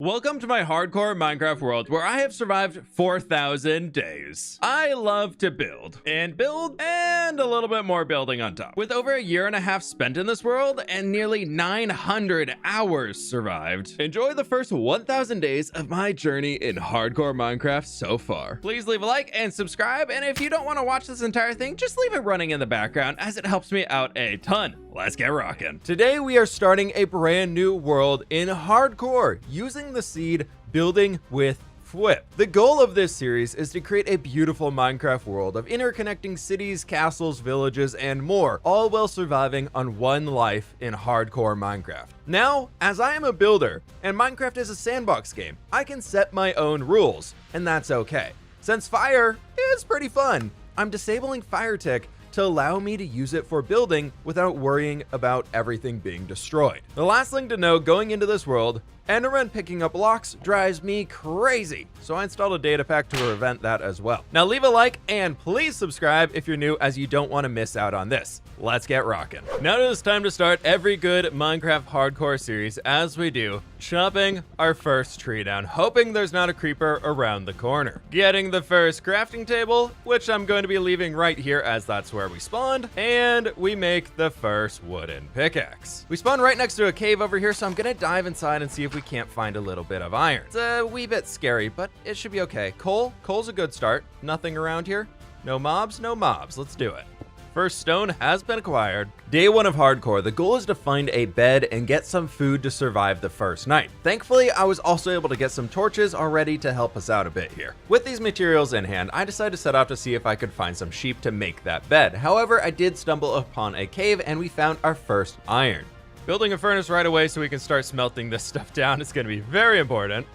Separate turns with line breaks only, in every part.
Welcome to my hardcore Minecraft world where I have survived 4,000 days. I love to build and a little bit more building on top. With over a year and a half spent in this world and nearly 900 hours survived, enjoy the first 1,000 days of my journey in hardcore Minecraft so far. Please leave a like and subscribe, and if you don't want to watch this entire thing, just leave it running in the background as it helps me out a ton. Let's get rocking. Today we are starting a brand new world in hardcore using the seed building with fWhip. The goal of this series is to create a beautiful Minecraft world of interconnecting cities, castles, villages, and more, all while surviving on one life in hardcore Minecraft. Now, as I am a builder, and Minecraft is a sandbox game, I can set my own rules, and that's okay. Since fire is pretty fun, I'm disabling fire tick to allow me to use it for building without worrying about everything being destroyed. The last thing to know going into this world, Enderman picking up blocks drives me crazy, so I installed a data pack to prevent that as well. Now leave a like and please subscribe if you're new, as you don't want to miss out on this. Let's get rocking. Now it is time to start every good Minecraft hardcore series as we do, chopping our first tree down, hoping there's not a creeper around the corner. Getting the first crafting table, which I'm going to be leaving right here as that's where we spawned, and we make the first wooden pickaxe. We spawn right next to a cave over here, so I'm gonna dive inside and see if we can't find a little bit of iron. It's a wee bit scary, but it should be okay. Coal's a good start. Nothing around here. No mobs. Let's do it. First stone has been acquired. Day one of hardcore, the goal is to find a bed and get some food to survive the first night. Thankfully, I was also able to get some torches already to help us out a bit here. With these materials in hand, I decided to set out to see if I could find some sheep to make that bed. However, I did stumble upon a cave and we found our first iron. Building a furnace right away so we can start smelting this stuff down is going to be very important.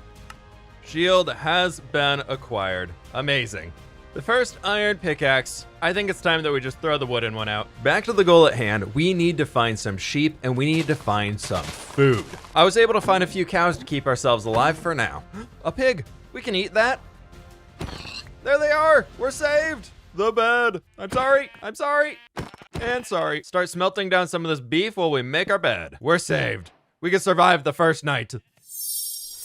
Shield has been acquired. Amazing. The first iron pickaxe, I think it's time that we just throw the wooden one out. Back to the goal at hand, we need to find some sheep and we need to find some food. I was able to find a few cows to keep ourselves alive for now. A pig, we can eat that. There they are, we're saved. The bed, I'm sorry. And sorry. Start smelting down some of this beef while we make our bed. We're saved. We can survive the first night.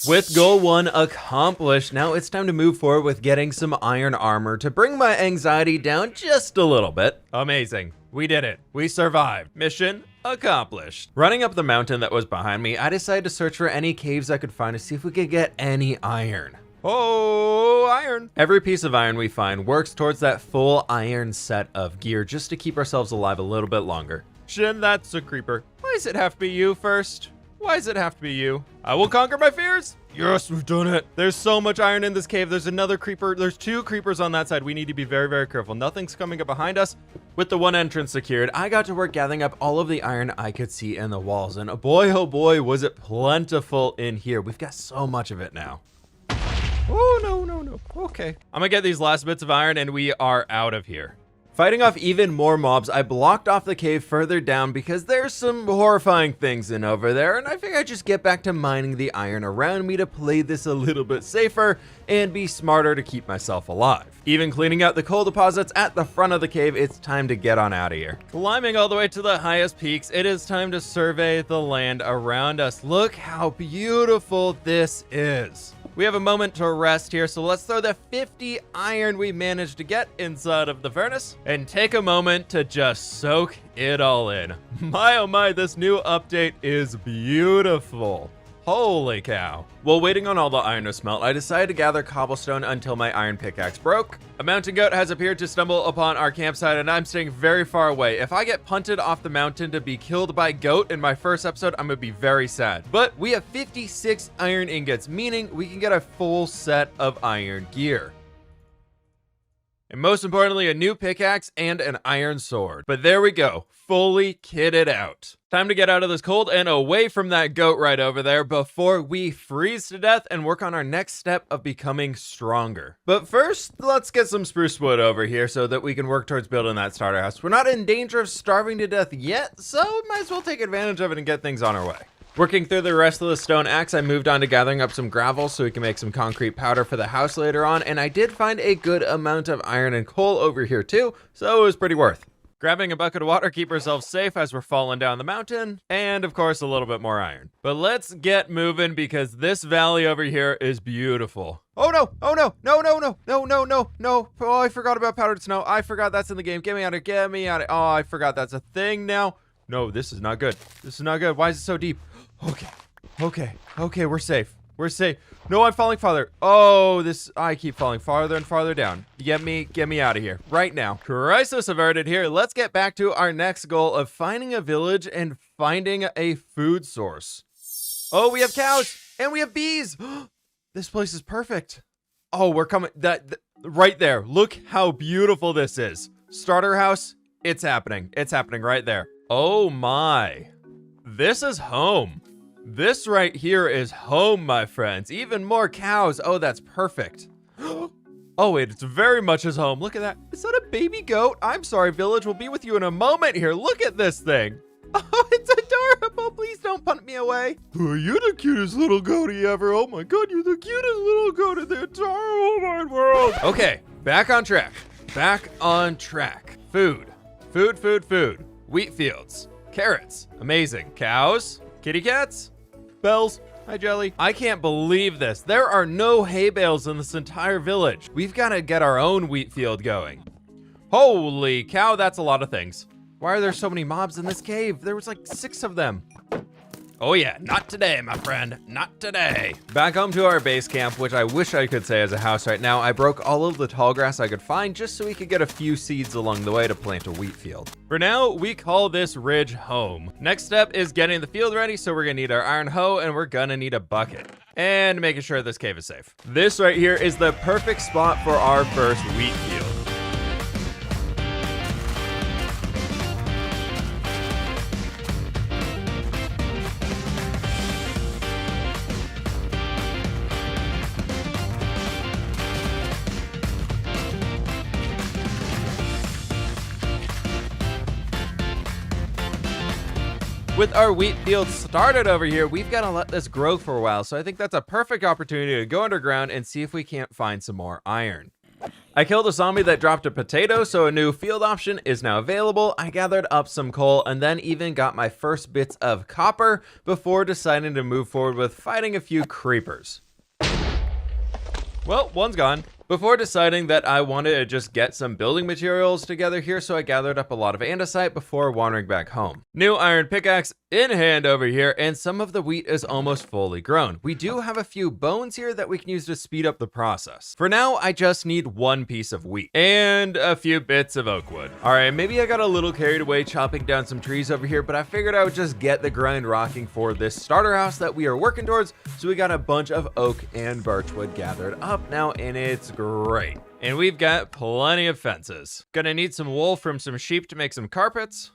With goal one accomplished, now it's time to move forward with getting some iron armor to bring my anxiety down just a little bit. Amazing. We did it. We survived. Mission accomplished. Running up the mountain that was behind me, I decided to search for any caves I could find to see if we could get any iron. Oh, iron. Every piece of iron we find works towards that full iron set of gear just to keep ourselves alive a little bit longer. Shin, that's a creeper. Why does it have to be you first? Why does it have to be you? I will conquer my fears. Yes, we've done it. There's so much iron in this cave. There's another creeper. There's two creepers on that side. We need to be very, very careful. Nothing's coming up behind us. With the one entrance secured, I got to work gathering up all of the iron I could see in the walls. And boy, oh boy, was it plentiful in here. We've got so much of it now. Oh, no. Okay. I'm gonna get these last bits of iron and we are out of here. Fighting off even more mobs, I blocked off the cave further down because there's some horrifying things in over there, and I figured I'd just get back to mining the iron around me to play this a little bit safer and be smarter to keep myself alive. Even cleaning out the coal deposits at the front of the cave, it's time to get on out of here. Climbing all the way to the highest peaks, it is time to survey the land around us. Look how beautiful this is. We have a moment to rest here, so let's throw the 50 iron we managed to get inside of the furnace and take a moment to just soak it all in. My oh my, this new update is beautiful. Holy cow. While waiting on all the iron to smelt, I decided to gather cobblestone until my iron pickaxe broke. A mountain goat has appeared to stumble upon our campsite and I'm staying very far away. If I get punted off the mountain to be killed by goat in my first episode, I'm gonna be very sad. But we have 56 iron ingots, meaning we can get a full set of iron gear. And most importantly, a new pickaxe and an iron sword. But there we go, fully kitted out. Time to get out of this cold and away from that goat right over there before we freeze to death and work on our next step of becoming stronger. But first, let's get some spruce wood over here so that we can work towards building that starter house. We're not in danger of starving to death yet, so might as well take advantage of it and get things on our way. Working through the rest of the stone axe, I moved on to gathering up some gravel so we can make some concrete powder for the house later on, and I did find a good amount of iron and coal over here too, so it was pretty worth. Grabbing a bucket of water, keep ourselves safe as we're falling down the mountain. And of course, a little bit more iron. But let's get moving because this valley over here is beautiful. Oh no, oh no, no, no, no, no, no, no, no. Oh, I forgot about powdered snow. I forgot that's in the game. Get me out of here, get me out of here. Oh, I forgot that's a thing now. No, this is not good. This is not good. Why is it so deep? Okay, okay, okay, we're safe. We're safe. No, I'm falling farther. Oh, I keep falling farther and farther down. Get me out of here right now. Crisis averted here. Let's get back to our next goal of finding a village and finding a food source. Oh, we have cows and we have bees. This place is perfect. Oh, we're coming. Right there. Look how beautiful this is. Starter house. It's happening. It's happening right there. Oh my. This is home. This right here is home, my friends. Even more cows. Oh, that's perfect. Oh, it's very much his home. Look at that. Is that a baby goat? I'm sorry, village. We'll be with you in a moment here. Look at this thing. Oh, it's adorable. Please don't punt me away. Oh, you're the cutest little goatie ever. Oh my God, you're the cutest little goat in the entire whole wide world. Okay, back on track. Back on track. Food. Food, food, food. Wheat fields. Carrots. Amazing. Cows. Kitty cats. Bells. Hi, Jelly. I can't believe this. There are no hay bales in this entire village. We've got to get our own wheat field going. Holy cow, that's a lot of things. Why are there so many mobs in this cave? There was like 6 of them. Oh yeah, not today, my friend. Not today. Back home to our base camp, which I wish I could say is a house right now. I broke all of the tall grass I could find just so we could get a few seeds along the way to plant a wheat field. For now, we call this ridge home. Next step is getting the field ready, so we're gonna need our iron hoe and we're gonna need a bucket. And making sure this cave is safe. This right here is the perfect spot for our first wheat field. With our wheat field started over here, we've got to let this grow for a while, so I think that's a perfect opportunity to go underground and see if we can't find some more iron. I killed a zombie that dropped a potato, so a new field option is now available. I gathered up some coal and then even got my first bits of copper before deciding to move forward with fighting a few creepers. Well, one's gone. Before deciding that I wanted to just get some building materials together here, so I gathered up a lot of andesite before wandering back home. New iron pickaxe in hand over here, and some of the wheat is almost fully grown. We do have a few bones here that we can use to speed up the process. For now, I just need 1 piece of wheat and a few bits of oak wood. All right, maybe I got a little carried away chopping down some trees over here, but I figured I would just get the grind rocking for this starter house that we are working towards. So we got a bunch of oak and birchwood gathered up now, and it's great. And we've got plenty of fences. Gonna need some wool from some sheep to make some carpets.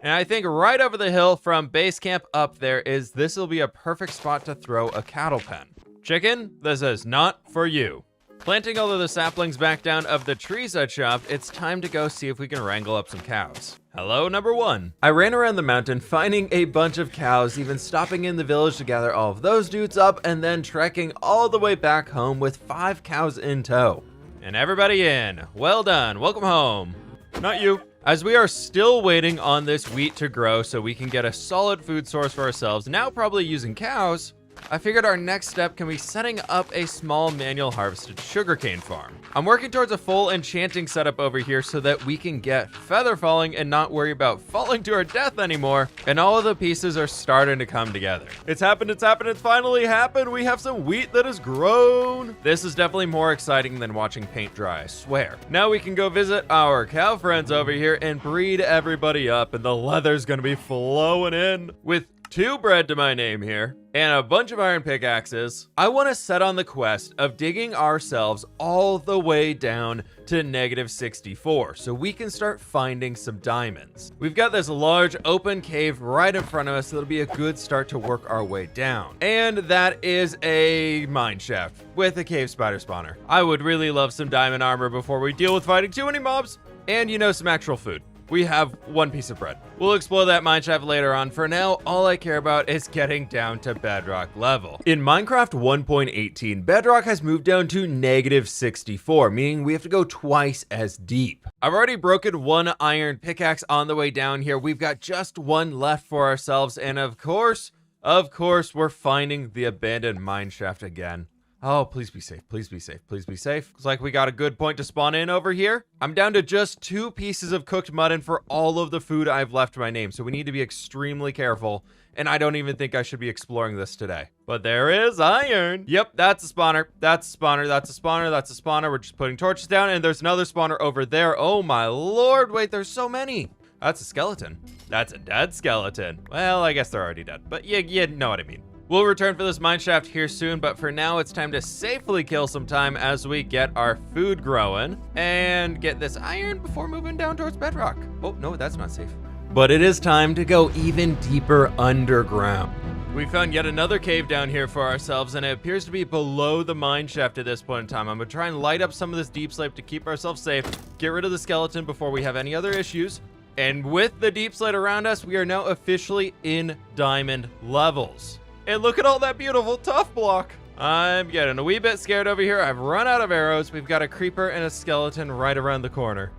And I think right over the hill from base camp up there this will be a perfect spot to throw a cattle pen. Chicken, this is not for you. Planting all of the saplings back down of the trees I chopped, it's time to go see if we can wrangle up some cows. Hello, number 1. I ran around the mountain finding a bunch of cows, even stopping in the village to gather all of those dudes up, and then trekking all the way back home with 5 cows in tow. And everybody in. Well done. Welcome home. Not you. As we are still waiting on this wheat to grow so we can get a solid food source for ourselves, now probably using cows, I figured our next step can be setting up a small manual harvested sugarcane farm. I'm working towards a full enchanting setup over here so that we can get feather falling and not worry about falling to our death anymore. And all of the pieces are starting to come together. It's happened, it's happened, it's finally happened. We have some wheat that has grown. This is definitely more exciting than watching paint dry, I swear. Now we can go visit our cow friends over here and breed everybody up, and the leather's gonna be flowing in. With 2 bread to my name here, and a bunch of iron pickaxes, I want to set on the quest of digging ourselves all the way down to -64 so we can start finding some diamonds. We've got this large open cave right in front of us that'll be a good start to work our way down. And that is a mine shaft with a cave spider spawner. I would really love some diamond armor before we deal with fighting too many mobs, and some actual food. we have 1 piece of bread. We'll explore that mineshaft later on. For now, all I care about is getting down to bedrock level. In Minecraft 1.18, bedrock has moved down to -64, meaning we have to go twice as deep. I've already broken 1 iron pickaxe on the way down here. We've got just 1 left for ourselves, and of course, we're finding the abandoned mineshaft again. Oh, please be safe. Please be safe. Please be safe. Looks like we got a good point to spawn in over here. I'm down to just 2 pieces of cooked mutton for all of the food I've left my name, so we need to be extremely careful, and I don't even think I should be exploring this today. But there is iron. Yep, that's a spawner. That's a spawner. That's a spawner. That's a spawner. We're just putting torches down, and there's another spawner over there. Oh my lord, wait, there's so many. That's a skeleton. That's a dead skeleton. Well, I guess they're already dead, but you know what I mean. We'll return for this mineshaft here soon, but for now, it's time to safely kill some time as we get our food growing and get this iron before moving down towards bedrock. Oh, no, that's not safe. But it is time to go even deeper underground. We found yet another cave down here for ourselves, and it appears to be below the mineshaft at this point in time. I'm gonna try and light up some of this deep slate to keep ourselves safe, get rid of the skeleton before we have any other issues. And with the deep slate around us, we are now officially in diamond levels. And look at all that beautiful tough block. I'm getting a wee bit scared over here. I've run out of arrows. We've got a creeper and a skeleton right around the corner.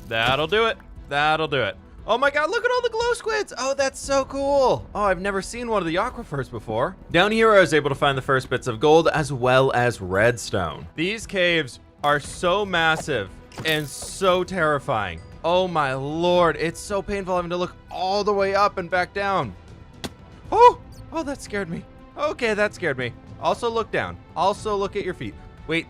That'll do it. That'll do it. Oh my god, look at all the glow squids. Oh, that's so cool. Oh, I've never seen one of the aquifers before. Down here, I was able to find the first bits of gold as well as redstone. These caves are so massive and so terrifying. Oh my lord, it's so painful having to look all the way up and back down. Oh, that scared me. Okay, that scared me. Also look down. Also look at your feet. Wait,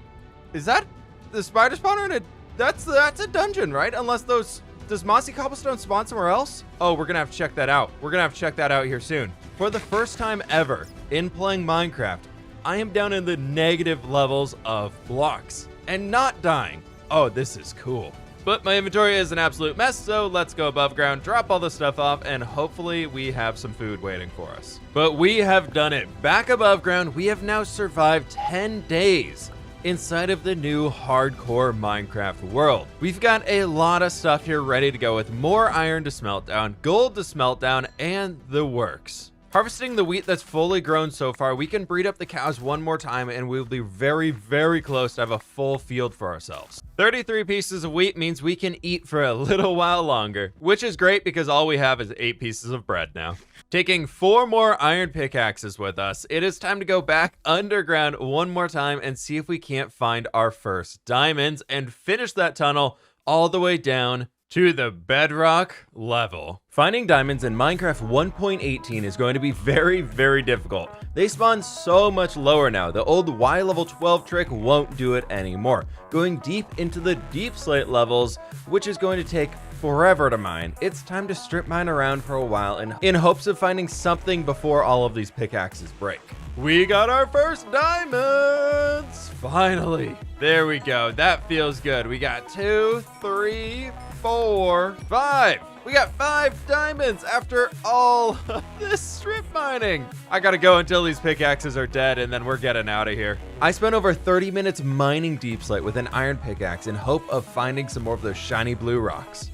is that the spider spawner? That's a dungeon, right? Unless does mossy cobblestone spawn somewhere else? Oh, we're gonna have to check that out. We're gonna have to check that out here soon. For the first time ever in playing Minecraft, I am down in the negative levels of blocks and not dying. Oh, this is cool. But my inventory is an absolute mess, so let's go above ground, drop all the stuff off, and hopefully we have some food waiting for us. But we have done it. Back above ground, we have now survived 10 days inside of the new hardcore Minecraft world. We've got a lot of stuff here ready to go with more iron to smelt down, gold to smelt down, and the works. Harvesting the wheat that's fully grown so far, we can breed up the cows one more time and we'll be very, very close to have a full field for ourselves. 33 pieces of wheat means we can eat for a little while longer, which is great because all we have is 8 pieces of bread now. Taking 4 more iron pickaxes with us, it is time to go back underground one more time and see if we can't find our first diamonds and finish that tunnel all the way down to the bedrock level. Finding diamonds in Minecraft 1.18 is going to be very, very difficult. They spawn so much lower now. The old Y level 12 trick won't do it anymore. Going deep into the deep slate levels, which is going to take forever to mine. It's time to strip mine around for a while in hopes of finding something before all of these pickaxes break. We got our first diamonds! Finally. There we go. That feels good. We got 2, 3, 4, 5. We got 5 diamonds after all of this strip mining. I gotta go until these pickaxes are dead and then we're getting out of here. I spent over 30 minutes mining deep slate with an iron pickaxe in hope of finding some more of those shiny blue rocks.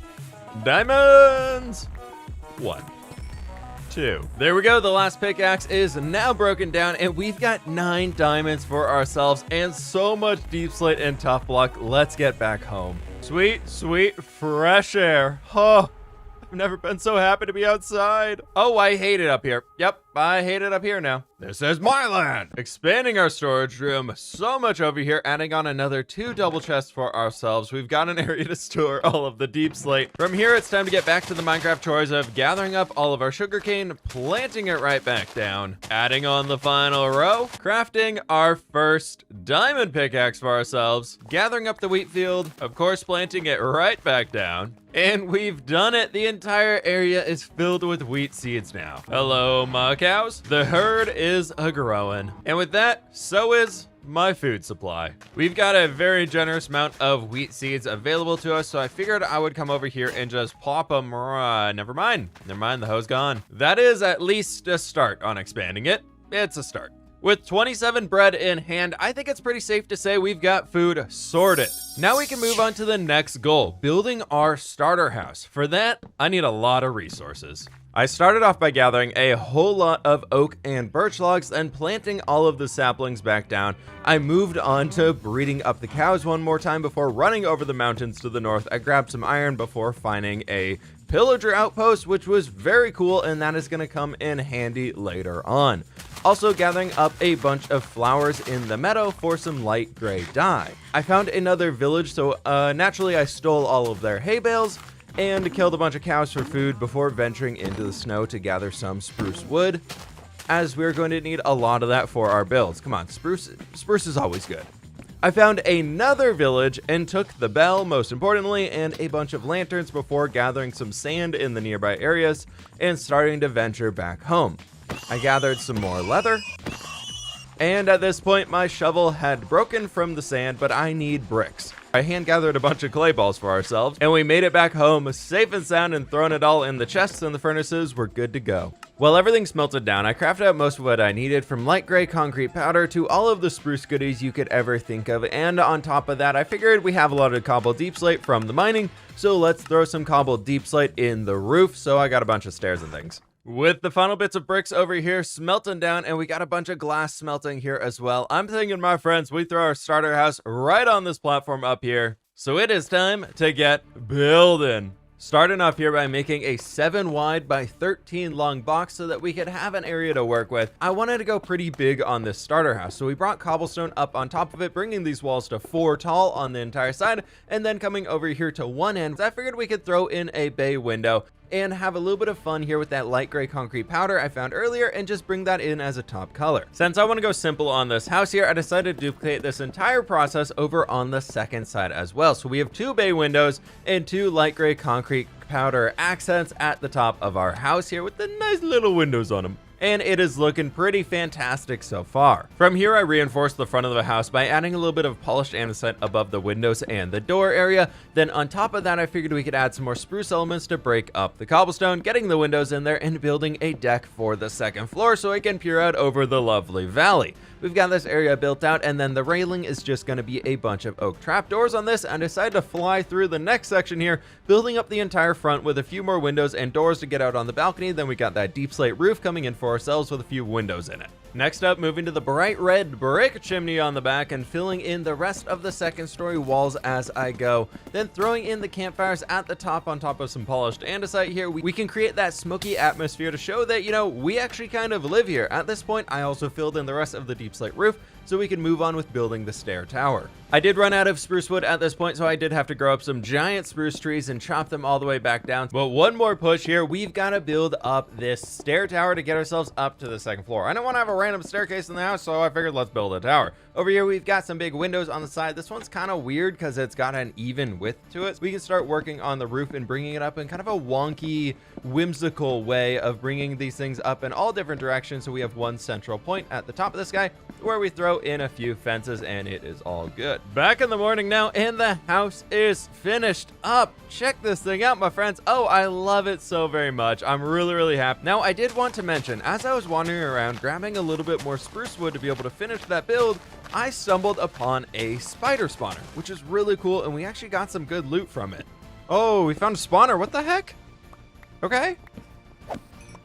Diamonds! 1, 2. There we go. The last pickaxe is now broken down and we've got 9 diamonds for ourselves and so much deep slate and tough block. Let's get back home. Sweet, sweet, fresh air. Oh, I've never been so happy to be outside. Oh, I hate it up here. Yep, I hate it up here now. This is my land. Expanding our storage room so much over here, adding on another 2 double chests for ourselves. We've got an area to store all of the deep slate. From here, it's time to get back to the Minecraft chores of gathering up all of our sugarcane, planting it right back down, adding on the final row, crafting our first diamond pickaxe for ourselves, gathering up the wheat field, of course, planting it right back down. And we've done it. The entire area is filled with wheat seeds now. Hello, my cows. The herd is a-growing. And with that, so is my food supply. We've got a very generous amount of wheat seeds available to us, so I figured I would come over here and just plop them. Never mind, the hoe's gone. That is at least a start on expanding it. It's a start. With 27 bread in hand, I think it's pretty safe to say we've got food sorted. Now we can move on to the next goal, building our starter house. For that, I need a lot of resources. I started off by gathering a whole lot of oak and birch logs, then planting all of the saplings back down. I moved on to breeding up the cows one more time before running over the mountains to the north. I grabbed some iron before finding a pillager outpost, which was very cool, and that is going to come in handy later on. Also gathering up a bunch of flowers in the meadow for some light gray dye. I found another village, so naturally I stole all of their hay bales and killed a bunch of cows for food before venturing into the snow to gather some spruce wood, as we're going to need a lot of that for our builds. Come on, spruce is always good. I found another village and took the bell, most importantly, and a bunch of lanterns before gathering some sand in the nearby areas and starting to venture back home. I gathered some more leather, and at this point my shovel had broken from the sand, but I need bricks. I hand gathered a bunch of clay balls for ourselves, and we made it back home safe and sound and thrown it all in the chests, and the furnaces were good to go. While everything's melted down, I crafted out most of what I needed, from light gray concrete powder to all of the spruce goodies you could ever think of, and on top of that, I figured we have a lot of cobble deep slate from the mining, so let's throw some cobble deep slate in the roof, so I got a bunch of stairs and things. With the final bits of bricks over here smelting down, and we got a bunch of glass smelting here as well, I'm thinking, my friends, we throw our starter house right on this platform up here. So it is time to get building. Starting off here by making a 7 wide by 13 long box so that we could have an area to work with. I wanted to go pretty big on this starter house, so we brought cobblestone up on top of it, bringing these walls to 4 tall on the entire side, and then coming over here to one end, I figured we could throw in a bay window and have a little bit of fun here with that light gray concrete powder I found earlier and just bring that in as a top color. Since I want to go simple on this house here, I decided to duplicate this entire process over on the second side as well. So we have 2 bay windows and 2 light gray concrete powder accents at the top of our house here with the nice little windows on them. And it is looking pretty fantastic so far. From here, I reinforced the front of the house by adding a little bit of polished andesite above the windows and the door area. Then on top of that, I figured we could add some more spruce elements to break up the cobblestone, getting the windows in there and building a deck for the second floor so it can peer out over the lovely valley. We've got this area built out, and then the railing is just going to be a bunch of oak trapdoors on this, and I decided to fly through the next section here, building up the entire front with a few more windows and doors to get out on the balcony. Then we got that deep slate roof coming in for ourselves with a few windows in it. Next up, moving to the bright red brick chimney on the back and filling in the rest of the second story walls as I go. Then throwing in the campfires at the top on top of some polished andesite here, we can create that smoky atmosphere to show that, you know, we actually kind of live here. At this point, I also filled in the rest of the deep slate roof so we can move on with building the stair tower. I did run out of spruce wood at this point, so I did have to grow up some giant spruce trees and chop them all the way back down. But one more push here, we've got to build up this stair tower to get ourselves up to the second floor. I don't want to have a random staircase in the house, so I figured let's build a tower. Over here, we've got some big windows on the side. This one's kind of weird because it's got an even width to it. So we can start working on the roof and bringing it up in kind of a wonky, whimsical way of bringing these things up in all different directions. So we have one central point at the top of this guy where we throw in a few fences, and it is all good. Back in the morning now, and the house is finished up. Check this thing out, my friends. Oh, I love it so very much. I'm really happy. Now, I did want to mention, as I was wandering around grabbing a little bit more spruce wood to be able to finish that build, I stumbled upon a spider spawner, which is really cool, and we actually got some good loot from it. Oh, we found a spawner. What the heck? Okay.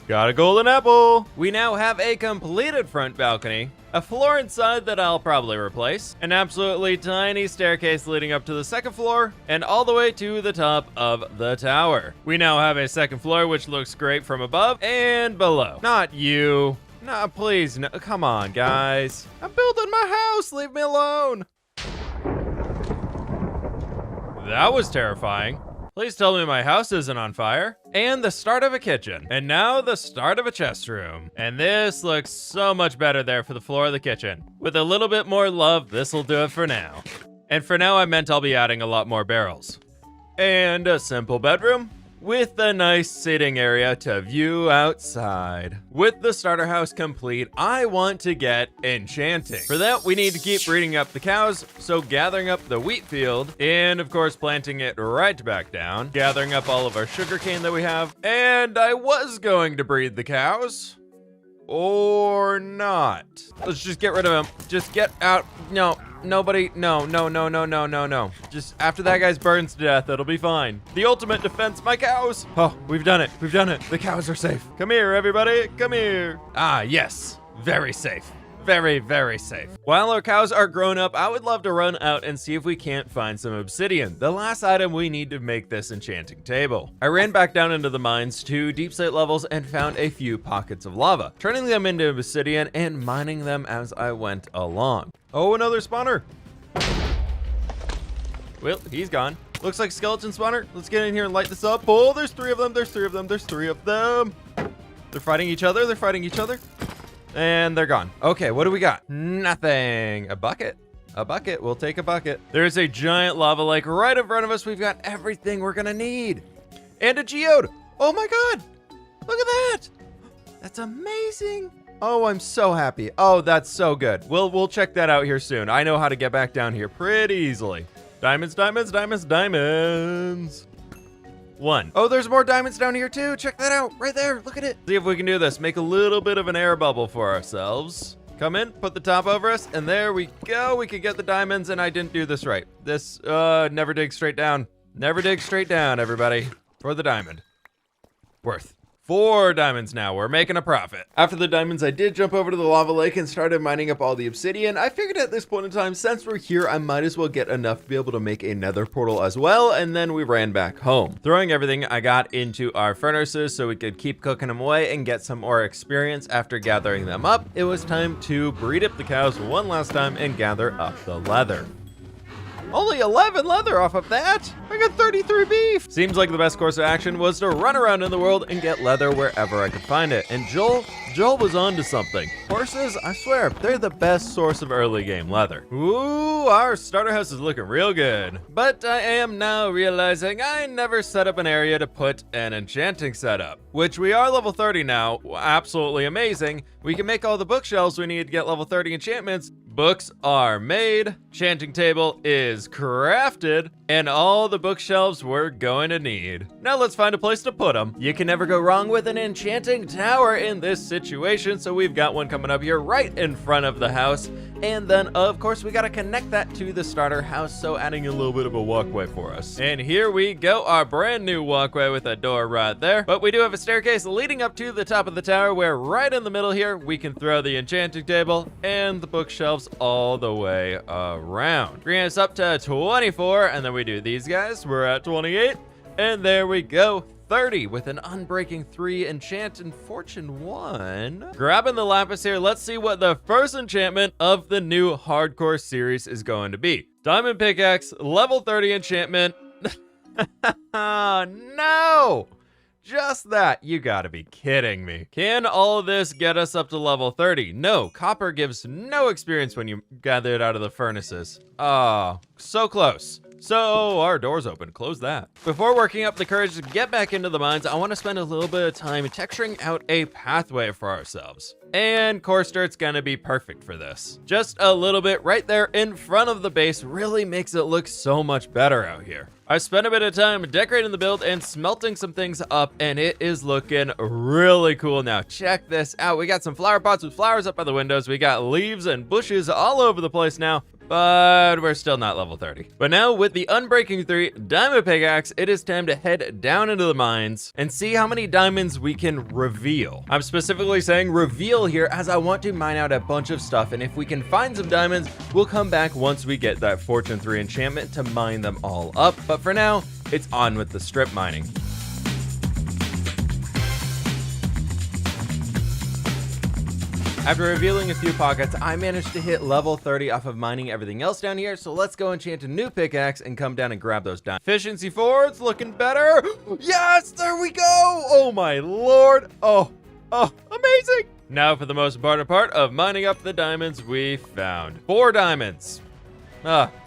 Got a golden apple. We now have a completed front balcony, a floor inside that I'll probably replace, an absolutely tiny staircase leading up to the second floor, and all the way to the top of the tower. We now have a second floor which looks great from above and below. Not you. No, please, no. Come on, guys. I'm building my house. Leave me alone. That was terrifying. Please tell me my house isn't on fire. And the start of a kitchen. And now the start of a chest room. And this looks so much better there for the floor of the kitchen. With a little bit more love, this'll do it for now. And for now, I meant I'll be adding a lot more barrels. And a simple bedroom with a nice sitting area to view outside. With the starter house complete, I want to get enchanting. For that, we need to keep breeding up the cows, so gathering up the wheat field, and of course planting it right back down, gathering up all of our sugarcane that we have, and I was going to breed the cows, or not. Let's just get rid of him. Just get out. No, nobody. No. Just after that guy's burns to death, it'll be fine. The ultimate defense, my cows. Oh, we've done it. The cows are safe. Come here, everybody. Come here. Ah, yes. Very safe. Very, very safe. While our cows are grown up, I would love to run out and see if we can't find some obsidian, the last item we need to make this enchanting table. I ran back down into the mines to deep slate levels and found a few pockets of lava, turning them into obsidian and mining them as I went along. Oh, another spawner. Well, he's gone. Looks like skeleton spawner. Let's get in here and light this up. Oh, there's three of them. There's three of them. They're fighting each other. And they're gone. Okay, what do we got? Nothing. A bucket. We'll take a bucket. There's a giant lava lake right in front of us. We've got everything we're gonna need. And a geode. Oh my God. Look at that. That's amazing. Oh, I'm so happy. Oh, that's so good. We'll check that out here soon. I know how to get back down here pretty easily. Diamonds. One. Oh, there's more diamonds down here too. Check that out right there. Look at it. See if we can do this. Make a little bit of an air bubble for ourselves. Come in, put the top over us, and there we go. We could get the diamonds, and I didn't do this right. This, never dig straight down. Never dig straight down, everybody. For the diamond. Worth 4 diamonds now. We're making a profit. After the diamonds, I did jump over to the lava lake and started mining up all the obsidian. I figured at this point in time, since we're here, I might as well get enough to be able to make a nether portal as well, and then we ran back home. Throwing everything I got into our furnaces so we could keep cooking them away and get some more experience after gathering them up, it was time to breed up the cows one last time and gather up the leather. Only 11 leather off of that. I got 33 beef. Seems like the best course of action was to run around in the world and get leather wherever I could find it. And Joel was onto something. Horses, I swear, they're the best source of early game leather. Ooh, our starter house is looking real good. But I am now realizing I never set up an area to put an enchanting setup, which we are level 30 now. Absolutely amazing. We can make all the bookshelves we need to get level 30 enchantments. Books are made, enchanting table is crafted, and all the bookshelves we're going to need. Now let's find a place to put them. You can never go wrong with an enchanting tower in this situation, so we've got one coming up here right in front of the house. And then, of course, we gotta connect that to the starter house, so adding a little bit of a walkway for us. And here we go, our brand new walkway with a door right there. But we do have a staircase leading up to the top of the tower, where right in the middle here, we can throw the enchanting table and the bookshelves all the way around. Bring us up to 24, and then we do these guys. We're at 28, and there we go. 30 with an unbreaking 3 enchant and fortune 1. Grabbing the lapis here, let's see what the first enchantment of the new hardcore series is going to be. Diamond pickaxe, level 30 enchantment. No! Just that, you gotta be kidding me. Can all of this get us up to level 30? No, copper gives no experience when you gather it out of the furnaces. So close. So our door's open, close that. Before working up the courage to get back into the mines, I want to spend a little bit of time texturing out a pathway for ourselves. And coarse dirt's gonna be perfect for this. Just a little bit right there in front of the base really makes it look so much better out here. I spent a bit of time decorating the build and smelting some things up, and it is looking really cool now. Check this out. We got some flower pots with flowers up by the windows. We got leaves and bushes all over the place now. But we're still not level 30. But now with the Unbreaking 3 diamond pickaxe, it is time to head down into the mines and see how many diamonds we can reveal. I'm specifically saying reveal here as I want to mine out a bunch of stuff, and if we can find some diamonds, we'll come back once we get that Fortune 3 enchantment to mine them all up. But for now, it's on with the strip mining. After revealing a few pockets, I managed to hit level 30 off of mining everything else down here, so let's go enchant a new pickaxe and come down and grab those diamonds. Efficiency 4, it's looking better. Yes, there we go. Oh my lord. Oh, amazing. Now for the most important part of mining up the diamonds we found. 4 diamonds.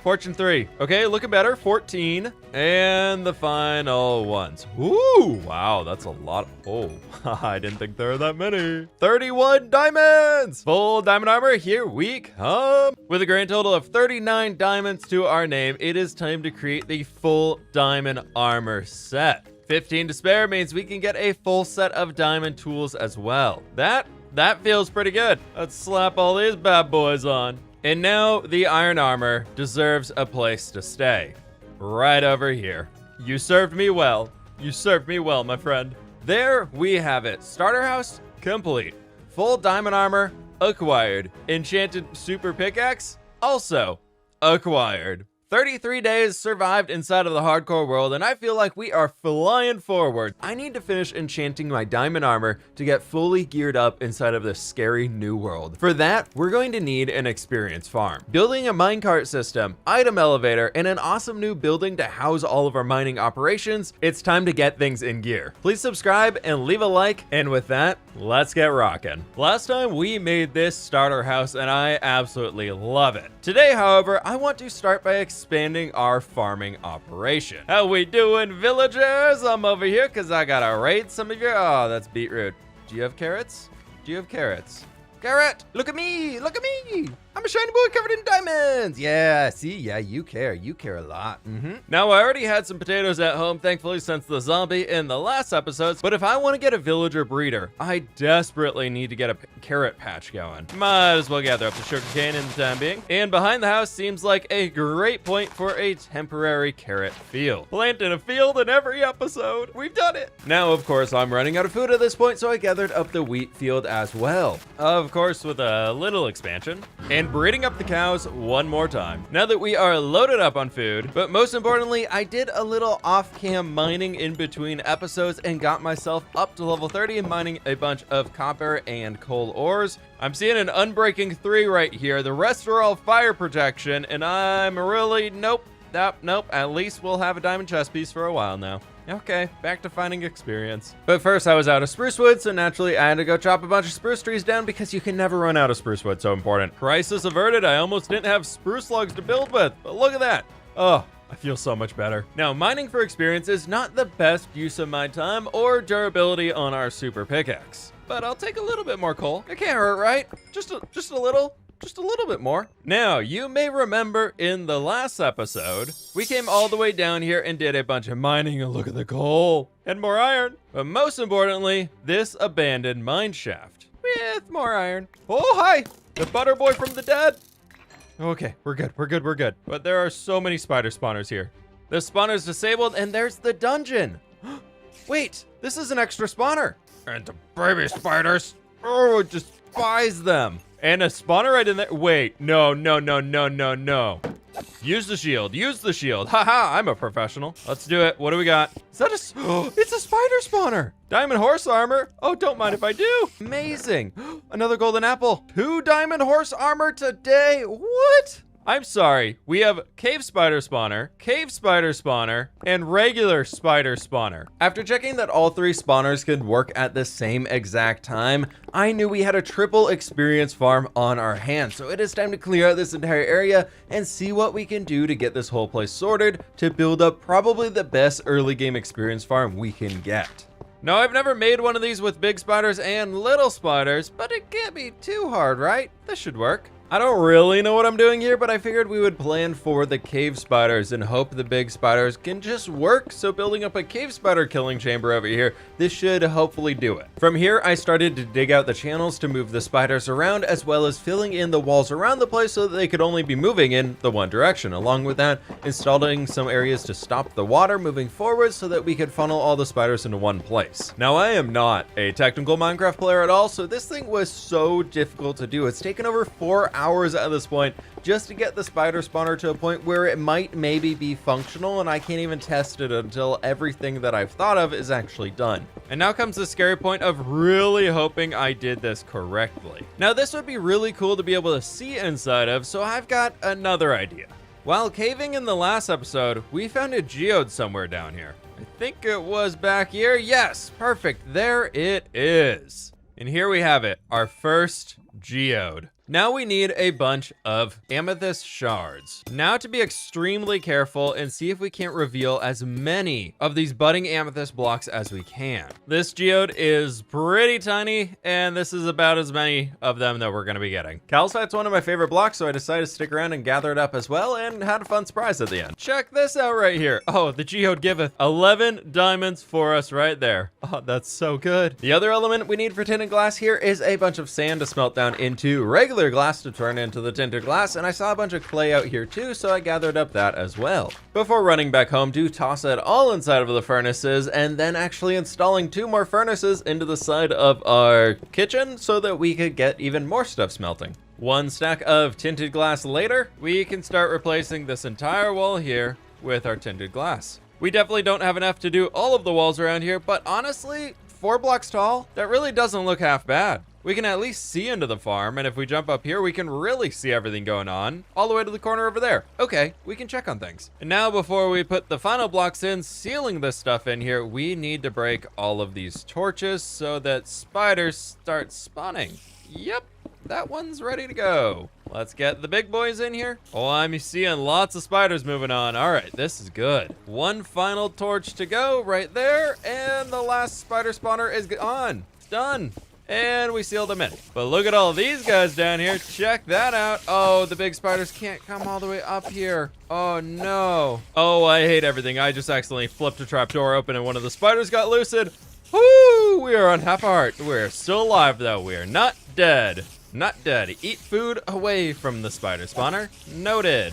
Fortune 3. Okay, looking better. 14. And the final ones. Ooh, wow, that's a lot. Oh, I didn't think there were that many. 31 diamonds! Full diamond armor, here we come. With a grand total of 39 diamonds to our name, it is time to create the full diamond armor set. 15 to spare means we can get a full set of diamond tools as well. That that feels pretty good. Let's slap all these bad boys on. And now the iron armor deserves a place to stay. Right over here. You served me well. You served me well, my friend. There we have it. Starter house complete. Full diamond armor acquired. Enchanted super pickaxe also acquired. 33 days survived inside of the hardcore world, and I feel like we are flying forward. I need to finish enchanting my diamond armor to get fully geared up inside of this scary new world. For that, we're going to need an experience farm. Building a minecart system, item elevator, and an awesome new building to house all of our mining operations. It's time to get things in gear. Please subscribe and leave a like, and with that, let's get rocking. Last time we made this starter house, and I absolutely love it. Today, however, I want to start by expanding our farming operation. How we doing, villagers? I'm over here because I gotta raid some of your... Oh, that's beetroot. Do you have carrots? Do you have carrots? Carrot, look at me, look at me. I'm a shiny boy covered in diamonds. Yeah, see, yeah, you care a lot. Now, I already had some potatoes at home, thankfully, since the zombie in the last episodes, but if I want to get a villager breeder, I desperately need to get a carrot patch going. Might as well gather up the sugarcane in the time being. And behind the house seems like a great point for a temporary carrot field. Planting a field in every episode. We've done it. Now, of course, I'm running out of food at this point, so I gathered up the wheat field as well. Of course, with a little expansion. And breeding up the cows one more time. Now that we are loaded up on food, but most importantly, I did a little off-cam mining in between episodes and got myself up to level 30 and mining a bunch of copper and coal ores. I'm seeing an unbreaking 3 right here. The rest are all fire protection, and I'm really, nope, at least we'll have a diamond chest piece for a while now. Okay, back to finding experience. But first I was out of spruce wood, so naturally I had to go chop a bunch of spruce trees down because you can never run out of spruce wood, so important. Crisis averted, I almost didn't have spruce logs to build with, but look at that. Oh, I feel so much better. Now, mining for experience is not the best use of my time or durability on our super pickaxe, but I'll take a little bit more coal. It can't hurt, right? Just a little. Just a little bit more. Now, you may remember in the last episode, we came all the way down here and did a bunch of mining, and look at the coal and more iron. But most importantly, this abandoned mine shaft with more iron. Oh, hi, the butter boy from the dead. Okay, we're good. But there are so many spider spawners here. The spawner's disabled, and there's the dungeon. Wait, this is an extra spawner. And the baby spiders. Oh, it despise them. And a spawner right in there. Wait, no. Use the shield. Haha, I'm a professional. Let's do it. What do we got? Is that it's a spider spawner. Diamond horse armor. Oh, don't mind if I do. Amazing. Another golden apple. 2 diamond horse armor today. What? I'm sorry, we have cave spider spawner, and regular spider spawner. After checking that all 3 spawners could work at the same exact time, I knew we had a triple experience farm on our hands. So it is time to clear out this entire area and see what we can do to get this whole place sorted to build up probably the best early game experience farm we can get. Now, I've never made one of these with big spiders and little spiders, but it can't be too hard, right? This should work. I don't really know what I'm doing here, but I figured we would plan for the cave spiders and hope the big spiders can just work. So building up a cave spider killing chamber over here, this should hopefully do it. From here, I started to dig out the channels to move the spiders around, as well as filling in the walls around the place so that they could only be moving in the one direction. Along with that, installing some areas to stop the water moving forward so that we could funnel all the spiders into one place. Now, I am not a technical Minecraft player at all, so this thing was so difficult to do. It's taken over 4 hours at this point just to get the spider spawner to a point where it might maybe be functional, and I can't even test it until everything that I've thought of is actually done. And now comes the scary point of really hoping I did this correctly. Now, this would be really cool to be able to see inside of, so I've got another idea. While caving in the last episode, we found a geode somewhere down here. I think it was back here. Yes, perfect. There it is. And here we have it, our first geode. Now we need a bunch of amethyst shards. Now to be extremely careful and see if we can't reveal as many of these budding amethyst blocks as we can. This geode is pretty tiny, and this is about as many of them that we're gonna be getting. Calcite's one of my favorite blocks, so I decided to stick around and gather it up as well, and had a fun surprise at the end. Check this out right here. Oh, the geode giveth 11 diamonds for us right there. Oh, that's so good. The other element we need for tinted glass here is a bunch of sand to smelt down into regular glass to turn into the tinted glass, and I saw a bunch of clay out here too, so I gathered up that as well. Before running back home to toss it all inside of the furnaces, and then actually installing 2 more furnaces into the side of our kitchen so that we could get even more stuff smelting. 1 stack of tinted glass later, we can start replacing this entire wall here with our tinted glass. We definitely don't have enough to do all of the walls around here, but honestly, 4 blocks tall, that really doesn't look half bad. We can at least see into the farm, and if we jump up here, we can really see everything going on, all the way to the corner over there. Okay, we can check on things. And now before we put the final blocks in, sealing this stuff in here, we need to break all of these torches so that spiders start spawning. Yep, that one's ready to go. Let's get the big boys in here. Oh, I'm seeing lots of spiders moving on. All right, this is good. 1 final torch to go right there, and the last spider spawner is on. It's done. And we sealed them in. But look at all these guys down here. Check that out. Oh, the big spiders can't come all the way up here. Oh, no. Oh, I hate everything. I just accidentally flipped a trapdoor open and one of the spiders got loosened. Woo! We are on half a heart. We're still alive, though. We are not dead. Not dead. Eat food away from the spider spawner. Noted.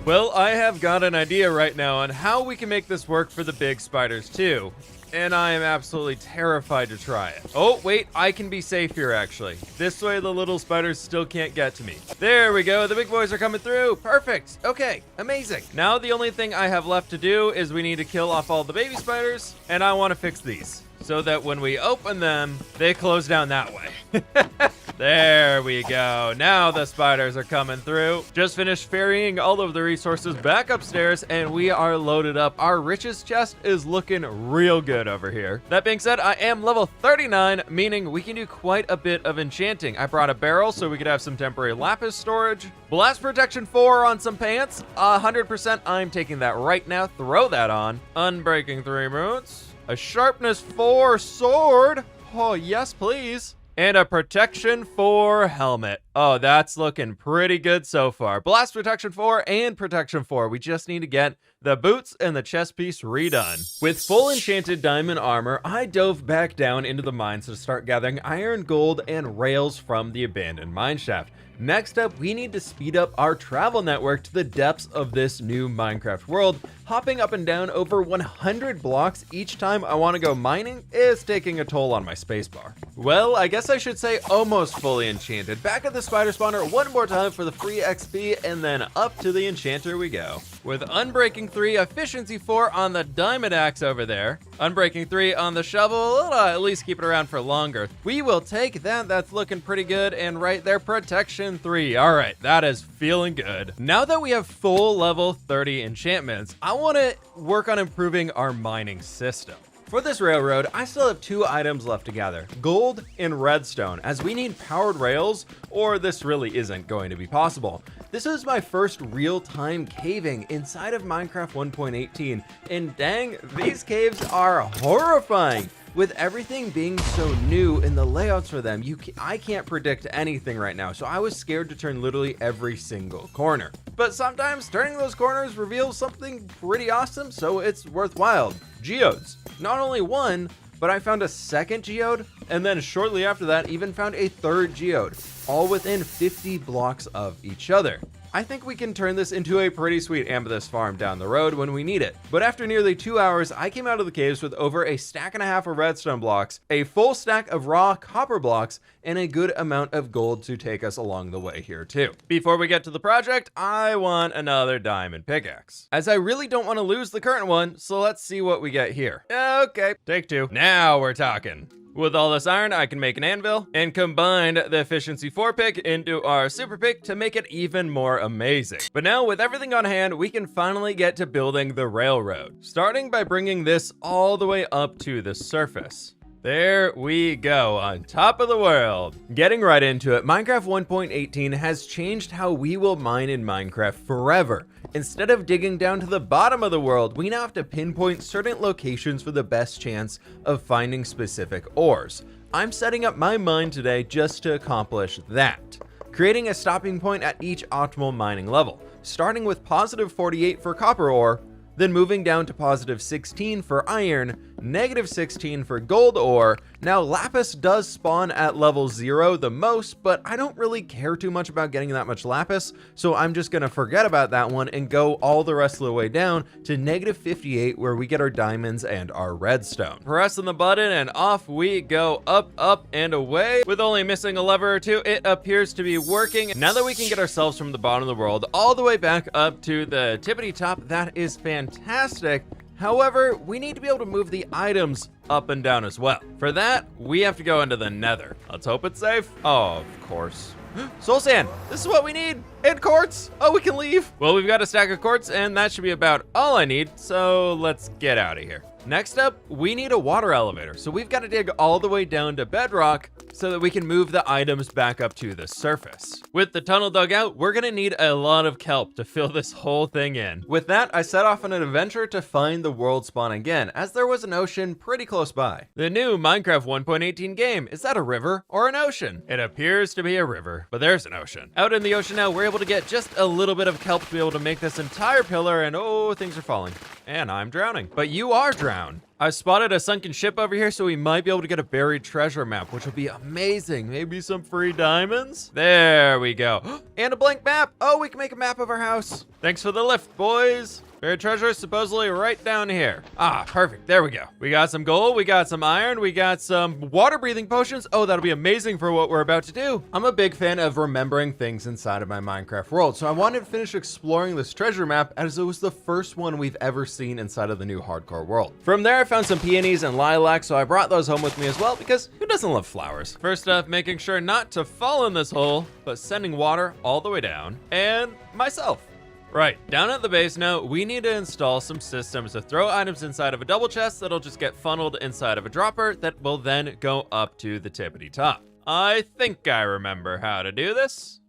Well, I have got an idea right now on how we can make this work for the big spiders, too. And I am absolutely terrified to try it. Oh, wait, I can be safe here, actually. This way the little spiders still can't get to me. There we go, the big boys are coming through. Perfect, okay, amazing. Now the only thing I have left to do is we need to kill off all the baby spiders, and I want to fix these so that when we open them, they close down that way. There we go. Now the spiders are coming through. Just finished ferrying all of the resources back upstairs, and we are loaded up. Our riches chest is looking real good over here. That being said, I am level 39, meaning we can do quite a bit of enchanting. I brought a barrel so we could have some temporary lapis storage. Blast protection 4 on some pants. 100%, I'm taking that right now. Throw that on. Unbreaking 3 boots. A sharpness 4 sword. Oh, yes, please. And a protection 4 helmet. Oh, that's looking pretty good so far. Blast protection 4 and protection 4. We just need to get the boots and the chest piece redone. With full enchanted diamond armor, I dove back down into the mines to start gathering iron, gold, and rails from the abandoned mineshaft. Next up, we need to speed up our travel network to the depths of this new Minecraft world. Hopping up and down over 100 blocks each time I want to go mining is taking a toll on my spacebar. Well, I guess I should say almost fully enchanted. Back at the spider spawner one more time for the free XP, and then up to the enchanter we go. With Unbreaking 3, Efficiency 4 on the diamond axe over there. Unbreaking 3 on the shovel, it'll at least keep it around for longer. We will take that, that's looking pretty good, and right there, Protection 3. All right, that is feeling good. Now that we have full level 30 enchantments, I want to work on improving our mining system. For this railroad, I still have 2 items left to gather, gold and redstone, as we need powered rails, or this really isn't going to be possible. This is my first real-time caving inside of Minecraft 1.18, and dang, these caves are horrifying. With everything being so new in the layouts for them, I can't predict anything right now, so I was scared to turn literally every single corner. But sometimes turning those corners reveals something pretty awesome, so it's worthwhile. Geodes. Not only one, but I found a second geode, and then shortly after that, even found a third geode, all within 50 blocks of each other. I think we can turn this into a pretty sweet amethyst farm down the road when we need it. But after nearly 2 hours, I came out of the caves with over a stack and a half of redstone blocks, a full stack of raw copper blocks, and a good amount of gold to take us along the way here too. Before we get to the project, I want another diamond pickaxe, as I really don't want to lose the current one, so let's see what we get here. Okay, take 2. Now we're talking. With all this iron, I can make an anvil and combine the efficiency 4 pick into our super pick to make it even more amazing. But now with everything on hand, we can finally get to building the railroad, starting by bringing this all the way up to the surface. There we go, on top of the world. Getting right into it, Minecraft 1.18 has changed how we will mine in Minecraft forever. Instead of digging down to the bottom of the world, we now have to pinpoint certain locations for the best chance of finding specific ores. I'm setting up my mine today just to accomplish that, creating a stopping point at each optimal mining level, starting with positive 48 for copper ore, then moving down to positive 16 for iron, negative 16 for gold ore. Now lapis does spawn at level 0 the most, but I don't really care too much about getting that much lapis, so I'm just gonna forget about that one and go all the rest of the way down to negative 58 where we get our diamonds and our redstone. Pressing the button and off we go, up, up, and away. With only missing a lever or two, it appears to be working. Now that we can get ourselves from the bottom of the world all the way back up to the tippity top, that is fantastic. However, we need to be able to move the items up and down as well. For that, we have to go into the nether. Let's hope it's safe. Oh, of course. Soul sand, this is what we need. And quartz. Oh, we can leave. Well, we've got a stack of quartz and that should be about all I need. So let's get out of here. Next up, we need a water elevator. So we've got to dig all the way down to bedrock so that we can move the items back up to the surface. With the tunnel dug out, we're gonna need a lot of kelp to fill this whole thing in. With that, I set off on an adventure to find the world spawn again, as there was an ocean pretty close by. The new Minecraft 1.18 game, is that a river or an ocean? It appears to be a river, but there's an ocean. Out in the ocean now, we're able to get just a little bit of kelp to be able to make this entire pillar, and oh, things are falling. And I'm drowning. But you are drowned. I spotted a sunken ship over here, so we might be able to get a buried treasure map, which will be amazing. Maybe some free diamonds? There we go. And a blank map. Oh, we can make a map of our house. Thanks for the lift, boys. Buried treasure is supposedly right down here. Ah, perfect. There we go. We got some gold, we got some iron, we got some water breathing potions. Oh, that'll be amazing for what we're about to do. I'm a big fan of remembering things inside of my Minecraft world, so I wanted to finish exploring this treasure map as it was the first one we've ever seen inside of the new hardcore world. From there, I found some peonies and lilacs, so I brought those home with me as well because who doesn't love flowers? First off, making sure not to fall in this hole, but sending water all the way down, and myself. Right, down at the base now, we need to install some systems to throw items inside of a double chest that'll just get funneled inside of a dropper that will then go up to the tippity top. I think I remember how to do this.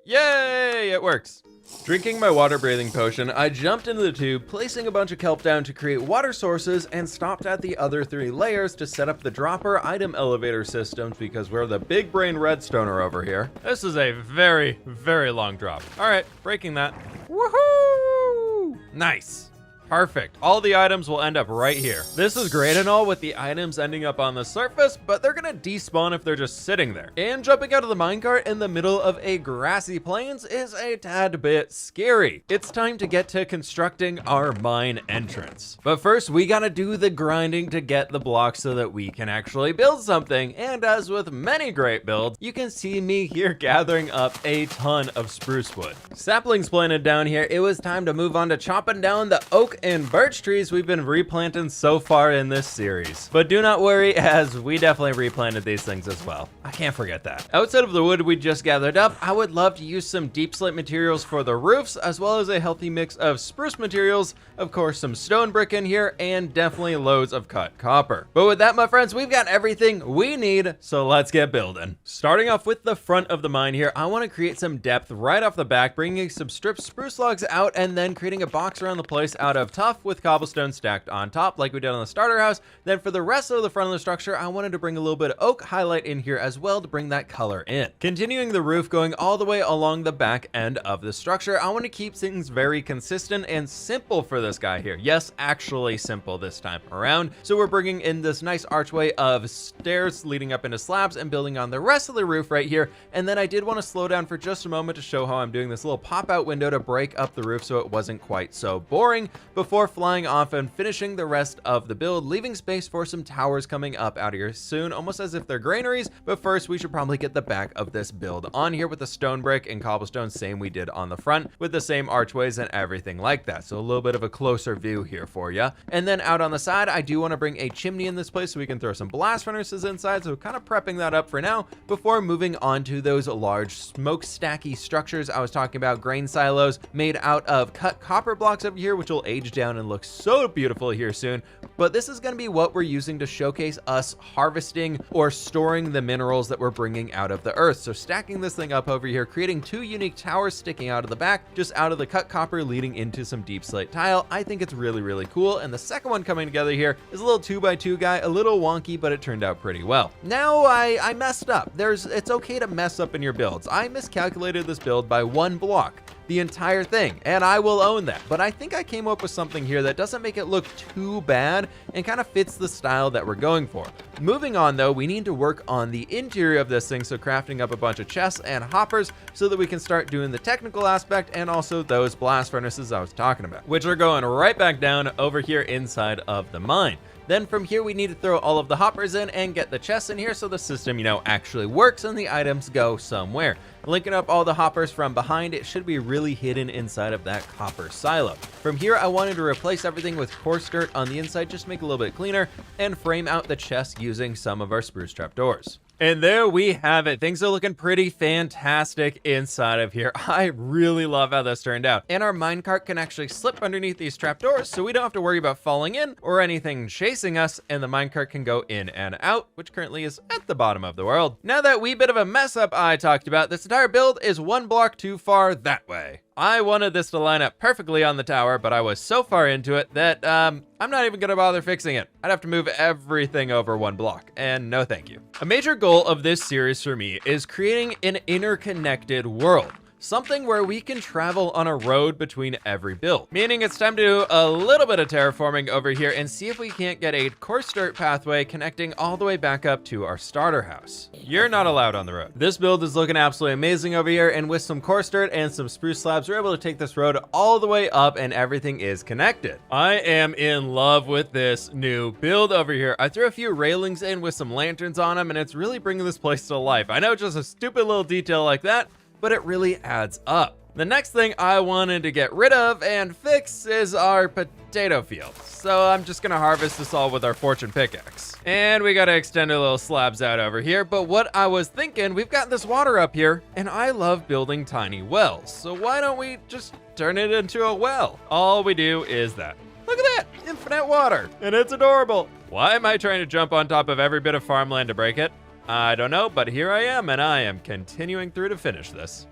Yay, it works. Drinking my water breathing potion, I jumped into the tube, placing a bunch of kelp down to create water sources, and stopped at the other 3 layers to set up the dropper item elevator systems because we're the big brain redstoner over here. This is a very, very long drop. All right, breaking that. Woohoo! Nice. Perfect. All the items will end up right here. This is great and all with the items ending up on the surface, but they're gonna despawn if they're just sitting there. And jumping out of the minecart in the middle of a grassy plains is a tad bit scary. It's time to get to constructing our mine entrance. But first, we gotta do the grinding to get the blocks so that we can actually build something. And as with many great builds, you can see me here gathering up a ton of spruce wood. Saplings planted down here, it was time to move on to chopping down the oak and birch trees we've been replanting so far in this series. But do not worry, as we definitely replanted these things as well. I can't forget that. Outside of the wood we just gathered up, I would love to use some deep slate materials for the roofs, as well as a healthy mix of spruce materials, of course some stone brick in here, and definitely loads of cut copper. But with that, my friends, we've got everything we need, so let's get building. Starting off with the front of the mine here, I want to create some depth right off the back, bringing some stripped spruce logs out, and then creating a box around the place out of tuff with cobblestone stacked on top like we did on the starter house. Then for the rest of the front of the structure, I wanted to bring a little bit of oak highlight in here as well to bring that color in. Continuing the roof going all the way along the back end of the structure, I want to keep things very consistent and simple for this guy here. Yes, actually simple this time around. So we're bringing in this nice archway of stairs leading up into slabs and building on the rest of the roof right here. And then I did want to slow down for just a moment to show how I'm doing this little pop-out window to break up the roof so it wasn't quite so boring before flying off and finishing the rest of the build, leaving space for some towers coming up out of here soon, almost as if they're granaries. But first, we should probably get the back of this build on here with the stone brick and cobblestone, same we did on the front, with the same archways and everything like that. So a little bit of a closer view here for you. And then out on the side, I do want to bring a chimney in this place so we can throw some blast furnaces inside. So kind of prepping that up for now before moving on to those large smokestacky structures I was talking about, grain silos made out of cut copper blocks over here, which will aid
age down and look so beautiful here soon, but this is going to be what we're using to showcase us harvesting or storing the minerals that we're bringing out of the earth. So stacking this thing up over here, creating two unique towers sticking out of the back, just out of the cut copper leading into some deep slate tile. I think it's really, really cool. And the second one coming together here is a little 2x2 guy, a little wonky, but it turned out pretty well. Now I messed up. It's okay to mess up in your builds. I miscalculated this build by 1 block, the entire thing, and I will own that. But I think I came up with something here that doesn't make it look too bad and kind of fits the style that we're going for. Moving on though, we need to work on the interior of this thing, so crafting up a bunch of chests and hoppers so that we can start doing the technical aspect and also those blast furnaces I was talking about, which are going right back down over here inside of the mine. Then from here, we need to throw all of the hoppers in and get the chests in here so the system, actually works and the items go somewhere. Linking up all the hoppers from behind, it should be really hidden inside of that copper silo. From here, I wanted to replace everything with coarse dirt on the inside, just make it a little bit cleaner, and frame out the chests using some of our spruce trapdoors. And there we have it. Things are looking pretty fantastic inside of here. I really love how this turned out. And our minecart can actually slip underneath these trapdoors, so we don't have to worry about falling in or anything chasing us, and the minecart can go in and out, which currently is at the bottom of the world. Now that wee bit of a mess up I talked about, this entire build is 1 block too far that way. I wanted this to line up perfectly on the tower, but I was so far into it that I'm not even gonna bother fixing it. I'd have to move everything over 1 block, and no thank you. A major goal of this series for me is creating an interconnected world. Something where we can travel on a road between every build. Meaning it's time to do a little bit of terraforming over here and see if we can't get a coarse dirt pathway connecting all the way back up to our starter house. You're not allowed on the road. This build is looking absolutely amazing over here, and with some coarse dirt and some spruce slabs, we're able to take this road all the way up and everything is connected. I am in love with this new build over here. I threw a few railings in with some lanterns on them, and it's really bringing this place to life. I know, just a stupid little detail like that, but it really adds up. The next thing I wanted to get rid of and fix is our potato field. So I'm just gonna harvest this all with our fortune pickaxe. And we gotta extend our little slabs out over here. But what I was thinking, we've got this water up here, and I love building tiny wells. So why don't we just turn it into a well? All we do is that. Look at that, infinite water, and it's adorable. Why am I trying to jump on top of every bit of farmland to break it? I don't know, but here I am, and I am continuing through to finish this.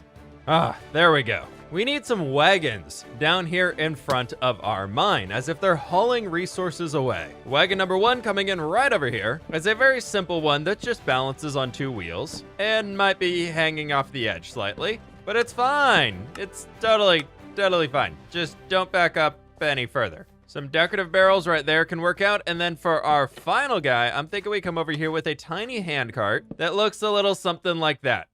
There we go. We need some wagons down here in front of our mine, as if they're hauling resources away. Wagon number 1 coming in right over here is a very simple one that just balances on 2 wheels and might be hanging off the edge slightly, but it's fine. It's totally fine. Just don't back up any further. Some decorative barrels right there can work out. And then for our final guy, I'm thinking we come over here with a tiny handcart that looks a little something like that.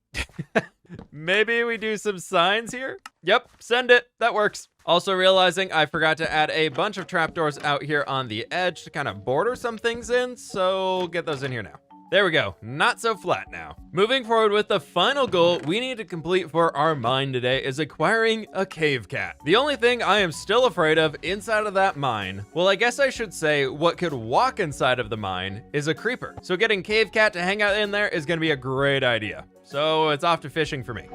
Maybe we do some signs here? Yep, send it. That works. Also realizing I forgot to add a bunch of trapdoors out here on the edge to kind of border some things in, so get those in here now. There we go, not so flat now. Moving forward with the final goal we need to complete for our mine today is acquiring a cave cat. The only thing I am still afraid of inside of that mine, well, I guess I should say what could walk inside of the mine is a creeper. So getting cave cat to hang out in there is gonna be a great idea. So it's off to fishing for me.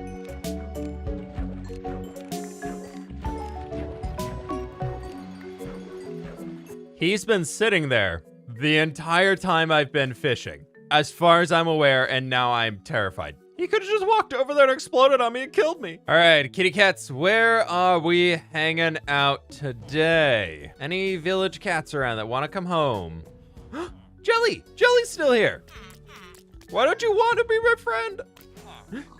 He's been sitting there the entire time I've been fishing, as far as I'm aware, and now I'm terrified. He could have just walked over there and exploded on me and killed me. All right, kitty cats, where are we hanging out today? Any village cats around that want to come home? Jelly! Jelly's still here. Why don't you want to be my friend?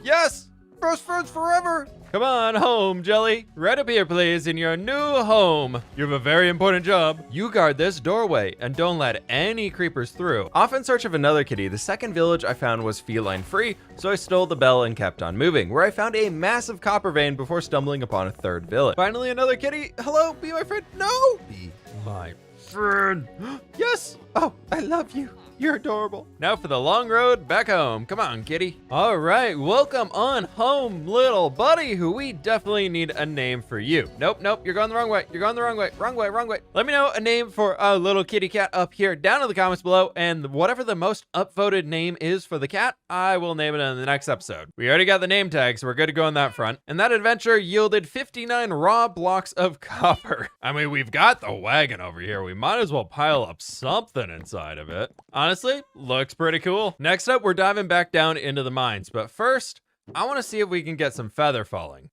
Yes! Best friends forever! Come on home, Jelly. Right up here, please, in your new home. You have a very important job. You guard this doorway and don't let any creepers through. Off in search of another kitty, the second village I found was feline free, so I stole the bell and kept on moving, where I found a massive copper vein before stumbling upon a third village. Finally, another kitty. Hello, be my friend. No! Be my friend. Yes! Oh, I love you. You're adorable. Now for the long road back home. Come on, kitty. All right, welcome on home, little buddy, who we definitely need a name for you. Nope, you're going the wrong way. You're going the wrong way. Wrong way. Let me know a name for a little kitty cat up here down in the comments below, and whatever the most upvoted name is for the cat, I will name it in the next episode. We already got the name tag, so we're good to go on that front. And that adventure yielded 59 raw blocks of copper. I mean, we've got the wagon over here. We might as well pile up something inside of it. Honestly, looks pretty cool. Next up, we're diving back down into the mines. But first, I want to see if we can get some feather falling.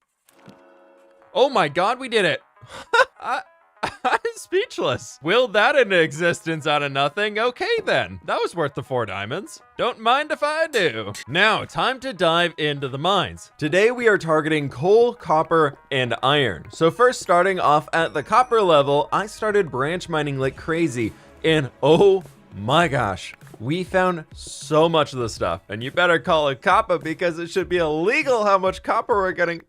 Oh my god, we did it. I'm speechless. Willed that into existence out of nothing. Okay then, that was worth the 4 diamonds. Don't mind if I do. Now, time to dive into the mines. Today we are targeting coal, copper, and iron. So first, starting off at the copper level, I started branch mining like crazy, and oh my gosh, we found so much of the stuff. And you better call it copper because it should be illegal how much copper we're getting.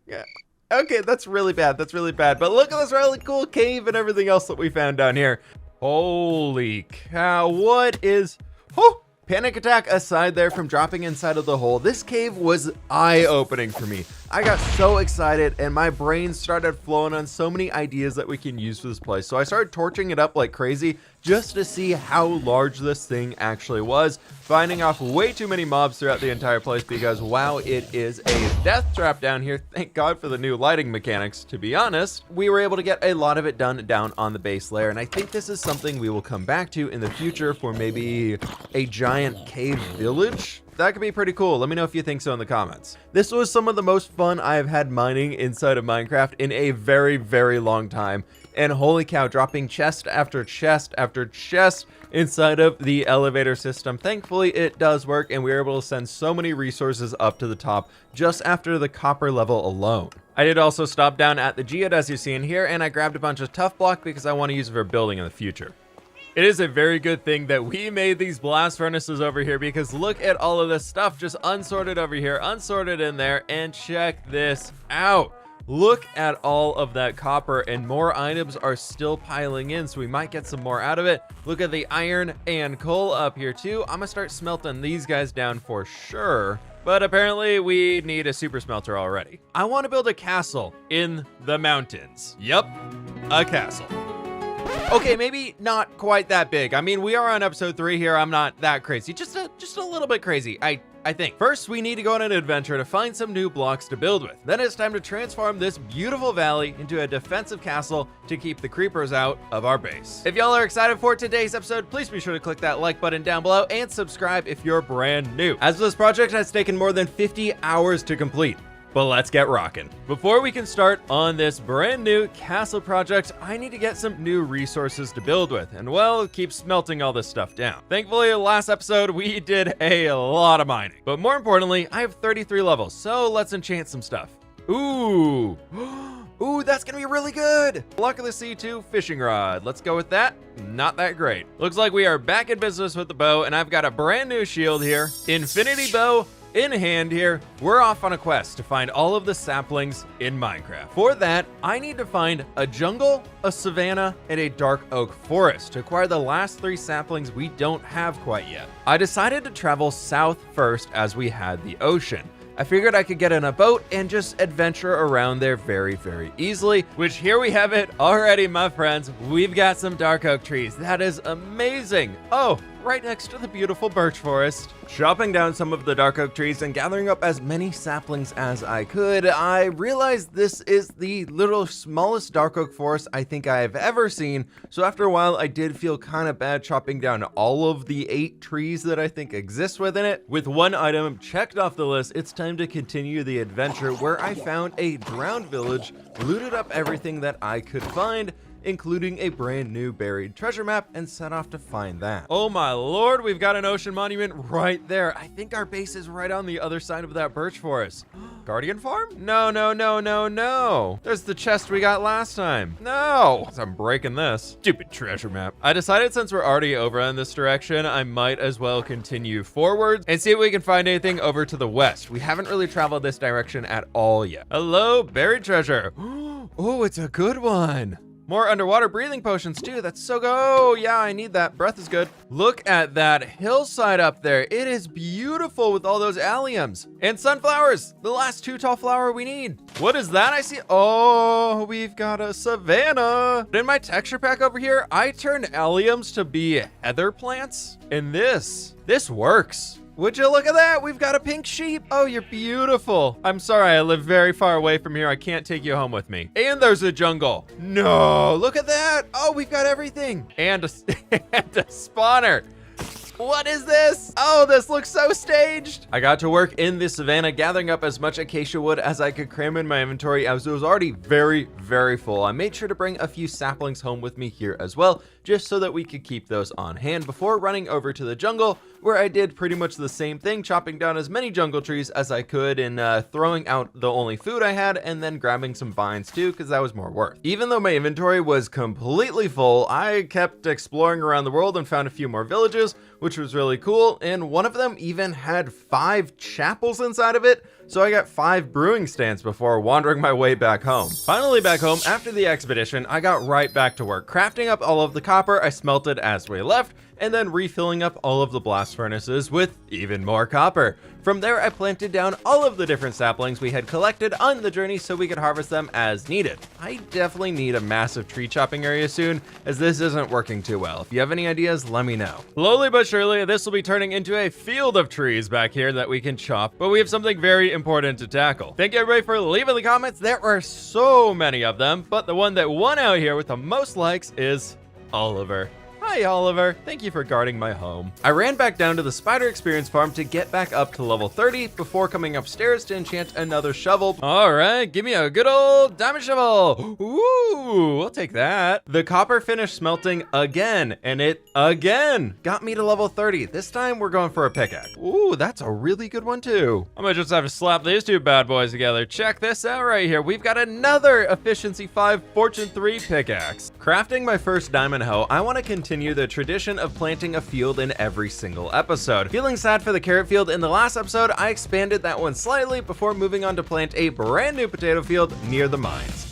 Okay, that's really bad. But look at this really cool cave and everything else that we found down here. Holy cow, what is... Oh, panic attack aside there from dropping inside of the hole. This cave was eye-opening for me. I got so excited and my brain started flowing on so many ideas that we can use for this place. So I started torching it up like crazy just to see how large this thing actually was, finding off way too many mobs throughout the entire place because, wow, it is a death trap down here. Thank God for the new lighting mechanics. To be honest, we were able to get a lot of it done down on the base layer, and I think this is something we will come back to in the future for maybe a giant cave village. That could be pretty cool. Let me know if you think so in the comments. This was some of the most fun I've had mining inside of Minecraft in a very, very long time. And holy cow, dropping chest after chest after chest inside of the elevator system. Thankfully, it does work, and we were able to send so many resources up to the top just after the copper level alone. I did also stop down at the geode, as you see in here, and I grabbed a bunch of tough block because I want to use it for building in the future. It is a very good thing that we made these blast furnaces over here because look at all of this stuff just unsorted over here, unsorted in there, and check this out. Look at all of that copper, and more items are still piling in, so we might get some more out of it. Look at the iron and coal up here too. I'm gonna start smelting these guys down for sure, but apparently we need a super smelter already. I want to build a castle in the mountains. Yep, a castle. Okay, maybe not quite that big. I mean, we are on episode 3 here. I'm not that crazy, just a little bit crazy, I think. First, we need to go on an adventure to find some new blocks to build with. Then it's time to transform this beautiful valley into a defensive castle to keep the creepers out of our base. If y'all are excited for today's episode, please be sure to click that like button down below and subscribe if you're brand new, as this project has taken more than 50 hours to complete. But let's get rocking. Before we can start on this brand new castle project, I need to get some new resources to build with, and well, keep smelting all this stuff down. Thankfully, last episode, we did a lot of mining. But more importantly, I have 33 levels, so let's enchant some stuff. Ooh. Ooh, that's gonna be really good. Luck of the Sea 2 fishing rod. Let's go with that. Not that great. Looks like we are back in business with the bow, and I've got a brand new shield here. Infinity bow in hand here. We're off on a quest to find all of the saplings in Minecraft. For that, I need to find a jungle, a savanna, and a dark oak forest to acquire the last 3 saplings we don't have quite yet. I decided to travel south first as we had the ocean. I figured I could get in a boat and just adventure around there very, very easily, which here we have it already, my friends. We've got some dark oak trees. That is amazing. Oh, right next to the beautiful birch forest. Chopping down some of the dark oak trees and gathering up as many saplings as I could, I realized this is the little smallest dark oak forest I think I've ever seen. So after a while, I did feel kind of bad chopping down all of the 8 trees that I think exist within it. With one item checked off the list, it's time to continue the adventure where I found a drowned village, looted up everything that I could find, including a brand new buried treasure map, and set off to find that. Oh my lord, we've got an ocean monument right there. I think our base is right on the other side of that birch forest. Guardian farm? No. There's the chest we got last time. No, I'm breaking this. Stupid treasure map. I decided since we're already over in this direction, I might as well continue forward and see if we can find anything over to the west. We haven't really traveled this direction at all yet. Hello, buried treasure. Oh, it's a good one. More underwater breathing potions too. That's so good. Oh yeah, I need that. Breath is good. Look at that hillside up there. It is beautiful with all those alliums and sunflowers. The last 2 tall flower we need. What is that I see? Oh, we've got a savanna. In my texture pack over here, I turned alliums to be heather plants. And this works. Would you look at that? We've got a pink sheep. Oh, you're beautiful. I'm sorry, I live very far away from here. I can't take you home with me. And there's a jungle. No, look at that. Oh, we've got everything. And a spawner. What is this? Oh, this looks so staged. I got to work in the savannah gathering up as much acacia wood as I could cram in my inventory as it was already very, very full. I made sure to bring a few saplings home with me here as well, just so that we could keep those on hand before running over to the jungle, where I did pretty much the same thing, chopping down as many jungle trees as I could and throwing out the only food I had and then grabbing some vines too, because that was more worth. Even though my inventory was completely full, I kept exploring around the world and found a few more villages, which was really cool, and one of them even had 5 chapels inside of it, so I got 5 brewing stands before wandering my way back home. Finally back home, after the expedition, I got right back to work, crafting up all of the copper I smelted as we left, and then refilling up all of the blast furnaces with even more copper. From there, I planted down all of the different saplings we had collected on the journey so we could harvest them as needed. I definitely need a massive tree chopping area soon, as this isn't working too well. If you have any ideas, let me know. Slowly but surely, this will be turning into a field of trees back here that we can chop, but we have something very important to tackle. Thank you everybody for leaving the comments. There are so many of them, but the one that won out here with the most likes is Oliver. Hi Oliver, thank you for guarding my home. I ran back down to the spider experience farm to get back up to level 30 before coming upstairs to enchant another shovel. All right, give me a good old diamond shovel. Ooh, we'll take that. The copper finished smelting again, and it again got me to level 30. This time we're going for a pickaxe. Ooh, that's a really good one too. I might just have to slap these 2 bad boys together. Check this out right here. We've got another efficiency 5 fortune 3 pickaxe. Crafting my first diamond hoe, I want to continue the tradition of planting a field in every single episode. Feeling sad for the carrot field in the last episode, I expanded that one slightly before moving on to plant a brand new potato field near the mines.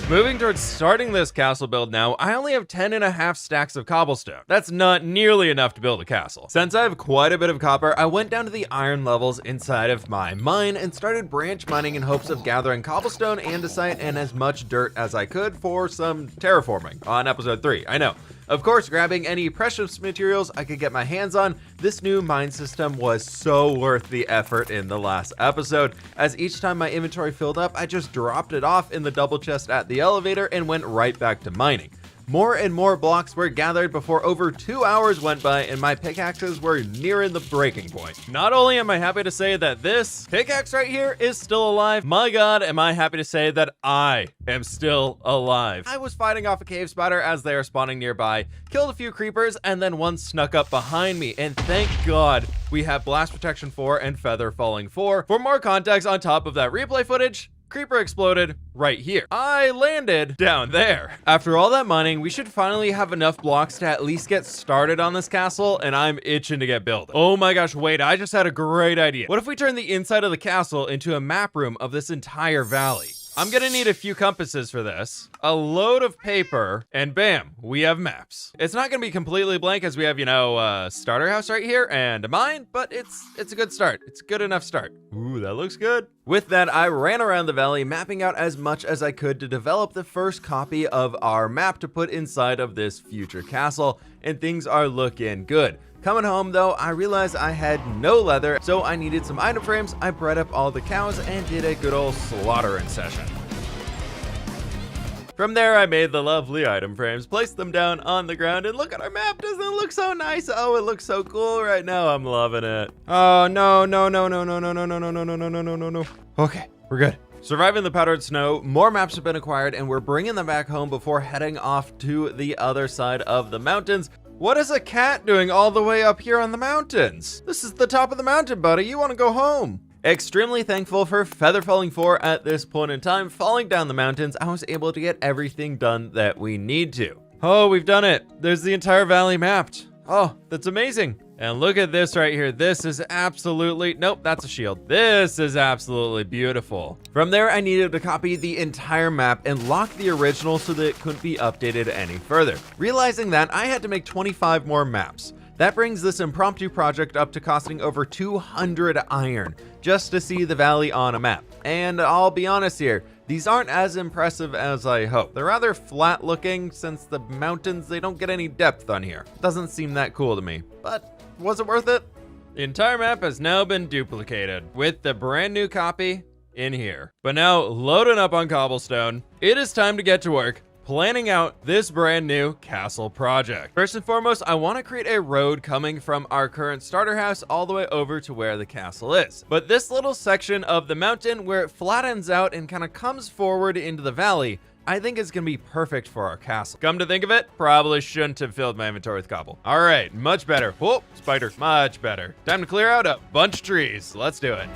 Moving towards starting this castle build now, I only have 10.5 stacks of cobblestone. That's not nearly enough to build a castle. Since I have quite a bit of copper, I went down to the iron levels inside of my mine and started branch mining in hopes of gathering cobblestone, andesite, and as much dirt as I could for some terraforming on episode 3, I know. Of course, grabbing any precious materials I could get my hands on, this new mine system was so worth the effort in the last episode, as each time my inventory filled up, I just dropped it off in the double chest at the elevator and went right back to mining. More and more blocks were gathered before over 2 hours went by and my pickaxes were nearing the breaking point. Not only am I happy to say that this pickaxe right here is still alive, my god, am I happy to say that I am still alive. I was fighting off a cave spider as they are spawning nearby, killed a few creepers, and then one snuck up behind me, and thank god we have blast protection 4 and feather falling 4. For more context on top of that replay footage, creeper exploded right here. I landed down there. After all that mining, we should finally have enough blocks to at least get started on this castle, and I'm itching to get building. Oh my gosh, wait, I just had a great idea. What if we turn the inside of the castle into a map room of this entire valley? I'm gonna need a few compasses for this, a load of paper, and bam, we have maps. It's not gonna be completely blank as we have, you know, a starter house right here and a mine, but it's a good start. It's a good enough start. Ooh, that looks good. With that, I ran around the valley, mapping out as much as I could to develop the first copy of our map to put inside of this future castle, and things are looking good. Coming home though, I realized I had no leather, so I needed some item frames. I bred up all the cows and did a good old slaughtering session. From there, I made the lovely item frames, placed them down on the ground, and look at our map. Doesn't it look so nice? Oh, it looks so cool right now. I'm loving it. Oh, no. Okay, we're good. Surviving the powdered snow, more maps have been acquired, and we're bringing them back home before heading off to the other side of the mountains. What is a cat doing all the way up here on the mountains? This is the top of the mountain, buddy. You want to go home. Extremely thankful for Feather Falling 4 at this point in time. Falling down the mountains, I was able to get everything done that we need to. Oh, we've done it. There's the entire valley mapped. Oh, that's amazing. And look at this right here. This is absolutely, nope, that's a shield. This is absolutely beautiful. From there, I needed to copy the entire map and lock the original so that it couldn't be updated any further. Realizing that, I had to make 25 more maps. That brings this impromptu project up to costing over 200 iron just to see the valley on a map. And I'll be honest here, these aren't as impressive as I hoped. They're rather flat looking since the mountains, they don't get any depth on here. Doesn't seem that cool to me, but was it worth it? The entire map has now been duplicated with the brand new copy in here. But now loading up on cobblestone, it is time to get to work planning out this brand new castle project. First and foremost, I want to create a road coming from our current starter house all the way over to where the castle is. But this little section of the mountain where it flattens out and kind of comes forward into the valley, I think is going to be perfect for our castle. Come to think of it, probably shouldn't have filled my inventory with cobble. All right, much better. Whoa, spider, much better. Time to clear out a bunch of trees. Let's do it.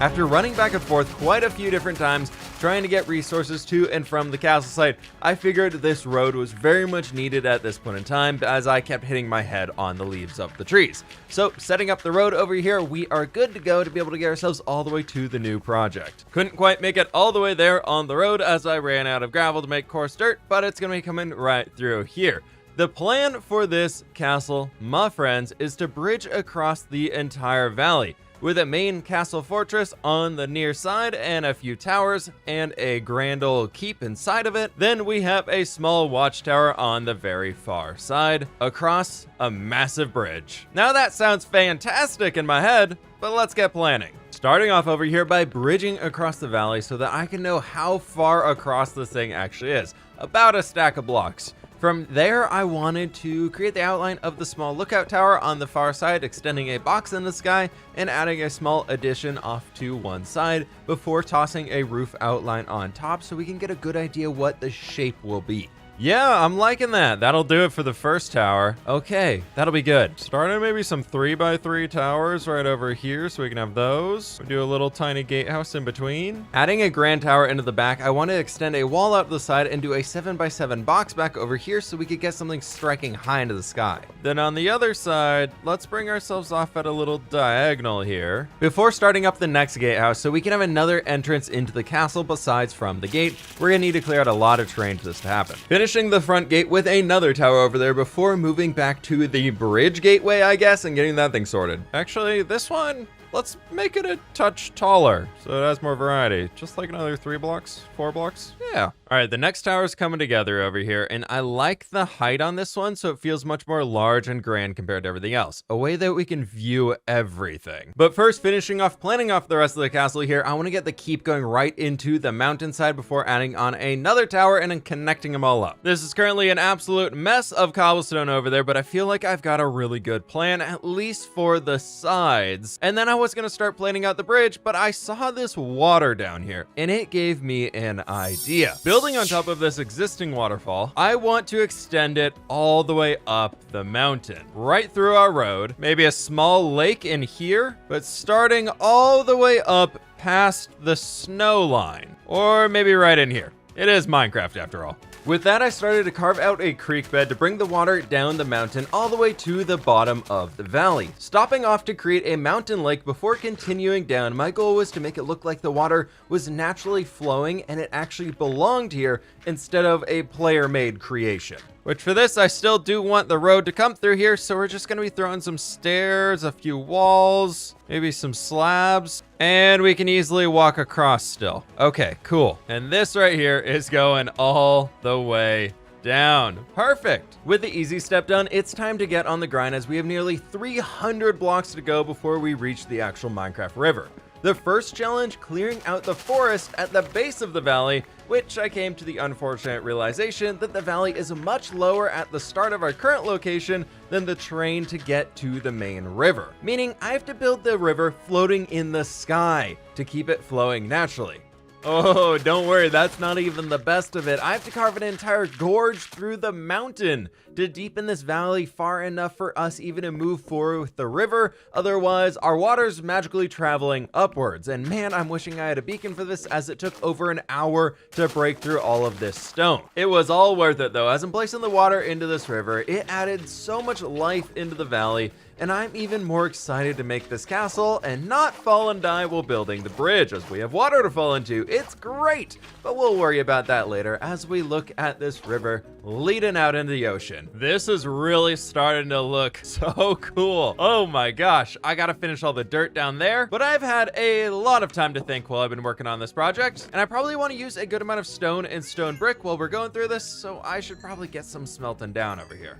After running back and forth quite a few different times, trying to get resources to and from the castle site, I figured this road was very much needed at this point in time as I kept hitting my head on the leaves of the trees. So setting up the road over here, we are good to go to be able to get ourselves all the way to the new project. Couldn't quite make it all the way there on the road as I ran out of gravel to make coarse dirt, but it's going to be coming right through here. The plan for this castle, my friends, is to bridge across the entire valley, with a main castle fortress on the near side and a few towers and a grand old keep inside of it. Then we have a small watchtower on the very far side across a massive bridge. Now that sounds fantastic in my head, but let's get planning. Starting off over here by bridging across the valley so that I can know how far across this thing actually is. About a stack of blocks. From there, I wanted to create the outline of the small lookout tower on the far side, extending a box in the sky and adding a small addition off to one side before tossing a roof outline on top so we can get a good idea what the shape will be. Yeah, I'm liking that. That'll do it for the first tower. Okay, that'll be good. Starting maybe some 3x3 towers right over here so we can have those. We'll do a little tiny gatehouse in between. Adding a grand tower into the back, I want to extend a wall out to the side and do a 7x7 box back over here so we could get something striking high into the sky. Then on the other side, let's bring ourselves off at a little diagonal here. Before starting up the next gatehouse, so we can have another entrance into the castle besides from the gate, we're gonna need to clear out a lot of terrain for this to happen. Finishing the front gate with another tower over there before moving back to the bridge gateway, I guess, and getting that thing sorted. Actually, this one, let's make it a touch taller so it has more variety. Just like another 3 blocks, 4 blocks. Yeah. All right, the next tower is coming together over here, and I like the height on this one so it feels much more large and grand compared to everything else. A way that we can view everything. But first, finishing off planning off the rest of the castle here, I want to get the keep going right into the mountainside before adding on another tower and then connecting them all up. This is currently an absolute mess of cobblestone over there, but I feel like I've got a really good plan, at least for the sides. And then I was going to start planning out the bridge, but I saw this water down here, and it gave me an idea. Building on top of this existing waterfall, I want to extend it all the way up the mountain, right through our road, maybe a small lake in here, but starting all the way up past the snow line, or maybe right in here. It is Minecraft after all. With that, I started to carve out a creek bed to bring the water down the mountain all the way to the bottom of the valley. Stopping off to create a mountain lake before continuing down, my goal was to make it look like the water was naturally flowing and it actually belonged here instead of a player-made creation. Which for this, I still do want the road to come through here, so we're just gonna be throwing some stairs, a few walls, maybe some slabs, and we can easily walk across still. Okay, cool. And this right here is going all the way down. Perfect. With the easy step done, it's time to get on the grind as we have nearly 300 blocks to go before we reach the actual Minecraft river. The first challenge, clearing out the forest at the base of the valley, which I came to the unfortunate realization that the valley is much lower at the start of our current location than the terrain to get to the main river. Meaning I have to build the river floating in the sky to keep it flowing naturally. Oh, don't worry, that's not even the best of it. I have to carve an entire gorge through the mountain to deepen this valley far enough for us even to move forward with the river. Otherwise, our water's magically traveling upwards. And man, I'm wishing I had a beacon for this, as it took over an hour to break through all of this stone. It was all worth it though, as I'm placing the water into this river, it added so much life into the valley, and I'm even more excited to make this castle and not fall and die while building the bridge, as we have water to fall into. It's great, but we'll worry about that later as we look at this river leading out into the ocean.
This is really starting to look so cool. Oh my gosh, I gotta finish all the dirt down there, but I've had a lot of time to think while I've been working on this project, and I probably want to use a good amount of stone and stone brick while we're going through this, so I should probably get some smelting down over here.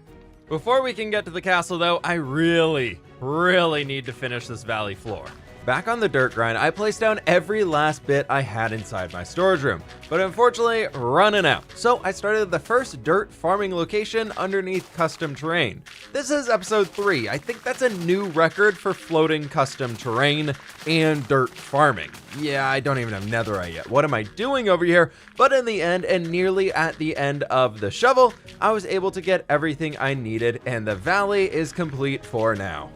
Before we can get to the castle though, I really need to finish this valley floor. Back on the dirt grind, I placed down every last bit I had inside my storage room, but unfortunately running out. So I started the first dirt farming location underneath custom terrain. This is episode 3. I think that's a new record for floating custom terrain and dirt farming. Yeah, I don't even have netherite yet. What am I doing over here? But in the end, and nearly at the end of the shovel, I was able to get everything I needed, and the valley is complete for now.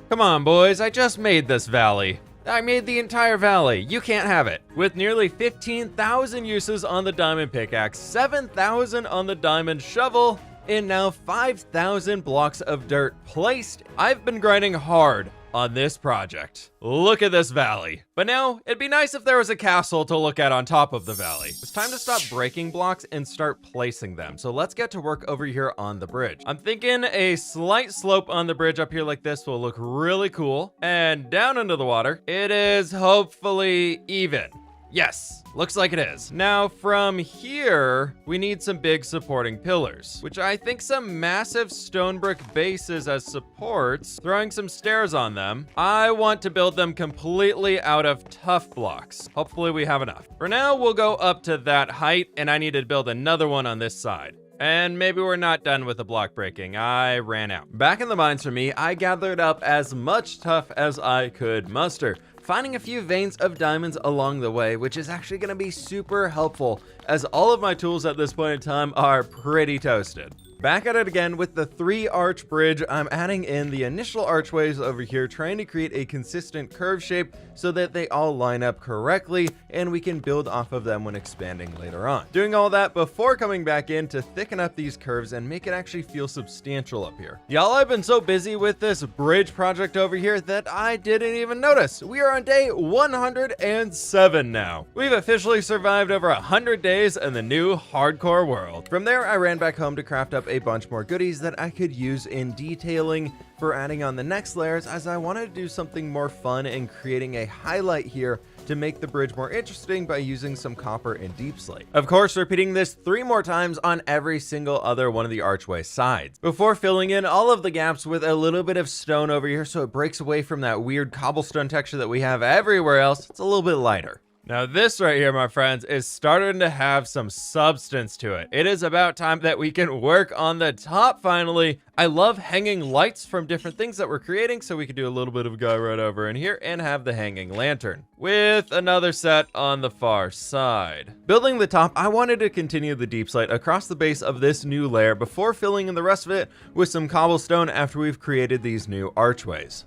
Come on, boys, I just made this valley. I made the entire valley. You can't have it. With nearly 15,000 uses on the diamond pickaxe, 7,000 on the diamond shovel, and now 5,000 blocks of dirt placed, I've been grinding hard on this project. Look at this valley. But now, it'd be nice if there was a castle to look at on top of the valley. It's time to stop breaking blocks and start placing them. So let's get to work over here on the bridge. I'm thinking a slight slope on the bridge up here like this will look really cool. And down into the water, it is hopefully even. Yes, looks like it is. Now from here, we need some big supporting pillars, which I think some massive stone brick bases as supports, throwing some stairs on them. I want to build them completely out of tough blocks. Hopefully we have enough. For now, we'll go up to that height, and I need to build another one on this side. And maybe we're not done with the block breaking. I ran out. Back in the mines for me, I gathered up as much tough as I could muster, finding a few veins of diamonds along the way, which is actually going to be super helpful, as all of my tools at this point in time are pretty toasted. Back at it again with the 3-arch bridge. I'm adding in the initial archways over here, trying to create a consistent curve shape so that they all line up correctly and we can build off of them when expanding later on. Doing all that before coming back in to thicken up these curves and make it actually feel substantial up here. Y'all, I've been so busy with this bridge project over here that I didn't even notice. We are on day 107 now. We've officially survived over 100 days in the new hardcore world. From there, I ran back home to craft up a bunch more goodies that I could use in detailing for adding on the next layers, as I wanted to do something more fun and creating a highlight here to make the bridge more interesting by using some copper and deep slate. Of course, repeating this 3 more times on every single other one of the archway sides, before filling in all of the gaps with a little bit of stone over here so it breaks away from that weird cobblestone texture that we have everywhere else. It's a little bit lighter. Now this right here, my friends, is starting to have some substance to it. It is about time that we can work on the top finally. I love hanging lights from different things that we're creating, so we could do a little bit of a guy right over in here and have the hanging lantern with another set on the far side. Building the top, I wanted to continue the deep slate across the base of this new layer before filling in the rest of it with some cobblestone after we've created these new archways.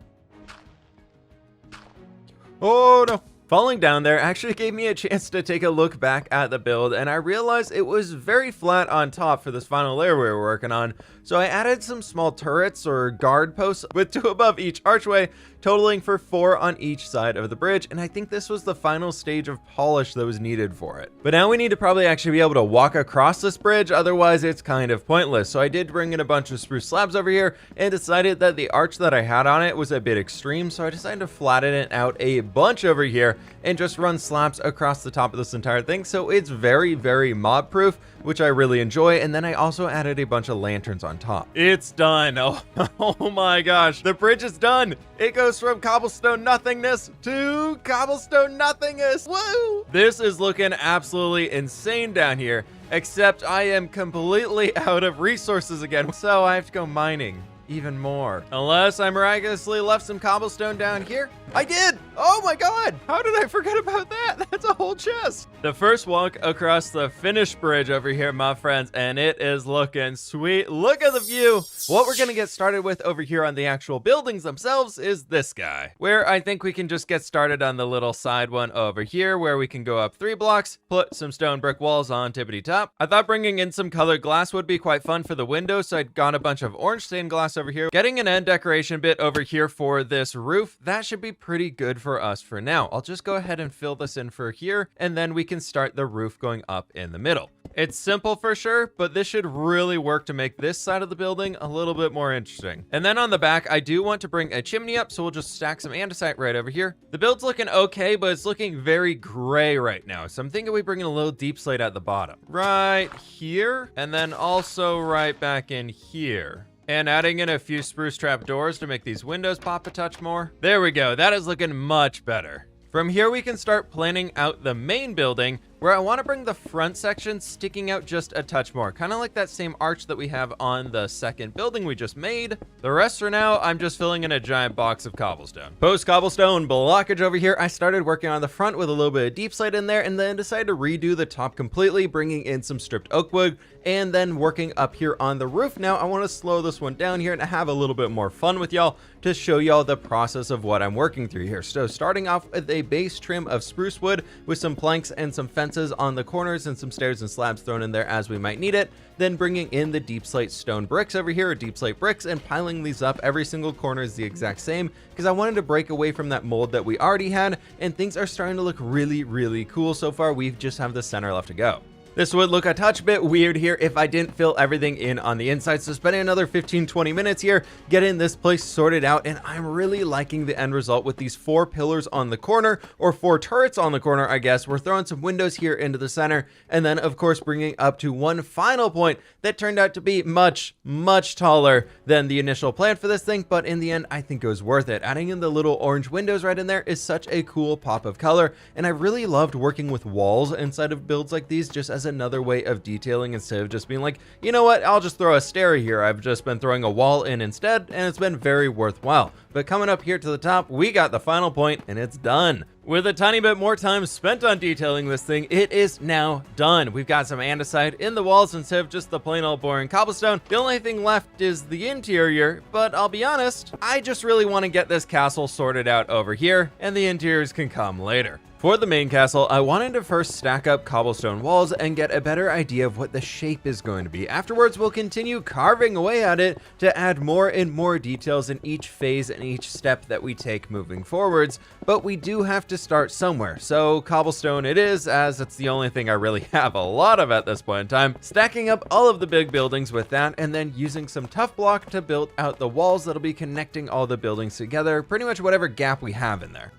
Oh no. Falling down there actually gave me a chance to take a look back at the build, and I realized it was very flat on top for this final layer we were working on, so I added some small turrets or guard posts with 2 above each archway, totaling for 4 on each side of the bridge, and I think this was the final stage of polish that was needed for it. But now we need to probably actually be able to walk across this bridge, otherwise it's kind of pointless, so I did bring in a bunch of spruce slabs over here and decided that the arch that I had on it was a bit extreme, so I decided to flatten it out a bunch over here and just run slabs across the top of this entire thing, so it's very, very mob proof, which I really enjoy. And then I also added a bunch of lanterns on top. It's done. Oh my gosh, the bridge is done. It goes from cobblestone nothingness to cobblestone nothingness. Woo! This is looking absolutely insane down here, except I am completely out of resources again, so I have to go mining even more. Unless I miraculously left some cobblestone down here,
I did! Oh my god! How did I forget about that? That's a whole chest!
The first walk across the finished bridge over here, my friends, and it is looking sweet. Look at the view!
What we're gonna get started with over here on the actual buildings themselves is this guy, where I think we can just get started on the little side one over here, where we can go up 3 blocks, put some stone brick walls on tippity top. I thought bringing in some colored glass would be quite fun for the windows, so I'd got a bunch of orange stained glass over here. Getting an end decoration bit over here for this roof, that should be pretty good for us for now. I'll just go ahead and fill this in for here, and then we can start the roof going up in the middle. It's simple for sure, but this should really work to make this side of the building a little bit more interesting. And then on the back, I do want to bring a chimney up, so we'll just stack some andesite right over here. The build's looking okay, but it's looking very gray right now, so I'm thinking we bring in a little deep slate at the bottom. Right here, and then also right back in here. And adding in a few spruce trap doors to make these windows pop a touch more. There we go, that is looking much better. From here, we can start planning out the main building, where I want to bring the front section sticking out just a touch more, kind of like that same arch that we have on the second building we just made. The rest for now, I'm just filling in a giant box of cobblestone. Post cobblestone blockage over here, I started working on the front with a little bit of deep slate in there, and then decided to redo the top completely, bringing in some stripped oak wood, and then working up here on the roof. Now I want to slow this one down here and have a little bit more fun with y'all to show y'all the process of what I'm working through here. So starting off with a base trim of spruce wood with some planks and some fences on the corners and some stairs and slabs thrown in there as we might need it. Then bringing in the deep slate stone bricks over here, or deep slate bricks, and piling these up. Every single corner is the exact same because I wanted to break away from that mold that we already had, and things are starting to look really, really cool so far. We just have the center left to go. This would look a touch bit weird here if I didn't fill everything in on the inside, so spending another 15-20 minutes here getting this place sorted out, and I'm really liking the end result with these 4 pillars on the corner, or 4 turrets on the corner, I guess. We're throwing some windows here into the center, and then of course bringing up to one final point that turned out to be much, much taller than the initial plan for this thing, but in the end I think it was worth it. Adding in the little orange windows right in there is such a cool pop of color, and I really loved working with walls inside of builds like these, just as another way of detailing instead of just being like, you know what, I'll just throw a stair here. I've just been throwing a wall in instead, and it's been very worthwhile. But coming up here to the top, we got the final point, and it's done. With a tiny bit more time spent on detailing this thing, it is now done. We've got some andesite in the walls instead of just the plain old boring cobblestone. The only thing left is the interior, but I'll be honest, I just really want to get this castle sorted out over here, and the interiors can come later. For the main castle, I wanted to first stack up cobblestone walls and get a better idea of what the shape is going to be. Afterwards, we'll continue carving away at it to add more and more details in each phase and each step that we take moving forwards, but we do have to start somewhere. So cobblestone it is, as it's the only thing I really have a lot of at this point in time. Stacking up all of the big buildings with that, and then using some tough block to build out the walls that'll be connecting all the buildings together, pretty much whatever gap we have in there.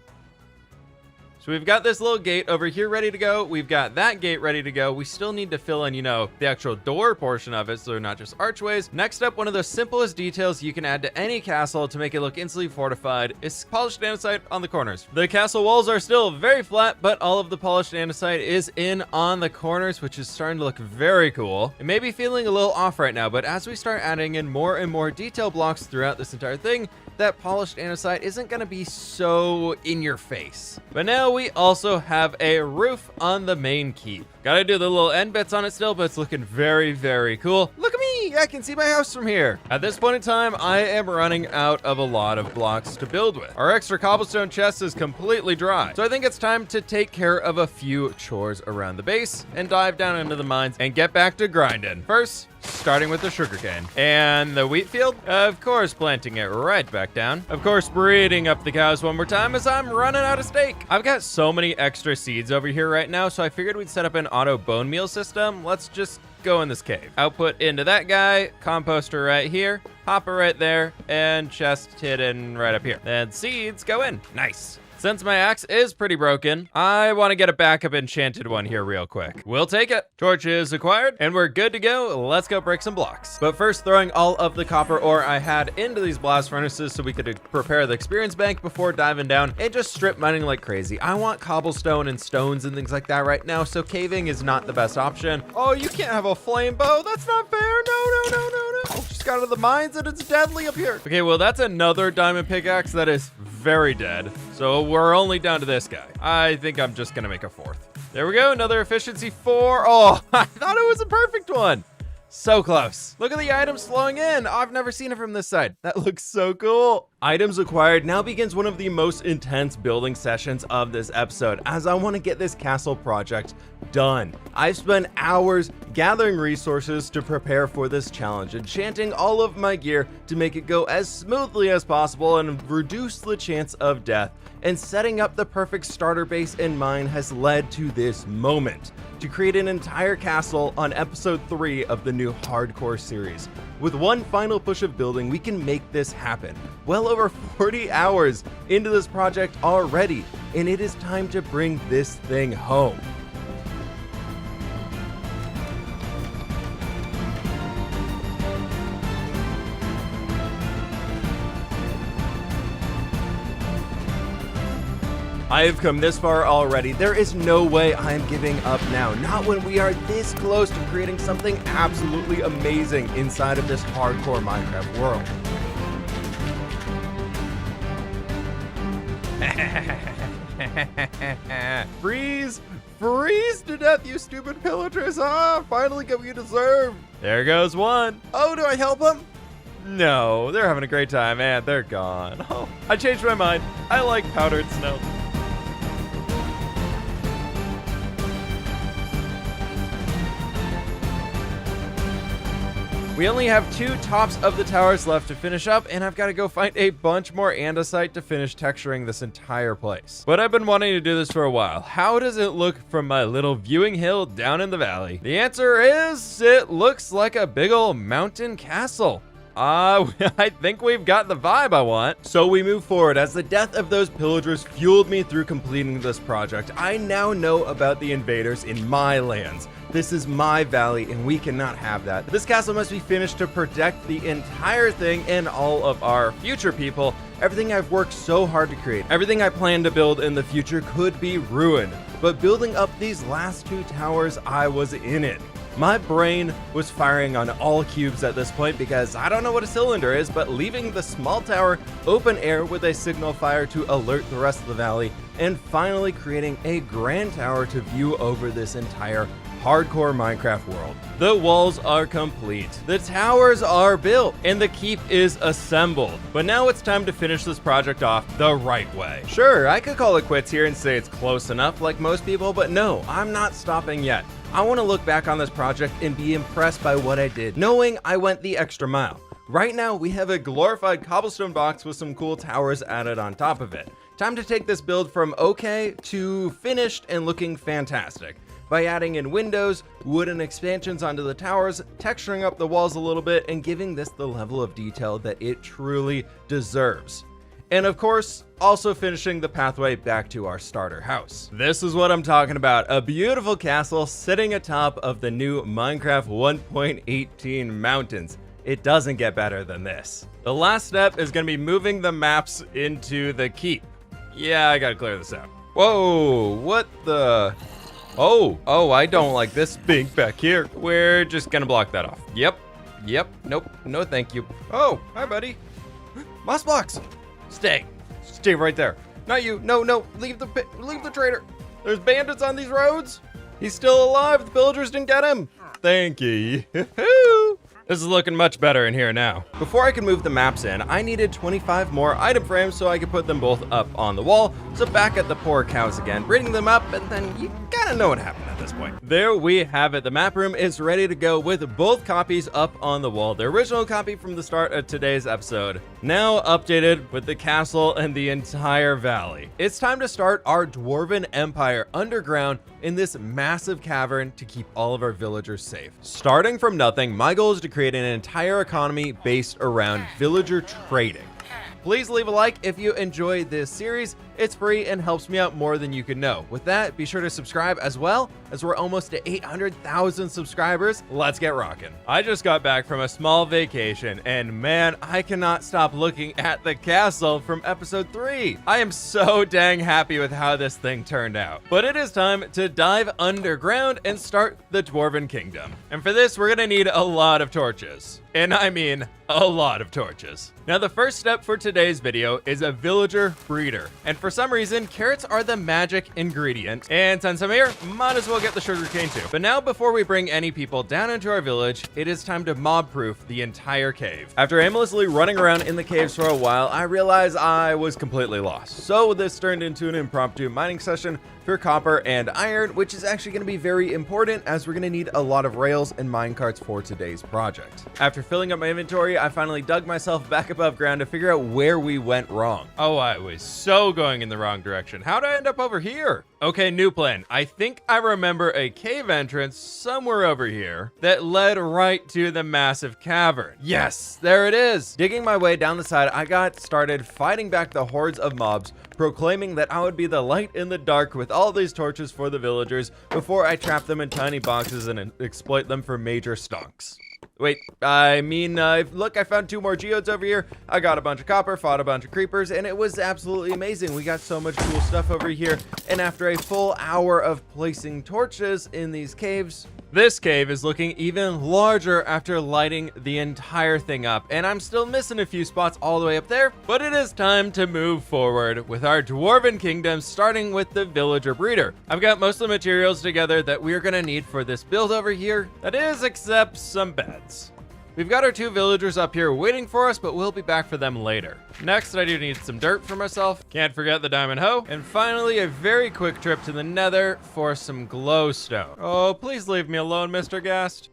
So we've got this little gate over here ready to go. We've got that gate ready to go. We still need to fill in, you know, the actual door portion of it, so they're not just archways. Next up, one of the simplest details you can add to any castle to make it look instantly fortified is polished andesite on the corners. The castle walls are still very flat, but all of the polished andesite is in on the corners, which is starting to look very cool. It may be feeling a little off right now, but as we start adding in more and more detail blocks throughout this entire thing, that polished andesite isn't going to be so in your face. But now we also have a roof on the main keep. Gotta do the little end bits on it still, but it's looking very, very cool. Look at me, I can see my house from here. At this point in time, I am running out of a lot of blocks to build with. Our extra cobblestone chest is completely dry, so I think it's time to take care of a few chores around the base and dive down into the mines and get back to grinding. First, starting with the sugarcane. And the wheat field, of course, planting it right back down. Of course, breeding up the cows one more time as I'm running out of steak. I've got so many extra seeds over here right now, so I figured we'd set up an auto bone meal system. Let's just go in this cave. Output into that guy, composter right here, hopper right there, and chest hidden right up here. And seeds go in. Nice. Since my axe is pretty broken, I want to get a backup enchanted one here real quick. We'll take it. Torch is acquired, and we're good to go. Let's go break some blocks. But first, throwing all of the copper ore I had into these blast furnaces so we could prepare the experience bank before diving down and just strip mining like crazy. I want cobblestone and stones and things like that right now, so caving is not the best option. Oh, you can't have a flame bow. That's not fair. No, no, no, no, no. just got out of the mines and it's deadly up here.
Okay, well, that's another diamond pickaxe that is very dead. So we're only down to this guy. I think I'm just gonna make a fourth. There we go, another efficiency 4. Oh, I thought it was a perfect one. So close. Look at the items flowing in. I've never seen it from this side. That looks so cool. Items acquired. Now begins one of the most intense building sessions of this episode, as I want to get this castle project done. I've spent hours gathering resources to prepare for this challenge, enchanting all of my gear to make it go as smoothly as possible and reduce the chance of death. And setting up the perfect starter base in mind has led to this moment, to create an entire castle on episode 3 of the new hardcore series. With one final push of building, we can make this happen. Well over 40 hours into this project already, and it is time to bring this thing home. I have come this far already. There is no way I am giving up now. Not when we are this close to creating something absolutely amazing inside of this hardcore Minecraft world. Freeze! Freeze to death, you stupid pillagers! Ah, finally get what you deserve! There goes one.
Oh, do I help them?
No, they're having a great time and they're gone. Oh, I changed my mind. I like powdered snow. We only have 2 tops of the towers left to finish up, and I've got to go find a bunch more andesite to finish texturing this entire place. But I've been wanting to do this for a while. How does it look from my little viewing hill down in the valley? The answer is, it looks like a big old mountain castle. I think we've got the vibe I want. So we move forward. As the death of those pillagers fueled me through completing this project, I now know about the invaders in my lands. This is my valley, and we cannot have that. This castle must be finished to protect the entire thing and all of our future people. Everything I've worked so hard to create, everything I plan to build in the future could be ruined. But building up these last 2 towers, I was in it. My brain was firing on all cubes at this point because I don't know what a cylinder is, but leaving the small tower open air with a signal fire to alert the rest of the valley, and finally creating a grand tower to view over this entire hardcore Minecraft world. The walls are complete, the towers are built, and the keep is assembled. But now it's time to finish this project off the right way. Sure, I could call it quits here and say it's close enough like most people, but no, I'm not stopping yet. I want to look back on this project and be impressed by what I did, knowing I went the extra mile. Right now, we have a glorified cobblestone box with some cool towers added on top of it. Time to take this build from okay to finished and looking fantastic, by adding in windows, wooden expansions onto the towers, texturing up the walls a little bit, and giving this the level of detail that it truly deserves. And of course, also finishing the pathway back to our starter house. This is what I'm talking about, a beautiful castle sitting atop of the new Minecraft 1.18 mountains. It doesn't get better than this. The last step is gonna be moving the maps into the keep. Yeah, I gotta clear this out. Whoa, what the? Oh, I don't like this bink back here. We're just gonna block that off. Yep, nope, no thank you. Oh, hi buddy. Moss blocks. Stay right there. Not you, no, leave the traitor. There's bandits on these roads. He's still alive, the villagers didn't get him. Thank you. This is looking much better in here now. Before I could move the maps in, I needed 25 more item frames so I could put them both up on the wall. So back at the poor cows again, breeding them up, and then you gotta know what happened at this point. There we have it. The map room is ready to go with both copies up on the wall. The original copy from the start of today's episode, now updated with the castle and the entire valley. It's time to start our dwarven empire underground in this massive cavern to keep all of our villagers safe. Starting from nothing, my goal is to create an entire economy based around villager trading.
Please leave a like if you enjoy this series. It's free and helps me out more than you can know. With that, be sure to subscribe as well, as we're almost to 800,000 subscribers. Let's get rocking. I just got back from a small vacation, and man, I cannot stop looking at the castle from episode 3. I am so dang happy with how this thing turned out. But it is time to dive underground and start the Dwarven Kingdom. And for this, we're gonna need a lot of torches. And I mean a lot of torches. Now, the first step for today's video is a villager breeder. And for some reason, carrots are the magic ingredient. And since I'm here, might as well get the sugarcane too. But now, before we bring any people down into our village, it is time to mob-proof the entire cave. After aimlessly running around in the caves for a while, I realized I was completely lost. So this turned into an impromptu mining session for copper and iron, which is actually going to be very important as we're going to need a lot of rails and minecarts for today's project. After filling up my inventory, I finally dug myself back above ground to figure out where we went wrong. Oh, I was so going in the wrong direction. How'd I end up over here? Okay, new plan. I think I remember a cave entrance somewhere over here that led right to the massive cavern. Yes, there it is. Digging my way down the side, I got started fighting back the hordes of mobs, proclaiming that I would be the light in the dark with all these torches for the villagers before I trap them in tiny boxes and exploit them for major stonks. Wait, I mean, look, I found 2 more geodes over here. I got a bunch of copper, fought a bunch of creepers, and it was absolutely amazing. We got so much cool stuff over here. And after a full hour of placing torches in these caves, this cave is looking even larger after lighting the entire thing up. And I'm still missing a few spots all the way up there, but it is time to move forward with our Dwarven Kingdom, starting with the villager breeder. I've got most of the materials together that we're gonna need for this build over here. That is, except some beds. We've got our 2 villagers up here waiting for us, but we'll be back for them later. Next, I do need some dirt for myself. Can't forget the diamond hoe. And finally, a very quick trip to the nether for some glowstone. Oh, please leave me alone, Mr. Ghast.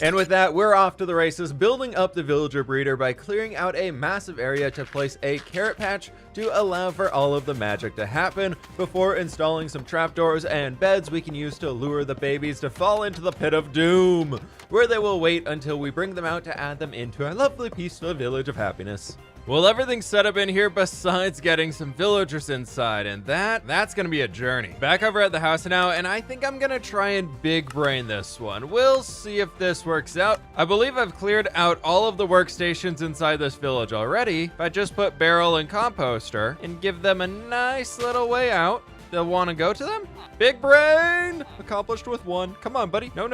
And with that, we're off to the races, building up the villager breeder by clearing out a massive area to place a carrot patch to allow for all of the magic to happen before installing some trapdoors and beds we can use to lure the babies to fall into the pit of doom, where they will wait until we bring them out to add them into our lovely peaceful village of happiness. Well, everything's set up in here besides getting some villagers inside, and that's gonna be a journey. Back over at the house now, and I think I'm gonna try and big brain this one. We'll see if this works out. I believe I've cleared out all of the workstations inside this village already. If I just put barrel and composter and give them a nice little way out, they'll want to go to them. Big brain accomplished with 1. Come on, buddy. No,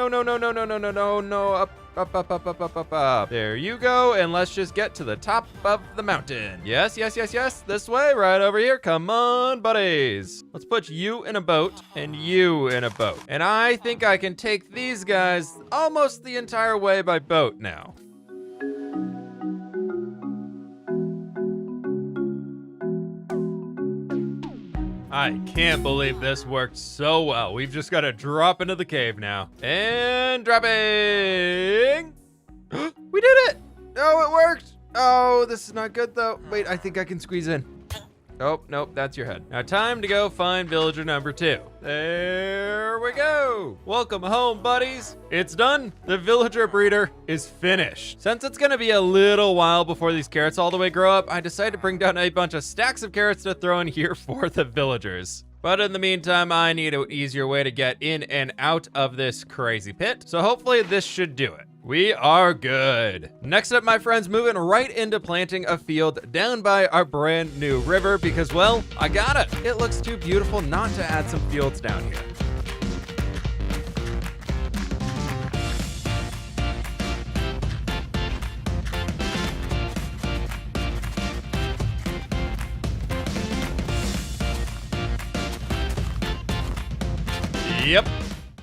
up. There you go, and let's just get to the top of the mountain. Yes, this way, right over here. Come on, buddies. Let's put you in a boat and you in a boat. And I think I can take these guys almost the entire way by boat now. I can't believe this worked so well. We've just got to drop into the cave now. And dropping. We did it. Oh, it worked. Oh, this is not good though. Wait, I think I can squeeze in. Oh, nope, that's your head. Now time to go find villager number 2. There we go. Welcome home, buddies. It's done. The villager breeder is finished. Since it's gonna be a little while before these carrots all the way grow up, I decided to bring down a bunch of stacks of carrots to throw in here for the villagers. But in the meantime, I need an easier way to get in and out of this crazy pit. So hopefully this should do it. We are good. Next up, my friends, moving right into planting a field down by our brand new river because, well, I got it. It looks too beautiful not to add some fields down here. Yep.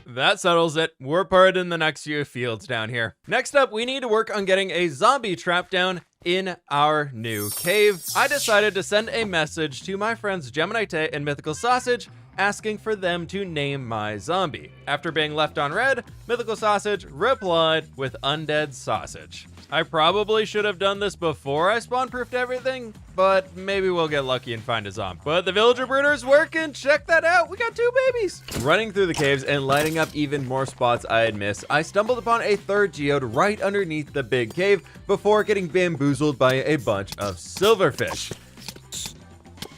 That settles it. We're parted in the next few fields down here. Next up, we need to work on getting a zombie trap down in our new cave. I decided to send a message to my friends Gemini Tay and Mythical Sausage asking for them to name my zombie. After being left on red, Mythical Sausage replied with Undead Sausage.
I probably should have done this before I spawn-proofed everything, but maybe we'll get lucky and find a zombie. But the villager brooder's working. Check that out. We got 2 babies.
Running through the caves and lighting up even more spots I had missed, I stumbled upon a third geode right underneath the big cave before getting bamboozled by a bunch of silverfish.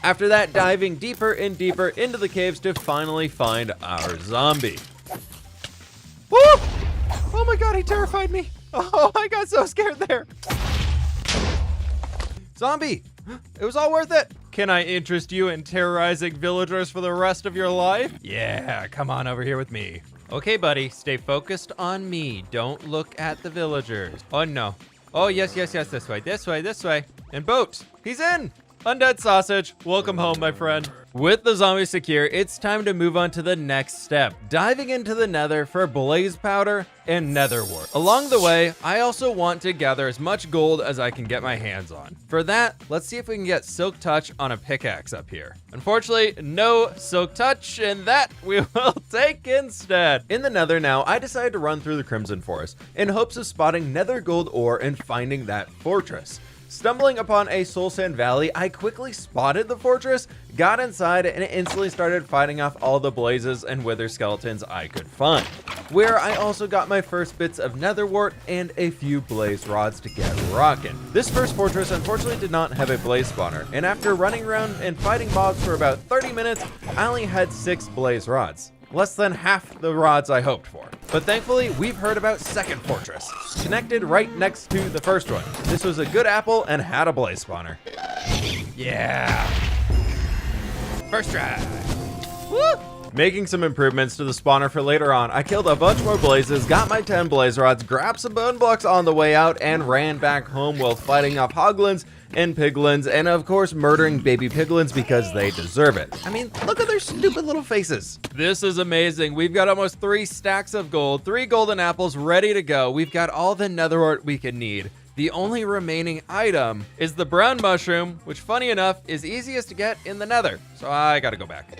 After that, diving deeper and deeper into the caves to finally find our zombie. Woo! Oh my god, he terrified me. Oh, I got so scared there. Zombie, it was all worth it.
Can I interest you in terrorizing villagers for the rest of your life?
Yeah, come on over here with me. Okay, buddy, stay focused on me. Don't look at the villagers. Oh, no. Oh, yes, yes, yes, this way, this way, this way. And boat, he's in.
Undead sausage, welcome home, my friend. With the zombie secure, it's time to move on to the next step, diving into the nether for blaze powder and nether wart. Along the way, I also want to gather as much gold as I can get my hands on. For that, let's see if we can get silk touch on a pickaxe up here. Unfortunately, no silk touch, and that we will take instead.
In the nether now, I decided to run through the Crimson Forest in hopes of spotting nether gold ore and finding that fortress. Stumbling upon a soul sand valley, I quickly spotted the fortress, got inside, and instantly started fighting off all the blazes and wither skeletons I could find, where I also got my first bits of nether wart and a few blaze rods to get rocking. This first fortress unfortunately did not have a blaze spawner, and after running around and fighting mobs for about 30 minutes, I only had 6 blaze rods. Less than half the rods I hoped for. But thankfully, we've heard about second fortress, connected right next to the first one. This was a good apple and had a blaze spawner.
Yeah.
First try. Woo! Making some improvements to the spawner for later on, I killed a bunch more blazes, got my 10 blaze rods, grabbed some bone blocks on the way out, and ran back home while fighting off hoglins and piglins, and of course murdering baby piglins because they deserve it. I mean, look at their stupid little faces.
This is amazing. We've got almost 3 stacks of gold, 3 golden apples ready to go. We've got all the nether wart we can need. The only remaining item is the brown mushroom, which funny enough is easiest to get in the nether. So I gotta go back.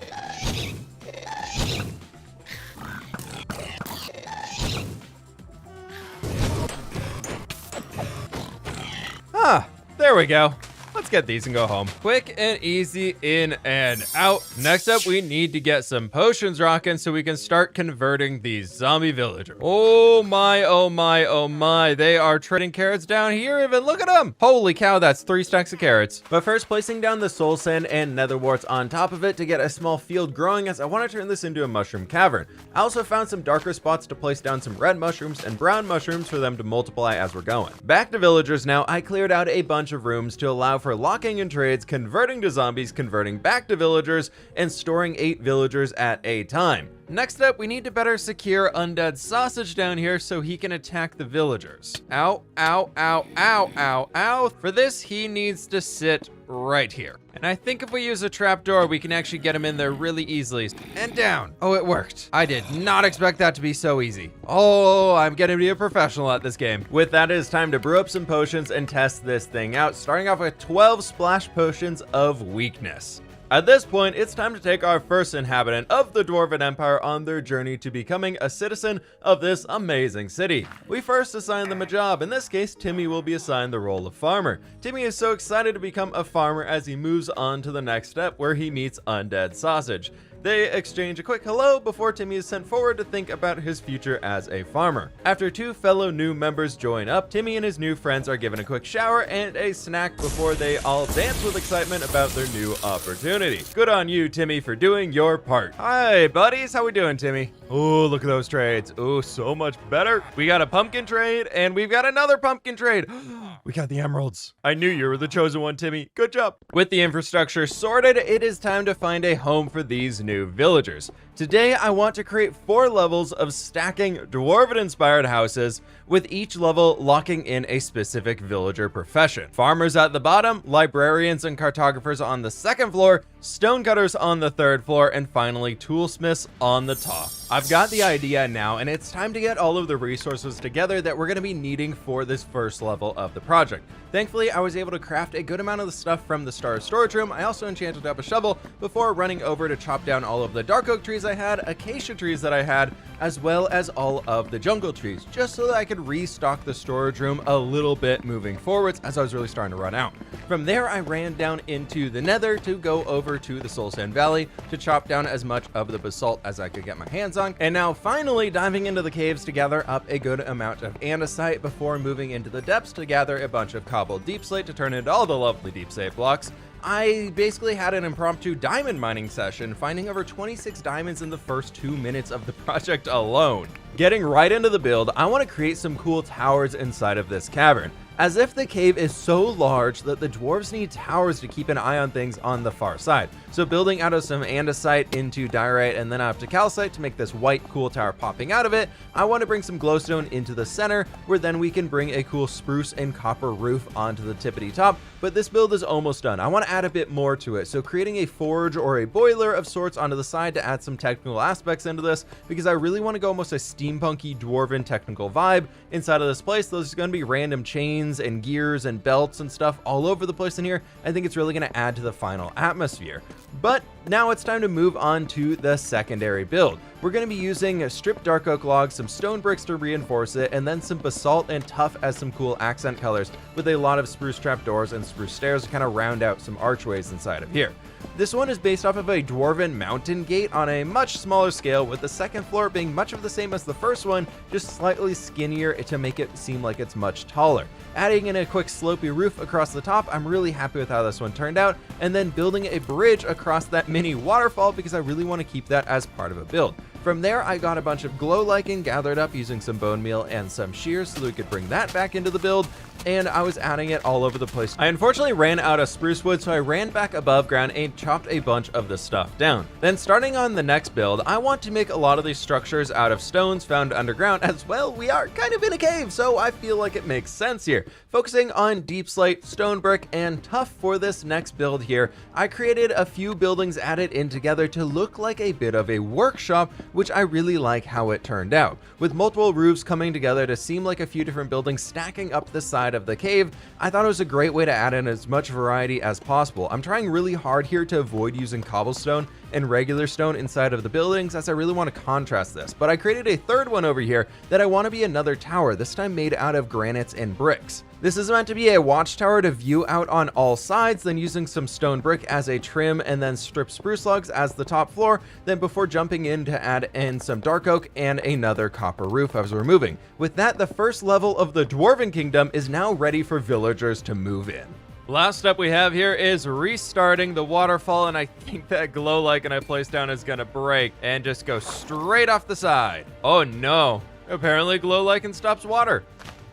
Ah, there we go. Let's get these and go home. Quick and easy in and out. Next up, we need to get some potions rocking so we can start converting these zombie villagers. Oh my, oh my, oh my. They are trading carrots down here even. Look at them. Holy cow, that's 3 stacks of carrots.
But first, placing down the soul sand and nether warts on top of it to get a small field growing, as I want to turn this into a mushroom cavern. I also found some darker spots to place down some red mushrooms and brown mushrooms for them to multiply as we're going. Back to villagers now, I cleared out a bunch of rooms to allow for locking in trades, converting to zombies, converting back to villagers, and storing 8 villagers at a time.
Next up, we need to better secure Undead Sausage down here so he can attack the villagers. Ow, ow, ow, ow, ow, ow. For this, he needs to sit right here. And I think if we use a trapdoor, we can actually get him in there really easily. And down. Oh, it worked. I did not expect that to be so easy. Oh, I'm getting to be a professional at this game.
With that, it is time to brew up some potions and test this thing out, starting off with 12 splash potions of weakness. At this point, it's time to take our first inhabitant of the Dwarven Empire on their journey to becoming a citizen of this amazing city. We first assign them a job. In this case, Timmy will be assigned the role of farmer. Timmy is so excited to become a farmer as he moves on to the next step where he meets Undead Sausage. They exchange a quick hello before Timmy is sent forward to think about his future as a farmer. After 2 fellow new members join up, Timmy and his new friends are given a quick shower and a snack before they all dance with excitement about their new opportunity. Good on you, Timmy, for doing your part.
Hi, buddies. How we doing, Timmy? Oh, look at those trades. Oh, so much better. We got a pumpkin trade, and we've got another pumpkin trade. We got the emeralds. I knew you were the chosen one, Timmy. Good job. With the infrastructure sorted, it is time to find a home for these new villagers. Today, I want to create 4 levels of stacking dwarven-inspired houses, with each level locking in a specific villager profession. Farmers at the bottom, librarians and cartographers on the second floor,
stonecutters on the 3rd floor, and finally toolsmiths on the top. I've got the idea now, and it's time to get all of the resources together that we're going to be needing for this first level of the project. Thankfully, I was able to craft a good amount of the stuff from the star storage room. I also enchanted up a shovel before running over to chop down all of the dark oak trees I had, acacia trees that I had, as well as all of the jungle trees, just so that I could restock the storage room a little bit moving forwards as I was really starting to run out. From there, I ran down into the nether to go over to the Soul Sand Valley to chop down as much of the basalt as I could get my hands on, and now finally diving into the caves to gather up a good amount of andesite before moving into the depths to gather a bunch of cobbled deep slate to turn into all the lovely deep slate blocks. I basically had an impromptu diamond mining session, finding over 26 diamonds in the first 2 minutes of the project alone. Getting right into the build, I want to create some cool towers inside of this cavern, as if the cave is so large that the dwarves need towers to keep an eye on things on the far side. So building out of some andesite into diorite and then up to calcite to make this white cool tower popping out of it, I want to bring some glowstone into the center, where then we can bring a cool spruce and copper roof onto the tippity top. But this build is almost done. I want to add a bit more to it, so creating a forge or a boiler of sorts onto the side to add some technical aspects into this, because I really want to go almost a steampunky dwarven technical vibe inside of this place. There's going to be random chains and gears and belts and stuff all over the place in here. I think it's really going to add to the final atmosphere. But now it's time to move on to the secondary build. We're going to be using stripped dark oak logs, some stone bricks to reinforce it, and then some basalt and tuff as some cool accent colors, with a lot of spruce trapdoors and spruce stairs to kind of round out some archways inside of here. This one is based off of a dwarven mountain gate on a much smaller scale, with the second floor being much of the same as the first one, just slightly skinnier to make it seem like it's much taller. Adding in a quick slopey roof across the top, I'm really happy with how this one turned out, and then building a bridge across that mini waterfall because I really want to keep that as part of a build. From there, I got a bunch of glow lichen gathered up using some bone meal and some shears so that we could bring that back into the build, and I was adding it all over the place. I unfortunately ran out of spruce wood, so I ran back above ground and chopped a bunch of the stuff down. Then starting on the next build, I want to make a lot of these structures out of stones found underground, as well we are kind of in a cave, so I feel like it makes sense here. Focusing on deep slate, stone brick, and tuff for this next build here, I created a few buildings added in together to look like a bit of a workshop, which I really like how it turned out. With multiple roofs coming together to seem like a few different buildings stacking up the side of the cave, I thought it was a great way to add in as much variety as possible. I'm trying really hard here to avoid using cobblestone and regular stone inside of the buildings, as I really want to contrast this. But I created a third one over here that I want to be another tower, this time made out of granites and bricks. This is meant to be a watchtower to view out on all sides, then using some stone brick as a trim and then strip spruce logs as the top floor, then before jumping in to add in some dark oak and another copper roof as we're moving. With that, the first level of the Dwarven Kingdom is now ready for villagers to move in.
Last step we have here is restarting the waterfall, and I think that glow lichen I placed down is gonna break and just go straight off the side. Oh no, apparently glow lichen stops water.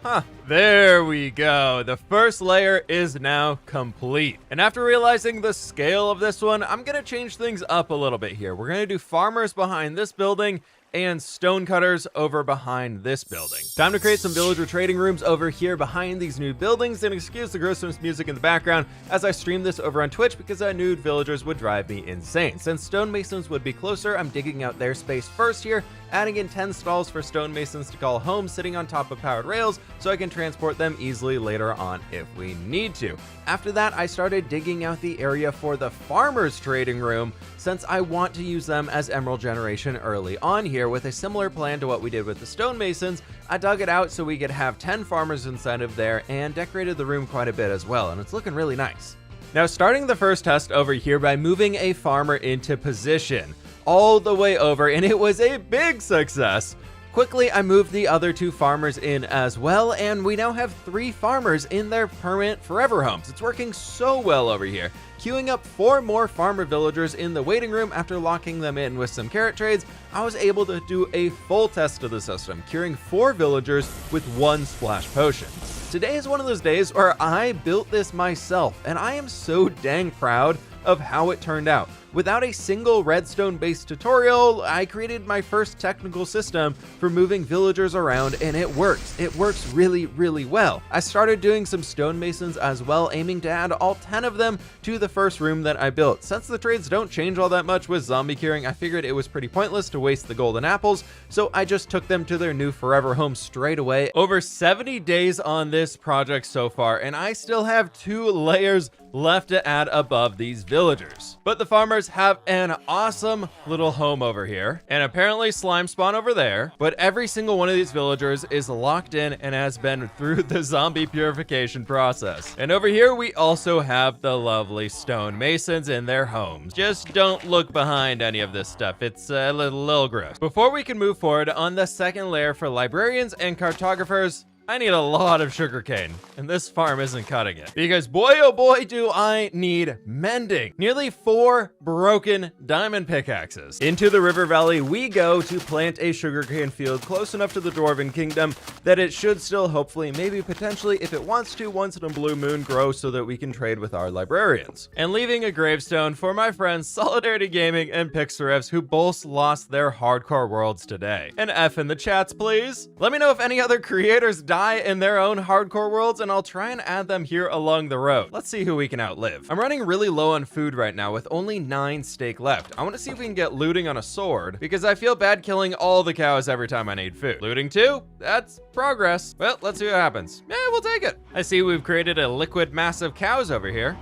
Huh, there we go. The first layer is now complete. And after realizing the scale of this one, I'm gonna change things up a little bit here. We're gonna do farmers behind this building and stonecutters over behind this building. Time to create some villager trading rooms over here behind these new buildings, and excuse the gruesome music in the background as I stream this over on Twitch because I knew villagers would drive me insane. Since stonemasons would be closer, I'm digging out their space first here, adding in 10 stalls for stonemasons to call home, sitting on top of powered rails so I can transport them easily later on if we need to. After that, I started digging out the area for the farmers trading room, since I want to use them as emerald generation early on here. With a similar plan to what we did with the stonemasons, I dug it out so we could have 10 farmers inside of there and decorated the room quite a bit as well, and it's looking really nice. Now starting the first test over here by moving a farmer into position all the way over, and it was a big success. Quickly, I moved the other 2 farmers in as well, and we now have 3 farmers in their permanent forever homes. It's working so well over here. Queuing up 4 more farmer villagers in the waiting room after locking them in with some carrot trades, I was able to do a full test of the system, curing 4 villagers with 1 splash potion.
Today is one of those days where I built this myself, and I am so dang proud of how it turned out. Without a single redstone-based tutorial, I created my first technical system for moving villagers around, and it works. It works really, really well. I started doing some stonemasons as well, aiming to add all 10 of them to the first room that I built. Since the trades don't change all that much with zombie curing, I figured it was pretty pointless to waste the golden apples, so I just took them to their new forever home straight away. Over 70 days on this project so far, and I still have 2 layers left to add above these villagers. But the farmers have an awesome little home over here, and apparently slime spawn over there, but every single one of these villagers is locked in and has been through the zombie purification process. And over here we also have the lovely stone masons in their homes. Just don't look behind any of this stuff, it's a little gross. Before we can move forward on the second layer for librarians and cartographers, I need a lot of sugarcane, and this farm isn't cutting it. Because boy, oh boy, do I need mending. Nearly 4 broken diamond pickaxes. Into the river valley we go to plant a sugarcane field close enough to the Dwarven Kingdom that it should still hopefully, maybe potentially, if it wants to, once in a blue moon, grow so that we can trade with our librarians. And leaving a gravestone for my friends Solidarity Gaming and Pixarevs, who both lost their hardcore worlds today. An F in the chats, please. Let me know if any other creators die in their own hardcore worlds, and I'll try and add them here along the road. Let's see who we can outlive. I'm running really low on food right now with only 9 steak left. I want to see if we can get looting on a sword, because I feel bad killing all the cows every time I need food. Looting 2? That's progress. Well, let's see what happens. Yeah, we'll take it. I see we've created a liquid mass of cows over here.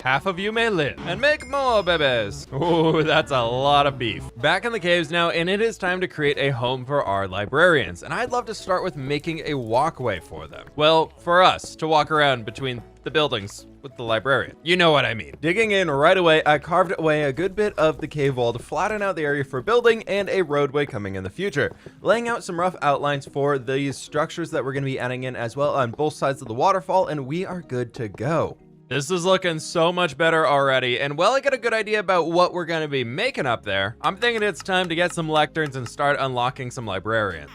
Half of you may live and make more babies. Ooh, that's a lot of beef. Back in the caves now, and it is time to create a home for our librarians. And I'd love to start with making a walkway for them. Well, for us to walk around between the buildings with the librarian. You know what I mean. Digging in right away, I carved away a good bit of the cave wall to flatten out the area for building and a roadway coming in the future. Laying out some rough outlines for these structures that we're going to be adding in as well on both sides of the waterfall, and we are good to go. This is looking so much better already, and while I got a good idea about what we're going to be making up there, I'm thinking it's time to get some lecterns and start unlocking some librarians.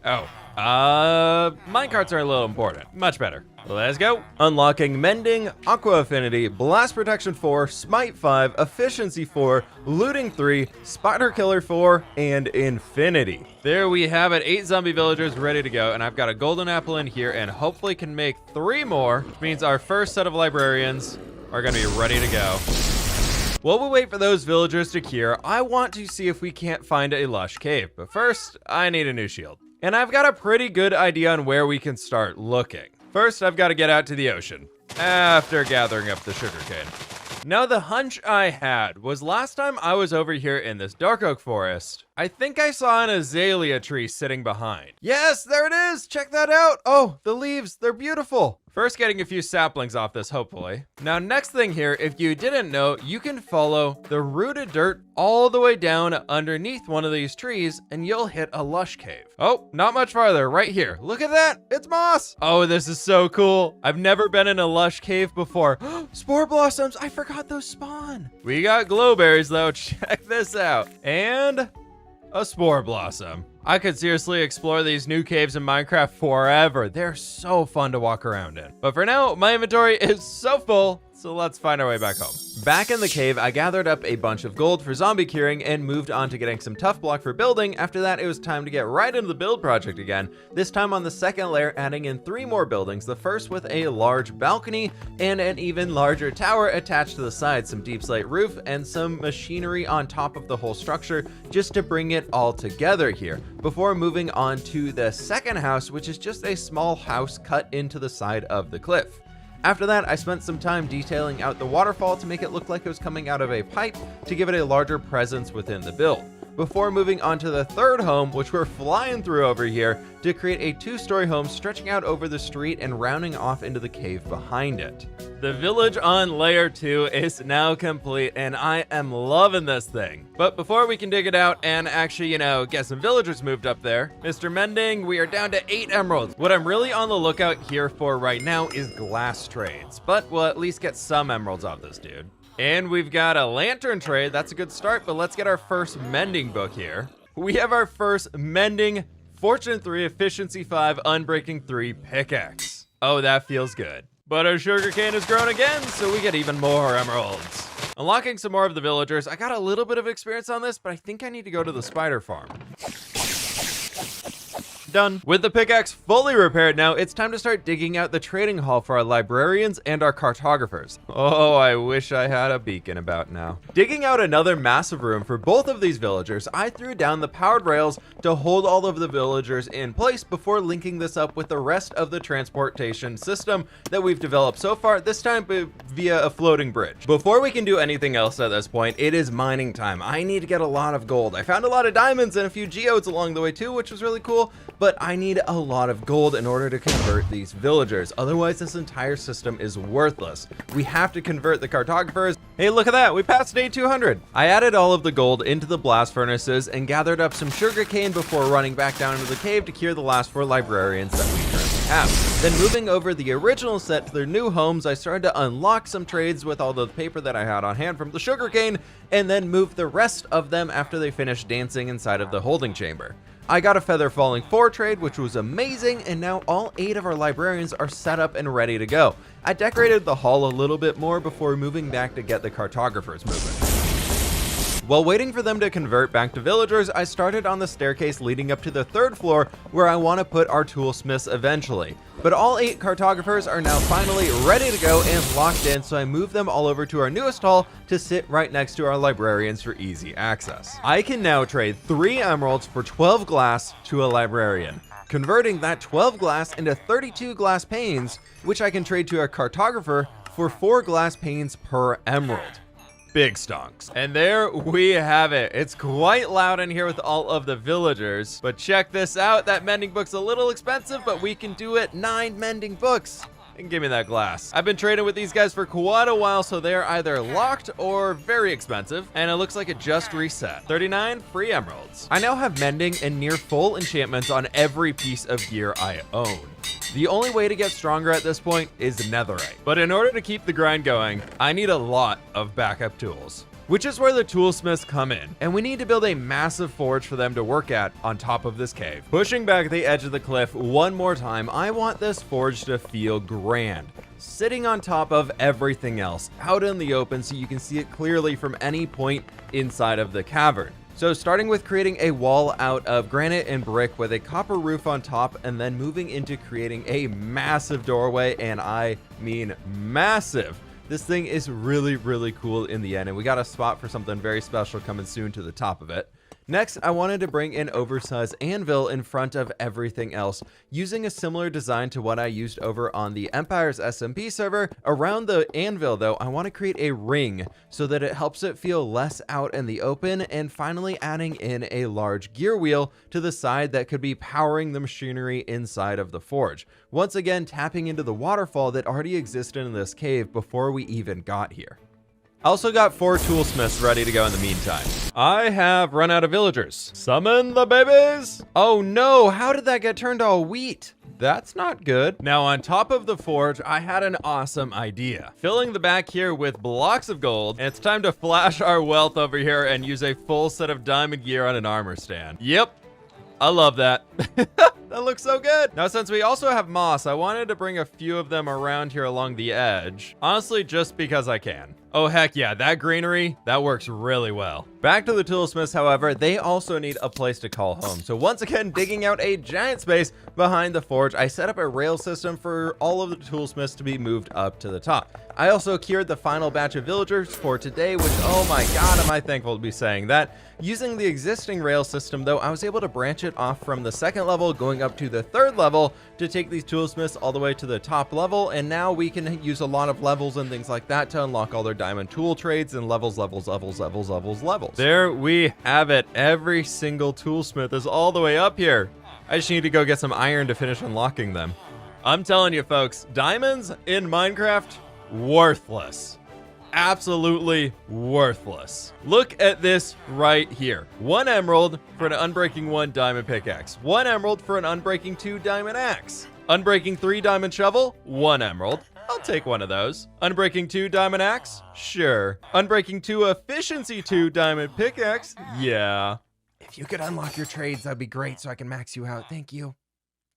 Oh, minecarts are a little important. Much better. Let's go. Unlocking Mending, Aqua Affinity, Blast Protection 4, Smite 5, Efficiency 4, Looting 3, Spider Killer 4, and Infinity. There we have it, 8 zombie villagers ready to go, and I've got a golden apple in here and hopefully can make 3 more, which means our first set of librarians are gonna be ready to go. While we wait for those villagers to cure, I want to see if we can't find a lush cave, but first, I need a new shield. And I've got a pretty good idea on where we can start looking. First, I've got to get out to the ocean after gathering up the sugarcane. Now, the hunch I had was last time I was over here in this dark oak forest, I think I saw an azalea tree sitting behind. Yes, there it is. Check that out. Oh, the leaves, they're beautiful. First, getting a few saplings off this, hopefully. Now, next thing here, if you didn't know, you can follow the rooted dirt all the way down underneath one of these trees, and you'll hit a lush cave. Oh, not much farther, right here. Look at that, it's moss. Oh, this is so cool. I've never been in a lush cave before. Spore blossoms, I forgot those spawn. We got glowberries though, check this out. And a spore blossom. I could seriously explore these new caves in Minecraft forever. They're so fun to walk around in. But for now, my inventory is so full, so let's find our way back home. Back in the cave, I gathered up a bunch of gold for zombie curing and moved on to getting some tough block for building. After that, it was time to get right into the build project again. This time on the second layer, adding in 3 more buildings. The first with a large balcony and an even larger tower attached to the side, some deep slate roof, and some machinery on top of the whole structure just to bring it all together here. Before moving on to the second house, which is just a small house cut into the side of the cliff. After that, I spent some time detailing out the waterfall to make it look like it was coming out of a pipe to give it a larger presence within the build. Before moving on to the third home, which we're flying through over here, to create a 2-story home stretching out over the street and rounding off into the cave behind it. The village on layer 2 is now complete, and I am loving this thing. But before we can dig it out and actually, get some villagers moved up there, Mr. Mending, we are down to 8 emeralds. What I'm really on the lookout here for right now is glass trades, but we'll at least get some emeralds off this dude. And we've got a lantern trade. That's a good start, but let's get our first mending book here. We have our first mending, Fortune 3, Efficiency 5, Unbreaking 3 pickaxe. Oh, that feels good. But our sugarcane has grown again, so we get even more emeralds. Unlocking some more of the villagers. I got a little bit of experience on this, but I think I need to go to the spider farm. Done. With the pickaxe fully repaired now, it's time to start digging out the trading hall for our librarians and our cartographers. Oh, I wish I had a beacon about now. Digging out another massive room for both of these villagers, I threw down the powered rails to hold all of the villagers in place before linking this up with the rest of the transportation system that we've developed so far, this time via a floating bridge. Before we can do anything else at this point, it is mining time. I need to get a lot of gold. I found a lot of diamonds and a few geodes along the way too, which was really cool. But I need a lot of gold in order to convert these villagers. Otherwise, this entire system is worthless. We have to convert the cartographers. Hey, look at that. We passed day 200. I added all of the gold into the blast furnaces and gathered up some sugarcane before running back down into the cave to cure the last 4 librarians that we currently have. Then moving over the original set to their new homes, I started to unlock some trades with all the paper that I had on hand from the sugarcane, and then move the rest of them after they finished dancing inside of the holding chamber. I got a Feather Falling 4 trade, which was amazing, and now all 8 of our librarians are set up and ready to go. I decorated the hall a little bit more before moving back to get the cartographers moving. While waiting for them to convert back to villagers, I started on the staircase leading up to the 3rd floor where I want to put our toolsmiths eventually. But all 8 cartographers are now finally ready to go and locked in, so I moved them all over to our newest hall to sit right next to our librarians for easy access. I can now trade 3 emeralds for 12 glass to a librarian, converting that 12 glass into 32 glass panes, which I can trade to a cartographer for 4 glass panes per emerald. Big stonks. And there we have it. It's quite loud in here with all of the villagers, but check this out. That mending book's a little expensive, but we can do it. 9 mending books. And give me that glass. I've been trading with these guys for quite a while, so they're either locked or very expensive, and it looks like it just reset. 39 free emeralds. I now have mending and near full enchantments on every piece of gear I own. The only way to get stronger at this point is netherite. But in order to keep the grind going, I need a lot of backup tools, which is where the toolsmiths come in. And we need to build a massive forge for them to work at on top of this cave. Pushing back the edge of the cliff one more time, I want this forge to feel grand, sitting on top of everything else, out in the open so you can see it clearly from any point inside of the cavern. So starting with creating a wall out of granite and brick with a copper roof on top, and then moving into creating a massive doorway, and I mean massive. This thing is really, really cool in the end, and we got a spot for something very special coming soon to the top of it. Next, I wanted to bring an oversized anvil in front of everything else, using a similar design to what I used over on the Empire's SMP server. Around the anvil though, I want to create a ring so that it helps it feel less out in the open, and finally adding in a large gear wheel to the side that could be powering the machinery inside of the forge. Once again, tapping into the waterfall that already existed in this cave before we even got here. I also got 4 toolsmiths ready to go in the meantime. I have run out of villagers. Summon the babies! Oh no, how did that get turned to all wheat? That's not good. Now on top of the forge, I had an awesome idea. Filling the back here with blocks of gold, and it's time to flash our wealth over here and use a full set of diamond gear on an armor stand. Yep, I love that. That looks so good. Now, since we also have moss, I wanted to bring a few of them around here along the edge. Honestly, just because I can. Oh, heck yeah, that greenery, that works really well. Back to the toolsmiths, however, they also need a place to call home. So once again, digging out a giant space behind the forge, I set up a rail system for all of the toolsmiths to be moved up to the top. I also cured the final batch of villagers for today, which, oh my god, am I thankful to be saying that. Using the existing rail system, though, I was able to branch it off from the 2nd level, going up to the 3rd level to take these toolsmiths all the way to the top level, and now we can use a lot of levels and things like that to unlock all their diamond tool trades and levels. There we have it. Every single toolsmith is all the way up here. I just need to go get some iron to finish unlocking them. I'm telling you folks, diamonds in Minecraft, worthless. Absolutely worthless. Look at this right here. 1 emerald for an Unbreaking 1 diamond pickaxe. 1 emerald for an Unbreaking 2 diamond axe. Unbreaking 3 diamond shovel, 1 emerald. I'll I'll take one of those. Unbreaking 2 diamond axe? Sure. Unbreaking 2 efficiency 2 diamond pickaxe? Yeah. If you could unlock your trades, that'd be great so I can max you out. Thank you.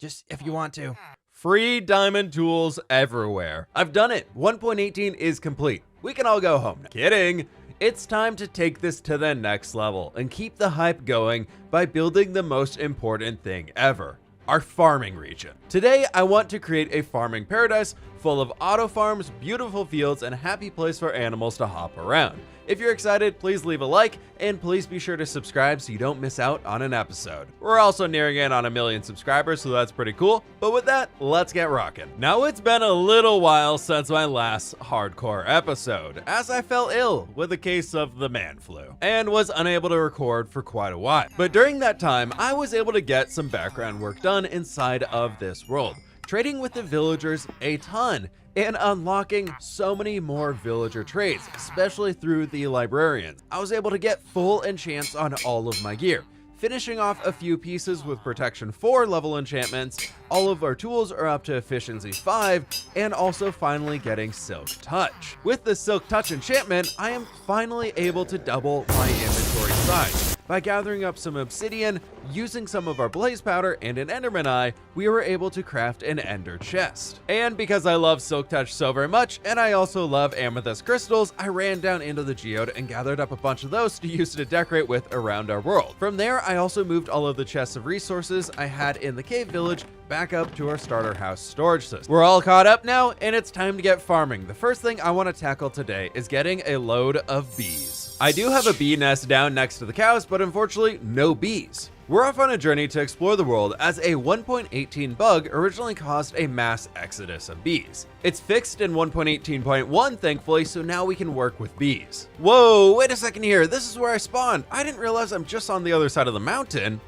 Just if you want to. Free diamond tools everywhere. I've done it. 1.18 is complete. We can all go home now. Kidding. It's time to take this to the next level and keep the hype going by building the most important thing ever, our farming region. Today, I want to create a farming paradise full of auto farms, beautiful fields, and a happy place for animals to hop around. If you're excited, please leave a like, and please be sure to subscribe so you don't miss out on an episode. We're also nearing in on 1 million subscribers, so that's pretty cool. But with that, let's get rocking. Now, it's been a little while since my last hardcore episode, as I fell ill with a case of the man flu, and was unable to record for quite a while. But during that time, I was able to get some background work done inside of this world, trading with the villagers a ton, and unlocking so many more villager trades, especially through the librarians. I was able to get full enchants on all of my gear, finishing off a few pieces with protection 4 level enchantments. All of our tools are up to efficiency 5, and also finally getting Silk Touch. With the Silk Touch enchantment, I am finally able to double my inventory size. By gathering up some obsidian, using some of our blaze powder, and an enderman eye, we were able to craft an ender chest. And because I love Silk Touch so very much, and I also love amethyst crystals, I ran down into the geode and gathered up a bunch of those to use to decorate with around our world. From there, I also moved all of the chests of resources I had in the cave village back up to our starter house storage system. We're all caught up now, and it's time to get farming. The first thing I want to tackle today is getting a load of bees. I do have a bee nest down next to the cows, but unfortunately, no bees. We're off on a journey to explore the world, as a 1.18 bug originally caused a mass exodus of bees. It's fixed in 1.18.1 thankfully, so now we can work with bees. Whoa, wait a second here, this is where I spawned. I didn't realize I'm just on the other side of the mountain.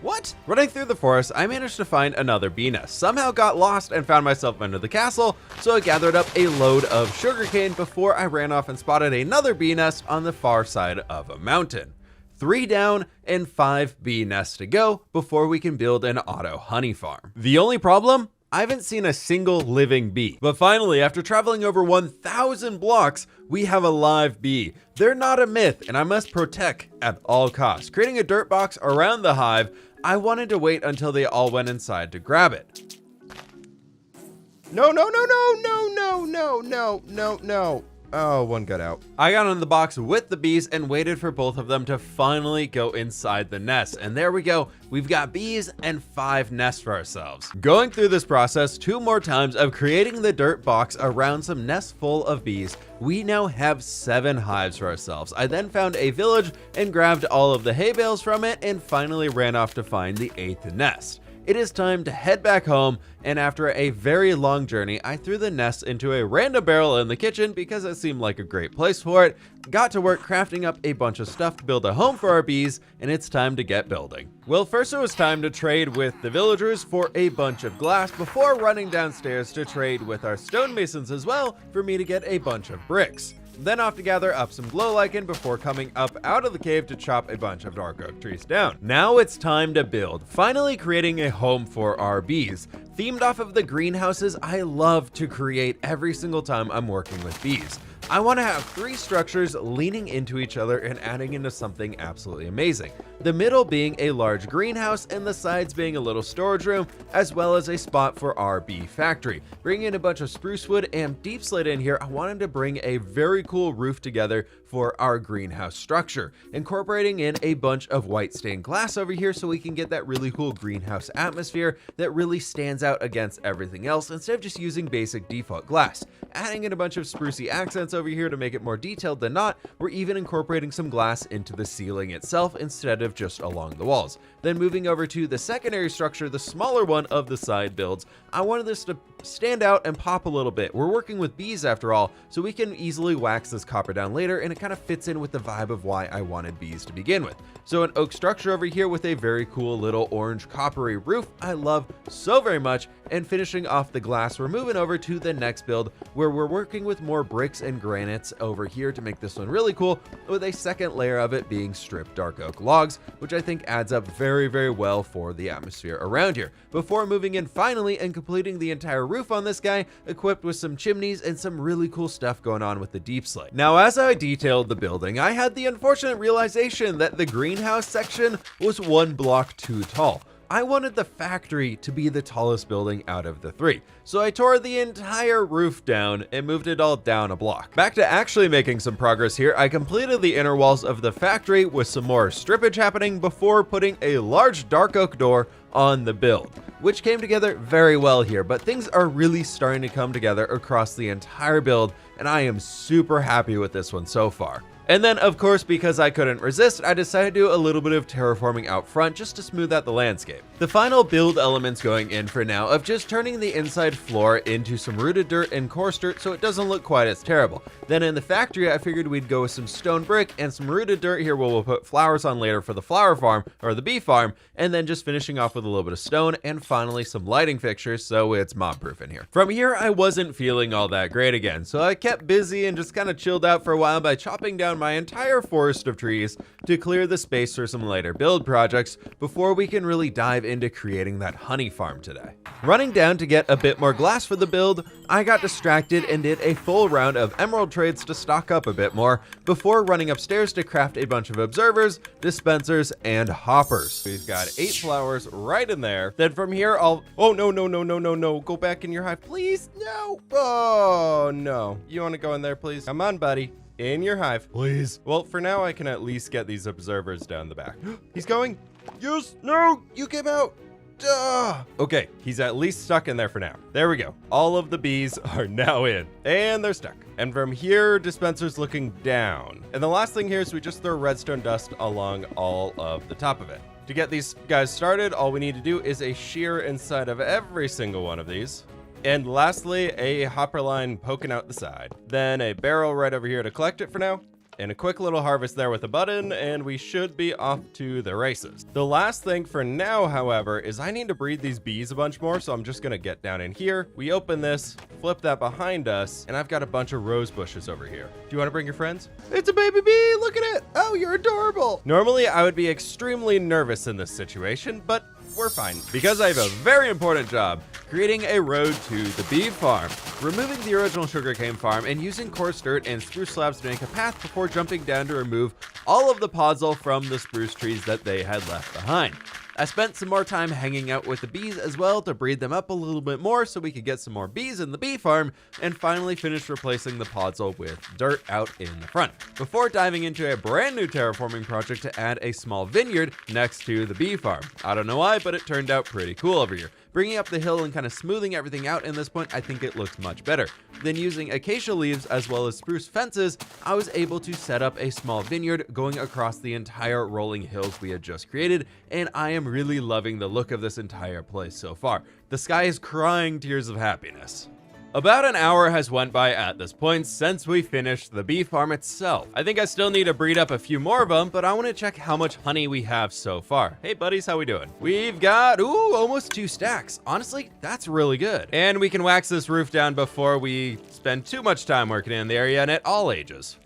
What? Running through the forest, I managed to find another bee nest. Somehow got lost and found myself under the castle, so I gathered up a load of sugarcane before I ran off and spotted another bee nest on the far side of a mountain. 3 down and 5 bee nests to go before we can build an auto honey farm. The only problem? I haven't seen a single living bee. But finally, after traveling over 1,000 blocks, we have a live bee. They're not a myth, and I must protect at all costs. Creating a dirt box around the hive, I wanted to wait until they all went inside to grab it. No. Oh, one got out. I got on the box with the bees and waited for both of them to finally go inside the nest. And there we go. We've got bees and 5 nests for ourselves. Going through this process 2 more times of creating the dirt box around some nests full of bees, we now have 7 hives for ourselves. I then found a village and grabbed all of the hay bales from it and finally ran off to find the 8th nest. It is time to head back home, and after a very long journey, I threw the nest into a random barrel in the kitchen because it seemed like a great place for it, got to work crafting up a bunch of stuff to build a home for our bees, and it's time to get building. Well, first it was time to trade with the villagers for a bunch of glass before running downstairs to trade with our stonemasons as well for me to get a bunch of bricks. Then off to gather up some glow lichen before coming up out of the cave to chop a bunch of dark oak trees down. Now it's time to build, finally creating a home for our bees. Themed off of the greenhouses I love to create every single time I'm working with bees. I want to have 3 structures leaning into each other and adding into something absolutely amazing. The middle being a large greenhouse and the sides being a little storage room, as well as a spot for our bee factory. Bringing in a bunch of spruce wood and deep slate in here, I wanted to bring a very cool roof together for our greenhouse structure, incorporating in a bunch of white stained glass over here so we can get that really cool greenhouse atmosphere that really stands out against everything else instead of just using basic default glass. Adding in a bunch of sprucey accents over here to make it more detailed than not, we're even incorporating some glass into the ceiling itself instead of just along the walls. Then moving over to the secondary structure, the smaller one of the side builds, I wanted this to stand out and pop a little bit. We're working with bees after all, so we can easily wax this copper down later, and it kind of fits in with the vibe of why I wanted bees to begin with. So an oak structure over here with a very cool little orange coppery roof I love so very much, and finishing off the glass, we're moving over to the next build where we're working with more bricks and granites over here to make this one really cool, with a second layer of it being stripped dark oak logs, which I think adds up very, very well for the atmosphere around here. Before moving in finally and completing the entire roof on this guy, equipped with some chimneys and some really cool stuff going on with the deep slate. Now, as I detailed the building, I had the unfortunate realization that the greenhouse section was 1 block too tall. I wanted the factory to be the tallest building out of the 3, so I tore the entire roof down and moved it all down a block. Back to actually making some progress here, I completed the inner walls of the factory with some more strippage happening before putting a large dark oak door on the build, which came together very well here, but things are really starting to come together across the entire build, and I am super happy with this one so far. And then, of course, because I couldn't resist, I decided to do a little bit of terraforming out front just to smooth out the landscape. The final build elements going in for now of just turning the inside floor into some rooted dirt and coarse dirt so it doesn't look quite as terrible. Then in the factory, I figured we'd go with some stone brick and some rooted dirt here where we'll put flowers on later for the flower farm, or the bee farm, and then just finishing off with a little bit of stone and finally some lighting fixtures so it's mob-proof in here. From here, I wasn't feeling all that great again, so I kept busy and just kind of chilled out for a while by chopping down my entire forest of trees to clear the space for some later build projects before we can really dive into creating that honey farm today. Running down to get a bit more glass for the build, I got distracted and did a full round of emerald trades to stock up a bit more before running upstairs to craft a bunch of observers, dispensers, and hoppers.
We've got 8 flowers right in there. Then from here, oh, no. Go back in your hive, please. No. Oh, no. You want to go in there, please? Come on, buddy. In your hive, please. Well, for now, I can at least get these observers down the back. He's going. Yes. No. You came out. Duh. Okay, he's at least stuck in there for now. There we go. All of the bees are now in, and they're stuck. And from here, dispenser's looking down. And the last thing here is we just throw redstone dust along all of the top of it. To get these guys started, all we need to do is a shear inside of every single one of these. And lastly, a hopper line poking out the side. Then a barrel right over here to collect it for now. And a quick little harvest there with a button, and we should be off to the races. The last thing for now, however, is I need to breed these bees a bunch more, so I'm just gonna get down in here. We open this, flip that behind us, and I've got a bunch of rose bushes over here. Do you wanna bring your friends? It's a baby bee, look at it! Oh, you're adorable! Normally, I would be extremely nervous in this situation, but we're fine, because I have a very important job, creating a road to the bee farm, removing the original sugarcane farm and using coarse dirt and spruce slabs to make a path before jumping down to remove all of the podzol from the spruce trees that they had left behind. I spent some more time hanging out with the bees as well to breed them up a little bit more so we could get some more bees in the bee farm, and finally finished replacing the podzol with dirt out in the front, before diving into a brand new terraforming project to add a small vineyard next to the bee farm. I don't know why, but it turned out pretty cool over here. Bringing up the hill and kind of smoothing everything out in this point, I think it looks much better. Then using acacia leaves as well as spruce fences, I was able to set up a small vineyard going across the entire rolling hills we had just created, and I am really loving the look of this entire place so far. The sky is crying tears of happiness. About an hour has went by at this point since we finished the bee farm itself. I think I still need to breed up a few more of them, but I want to check how much honey we have so far. Hey buddies, how we doing? We've got, almost 2 stacks. Honestly, that's really good. And we can wax this roof down before we spend too much time working in the area and at all ages.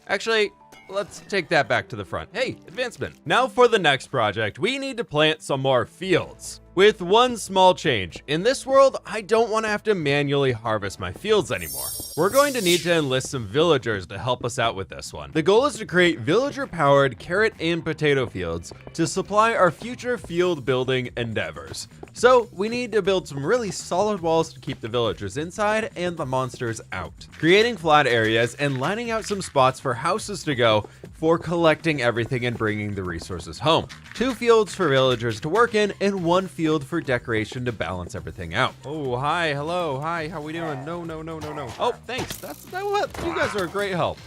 Actually, let's take that back to the front. Hey, advancement. Now for the next project, we need to plant some more fields. With one small change. In this world, I don't want to have to manually harvest my fields anymore. We're going to need to enlist some villagers to help us out with this one. The goal is to create villager-powered carrot and potato fields to supply our future field building endeavors. So we need to build some really solid walls to keep the villagers inside and the monsters out. Creating flat areas and lining out some spots for houses to go for collecting everything and bringing the resources home. 2 fields for villagers to work in and 1 field for decoration to balance everything out. Oh, hi, hello, hi, how we doing? No. Oh, thanks, that's what, you guys are a great help.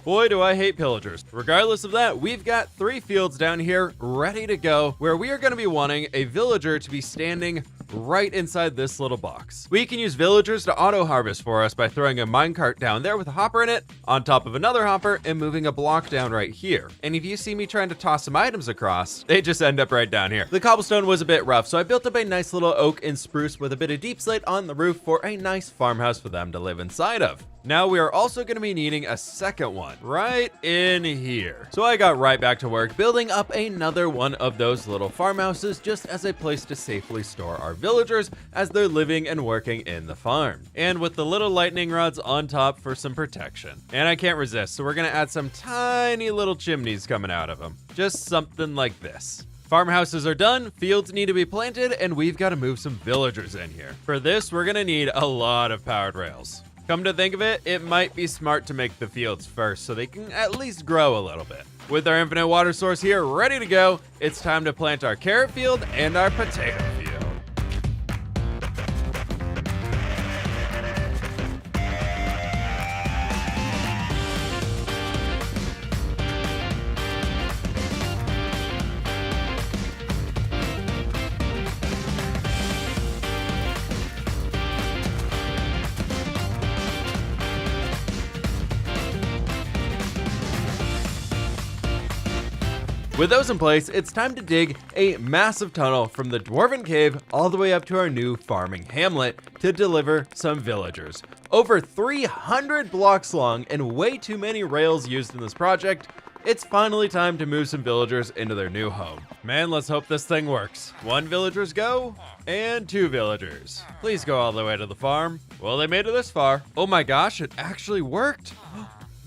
Boy, do I hate pillagers. Regardless of that, we've got 3 fields down here ready to go where we are going to be wanting a villager to be standing
right inside this little box. We can use villagers to auto-harvest for us by throwing a minecart down there with a hopper in it, on top of another hopper, and moving a block down right here. And if you see me trying to toss some items across, they just end up right down here. The cobblestone was a bit rough, so I built up a nice little oak and spruce with a bit of deep slate on the roof for a nice farmhouse for them to live inside of. Now we are also going to be needing a second one right in here. So I got right back to work building up another one of those little farmhouses just as a place to safely store our villagers as they're living and working in the farm. And with the little lightning rods on top for some protection. And I can't resist, so we're going to add some tiny little chimneys coming out of them. Just something like this. Farmhouses are done, fields need to be planted, and we've got to move some villagers in here. For this, we're going to need a lot of powered rails. Come to think of it, it might be smart to make the fields first so they can at least grow a little bit. With our infinite water source here ready to go, it's time to plant our carrot field and our potato field. With those in place, it's time to dig a massive tunnel from the Dwarven Cave all the way up to our new farming hamlet to deliver some villagers. Over 300 blocks long and way too many rails used in this project, it's finally time to move some villagers into their new home. Man, let's hope this thing works. 1 villagers go, and 2 villagers. Please go all the way to the farm. Well, they made it this far. Oh my gosh, it actually worked.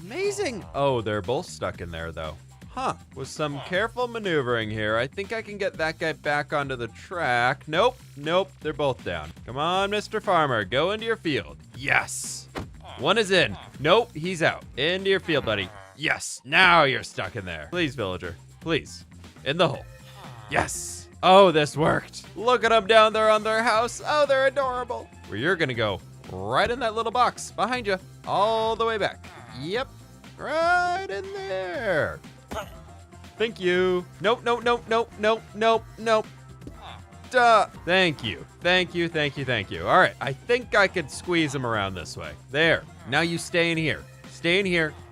Amazing. Oh, they're both stuck in there though. Huh, with some careful maneuvering here, I think I can get that guy back onto the track. Nope, they're both down. Come on, Mr. Farmer, go into your field. Yes. One is in. Nope, he's out. Into your field, buddy. Yes, now you're stuck in there. Please, villager, please. In the hole. Yes. Oh, this worked. Look at them down there on their house. Oh, they're adorable. Well, you're gonna go right in that little box behind you, all the way back. Yep, right in there. Thank you. Nope. Duh. Thank you. All right, I think I could squeeze him around this way. There. Now you stay in here.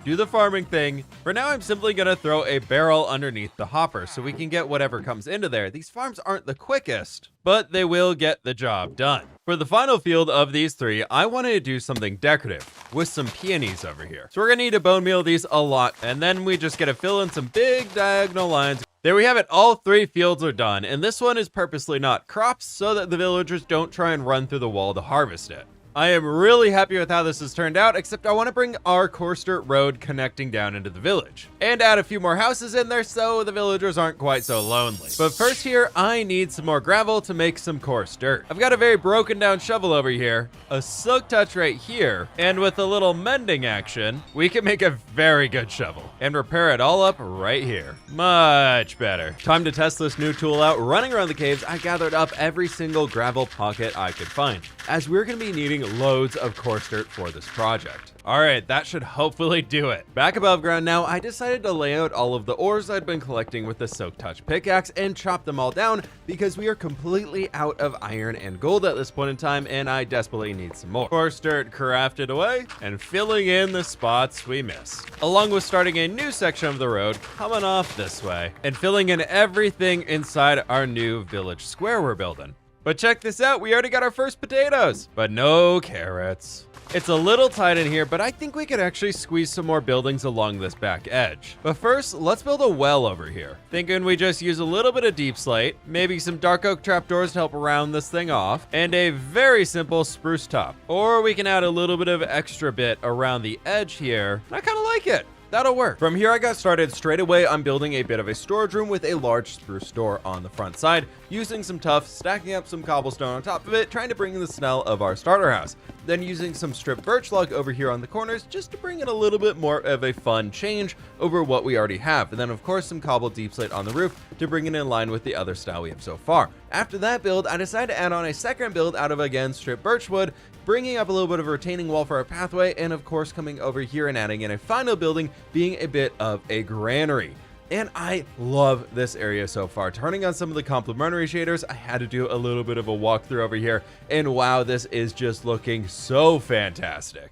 Do the farming thing. For now, I'm simply gonna throw a barrel underneath the hopper so we can get whatever comes into there. These farms aren't the quickest, but they will get the job done. For the final field of these 3, I wanted to do something decorative with some peonies over here. So we're gonna need to bone meal these a lot, and then we just gotta fill in some big diagonal lines. There we have it, all 3 fields are done, and this one is purposely not cropped so that the villagers don't try and run through the wall to harvest it. I am really happy with how this has turned out, except I want to bring our coarse dirt road connecting down into the village. And add a few more houses in there so the villagers aren't quite so lonely. But first here, I need some more gravel to make some coarse dirt. I've got a very broken down shovel over here, a silk touch right here, and with a little mending action, we can make a very good shovel and repair it all up right here. Much better. Time to test this new tool out. Running around the caves, I gathered up every single gravel pocket I could find, as we're going to be needing loads of coarse dirt for this project. All right, that should hopefully do it. Back above ground now, I decided to lay out all of the ores I'd been collecting with the Silk Touch pickaxe and chop them all down because we are completely out of iron and gold at this point in time, and I desperately need some more. Coarse dirt crafted away and filling in the spots we missed, along with starting a new section of the road coming off this way and filling in everything inside our new village square we're building. But check this out, we already got our first potatoes, but no carrots. It's a little tight in here, but I think we could actually squeeze some more buildings along this back edge. But first, let's build a well over here. Thinking we just use a little bit of deep slate, maybe some dark oak trapdoors to help round this thing off, and a very simple spruce top. Or we can add a little bit of extra bit around the edge here. I kind of like it. That'll work. From here, I got started straight away on building a bit of a storage room with a large spruce door on the front side, using some tuff, stacking up some cobblestone on top of it, trying to bring in the smell of our starter house. Then using some stripped birch log over here on the corners, just to bring in a little bit more of a fun change over what we already have. And then of course, some cobbled deep slate on the roof to bring it in line with the other style we have so far. After that build, I decided to add on a second build out of, again, stripped birch wood, bringing up a little bit of a retaining wall for our pathway, and of course coming over here and adding in a final building being a bit of a granary.
And I love this area so far. Turning on some of the complementary shaders, I had to do a little bit of a walkthrough over here. And wow, this is just looking so fantastic.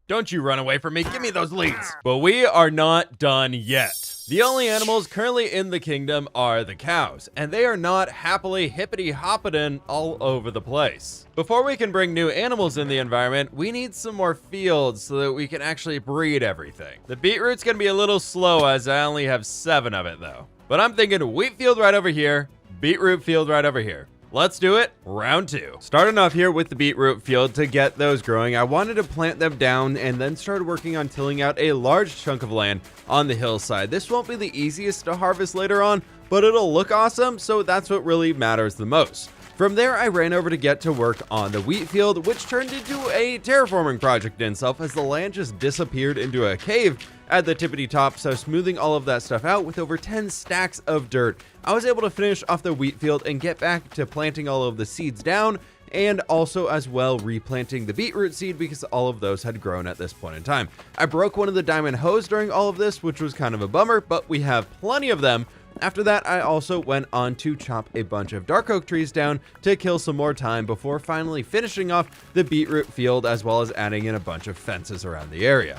Don't you run away from me. Give me those leads. But we are not done yet. The only animals currently in the kingdom are the cows, and they are not happily hippity-hopping all over the place. Before we can bring new animals in the environment, we need some more fields so that we can actually breed everything. The beetroot's gonna be a little slow as I only have 7 of it though. But I'm thinking wheat field right over here, beetroot field right over here. Let's do it, round 2. Starting off here with the beetroot field to get those growing, I wanted to plant them down and then started working on tilling out a large chunk of land on the hillside. This won't be the easiest to harvest later on, but it'll look awesome, so that's what really matters the most. From there, I ran over to get to work on the wheat field, which turned into a terraforming project in itself as the land just disappeared into a cave at the tippity top, so smoothing all of that stuff out with over 10 stacks of dirt, I was able to finish off the wheat field and get back to planting all of the seeds down, and also as well replanting the beetroot seed because all of those had grown at this point in time. I broke one of the diamond hoes during all of this, which was kind of a bummer, but we have plenty of them. After that, I also went on to chop a bunch of dark oak trees down to kill some more time before finally finishing off the beetroot field as well as adding in a bunch of fences around the area.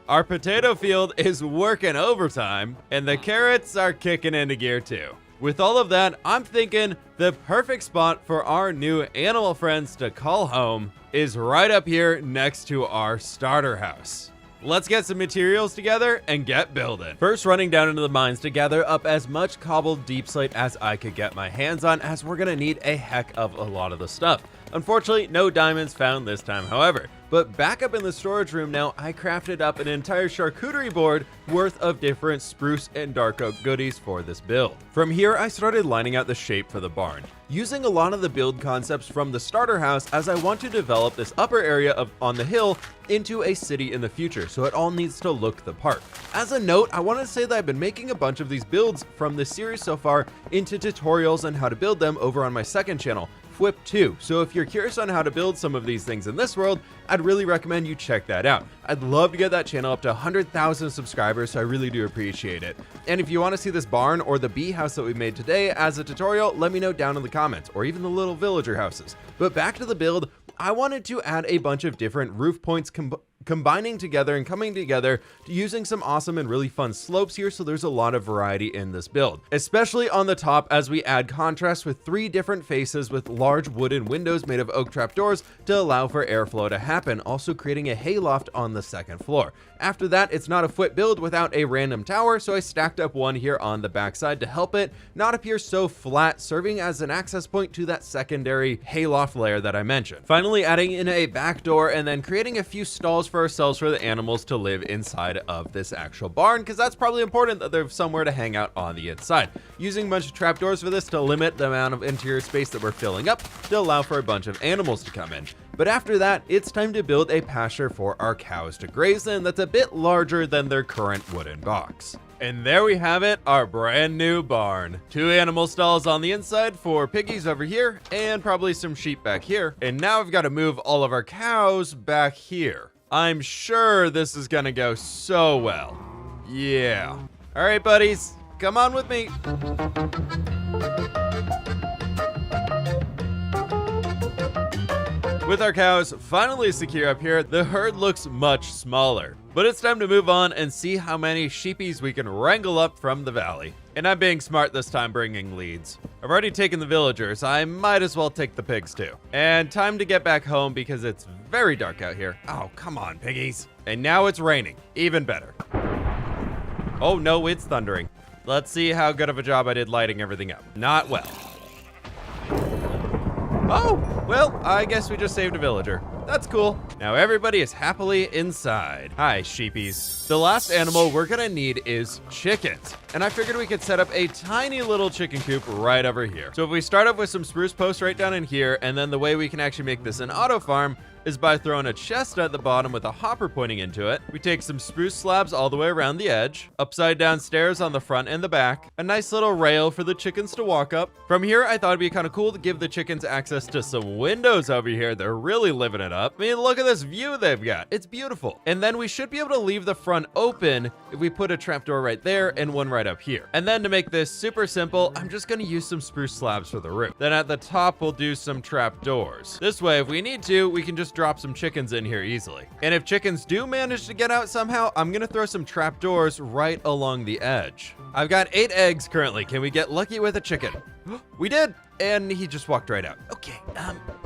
Our potato field is working overtime, and the carrots are kicking into gear too. With all of that, I'm thinking the perfect spot for our new animal friends to call home is right up here next to our starter house. Let's get some materials together and get building. First, running down into the mines to gather up as much cobbled deep slate as I could get my hands on, as we're gonna need a heck of a lot of the stuff. Unfortunately, no diamonds found this time, however. But back up in the storage room now, I crafted up an entire charcuterie board worth of different spruce and dark oak goodies for this build. From here, I started lining out the shape for the barn, using a lot of the build concepts from the starter house as I want to develop this upper area on the hill into a city in the future, so it all needs to look the part. As a note, I want to say that I've been making a bunch of these builds from this series so far into tutorials on how to build them over on my second channel, fWhip 2. So if you're curious on how to build some of these things in this world, I'd really recommend you check that out. I'd love to get that channel up to 100,000 subscribers, so I really do appreciate it. And if you want to see this barn or the bee house that we made today as a tutorial, let me know down in the comments, or even the little villager houses. But back to the build, I wanted to add a bunch of different roof points combining together and coming together using some awesome and really fun slopes here, so there's a lot of variety in this build, especially on the top as we add contrast with 3 different faces with large wooden windows made of oak trapdoors to allow for airflow to happen, also creating a hayloft on the second floor. After that, it's not a fWhip build without a random tower, so I stacked up one here on the backside to help it not appear so flat, serving as an access point to that secondary hayloft layer that I mentioned. Finally, adding in a back door and then creating a few stalls for ourselves for the animals to live inside of this actual barn, because that's probably important that there's somewhere to hang out on the inside. Using a bunch of trapdoors for this to limit the amount of interior space that we're filling up to allow for a bunch of animals to come in. But after that, it's time to build a pasture for our cows to graze in that's a bit larger than their current wooden box. And there we have it, our brand new barn. 2 animal stalls on the inside for piggies over here, and probably some sheep back here. And now I've got to move all of our cows back here. I'm sure this is gonna go so well. Yeah. All right, buddies, come on with me. With our cows finally secure up here, the herd looks much smaller. But it's time to move on and see how many sheepies we can wrangle up from the valley. And I'm being smart this time, bringing leads. I've already taken the villagers, I might as well take the pigs too. And time to get back home because it's very dark out here. Oh, come on, piggies. And now it's raining, even better. Oh no, it's thundering. Let's see how good of a job I did lighting everything up. Not well. Oh, well, I guess we just saved a villager. That's cool. Now everybody is happily inside. Hi, sheepies. The last animal we're gonna need is chickens. And I figured we could set up a tiny little chicken coop right over here. So if we start up with some spruce posts right down in here, and then the way we can actually make this an auto farm,
is by throwing a chest at the bottom with a hopper pointing into it. We take some spruce slabs all the way around the edge, upside down stairs on the front and the back, a nice little rail for the chickens to walk up. From here, I thought it'd be kind of cool to give the chickens access to some windows over here. They're really living it up. I mean, look at this view they've got. It's beautiful. And then we should be able to leave the front open if we put a trapdoor right there and one right up here. And then to make this super simple, I'm just going to use some spruce slabs for the roof. Then at the top, we'll do some trapdoors. This way, if we need to, we can just drop some chickens in here easily. And if chickens do manage to get out somehow, I'm going to throw some trapdoors right along the edge. I've got 8 eggs currently. Can we get lucky with a chicken? We did. And he just walked right out. Okay,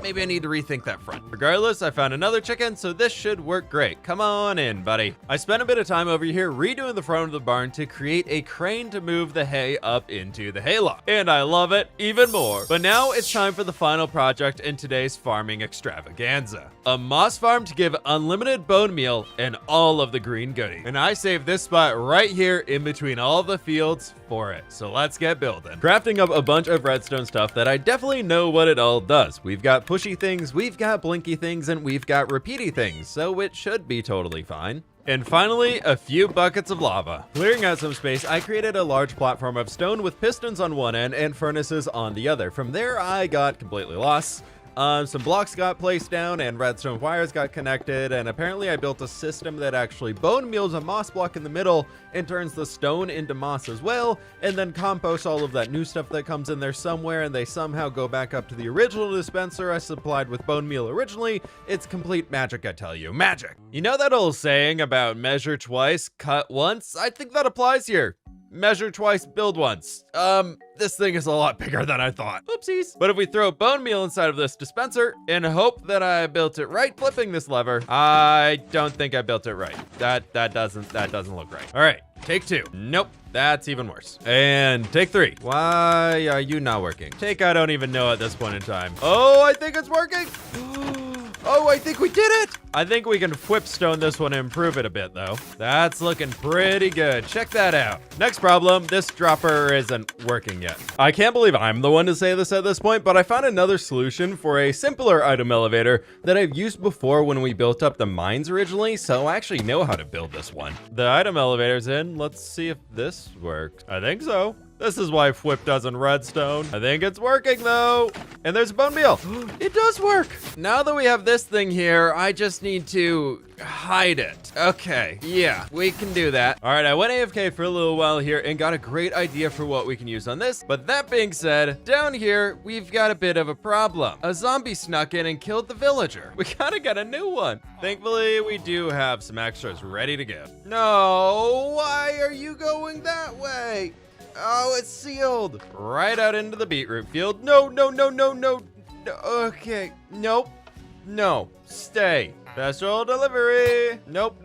maybe I need to rethink that front. Regardless, I found another chicken, so this should work great. Come on in, buddy. I spent a bit of time over here redoing the front of the barn to create a crane to move the hay up into the hayloft. And I love it even more. But now it's time for the final project in today's farming extravaganza. A moss farm to give unlimited bone meal and all of the green goodies. And I saved this spot right here in between all of the fields for it. So let's get building. Crafting up a bunch of redstone stuff that I definitely know what it all does. We've got pushy things, we've got blinky things, and we've got repeaty things, so it should be totally fine. And finally, a few buckets of lava. Clearing out some space, I created a large platform of stone with pistons on one end and furnaces on the other. From there, I got completely lost. Some blocks got placed down and redstone wires got connected, and apparently I built a system that actually bone meals a moss block in the middle and turns the stone into moss as well, and then composts all of that new stuff that comes in there somewhere, and they somehow go back up to the original dispenser I supplied with bone meal originally. It's complete magic, I tell you. Magic! You know that old saying about measure twice, cut once? I think that applies here. Measure twice, build once. This thing is a lot bigger than I thought. Oopsies. But if we throw bone meal inside of this dispenser and hope that I built it right, flipping this lever, I don't think I built it right. That doesn't look right. All right, take 2. Nope. That's even worse. And take 3. Why are you not working? Take I don't even know at this point in time. Oh, I think it's working. Oh, I think we did it. I think we can fWhip stone this one and improve it a bit though. That's looking pretty good. Check that out. Next problem, this dropper isn't working yet. I can't believe I'm the one to say this at this point, but I found another solution for a simpler item elevator that I've used before when we built up the mines originally, so I actually know how to build this one. The item elevator's in. Let's see if this works. I think so. This is why fWhip doesn't redstone. I think it's working though. And there's bone meal. It does work. Now that we have this thing here, I just need to hide it. Okay, yeah, we can do that. All right, I went AFK for a little while here and got a great idea for what we can use on this. But that being said, down here, we've got a bit of a problem. A zombie snuck in and killed the villager. We gotta get a new one. Thankfully, we do have some extras ready to go. No, why are you going that way? Oh, it's sealed. Right out into the beetroot field. No. Okay. Nope. No. Stay. Special delivery. Nope.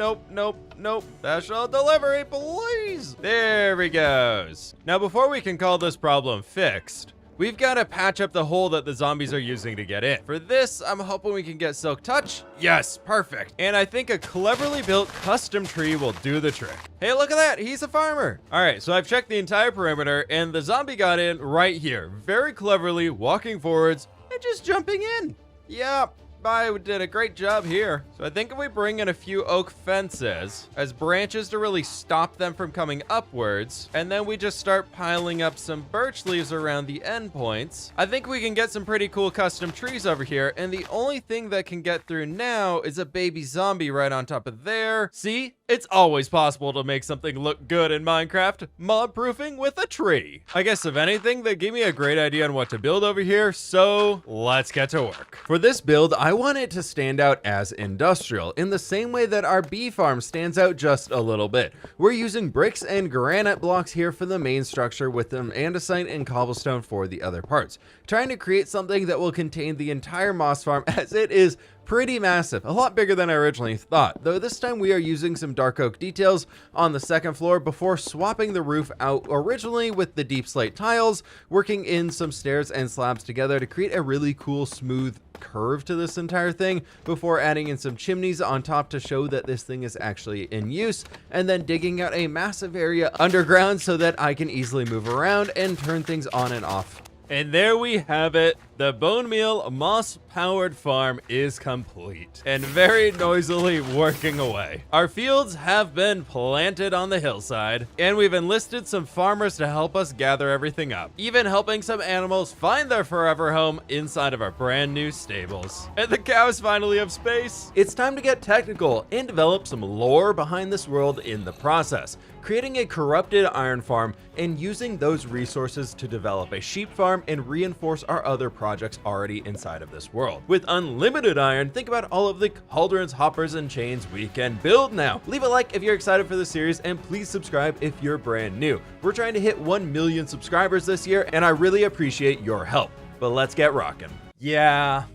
Special delivery, please. There we goes. Now, before we can call this problem fixed, we've got to patch up the hole that the zombies are using to get in. For this, I'm hoping we can get Silk Touch. Yes, perfect. And I think a cleverly built custom tree will do the trick. Hey, look at that. He's a farmer. All right, so I've checked the entire perimeter and the zombie got in right here, very cleverly walking forwards and just jumping in. Yeah. I did a great job here. So I think if we bring in a few oak fences as branches to really stop them from coming upwards, and then we just start piling up some birch leaves around the endpoints, I think we can get some pretty cool custom trees over here. And the only thing that can get through now is a baby zombie right on top of there. See? It's always possible to make something look good in Minecraft. Mob proofing with a tree. I guess if anything, they gave me a great idea on what to build over here, so let's get to work. For this build, I want it to stand out as industrial, in the same way that our bee farm stands out just a little bit. We're using bricks and granite blocks here for the main structure, with them andesite and cobblestone for the other parts. Trying to create something that will contain the entire moss farm, as it is pretty massive, a lot bigger than I originally thought, though this time we are using some dark oak details on the second floor before swapping the roof out originally with the deep slate tiles, working in some stairs and slabs together to create a really cool smooth curve to this entire thing, before adding in some chimneys on top to show that this thing is actually in use, and then digging out a massive area underground so that I can easily move around and turn things on and off
And there we have it. The bone meal moss-powered farm is complete and very noisily working away. Our fields have been planted on the hillside, and we've enlisted some farmers to help us gather everything up, even helping some animals find their forever home inside of our brand new stables. And the cows finally have space. It's time to get technical and develop some lore behind this world in the process, creating a corrupted iron farm and using those resources to develop a sheep farm and reinforce our other projects already inside of this world. With unlimited iron, think about all of the cauldrons, hoppers, and chains we can build now. Leave a like if you're excited for the series, and please subscribe if you're brand new. We're trying to hit 1 million subscribers this year, and I really appreciate your help. But let's get rocking. Yeah,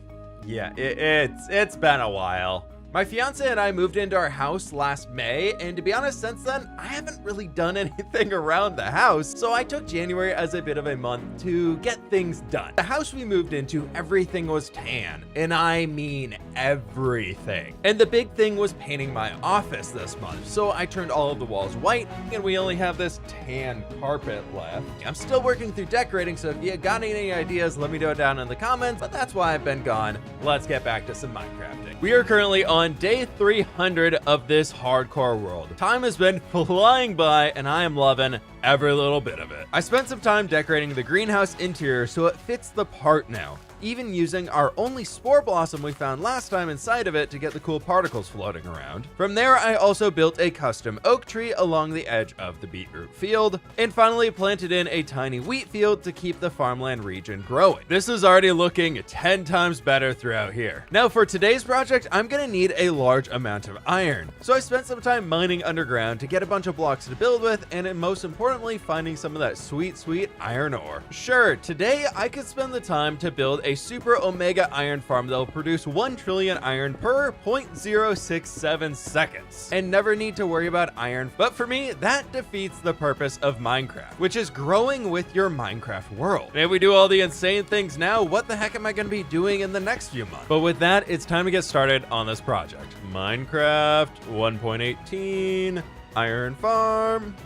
it's been a while. My fiance and I moved into our house last May, and to be honest, since then, I haven't really done anything around the house, so I took January as a bit of a month to get things done. The house we moved into, everything was tan, and I mean everything. And the big thing was painting my office this month, so I turned all of the walls white, and we only have this tan carpet left. I'm still working through decorating, so if you got any ideas, let me know down in the comments, but that's why I've been gone. Let's get back to some Minecrafting. We are currently on day 300 of this hardcore world. Time has been flying by, and I am loving every little bit of it. I spent some time decorating the greenhouse interior so it fits the part now, even using our only spore blossom we found last time inside of it to get the cool particles floating around. From there, I also built a custom oak tree along the edge of the beetroot field, and finally planted in a tiny wheat field to keep the farmland region growing. This is already looking 10 times better throughout here. Now for today's project, I'm gonna need a large amount of iron. So I spent some time mining underground to get a bunch of blocks to build with, and most importantly, finding some of that sweet iron ore. Sure, today I could spend the time to build a super omega iron farm that'll produce 1 trillion iron per 0.067 seconds and never need to worry about iron, but for me that defeats the purpose of Minecraft, which is growing with your Minecraft world. And if we do all the insane things now, what the heck am I going to be doing in the next few months? But with that, it's time to get started on this project. Minecraft 1.18 iron farm.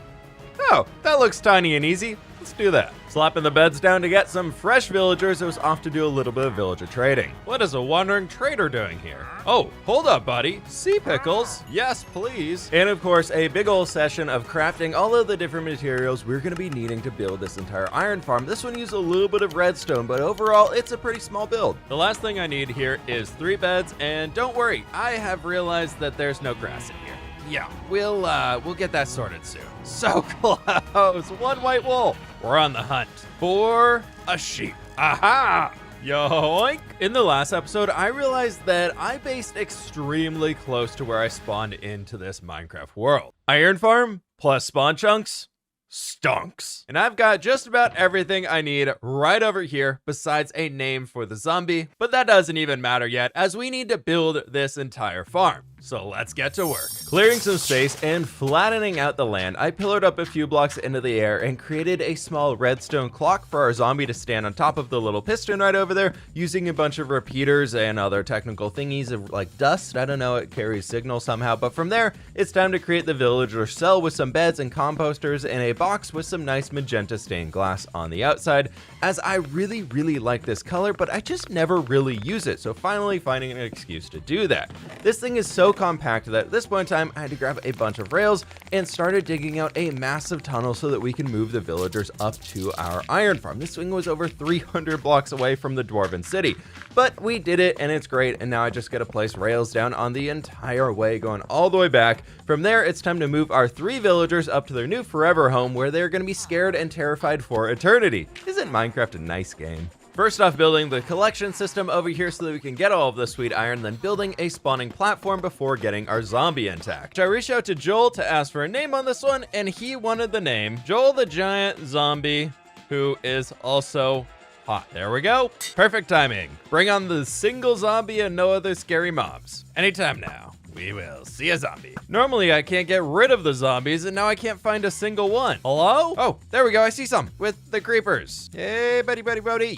Oh, that looks tiny and easy. Let's do that. Slapping the beds down to get some fresh villagers, I was off to do a little bit of villager trading. What is a wandering trader doing here? Oh, hold up, buddy. Sea pickles? Yes, please. And of course, a big ol' session of crafting all of the different materials we're gonna be needing to build this entire iron farm. This one used a little bit of redstone, but overall, it's a pretty small build. The last thing I need here is 3 beds, and don't worry, I have realized that there's no grass in here. Yeah, we'll get that sorted soon. So close. 1 white wool. We're on the hunt for a sheep. Aha! Yoink! In the last episode, I realized that I based extremely close to where I spawned into this Minecraft world. Iron farm plus spawn chunks stonks. And I've got just about everything I need right over here besides a name for the zombie, but that doesn't even matter yet as we need to build this entire farm. So let's get to work. Clearing some space and flattening out the land, I pillared up a few blocks into the air and created a small redstone clock for our zombie to stand on top of the little piston right over there, using a bunch of repeaters and other technical thingies of like dust. I don't know, it carries signal somehow, but from there, it's time to create the villager cell with some beds and composters and a box with some nice magenta stained glass on the outside, as I really like this color, but I just never really use it, so finally finding an excuse to do that. This thing is so compact that at this point in time, I had to grab a bunch of rails and started digging out a massive tunnel so that we can move the villagers up to our iron farm. This thing was over 300 blocks away from the Dwarven City, but we did it and it's great, and now I just get to place rails down on the entire way, going all the way back. From there, it's time to move our 3 villagers up to their new forever home where they're going to be scared and terrified for eternity. Isn't Minecraft a nice game? First off, building the collection system over here so that we can get all of the sweet iron, then building a spawning platform before getting our zombie intact. I reached out to Joel to ask for a name on this one, and he wanted the name Joel the Giant Zombie, who is also hot. There we go. Perfect timing. Bring on the single zombie and no other scary mobs. Anytime now. We will see a zombie. Normally I can't get rid of the zombies, and now I can't find a single one. Hello? Oh, there we go. I see some with the creepers. Hey, buddy.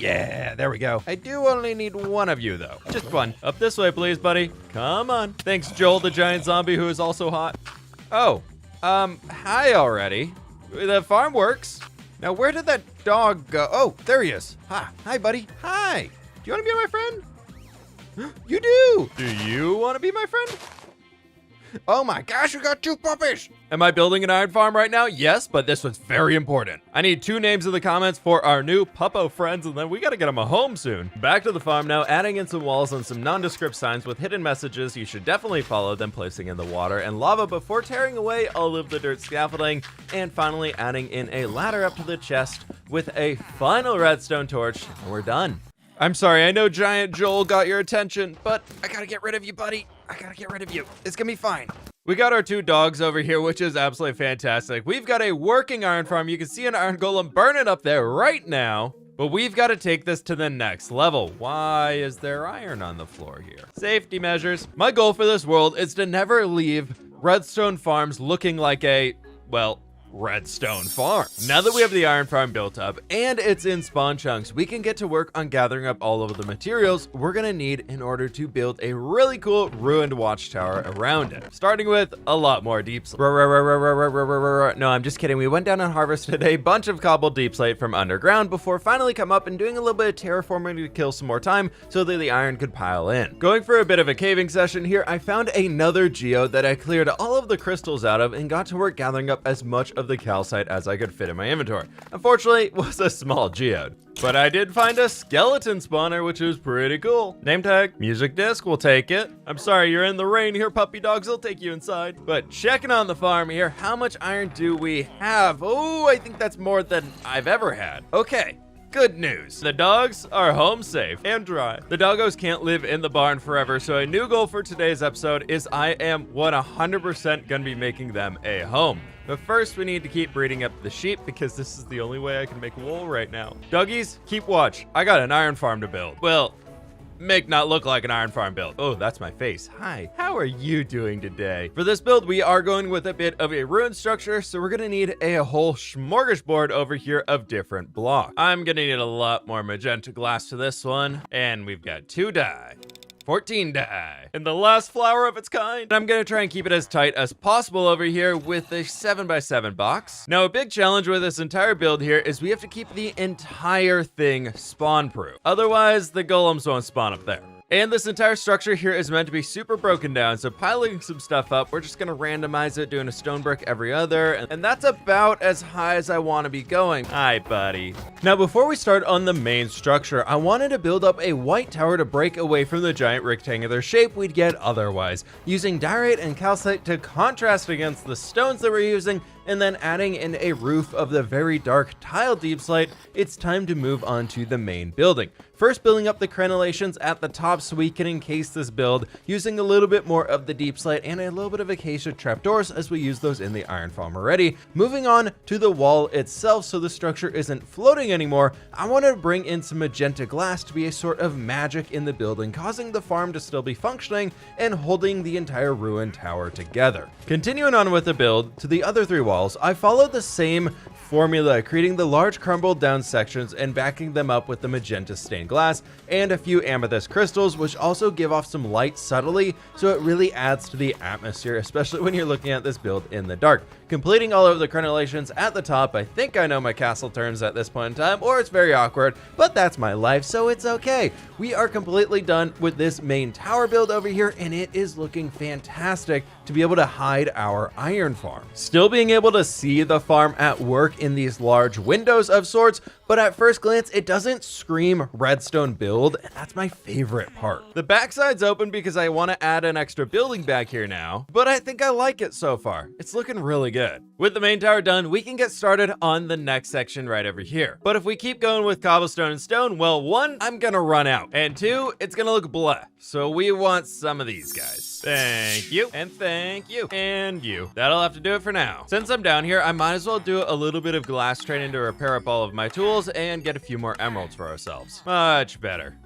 Yeah, there we go. I do only need one of you though. Just one. Up this way, please, buddy. Come on. Thanks, Joel, the giant zombie who is also hot. Oh, hi already. The farm works.
Now, where did that dog go? Oh, there he is. Hi, buddy. Hi. Do you want to be my friend? You do. Do you want to be my friend? Oh my gosh, we got 2 puppies.
Am I building an iron farm right now? Yes, but this was very important. I need 2 names in the comments for our new puppo friends, and then we gotta get them a home soon. Back to the farm now, adding in some walls and some nondescript signs with hidden messages you should definitely follow, then placing in the water and lava before tearing away all of the dirt scaffolding, and finally adding in a ladder up to the chest with a final redstone torch, and we're done. I'm sorry, I know Giant Joel got your attention, but I gotta get rid of you, buddy. I gotta get rid of you. It's gonna be fine. We got our 2 dogs over here, which is absolutely fantastic. We've got a working iron farm. You can see an iron golem burning up there right now. But we've got to take this to the next level. Why is there iron on the floor here? Safety measures. My goal for this world is to never leave redstone farms looking like a, well, redstone farm. Now that we have the iron farm built up and it's in spawn chunks, we can get to work on gathering up all of the materials we're gonna need in order to build a really cool ruined watchtower around it. Starting with a lot more deep slate. No, I'm just kidding. We went down and harvested a bunch of cobbled deep slate from underground before finally come up and doing a little bit of terraforming to kill some more time so that the iron could pile in. Going for a bit of a caving session here, I found another geode that I cleared all of the crystals out of and got to work gathering up as much of the calcite as I could fit in my inventory. Unfortunately, it was a small geode. But I did find a skeleton spawner, which is pretty cool. Name tag, music disc, we'll take it. I'm sorry, you're in the rain here, puppy dogs, I'll take you inside. But checking on the farm here, how much iron do we have? Oh, I think that's more than I've ever had. Okay. Good news. The dogs are home safe and dry. The doggos can't live in the barn forever, so a new goal for today's episode is I am 100% gonna be making them a home. But first, we need to keep breeding up the sheep because this is the only way I can make wool right now. Doggies, keep watch. I got an iron farm to build. Well, make not look like an iron farm build. Oh, that's my face. Hi, how are you doing today? For this build, we are going with a bit of a ruined structure, so we're gonna need a whole smorgasbord over here of different blocks. I'm gonna need a lot more magenta glass to this one, and we've got 2 dye. 14 dye. And the last flower of its kind. I'm gonna try and keep it as tight as possible over here with a 7x7 box. Now, a big challenge with this entire build here is we have to keep the entire thing spawn proof. Otherwise, the golems won't spawn up there. And this entire structure here is meant to be super broken down, so piling some stuff up, we're just gonna randomize it, doing a stone brick every other, and that's about as high as I wanna be going. Hi, buddy. Now, before we start on the main structure, I wanted to build up a white tower to break away from the giant rectangular shape we'd get otherwise, using diorite and calcite to contrast against the stones that we're using, and then adding in a roof of the very dark tile deep slate. It's time to move on to the main building. First, building up the crenellations at the top so we can encase this build using a little bit more of the deep slate and a little bit of acacia trapdoors as we use those in the iron farm already. Moving on to the wall itself so the structure isn't floating anymore, I want to bring in some magenta glass to be a sort of magic in the building, causing the farm to still be functioning and holding the entire ruined tower together. Continuing on with the build, to the other 3 walls, I followed the same formula, creating the large crumbled down sections and backing them up with the magenta stained glass and a few amethyst crystals, which also give off some light subtly, so it really adds to the atmosphere, especially when you're looking at this build in the dark. Completing all of the crenellations at the top. I think I know my castle terms at this point in time, or it's very awkward, but that's my life, so it's okay. We are completely done with this main tower build over here, and it is looking fantastic to be able to hide our iron farm. Still being able to see the farm at work in these large windows of sorts, but at first glance, it doesn't scream redstone build, and that's my favorite part. The backside's open because I want to add an extra building back here now, but I think I like it so far. It's looking really good. With the main tower done, we can get started on the next section right over here. But if we keep going with cobblestone and stone, well, 1, I'm gonna run out, and 2, it's gonna look blah. So we want some of these guys. Thank you, and thank you, and you. That'll have to do it for now. Since I'm down here, I might as well do a little bit of glass training to repair up all of my tools and get a few more emeralds for ourselves. Much better.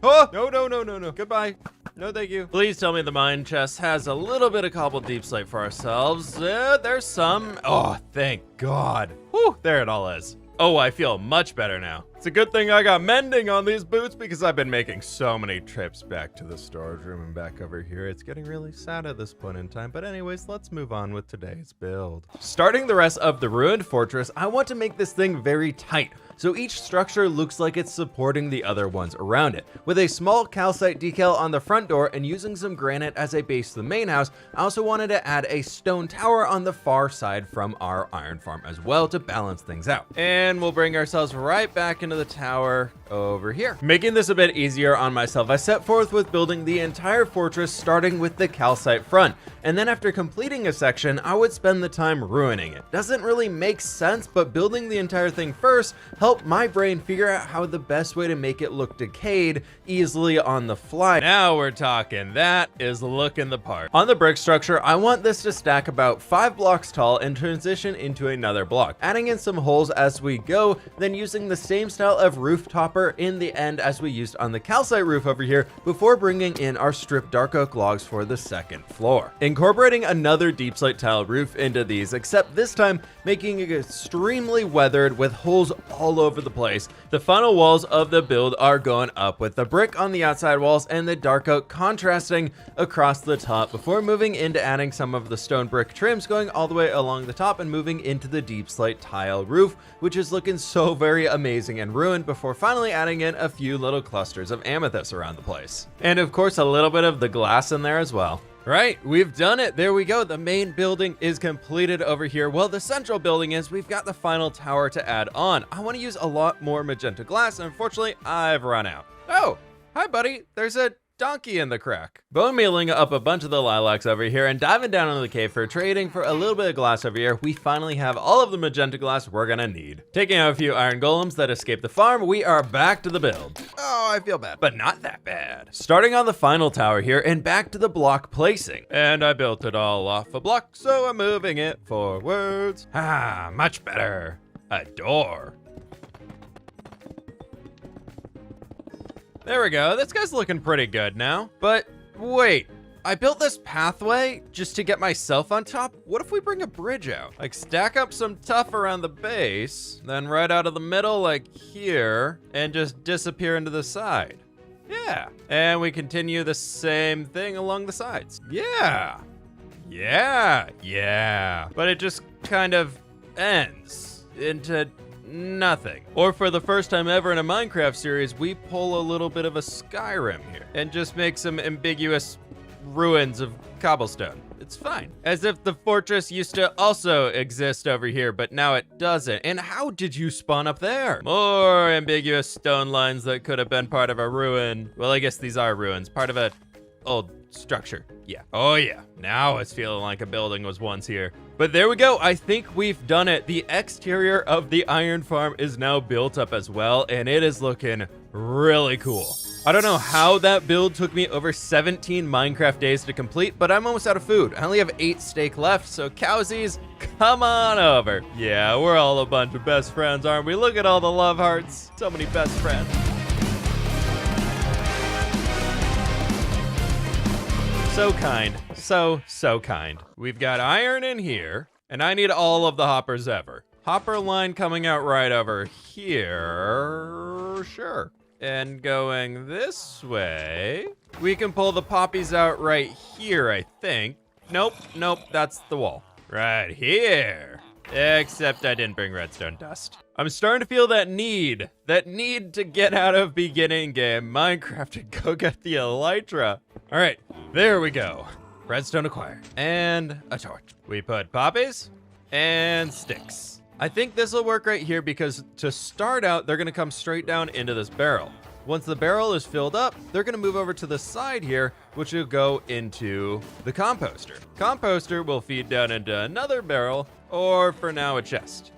Oh, no. Goodbye. No, thank you. Please tell me the mine chest has a little bit of cobbled deep slate for ourselves. There's some. Oh, thank God. Whew, there it all is. Oh, I feel much better now.
It's a good thing I got mending on these boots because I've been making so many trips back to the storage room and back over here. It's getting really sad at this point in time. But anyways, let's move on with today's build.
Starting the rest of the ruined fortress, I want to make this thing very tight, so each structure looks like it's supporting the other ones around it. With a small calcite decal on the front door and using some granite as a base to the main house, I also wanted to add a stone tower on the far side from our iron farm as well to balance things out. And we'll bring ourselves right back into the tower over here. Making this a bit easier on myself, I set forth with building the entire fortress starting with the calcite front, and then after completing a section, I would spend the time ruining it. Doesn't really make sense, but building the entire thing first helped my brain figure out how the best way to make it look decayed easily on the fly.
Now we're talking. That is looking the part.
On the brick structure, I want this to stack about 5 blocks tall and transition into another block, adding in some holes as we go, then using the same style of roof topper in the end as we used on the calcite roof over here before bringing in our stripped dark oak logs for the second floor. Incorporating another deep slate tile roof into these, except this time making it extremely weathered with holes all over the place. The final walls of the build are going up with the brick on the outside walls and the dark oak contrasting across the top before moving into adding some of the stone brick trims going all the way along the top and moving into the deep slate tile roof, which is looking so very amazing and ruined, before finally adding in a few little clusters of amethyst around the place. And of course a little bit of the glass in there as well.
Right, we've done it. There we go. The main building is completed over here. Well, the central building is. We've got the final tower to add on. I want to use a lot more magenta glass, and unfortunately, I've run out.
Oh, hi buddy. There's a donkey in the crack. Bone mealing up a bunch of the lilacs over here and diving down into the cave for trading for a little bit of glass over here, we finally have all of the magenta glass we're gonna need. Taking out a few iron golems that escaped the farm, we are back to the build.
Oh, I feel bad, but not that bad.
Starting on the final tower here and back to the block placing.
And I built it all off a block, so I'm moving it forwards.
Ah, much better.
A door. There we go. This guy's looking pretty good now.
But wait, I built this pathway just to get myself on top. What if we bring a bridge out?
Like stack up some tuff around the base, then right out of the middle like here, and just disappear into the side. Yeah. And we continue the same thing along the sides.
Yeah.
Yeah. But it just kind of ends into nothing. Or for the first time ever in a Minecraft series, we pull a little bit of a Skyrim here and just make some ambiguous ruins of cobblestone. It's fine. As if the fortress used to also exist over here, but now it doesn't. And how did you spawn up there? More ambiguous stone lines that could have been part of a ruin. Well, I guess these are ruins, part of a old structure. Yeah. Oh yeah. Now it's feeling like a building was once here. But there we go. I think we've done it. The exterior of the iron farm is now built up as well, and it is looking really cool. I don't know how that build took me over 17 Minecraft days to complete, but I'm almost out of food. I only have 8 steak left, so cowsies, come on over. Yeah, we're all a bunch of best friends, aren't we? Look at all the love hearts. So many best friends. So kind. So kind. We've got iron in here, and I need all of the hoppers ever. Hopper line coming out right over here. Sure. And going this way, we can pull the poppies out right here, I think. Nope, that's the wall. Right here. Except I didn't bring redstone dust. I'm starting to feel that need to get out of beginning game Minecraft and go get the elytra. All right, there we go. Redstone acquired. And a torch. We put poppies and sticks. I think this will work right here because to start out, they're gonna come straight down into this barrel. Once the barrel is filled up, they're gonna move over to the side here, which will go into the composter. Composter will feed down into another barrel, or for now, a chest.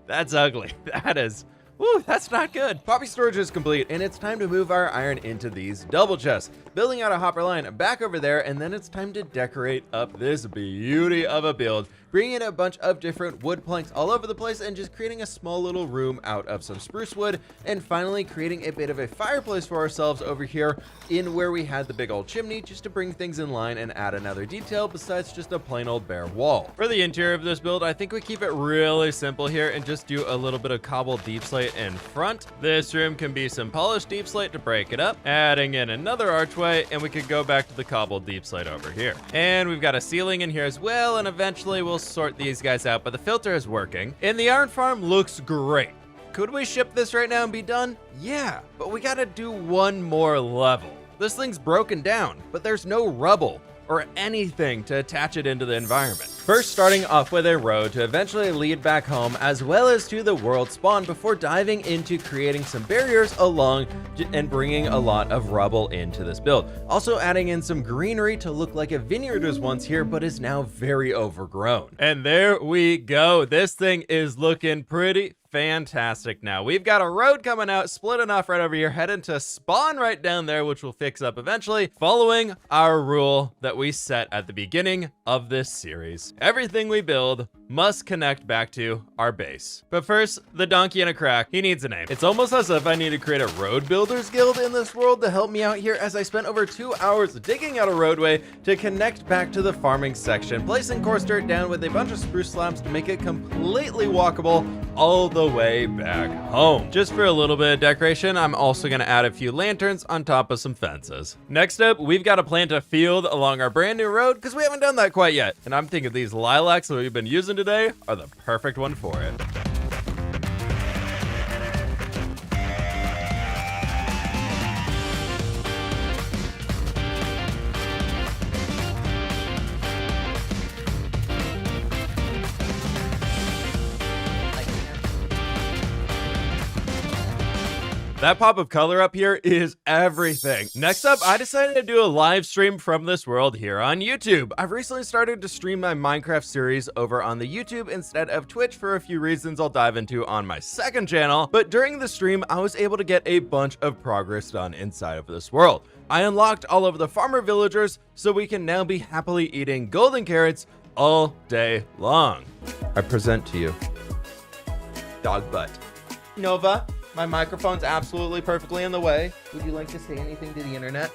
That's ugly. That is, woo, that's not good. Poppy storage is complete, and it's time to move our iron into these double chests. Building out a hopper line back over there, and then it's time to decorate up this beauty of a build
bringing in a bunch of different wood planks all over the place and just creating a small little room out of some spruce wood, and finally creating a bit of a fireplace for ourselves over here in where we had the big old chimney, just to bring things in line and add another detail besides just a plain old bare wall.
For the interior of this build, I think we keep it really simple here and just do a little bit of cobbled deep slate in front. This room can be some polished deep slate to break it up, adding in another archway, and we could go back to the cobbled deep slate over here. And we've got a ceiling in here as well, and eventually we'll sort these guys out, but the filter is working. And the iron farm looks great. Could we ship this right now and be done? Yeah, but we gotta do one more level. This thing's broken down, but there's no rubble or anything to attach it into the environment. First, starting off with a road to eventually lead back home, as well as to the world spawn, before diving into creating some barriers along and bringing a lot of rubble into this build. Also adding in some greenery to look like a vineyard was once here, but is now very overgrown. And there we go. This thing is looking pretty fantastic now. We've got a road coming out, splitting off right over here, heading to spawn right down there, which we'll fix up eventually, following our rule that we set at the beginning of this series. Everything we build must connect back to our base. But first, the donkey in a crack, he needs a name. It's almost as if I need to create a road builders guild in this world to help me out here, as I spent over 2 hours digging out a roadway to connect back to the farming section, placing coarse dirt down with a bunch of spruce slabs to make it completely walkable all the way back home. Just for a little bit of decoration, I'm also gonna add a few lanterns on top of some fences. Next up, we've got to plant a field along our brand new road, because we haven't done that quite yet. And I'm thinking these lilacs that we've been using today are the perfect one for it. That pop of color up here is everything. Next up, I decided to do a live stream from this world here on YouTube. I've recently started to stream my Minecraft series over on the YouTube instead of Twitch for a few reasons I'll dive into on my second channel, but during the stream, I was able to get a bunch of progress done inside of this world. I unlocked all of the farmer villagers, so we can now be happily eating golden carrots all day long. I present to you Dog Butt. Nova, my microphone's absolutely perfectly in the way. Would you like to say anything to the internet?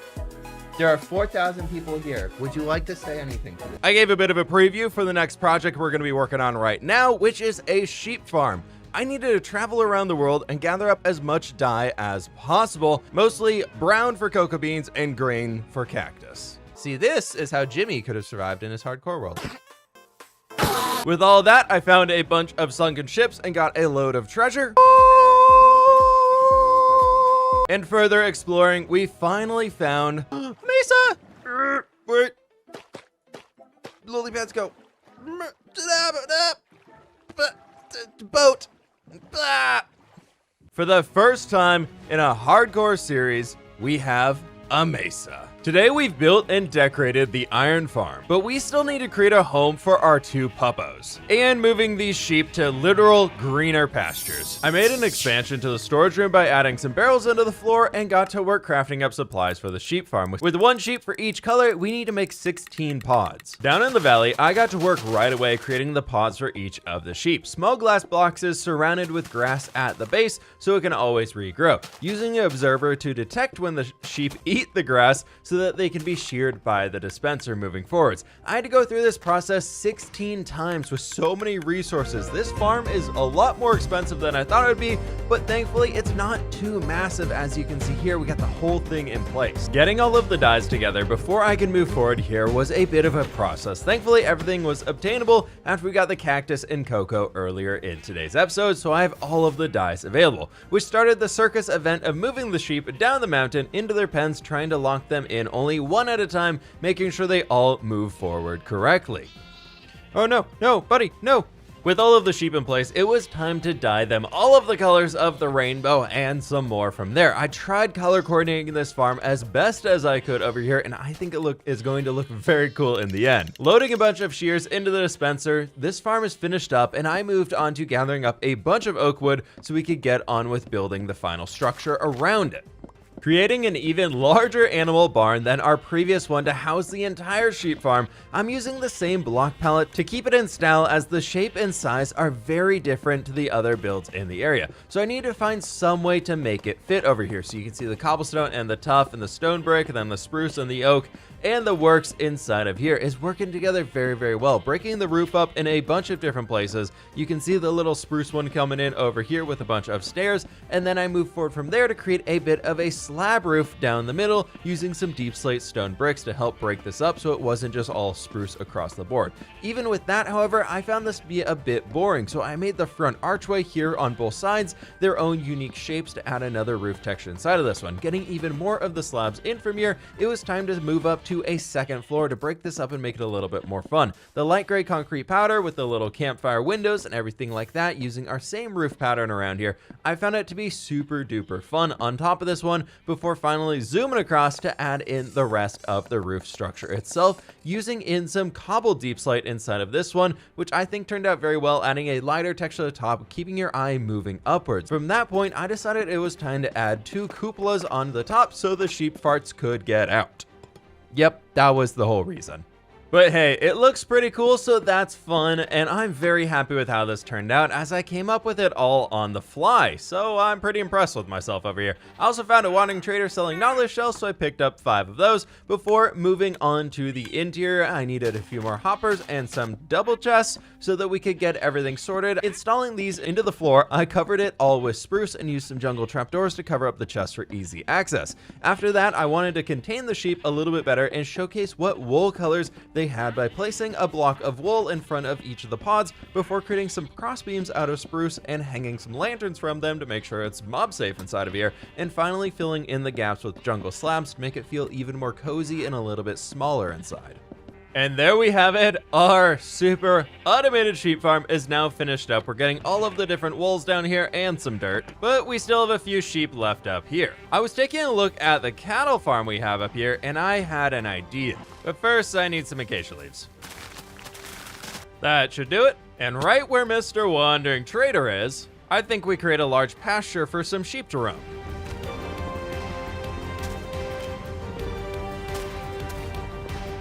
There are 4,000 people here. Would you like to say anything to them? I gave a bit of a preview for the next project we're going to be working on right now, which is a sheep farm. I needed to travel around the world and gather up as much dye as possible, mostly brown for cocoa beans and green for cactus. See, this is how Jimmy could have survived in his hardcore world. With all that, I found a bunch of sunken ships and got a load of treasure. And further exploring, we finally found Mesa! Wait. Lily pads go. Boat. For the first time in a hardcore series, we have a mesa. Today we've built and decorated the iron farm, but we still need to create a home for our two puppos and moving these sheep to literal greener pastures. I made an expansion to the storage room by adding some barrels into the floor and got to work crafting up supplies for the sheep farm. With one sheep for each color, we need to make 16 pods. Down in the valley, I got to work right away creating the pods for each of the sheep. Small glass boxes surrounded with grass at the base so it can always regrow. Using an observer to detect when the sheep eat the grass so that they can be sheared by the dispenser moving forwards. I had to go through this process 16 times with so many resources. This farm is a lot more expensive than I thought it would be, but thankfully it's not too massive. As you can see here, we got the whole thing in place. Getting all of the dyes together before I could move forward here was a bit of a process. Thankfully, everything was obtainable after we got the cactus and cocoa earlier in today's episode, so I have all of the dyes available, which started the circus event of moving the sheep down the mountain into their pens, trying to lock them in only one at a time, making sure they all move forward correctly. Oh no, no, buddy, no! With all of the sheep in place, it was time to dye them all of the colors of the rainbow and some more from there. I tried color coordinating this farm as best as I could over here, and I think it is going to look very cool in the end. Loading a bunch of shears into the dispenser, this farm is finished up, and I moved on to gathering up a bunch of oak wood so we could get on with building the final structure around it.
Creating an even larger animal barn than our previous one to house the entire sheep farm, I'm using the same block palette to keep it in style, as the shape and size are very different to the other builds in the area. So I need to find some way to make it fit over here. So you can see the cobblestone and the tuff and the stone brick and then the spruce and the oak. And the works inside of here is working together very, very well, breaking the roof up in a bunch of different places. You can see the little spruce one coming in over here with a bunch of stairs, and then I move forward from there to create a bit of a slab roof down the middle using some deep slate stone bricks to help break this up so it wasn't just all spruce across the board. Even with that, however, I found this to be a bit boring, so I made the front archway here on both sides their own unique shapes to add another roof texture inside of this one. Getting even more of the slabs in from here, it was time to move up to a second floor to break this up and make it a little bit more fun. The light gray concrete powder with the little campfire windows and everything like that, using our same roof pattern around here, I found it to be super duper fun on top of this one, before finally zooming across to add in the rest of the roof structure itself, using in some cobble deep slate inside of this one, which I think turned out very well, adding a lighter texture at the top, keeping your eye moving upwards. From that point, I decided it was time to add 2 cupolas on the top so the sheep farts could get out. Yep, that was the whole reason. But hey, it looks pretty cool, so that's fun, and I'm very happy with how this turned out, as I came up with it all on the fly, so I'm pretty impressed with myself over here. I also found a wandering trader selling nautilus shells, so I picked up 5 of those. Before moving on to the interior, I needed a few more hoppers and some double chests so that we could get everything sorted. Installing these into the floor, I covered it all with spruce and used some jungle trapdoors to cover up the chests for easy access. After that, I wanted to contain the sheep a little bit better and showcase what wool colors they had by placing a block of wool in front of each of the pods before creating some cross beams out of spruce and hanging some lanterns from them to make sure it's mob safe inside of here, and finally filling in the gaps with jungle slabs to make it feel even more cozy and a little bit smaller inside. And there we have it. Our super automated sheep farm is now finished up. We're getting all of the different wools down here and some dirt, but we still have a few sheep left up here. I was taking a look at the cattle farm we have up here, and I had an idea. But first, I need some acacia leaves. That should do it. And right where Mr. Wandering Trader is, I think we create a large pasture for some sheep to roam.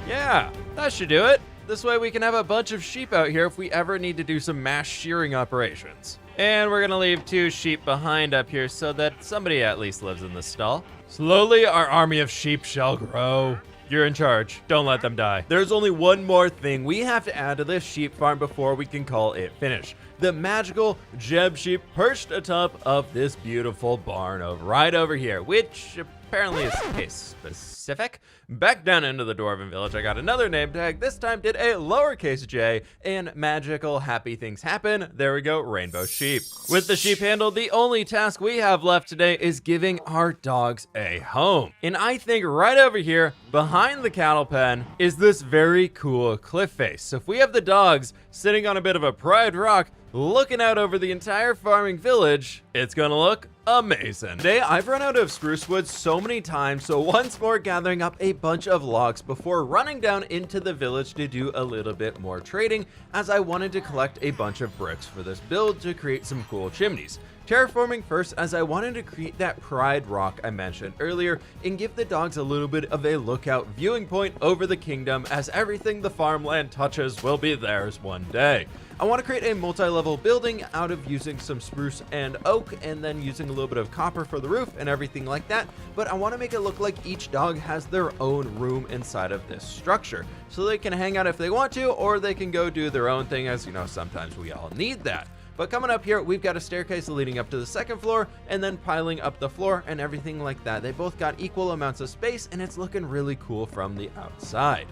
Yeah, that should do it. This way we can have a bunch of sheep out here if we ever need to do some mass shearing operations. And we're gonna leave 2 sheep behind up here so that somebody at least lives in the stall. Slowly, our army of sheep shall grow. You're in charge. Don't let them die. There's only one more thing we have to add to this sheep farm before we can call it finished. The magical Jeb sheep perched atop of this beautiful barn right over here, which apparently is case specific. Back down into the Dwarven village, I got another name tag. This time did a lowercase j, and magical happy things happen. There we go, rainbow sheep. With the sheep handled, the only task we have left today is giving our dogs a home. And I think right over here, behind the cattle pen, is this very cool cliff face. So if we have the dogs sitting on a bit of a pride rock, looking out over the entire farming village, it's gonna look amazing. Today, I've run out of spruce wood so many times, so once more gathering up a bunch of logs before running down into the village to do a little bit more trading, as I wanted to collect a bunch of bricks for this build to create some cool chimneys. Terraforming first, as I wanted to create that pride rock I mentioned earlier and give the dogs a little bit of a lookout viewing point over the kingdom, as everything the farmland touches will be theirs one day. I want to create a multi-level building out of using some spruce and oak, and then using a little bit of copper for the roof and everything like that, but I want to make it look like each dog has their own room inside of this structure, so they can hang out if they want to, or they can go do their own thing, as you know, sometimes we all need that. But coming up here, we've got a staircase leading up to the second floor, and then piling up the floor and everything like that. They both got equal amounts of space, and it's looking really cool from the outside.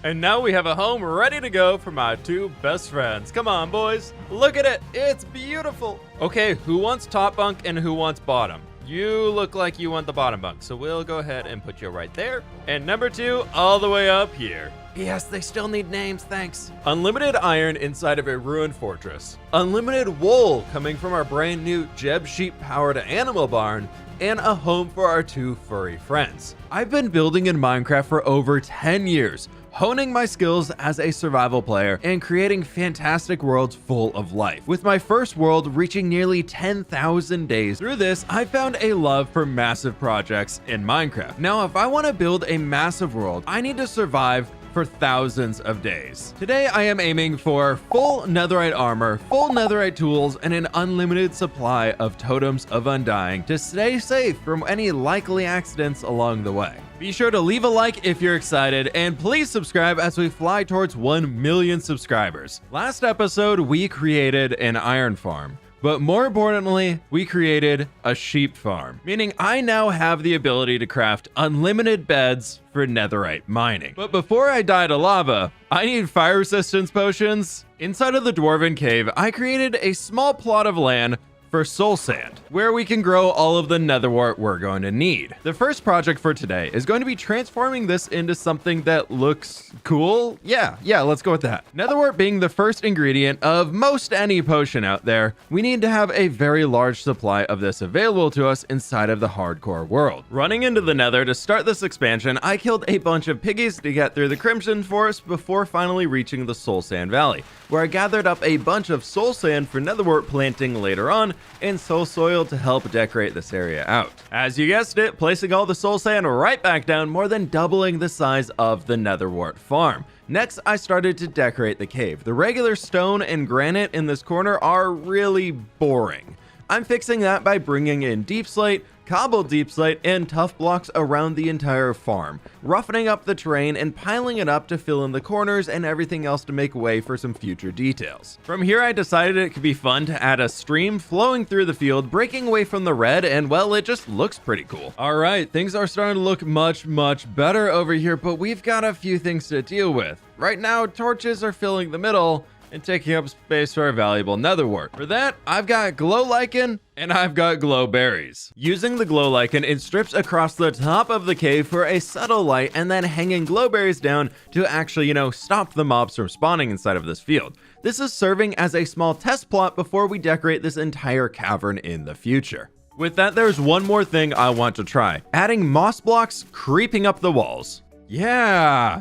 And now we have a home ready to go for my 2 best friends. Come on, boys. Look at it. It's beautiful. Okay, who wants top bunk and who wants bottom? You look like you want the bottom bunk, so we'll go ahead and put you right there. And number 2, all the way up here. Yes, they still need names, thanks. Unlimited iron inside of a ruined fortress. Unlimited wool coming from our brand new Jeb sheep powered animal barn. And a home for our 2 furry friends. I've been building in Minecraft for over 10 years, honing my skills as a survival player and creating fantastic worlds full of life, with my first world reaching nearly 10,000 days. Through this, I found a love for massive projects in Minecraft. Now, if I want to build a massive world, I need to survive for thousands of days. Today, I am aiming for full netherite armor, full netherite tools, and an unlimited supply of totems of undying to stay safe from any likely accidents along the way. Be sure to leave a like if you're excited, and please subscribe as we fly towards 1 million subscribers. Last episode, we created an iron farm. But more importantly, we created a sheep farm, meaning I now have the ability to craft unlimited beds for netherite mining. But before I die to lava, I need fire resistance potions. Inside of the dwarven cave, I created a small plot of land for soul sand, where we can grow all of the netherwort we're going to need. The first project for today is going to be transforming this into something that looks cool. Yeah, let's go with that. Netherwort being the first ingredient of most any potion out there, we need to have a very large supply of this available to us inside of the hardcore world. Running into the nether to start this expansion, I killed a bunch of piggies to get through the Crimson Forest before finally reaching the Soul Sand Valley, where I gathered up a bunch of soul sand for netherwort planting later on, and soul soil to help decorate this area out. As you guessed it, placing all the soul sand right back down, more than doubling the size of the netherwort farm. Next, I started to decorate the cave. The regular stone and granite in this corner are really boring. I'm fixing that by bringing in deep slate, cobbled deep slate, and tough blocks around the entire farm, roughening up the terrain and piling it up to fill in the corners and everything else to make way for some future details. From here, I decided it could be fun to add a stream flowing through the field, breaking away from the red, and well, it just looks pretty cool. All right, things are starting to look much better over here, but we've got a few things to deal with. Right now, torches are filling the middle and taking up space for our valuable netherwort. For that, I've got glow lichen and I've got glow berries. Using the glow lichen, it strips across the top of the cave for a subtle light, and then hanging glow berries down to actually, stop the mobs from spawning inside of this field. This is serving as a small test plot before we decorate this entire cavern in the future. With that, there's one more thing I want to try: adding moss blocks creeping up the walls. Yeah.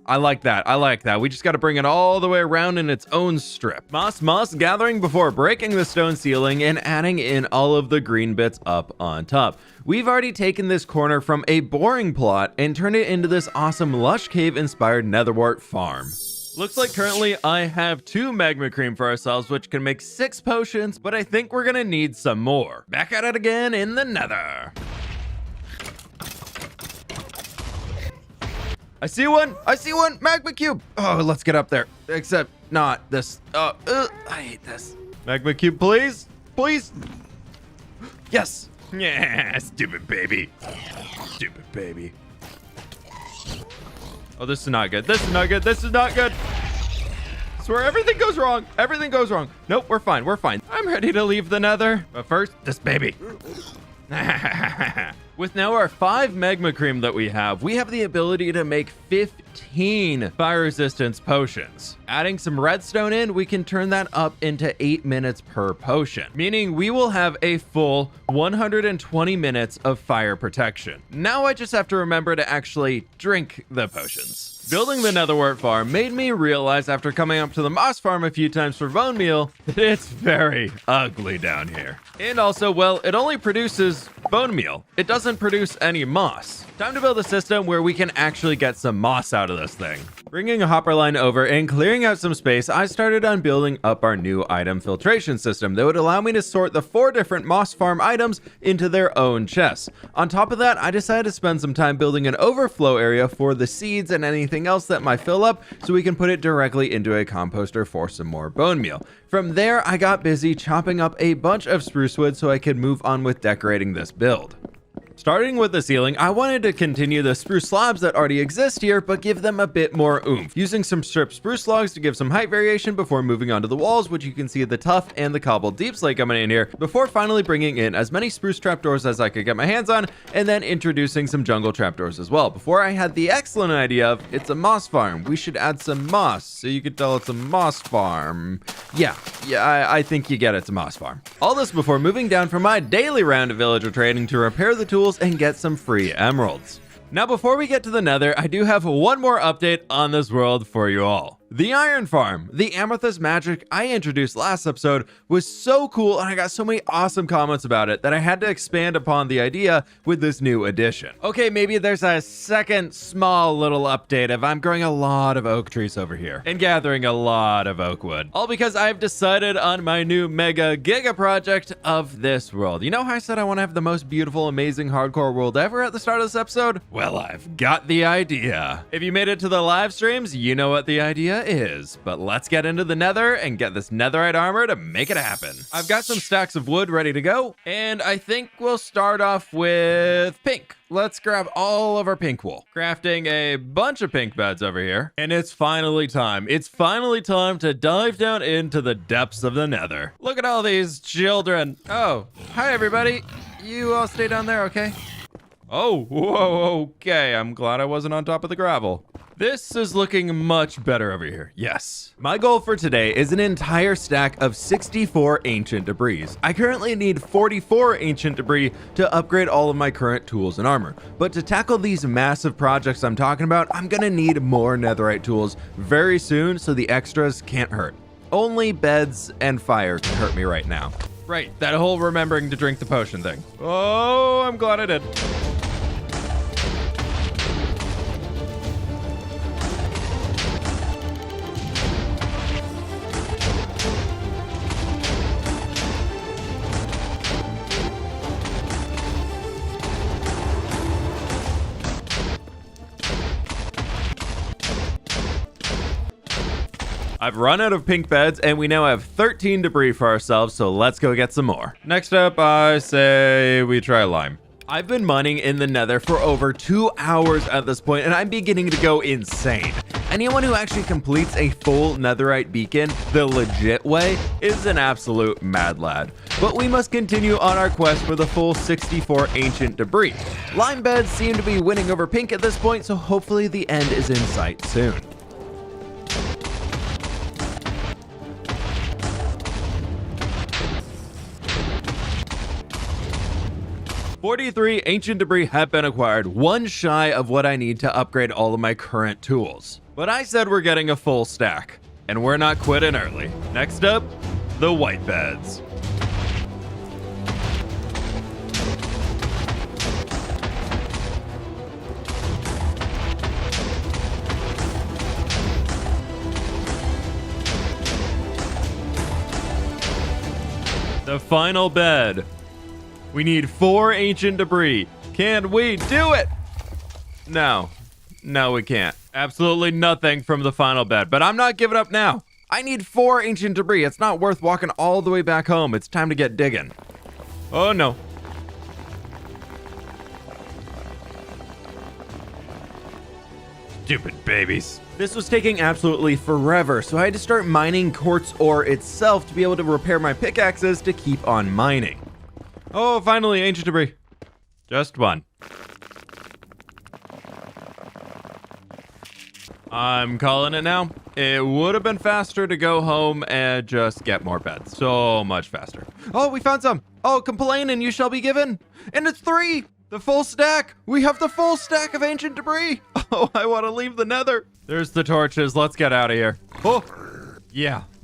I like that. We just got to bring it all the way around in its own strip. Moss gathering before breaking the stone ceiling and adding in all of the green bits up on top. We've already taken this corner from a boring plot and turned it into this awesome lush cave inspired netherwort farm. Looks like currently I have 2 magma cream for ourselves, which can make 6 potions, but I think we're gonna need some more. Back at it again in the nether. I see one, magma cube. Oh, let's get up there. Except not this. I hate this. Magma cube, please. Yes.
Yeah, stupid baby.
Oh, this is not good. This is not good. I swear everything goes wrong. Nope, we're fine. I'm ready to leave the nether. But first, this baby. With now our 5 magma cream that we have the ability to make 15 fire resistance potions. Adding some redstone in, we can turn that up into 8 minutes per potion, meaning we will have a full 120 minutes of fire protection. Now I just have to remember to actually drink the potions. Building the netherwort farm made me realize, after coming up to the moss farm a few times for bone meal, that it's very ugly down here. And also, well, it only produces bone meal. It doesn't produce any moss. Time to build a system where we can actually get some moss out of this thing. Bringing a hopper line over and clearing out some space, I started on building up our new item filtration system that would allow me to sort the 4 different moss farm items into their own chests. On top of that, I decided to spend some time building an overflow area for the seeds and anything else that might fill up, so we can put it directly into a composter for some more bone meal. From there, I got busy chopping up a bunch of spruce wood so I could move on with decorating this build. Starting with the ceiling, I wanted to continue the spruce slabs that already exist here, but give them a bit more oomph, using some stripped spruce logs to give some height variation before moving on to the walls, which you can see the tough and the cobbled deep slate coming in here, before finally bringing in as many spruce trapdoors as I could get my hands on, and then introducing some jungle trapdoors as well, before I had the excellent idea of, it's a moss farm, we should add some moss, so you could tell it's a moss farm. Yeah, I think you get it's a moss farm. All this before moving down from my daily round of villager trading to repair the tools and get some free emeralds.
Now, before we get to the nether, I do have one more update on this world for you all. The Iron Farm, the amethyst magic I introduced last episode, was so cool and I got so many awesome comments about it that I had to expand upon the idea with this new addition. Okay, maybe there's a second small little update of I'm growing a lot of oak trees over here and gathering a lot of oak wood. All because I've decided on my new mega giga project of this world. You know how I said I want to have the most beautiful, amazing hardcore world ever at the start of this episode? Well, I've got the idea. If you made it to the live streams, you know what the idea is, but let's get into the nether and get this netherite armor to make it happen. I've got some stacks of wood ready to go, and I think we'll start off with pink. Let's grab all of our pink wool. Crafting a bunch of pink beds over here. And it's finally time. It's finally time to dive down into the depths of the nether. Look at all these children. Oh, hi everybody. You all stay down there, okay? Oh, whoa, okay. I'm glad I wasn't on top of the gravel. This is looking much better over here. Yes. My goal for today is an entire stack of 64 ancient debris. I currently need 44 ancient debris to upgrade all of my current tools and armor. But to tackle these massive projects I'm talking about, I'm gonna need more netherite tools very soon so the extras can't hurt. Only beds and fire can hurt me right now. Right, that whole remembering to drink the potion thing. Oh, I'm glad I did. I've run out of pink beds and we now have 13 debris for ourselves, so let's go get some more. Next up, I say we try lime. I've been mining in the nether for over 2 hours at this point and I'm beginning to go insane. Anyone who actually completes a full netherite beacon the legit way is an absolute mad lad. But we must continue on our quest for the full 64 ancient debris. Lime beds seem to be winning over pink at this point, so hopefully the end is in sight soon. 43 ancient debris have been acquired, one shy of what I need to upgrade all of my current tools. But I said we're getting a full stack, and we're not quitting early. Next up, the white beds. The final bed. We need 4 ancient debris. Can we do it? No. No, we can't. Absolutely nothing from the final bed, but I'm not giving up now. I need 4 ancient debris. It's not worth walking all the way back home. It's time to get digging. Oh, no. Stupid babies. This was taking absolutely forever, so I had to start mining quartz ore itself to be able to repair my pickaxes to keep on mining. Oh, finally, ancient debris. Just one. I'm calling it now. It would have been faster to go home and just get more beds. So much faster. Oh, we found some. Oh, complain and you shall be given. And it's 3. The full stack. We have the full stack of ancient debris. Oh, I want to leave the nether. There's the torches. Let's get out of here. Oh,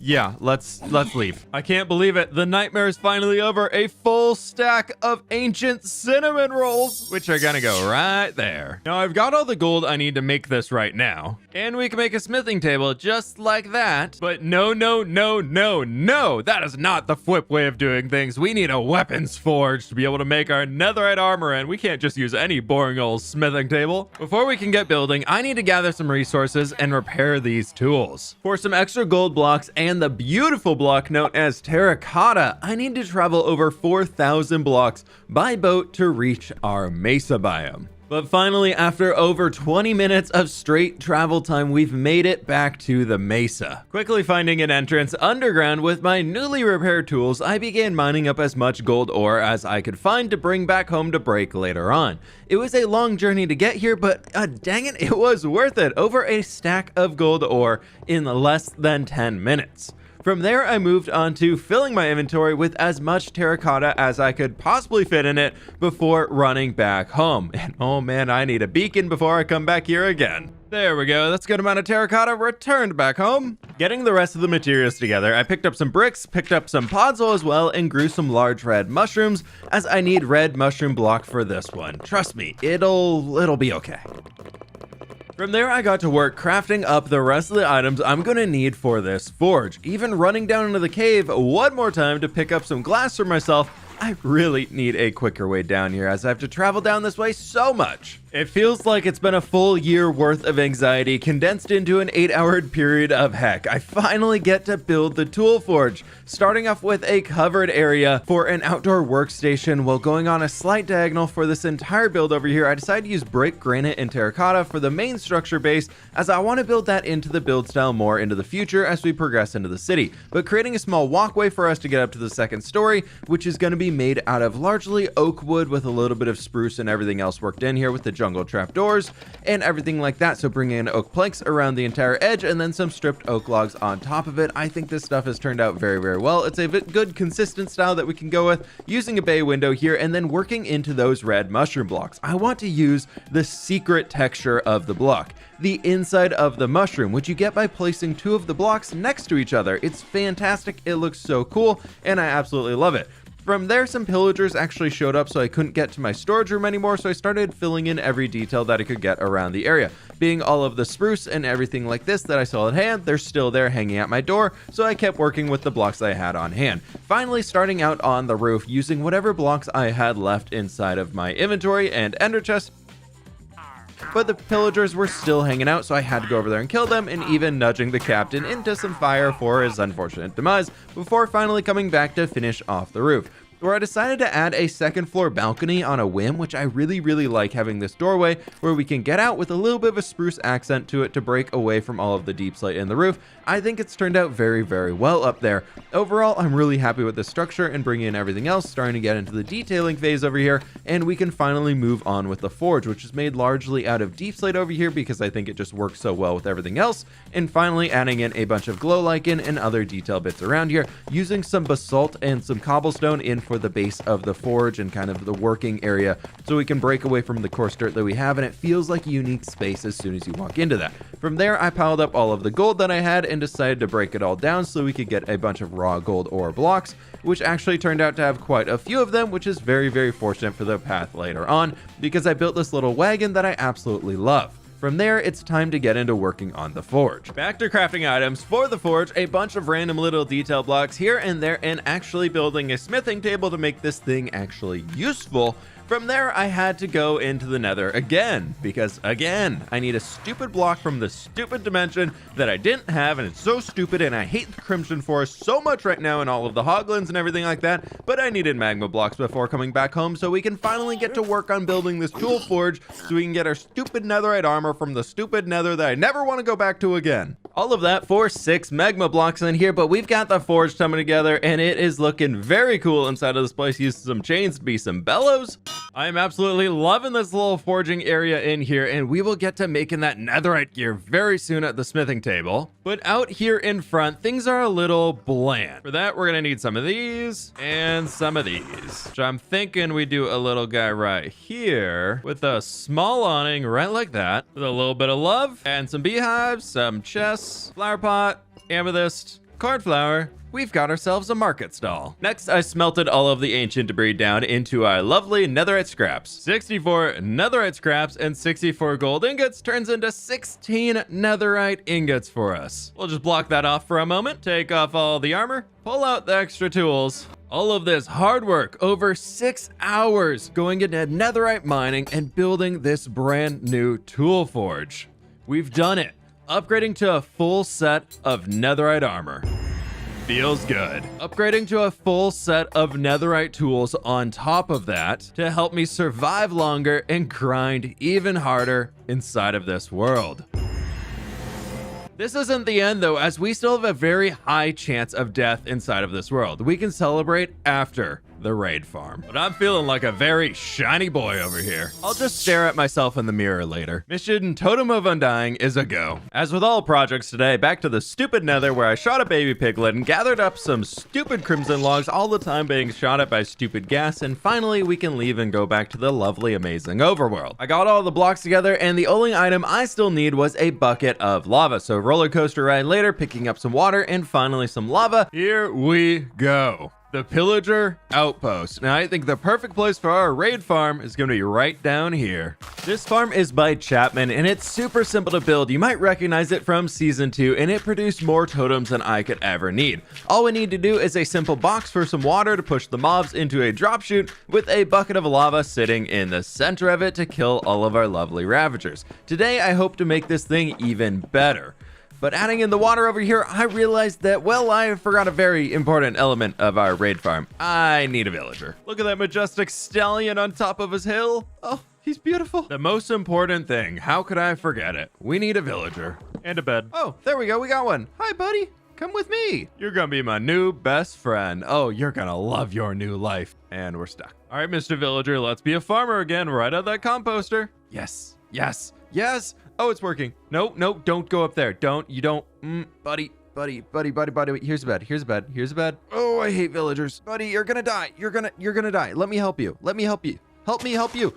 yeah, let's leave. I can't believe it. The nightmare is finally over. A full stack of ancient cinnamon rolls, which are gonna go right there. Now I've got all the gold I need to make this right now. And we can make a smithing table just like that. But no. That is not the fWhip way of doing things. We need a weapons forge to be able to make our netherite armor, and we can't just use any boring old smithing table. Before we can get building, I need to gather some resources and repair these tools. For some extra gold blocks and the beautiful block known as terracotta, I need to travel over 4,000 blocks by boat to reach our mesa biome. But finally, after over 20 minutes of straight travel time, we've made it back to the mesa. Quickly finding an entrance underground with my newly repaired tools, I began mining up as much gold ore as I could find to bring back home to break later on. It was a long journey to get here, but dang it was worth it. Over a stack of gold ore in less than 10 minutes.
From there, I moved on to filling my inventory with as much terracotta as I could possibly fit in it before running back home. And oh man, I need a beacon before I come back here again. There we go, that's a good amount of terracotta returned back home. Getting the rest of the materials together, I picked up some bricks, picked up some podzol as well, and grew some large red mushrooms, as I need red mushroom block for this one. Trust me, it'll be okay. From there, I got to work crafting up the rest of the items I'm gonna need for this forge. Even running down into the cave one more time to pick up some glass for myself. I really need a quicker way down here, as I have to travel down this way so much. It feels like it's been a full year worth of anxiety condensed into an 8-hour period of heck. I finally get to build the tool forge, starting off with a covered area for an outdoor workstation while going on a slight diagonal for this entire build over here. I decided to use brick, granite, and terracotta for the main structure base, as I want to build that into the build style more into the future as we progress into the city, but creating a small walkway for us to get up to the second story, which is going to be made out of largely oak wood with a little bit of spruce and everything else worked in here with the jungle trapdoors and everything like that. So bringing in oak planks around the entire edge and then some stripped oak logs on top of it. I think this stuff has turned out very, very well. It's a good consistent style that we can go with, using a bay window here and then working into those red mushroom blocks. I want to use the secret texture of the block, the inside of the mushroom, which you get by placing 2 of the blocks next to each other. It's fantastic. It looks so cool and I absolutely love it. From there, some pillagers actually showed up, so I couldn't get to my storage room anymore, so I started filling in every detail that I could get around the area. Being all of the spruce and everything like this that I saw at hand, they're still there hanging out my door, so I kept working with the blocks I had on hand. Finally, starting out on the roof, using whatever blocks I had left inside of my inventory and ender chest. But the pillagers were still hanging out, so I had to go over there and kill them, and even nudging the captain into some fire for his unfortunate demise, before finally coming back to finish off the roof, where I decided to add a second floor balcony on a whim, which I really like having this doorway where we can get out with a little bit of a spruce accent to it to break away from all of the deep slate in the roof. I think it's turned out very, very well up there. Overall, I'm really happy with the structure and bringing in everything else, starting to get into the detailing phase over here, and we can finally move on with the forge, which is made largely out of deep slate over here because I think it just works so well with everything else, and finally adding in a bunch of glow lichen and other detail bits around here, using some basalt and some cobblestone in for the base of the forge and kind of the working area, so we can break away from the coarse dirt that we have, and it feels like a unique space as soon as you walk into that. From there, I piled up all of the gold that I had and decided to break it all down so we could get a bunch of raw gold ore blocks, which actually turned out to have quite a few of them, which is very, very fortunate for the path later on, because I built this little wagon that I absolutely love. From there, it's time to get into working on the forge. Back to crafting items for the forge, a bunch of random little detail blocks here and there, and actually building a smithing table to make this thing actually useful. From there, I had to go into the nether again, because again, I need a stupid block from the stupid dimension that I didn't have, and it's so stupid, and I hate the Crimson Forest so much right now and all of the hoglins and everything like that, but I needed magma blocks before coming back home so we can finally get to work on building this tool forge so we can get our stupid netherite armor from the stupid nether that I never want to go back to again. All of that for 6 magma blocks in here, but we've got the forge coming together, and it is looking very cool inside of this place. Using some chains to be some bellows. I am absolutely loving this little forging area in here, and we will get to making that netherite gear very soon at the smithing table. But out here in front, things are a little bland. For that, we're gonna need some of these and some of these, which I'm thinking we do a little guy right here with a small awning right like that, with a little bit of love and some beehives, some chests, flower pot, amethyst, cornflower. We've got ourselves a market stall. Next, I smelted all of the ancient debris down into our lovely netherite scraps. 64 netherite scraps and 64 gold ingots turns into 16 netherite ingots for us. We'll just block that off for a moment, take off all the armor, pull out the extra tools. All of this hard work, over 6 hours going into netherite mining and building this brand new tool forge. We've done it, upgrading to a full set of netherite armor. Feels good. Upgrading to a full set of netherite tools on top of that to help me survive longer and grind even harder inside of this world. This isn't the end though, as we still have a very high chance of death inside of this world. We can celebrate after
the raid farm. But I'm feeling like a very shiny boy over here. I'll just stare at myself in the mirror later. Mission Totem of Undying is a go. As with all projects today, back to the stupid nether where I shot a baby piglet and gathered up some stupid crimson logs, all the time being shot at by stupid gas, and finally we can leave and go back to the lovely, amazing overworld. I got all the blocks together, and the only item I still need was a bucket of lava. So roller coaster ride later, picking up some water and finally some lava. Here we go. The Pillager Outpost. Now, I think the perfect place for our raid farm is going to be right down here. This farm is by Chapman, and it's super simple to build. You might recognize it from Season 2, and it produced more totems than I could ever need. All we need to do is a simple box for some water to push the mobs into a drop chute with a bucket of lava sitting in the center of it to kill all of our lovely Ravagers. Today, I hope to make this thing even better. But adding in the water over here, I realized that, well, I forgot a very important element of our raid farm. I need a villager. Look at that majestic stallion on top of his hill. Oh, he's beautiful. The most important thing, how could I forget it? We need a villager. And a bed. Oh, there we go, we got one. Hi, buddy. Come with me. You're gonna be my new best friend. Oh, you're gonna love your new life. And we're stuck. All right, Mr. Villager, let's be a farmer again right at that composter. Yes, yes, yes. Oh, it's working. No, no, don't go up there. You don't. Buddy. Here's a bed. Here's a bed. Oh, I hate villagers. Buddy, you're gonna die. You're gonna die. Let me help you. Help me help you.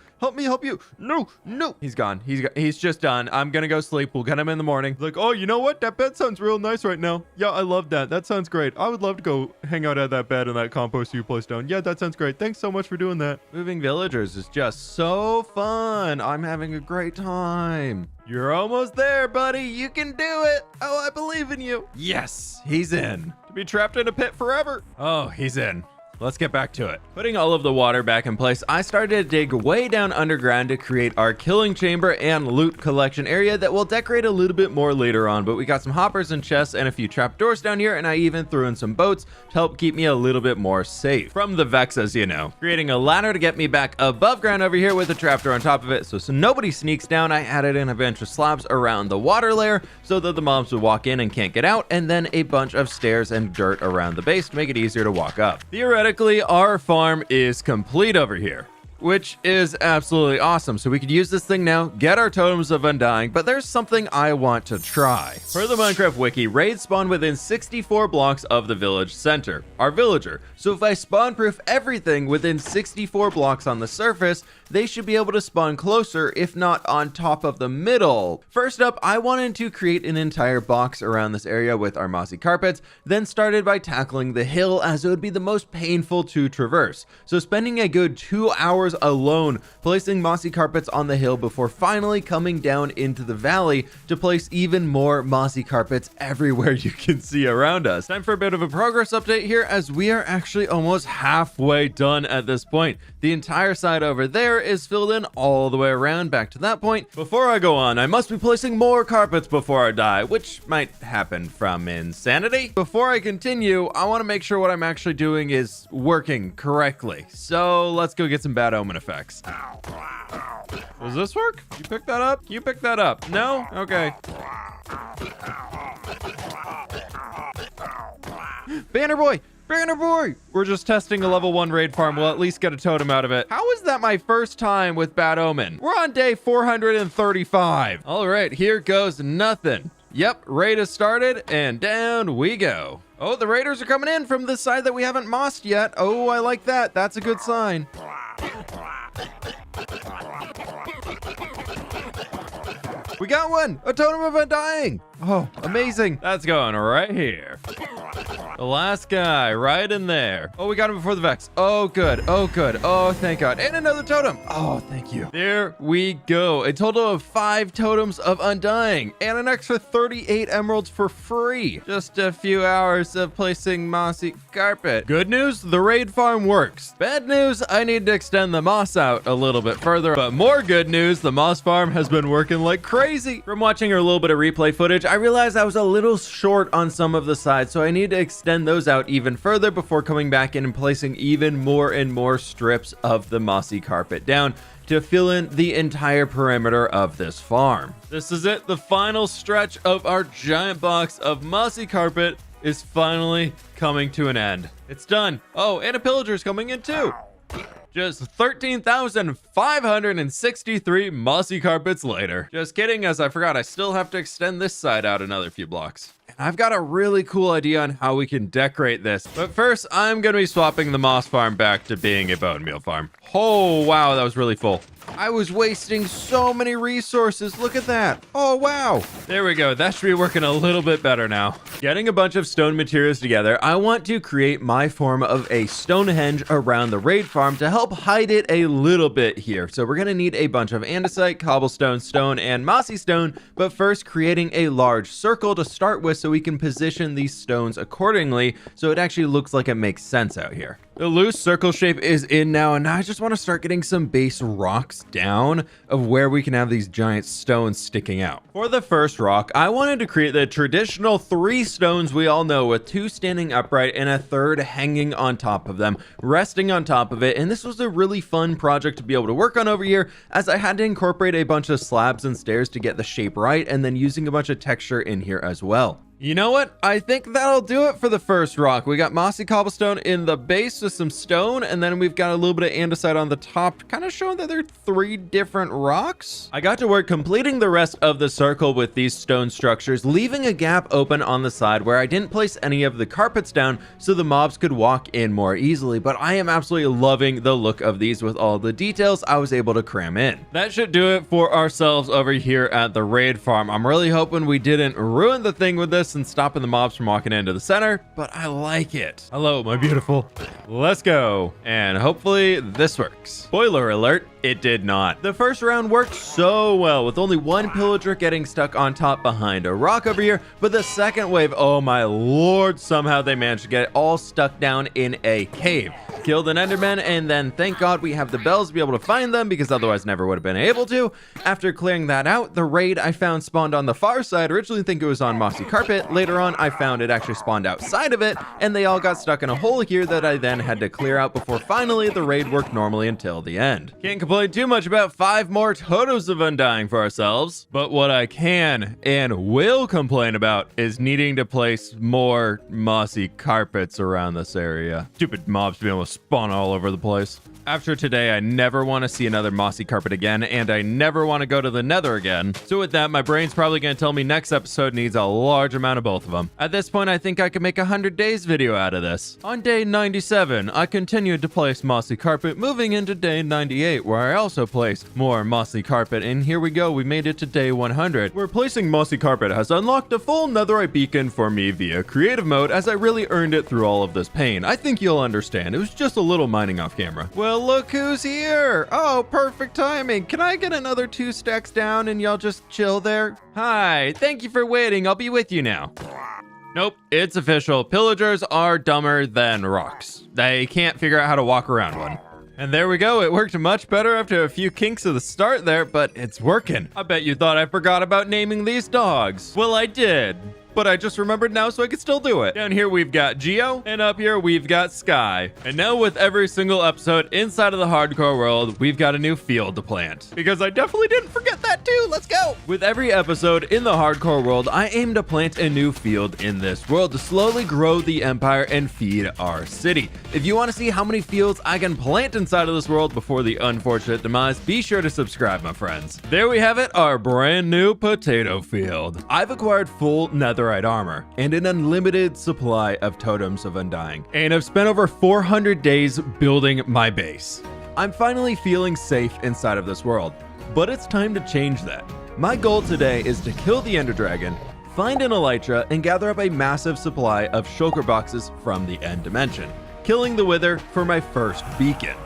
No. He's gone. He's just done. I'm gonna go sleep. We'll get him in the morning. Like, oh, you know what? That bed sounds real nice right now. Yeah, I love that. That sounds great. I would love to go hang out at that bed and that compost you placed down. Yeah, that sounds great. Thanks so much for doing that. Moving villagers is just so fun. I'm having a great time. You're almost there, buddy. You can do it. Oh, I believe in you. Yes, he's in. To be trapped in a pit forever. Oh, he's in. Let's get back to it. Putting all of the water back in place, I started to dig way down underground to create our killing chamber and loot collection area that we'll decorate a little bit more later on, but we got some hoppers and chests and a few trapdoors down here, and I even threw in some boats to help keep me a little bit more safe from the Vexas, you know. Creating a ladder to get me back above ground over here with a trapdoor on top of it, so nobody sneaks down. I added in a bunch of slabs around the water layer so that the mobs would walk in and can't get out, and then a bunch of stairs and dirt around the base to make it easier to walk up. Theoretically, our farm is complete over here, which is absolutely awesome. So we could use this thing now, get our totems of undying, but there's something I want to try. Per the Minecraft wiki, raids spawn within 64 blocks of the village center, our villager. So if I spawn proof everything within 64 blocks on the surface, they should be able to spawn closer, if not on top of the middle. First up, I wanted to create an entire box around this area with our mossy carpets, then started by tackling the hill as it would be the most painful to traverse. So spending a good 2 hours alone placing mossy carpets on the hill before finally coming down into the valley to place even more mossy carpets everywhere you can see around us. Time for a bit of a progress update here, as we are actually almost halfway done at this point. The entire side over there is filled in all the way around back to that point. Before I go on, I must be placing more carpets before I die, which might happen from insanity. Before I continue, I want to make sure what I'm actually doing is working correctly. So let's go get some bad omen effects. Does this work? You pick that up? You pick that up? No? Okay. Banner boy! Banner boy! We're just testing a level 1 raid farm. We'll at least get a totem out of it. How is that my first time with bad omen? We're on day 435. All right, here goes nothing. Yep, raid has started, and down we go. Oh, the raiders are coming in from the side that we haven't mossed yet. Oh, I like that. That's a good sign. We got one! A totem of undying! Oh, amazing. That's going right here. The last guy right in there. Oh, we got him before the Vex. Oh, good. Oh, good. Oh, thank God. And another totem. Oh, thank you. There we go. A total of 5 totems of undying and an extra 38 emeralds for free. Just a few hours of placing mossy carpet. Good news, the raid farm works. Bad news, I need to extend the moss out a little bit further. But more good news, the moss farm has been working like crazy. From watching a little bit of replay footage, I realized I was a little short on some of the sides, so I need to extend those out even further before coming back in and placing even more and more strips of the mossy carpet down to fill in the entire perimeter of this farm. This is it. The final stretch of our giant box of mossy carpet is finally coming to an end. It's done. Oh, and a pillager's coming in too. Just 13,563 mossy carpets later. Just kidding, as I forgot, I still have to extend this side out another few blocks. And I've got a really cool idea on how we can decorate this. But first, I'm gonna be swapping the moss farm back to being a bone meal farm. Oh, wow, that was really full.
I was wasting so many resources. Look at that. Oh, wow.
There we go. That should be working a little bit better now. Getting a bunch of stone materials together, I want to create my form of a Stonehenge around the raid farm to help hide it a little bit here. So we're going to need a bunch of andesite, cobblestone, stone, and mossy stone, but first creating a large circle to start with so we can position these stones accordingly so it actually looks like it makes sense out here. The loose circle shape is in now, and now I just want to start getting some base rocks down of where we can have these giant stones sticking out. For the first rock, I wanted to create the traditional 3 stones we all know, with 2 standing upright and a 3rd hanging on top of them, resting on top of it. And this was a really fun project to be able to work on over here, as I had to incorporate a bunch of slabs and stairs to get the shape right, and then using a bunch of texture in here as well. You know what? I think that'll do it for the first rock. We got mossy cobblestone in the base with some stone, and then we've got a little bit of andesite on the top, kind of showing that there are 3 different rocks. I got to work completing the rest of the circle with these stone structures, leaving a gap open on the side where I didn't place any of the carpets down so the mobs could walk in more easily, but I am absolutely loving the look of these with all the details I was able to cram in. That should do it for ourselves over here at the raid farm. I'm really hoping we didn't ruin the thing with this and stopping the mobs from walking into the center, but I like it. Hello, my beautiful. Let's go. And hopefully this works. Spoiler alert, it did not. The first round worked so well, with only 1 pillager getting stuck on top behind a rock over here, but the second wave, oh my lord, somehow they managed to get it all stuck down in a cave. Killed an enderman, and then thank God we have the bells to be able to find them, because otherwise never would have been able to. After clearing that out, the raid I found spawned on the far side. Originally think it was on mossy carpet. Later on, I found it actually spawned outside of it, and they all got stuck in a hole here that I then had to clear out before finally the raid worked normally until the end. Can't complain too much about 5 more totems of undying for ourselves, but what I can and will complain about is needing to place more mossy carpets around this area. Stupid mobs being able to spawn all over the place. After today, I never want to see another mossy carpet again, and I never want to go to the nether again. So with that, my brain's probably going to tell me next episode needs a large amount of both of them. At this point, I think I could make a 100 days video out of this. On day 97, I continued to place mossy carpet, moving into day 98, where I also placed more mossy carpet, and here we go, we made it to day 100, where placing mossy carpet has unlocked a full netherite beacon for me via creative mode, as I really earned it through all of this pain. I think you'll understand, it was just a little mining off camera. Well, look who's here. Oh, perfect timing. Can I get another 2 stacks down and y'all just chill there? Hi, thank you for waiting. I'll be with you now. Nope, it's official. Pillagers are dumber than rocks. They can't figure out how to walk around one. And there we go. It worked much better after a few kinks at the start there, but it's working. I bet you thought I forgot about naming these dogs. Well, I did, but I just remembered now, so I can still do it. Down here we've got Geo, and up here we've got Sky. And now with every single episode inside of the hardcore world, we've got a new field to plant. Because I definitely didn't forget that too. Let's go. With every episode in the hardcore world, I aim to plant a new field in this world to slowly grow the empire and feed our city. If you want to see how many fields I can plant inside of this world before the unfortunate demise, be sure to subscribe, my friends. There we have it, our brand new potato field. I've acquired full netherite armor and an unlimited supply of totems of undying, and I've spent over 400 days building my base. I'm finally feeling safe inside of this world, but it's time to change that. My goal today is to kill the Ender Dragon, find an Elytra, and gather up a massive supply of shulker boxes from the end dimension, killing the Wither for my first beacon.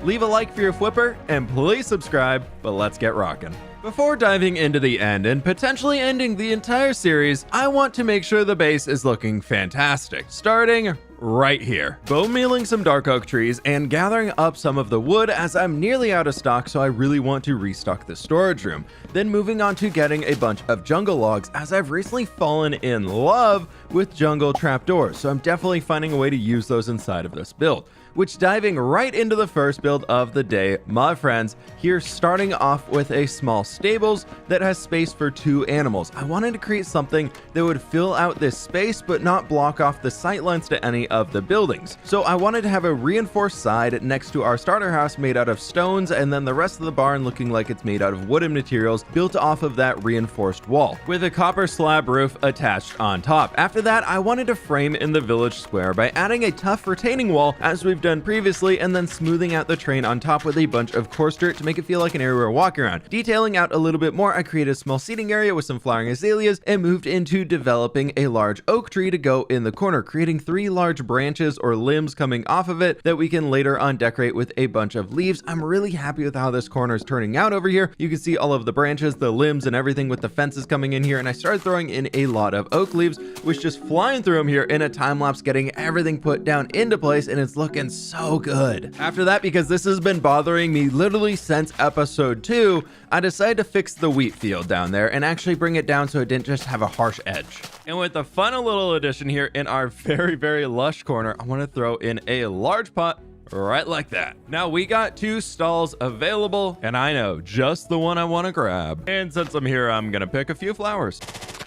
Leave a like for your fWhipper, and please subscribe, but let's get rocking. Before diving into the end and potentially ending the entire series, I want to make sure the base is looking fantastic, starting right here. Bone mealing some dark oak trees and gathering up some of the wood, as I'm nearly out of stock, so I really want to restock the storage room. Then moving on to getting a bunch of jungle logs, as I've recently fallen in love with jungle trapdoors, so I'm definitely finding a way to use those inside of this build.
which diving right into the first build of the day, my friends, here starting off with a small stables that has space for 2 animals. I wanted to create something that would fill out this space but not block off the sightlines to any of the buildings. So I wanted to have a reinforced side next to our starter house made out of stones, and then the rest of the barn looking like it's made out of wooden materials built off of that reinforced wall, with a copper slab roof attached on top. After that, I wanted to frame in the village square by adding a tough retaining wall as we've done previously, and then smoothing out the terrain on top with a bunch of coarse dirt to make it feel like an area we're walking around. Detailing out a little bit more, I created a small seating area with some flowering azaleas and moved into developing a large oak tree to go in the corner, creating 3 large branches or limbs coming off of it that we can later on decorate with a bunch of leaves. I'm really happy with how this corner is turning out over here. You can see all of the branches, the limbs, and everything with the fences coming in here, and I started throwing in a lot of oak leaves, which just flying through them here in a time lapse, getting everything put down into place, and it's looking so good. After that, because this has been bothering me literally since episode 2, I decided to fix the wheat field down there and actually bring it down so it didn't just have a harsh edge. And with the final little addition here in our very, very lush corner, I want to throw in a large pot right like that. Now we got 2 stalls available, and I know just the one I want to grab. And since I'm here, I'm gonna pick a few flowers.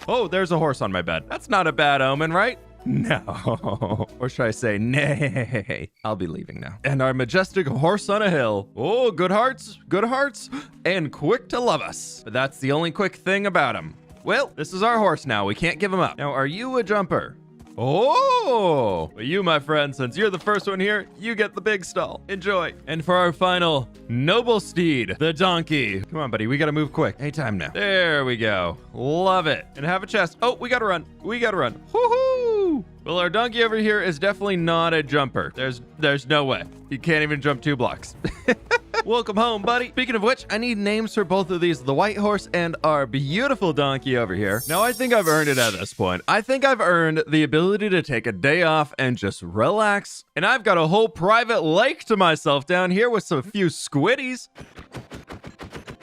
Oh, there's a horse on my bed. That's not a bad omen, right? No. Or should I say, nay. I'll be leaving now. And our majestic horse on a hill. Oh, good hearts, and quick to love us. But that's the only quick thing about him. Well, this is our horse now. We can't give him up. Now, are you a jumper? Oh, well, you, my friend, since you're the first one here, you get the big stall. Enjoy. And for our final noble steed, the donkey. Come on, buddy. We got to move quick. Hey, time now. There we go. Love it. And have a chest. Oh, we got to run. Woohoo! Well, our donkey over here is definitely not a jumper. There's no way. He can't even jump 2 blocks. Welcome home, buddy. Speaking of which, I need names for both of these, the white horse and our beautiful donkey over here. Now, I think I've earned it at this point. I think I've earned the ability to take a day off and just relax. And I've got a whole private lake to myself down here with some few squiddies.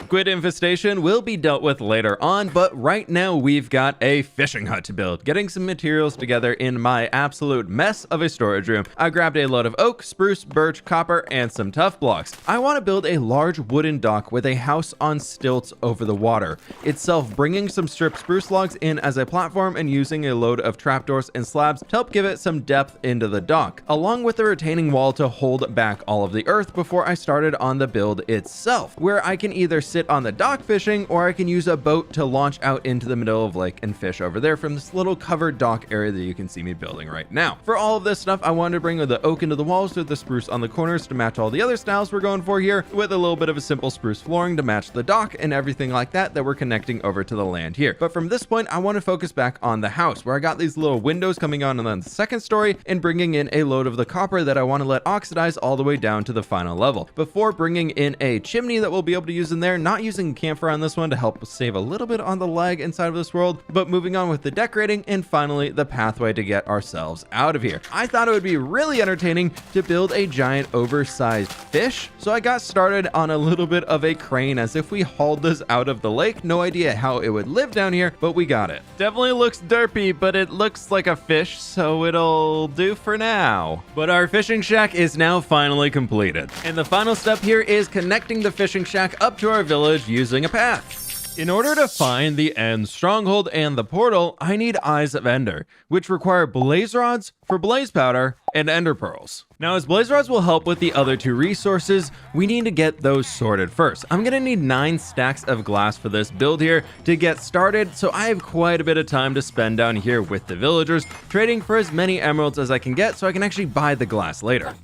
Squid infestation will be dealt with later on, but right now we've got a fishing hut to build. Getting some materials together in my absolute mess of a storage room, I grabbed a load of oak, spruce, birch, copper, and some tough blocks. I want to build a large wooden dock with a house on stilts over the water, itself bringing some stripped spruce logs in as a platform and using a load of trapdoors and slabs to help give it some depth into the dock, along with a retaining wall to hold back all of the earth before I started on the build itself, where I can either sit on the dock fishing, or I can use a boat to launch out into the middle of lake and fish over there from this little covered dock area that you can see me building right now. For all of this stuff, I wanted to bring the oak into the walls with the spruce on the corners to match all the other styles we're going for here, with a little bit of a simple spruce flooring to match the dock and everything like that we're connecting over to the land here. But from this point, I want to focus back on the house, where I got these little windows coming on the second story and bringing in a load of the copper that I want to let oxidize all the way down to the final level, before bringing in a chimney that we'll be able to use in there, not using campfire on this one to help save a little bit on the lag inside of this world, but moving on with the decorating, and finally the pathway to get ourselves out of here. I thought it would be really entertaining to build a giant oversized fish, so I got started on a little bit of a crane as if we hauled this out of the lake. No idea how it would live down here, but we got it. Definitely looks derpy, but it looks like a fish, so it'll do for now. But our fishing shack is now finally completed, and the final step here is connecting the fishing shack up to our village using a path. In order to find the End stronghold and the portal, I need Eyes of Ender, which require blaze rods for blaze powder and ender pearls. Now, as blaze rods will help with the other 2 resources, we need to get those sorted first. I'm gonna need 9 stacks of glass for this build here to get started, so I have quite a bit of time to spend down here with the villagers, trading for as many emeralds as I can get so I can actually buy the glass later.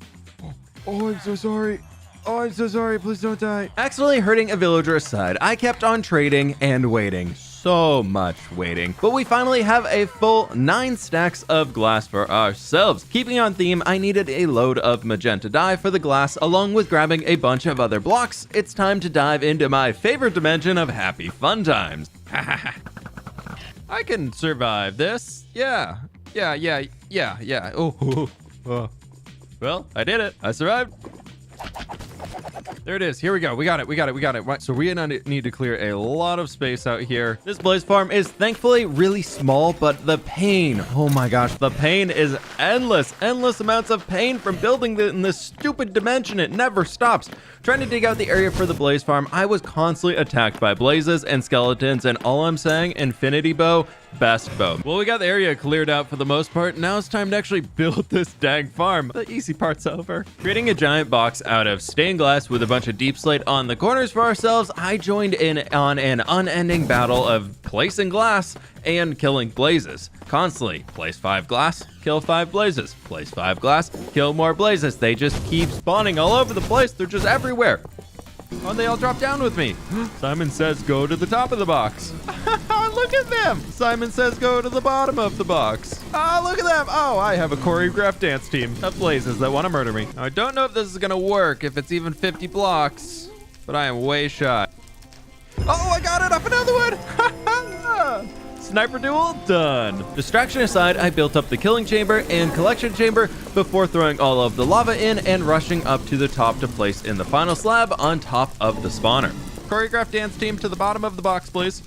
Oh, I'm so sorry. Oh, I'm so sorry. Please don't die. Accidentally hurting a villager aside, I kept on trading and waiting. So much waiting. But we finally have a full 9 stacks of glass for ourselves. Keeping on theme, I needed a load of magenta dye for the glass, along with grabbing a bunch of other blocks. It's time to dive into my favorite dimension of happy fun times. I can survive this. Yeah. Oh. Well, I did it. I survived.
There it is. Here we go. We got it. We got it. We got it. Right. So we need to clear a lot of space out here. This blaze farm is thankfully really small, but the pain, oh my gosh, the pain is endless. Endless amounts of pain from building in this stupid dimension. It never stops. Trying to dig out the area for the blaze farm, I was constantly attacked by blazes and skeletons, and all I'm saying, infinity bow, best bow. Well, we got the area cleared out for the most part. Now it's time to actually build this dang farm. The easy part's over. Creating a giant box out of stained glass with a bunch of deep slate on the corners for ourselves, I joined in on an unending battle of placing glass and killing blazes. Constantly, place 5 glass, kill 5 blazes. Place 5 glass, kill more blazes. They just keep spawning all over the place. They're just everywhere. Oh, they all drop down with me. Simon says go to the top of the box. Look at them. Simon says go to the bottom of the box. Oh, look at them. Oh, I have a choreographed dance team of blazes that want to murder me. Now, I don't know if this is going to work, if it's even 50 blocks, but I am way shy. Oh, I got it up another one. Sniper duel done. Distraction aside, I built up the killing chamber and collection chamber before throwing all of the lava in and rushing up to the top to place in the final slab on top of the spawner. Choreographed dance team to the bottom of the box, please.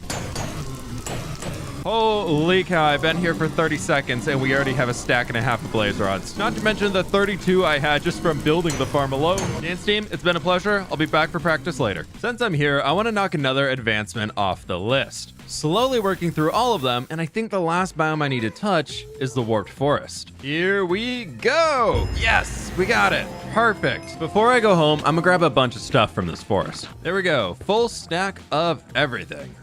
Holy cow, I've been here for 30 seconds and we already have a stack and a half of blaze rods. Not to mention the 32 I had just from building the farm alone. Dance team, it's been a pleasure. I'll be back for practice later. Since I'm here, I want to knock another advancement off the list. Slowly working through all of them, and I think the last biome I need to touch is the warped forest. Here we go. Yes, we got it. Perfect. Before I go home, I'm gonna grab a bunch of stuff from this forest. There we go. Full stack of everything.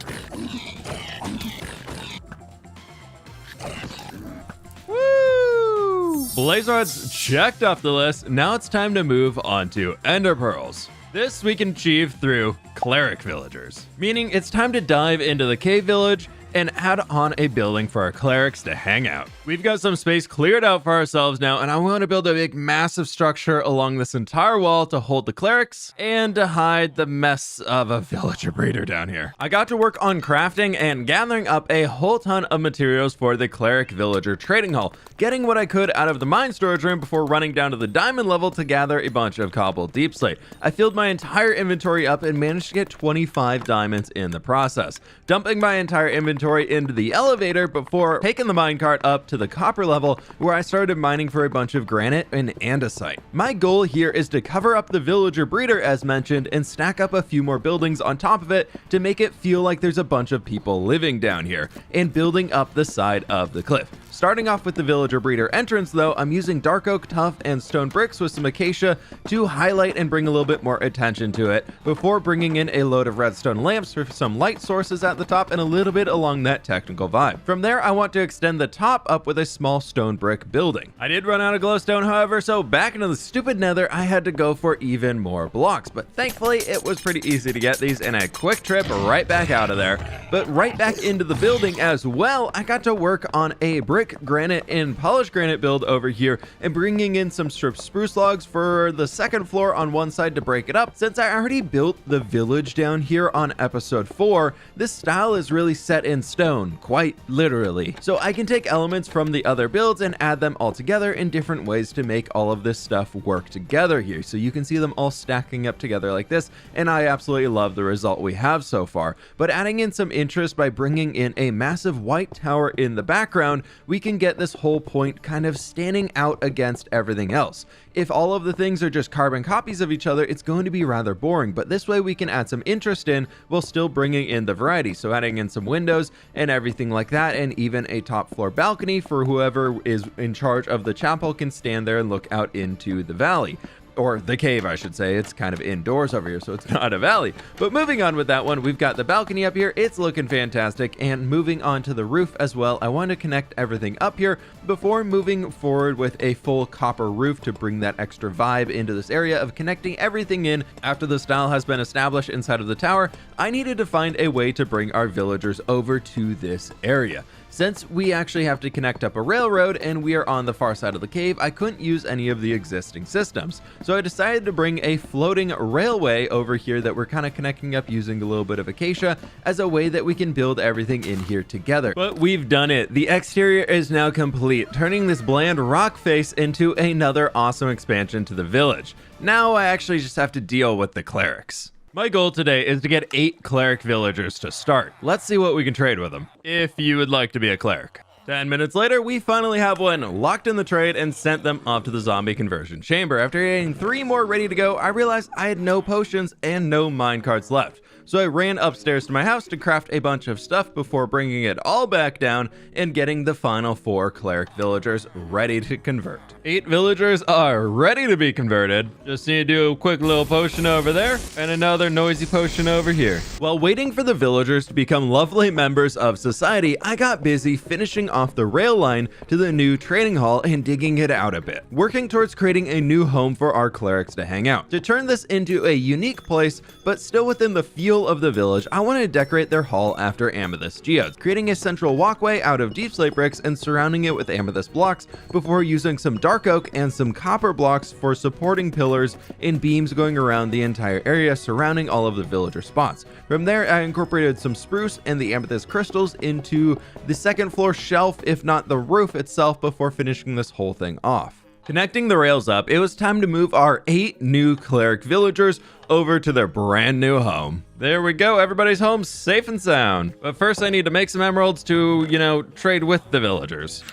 Woo! Blaze rods checked off the list. Now it's time to move on to ender pearls. This we can achieve through cleric villagers, meaning it's time to dive into the cave village and add on a building for our clerics to hang out. We've got some space cleared out for ourselves now, and I want to build a big massive structure along this entire wall to hold the clerics and to hide the mess of a villager breeder down here. I got to work on crafting and gathering up a whole ton of materials for the cleric villager trading hall, getting what I could out of the mine storage room before running down to the diamond level to gather a bunch of cobbled deep slate. I filled my entire inventory up and managed to get 25 diamonds in the process, dumping my entire inventory into the elevator before taking the minecart up to the copper level, where I started mining for a bunch of granite and andesite. My goal here is to cover up the villager breeder as mentioned and stack up a few more buildings on top of it to make it feel like there's a bunch of people living down here and building up the side of the cliff. Starting off with the villager breeder entrance though, I'm using dark oak tuff and stone bricks with some acacia to highlight and bring a little bit more attention to it before bringing in a load of redstone lamps for some light sources at the top and a little bit along that technical vibe. From there, I want to extend the top up with a small stone brick building. I did run out of glowstone however, so back into the stupid nether, I had to go for even more blocks, but thankfully it was pretty easy to get these in a quick trip right back out of there. But right back into the building as well, I got to work on a brick, granite, and polished granite build over here and bringing in some stripped spruce logs for the second floor on one side to break it up. Since I already built the village down here on episode 4, this style is really set in stone, quite literally. So I can take elements from the other builds and add them all together in different ways to make all of this stuff work together here. So you can see them all stacking up together like this, and I absolutely love the result we have so far. But adding in some interest by bringing in a massive white tower in the background, we can get this whole point kind of standing out against everything else. If all of the things are just carbon copies of each other, it's going to be rather boring, but this way we can add some interest in while still bringing in the variety. So adding in some windows and everything like that, and even a top floor balcony for whoever is in charge of the chapel can stand there and look out into the valley. Or the cave, I should say. It's kind of indoors over here, so it's not a valley. But moving on with that one, we've got the balcony up here. It's looking fantastic. And moving on to the roof as well, I want to connect everything up here before moving forward with a full copper roof to bring that extra vibe into this area of connecting everything in. After the style has been established inside of the tower, I needed to find a way to bring our villagers over to this area.
Since we actually have to connect up a railroad and we are on the far side of the cave, I couldn't use any of the existing systems. So I decided to bring a floating railway over here that we're kind of connecting up using a little bit of acacia as a way that we can build everything in here together. But we've done it. The exterior is now complete, turning this bland rock face into another awesome expansion to the village. Now I actually just have to deal with the clerics. My goal today is to get 8 cleric villagers to start. Let's see what we can trade with them, if you would like to be a cleric. 10 minutes later, we finally have one locked in the trade and sent them off to the zombie conversion chamber. After getting 3 more ready to go, I realized I had no potions and no minecarts left. So I ran upstairs to my house to craft a bunch of stuff before bringing it all back down and getting the final 4 cleric villagers ready to convert. 8 villagers are ready to be converted. Just need to do a quick little potion over there and another noisy potion over here. While waiting for the villagers to become lovely members of society, I got busy finishing off the rail line to the new trading hall and digging it out a bit, working towards creating a new home for our clerics to hang out. To turn this into a unique place, but still within the feel of the village, I wanted to decorate their hall after amethyst geodes, creating a central walkway out of deep slate bricks and surrounding it with amethyst blocks before using some dark oak and some copper blocks for supporting pillars and beams going around the entire area surrounding all of the villager spots. From there, I incorporated some spruce and the amethyst crystals into the second floor shelf, if not the roof itself, before finishing this whole thing off. Connecting the rails up, it was time to move our 8 new cleric villagers over to their brand new home. There we go, everybody's home safe and sound. But first I need to make some emeralds to, trade with the villagers.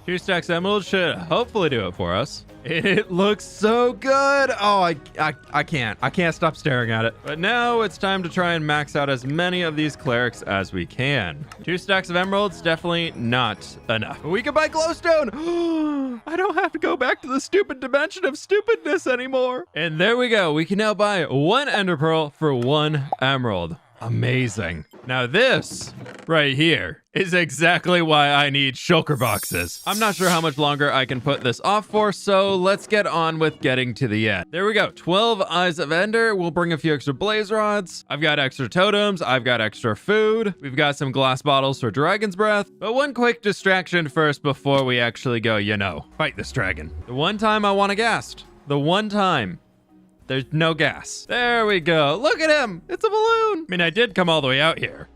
2 stacks of emeralds should hopefully do it for us. It looks so good. Oh, I can't stop staring at it. But now it's time to try and max out as many of these clerics as we can. 2 stacks of emeralds, definitely not enough. We can buy glowstone. I don't have to go back to the stupid dimension of stupidness anymore. And there we go. We can now buy 1 ender pearl for 1 emerald. Amazing. Now this right here is exactly why I need shulker boxes. I'm not sure how much longer I can put this off for, so let's get on with getting to the end. There we go, 12 eyes of ender. We'll bring a few extra blaze rods. I've got extra totems. I've got extra food. We've got some glass bottles for dragon's breath. But one quick distraction first before we actually go, fight this dragon. The one time I want a ghast. The one time. There's no gas. There we go. Look at him. It's a balloon. I mean, I did come all the way out here.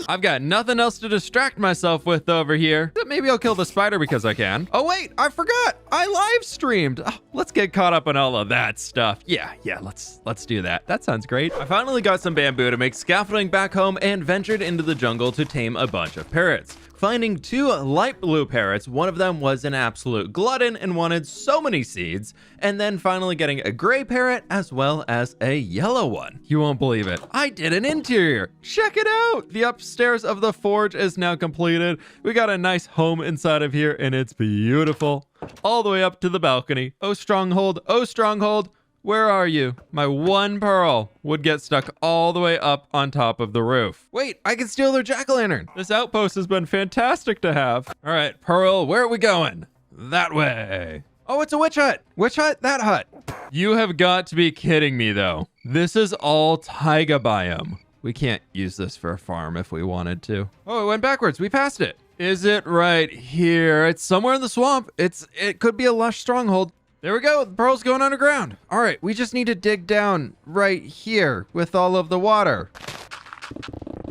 I've got nothing else to distract myself with over here. Maybe I'll kill the spider because I can. Oh wait, I forgot. I live streamed. Oh, let's get caught up on all of that stuff. Yeah, let's do that. That sounds great. I finally got some bamboo to make scaffolding back home and ventured into the jungle to tame a bunch of parrots. Finding 2 light blue parrots, one of them was an absolute glutton and wanted so many seeds, and then finally getting a gray parrot as well as a yellow one. You won't believe it. I did an interior. Check it out. The upstairs of the forge is now completed. We got a nice home inside of here and it's beautiful. All the way up to the balcony. Oh, stronghold. Oh, stronghold. Where are you? My 1 pearl would get stuck all the way up on top of the roof. Wait, I can steal their jack-o'-lantern. This outpost has been fantastic to have. All right, Pearl, where are we going? That way. Oh, it's a witch hut. Witch hut, that hut. You have got to be kidding me, though. This is all taiga biome. We can't use this for a farm if we wanted to. Oh, it went backwards. We passed it. Is it right here? It's somewhere in the swamp. It could be a lush stronghold. There we go. The pearl's going underground. All right, we just need to dig down right here with all of the water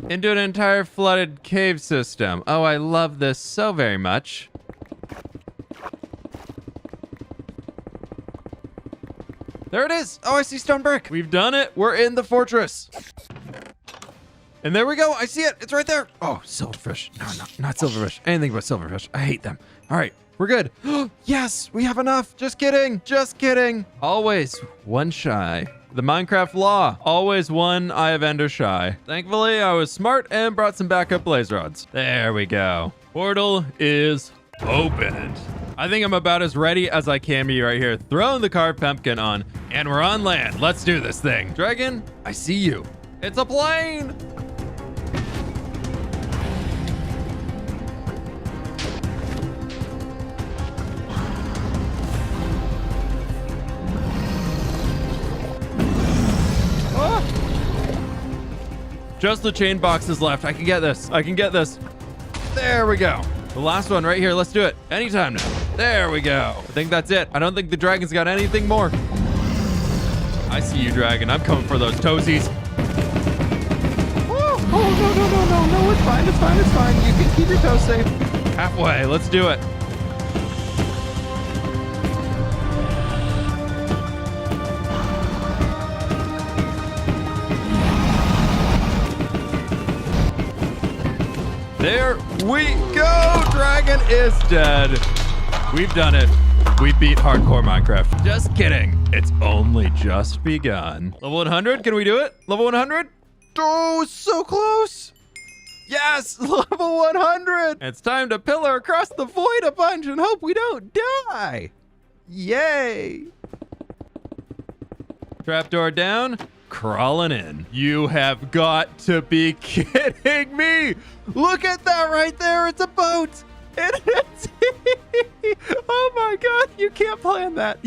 into an entire flooded cave system. Oh, I love this so very much. There it is. Oh, I see stone brick. We've done it. We're in the fortress. And there we go. I see it. It's right there. Oh, silverfish. No, not silverfish. Anything but silverfish. I hate them. All right. We're good. Yes, we have enough. Just kidding. Just kidding. Always 1 shy. The Minecraft law. Always 1 eye of ender shy. Thankfully, I was smart and brought some backup blaze rods. There we go. Portal is opened. I think I'm about as ready as I can be right here. Throwing the carved pumpkin on, and we're on land. Let's do this thing. Dragon, I see you. It's a plane.
Just the chain boxes left. I can get this. I can get this. There we go. The last one right here. Let's do it. Anytime now. There we go. I think that's it. I don't think the dragon's got anything more. I see you, dragon. I'm coming for those toesies.
Oh, no. It's fine. It's fine. It's fine. You can keep your toes safe.
Halfway. Let's do it. There we go. Dragon is dead. We've done it. We beat hardcore Minecraft. Just kidding. It's only just begun. Level 100. Can we do it? Level 100?
Oh, so close. Yes, level 100.
It's time to pillar across the void a bunch and hope we don't die.
Yay.
Trapdoor down. Crawling in. You have got to be kidding me. Look at that right there. It's a boat. Oh my god, you can't plan that.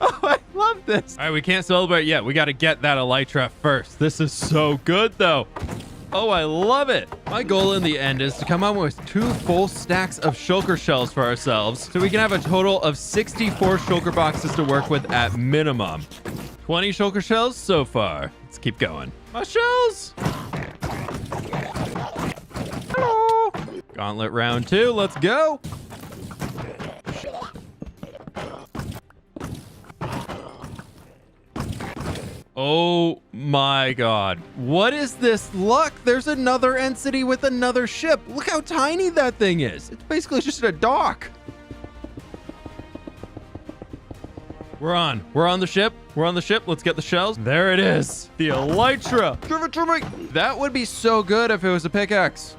Oh, I love this. All right, we can't celebrate yet. We got to get that elytra first. This is so good though. Oh, I love it. My goal in the end is to come up with 2 full stacks of shulker shells for ourselves so we can have a total of 64 shulker boxes to work with at minimum. 20 shulker shells so far. Let's keep going. My shells. Hello. Gauntlet round 2. Let's go. Oh my god. What is this luck? There's another end city with another ship. Look how tiny that thing is. It's basically just a dock. We're on. We're on the ship. We're on the ship. Let's get the shells. There it is. The elytra. Give it to me. That would be so good if it was a pickaxe.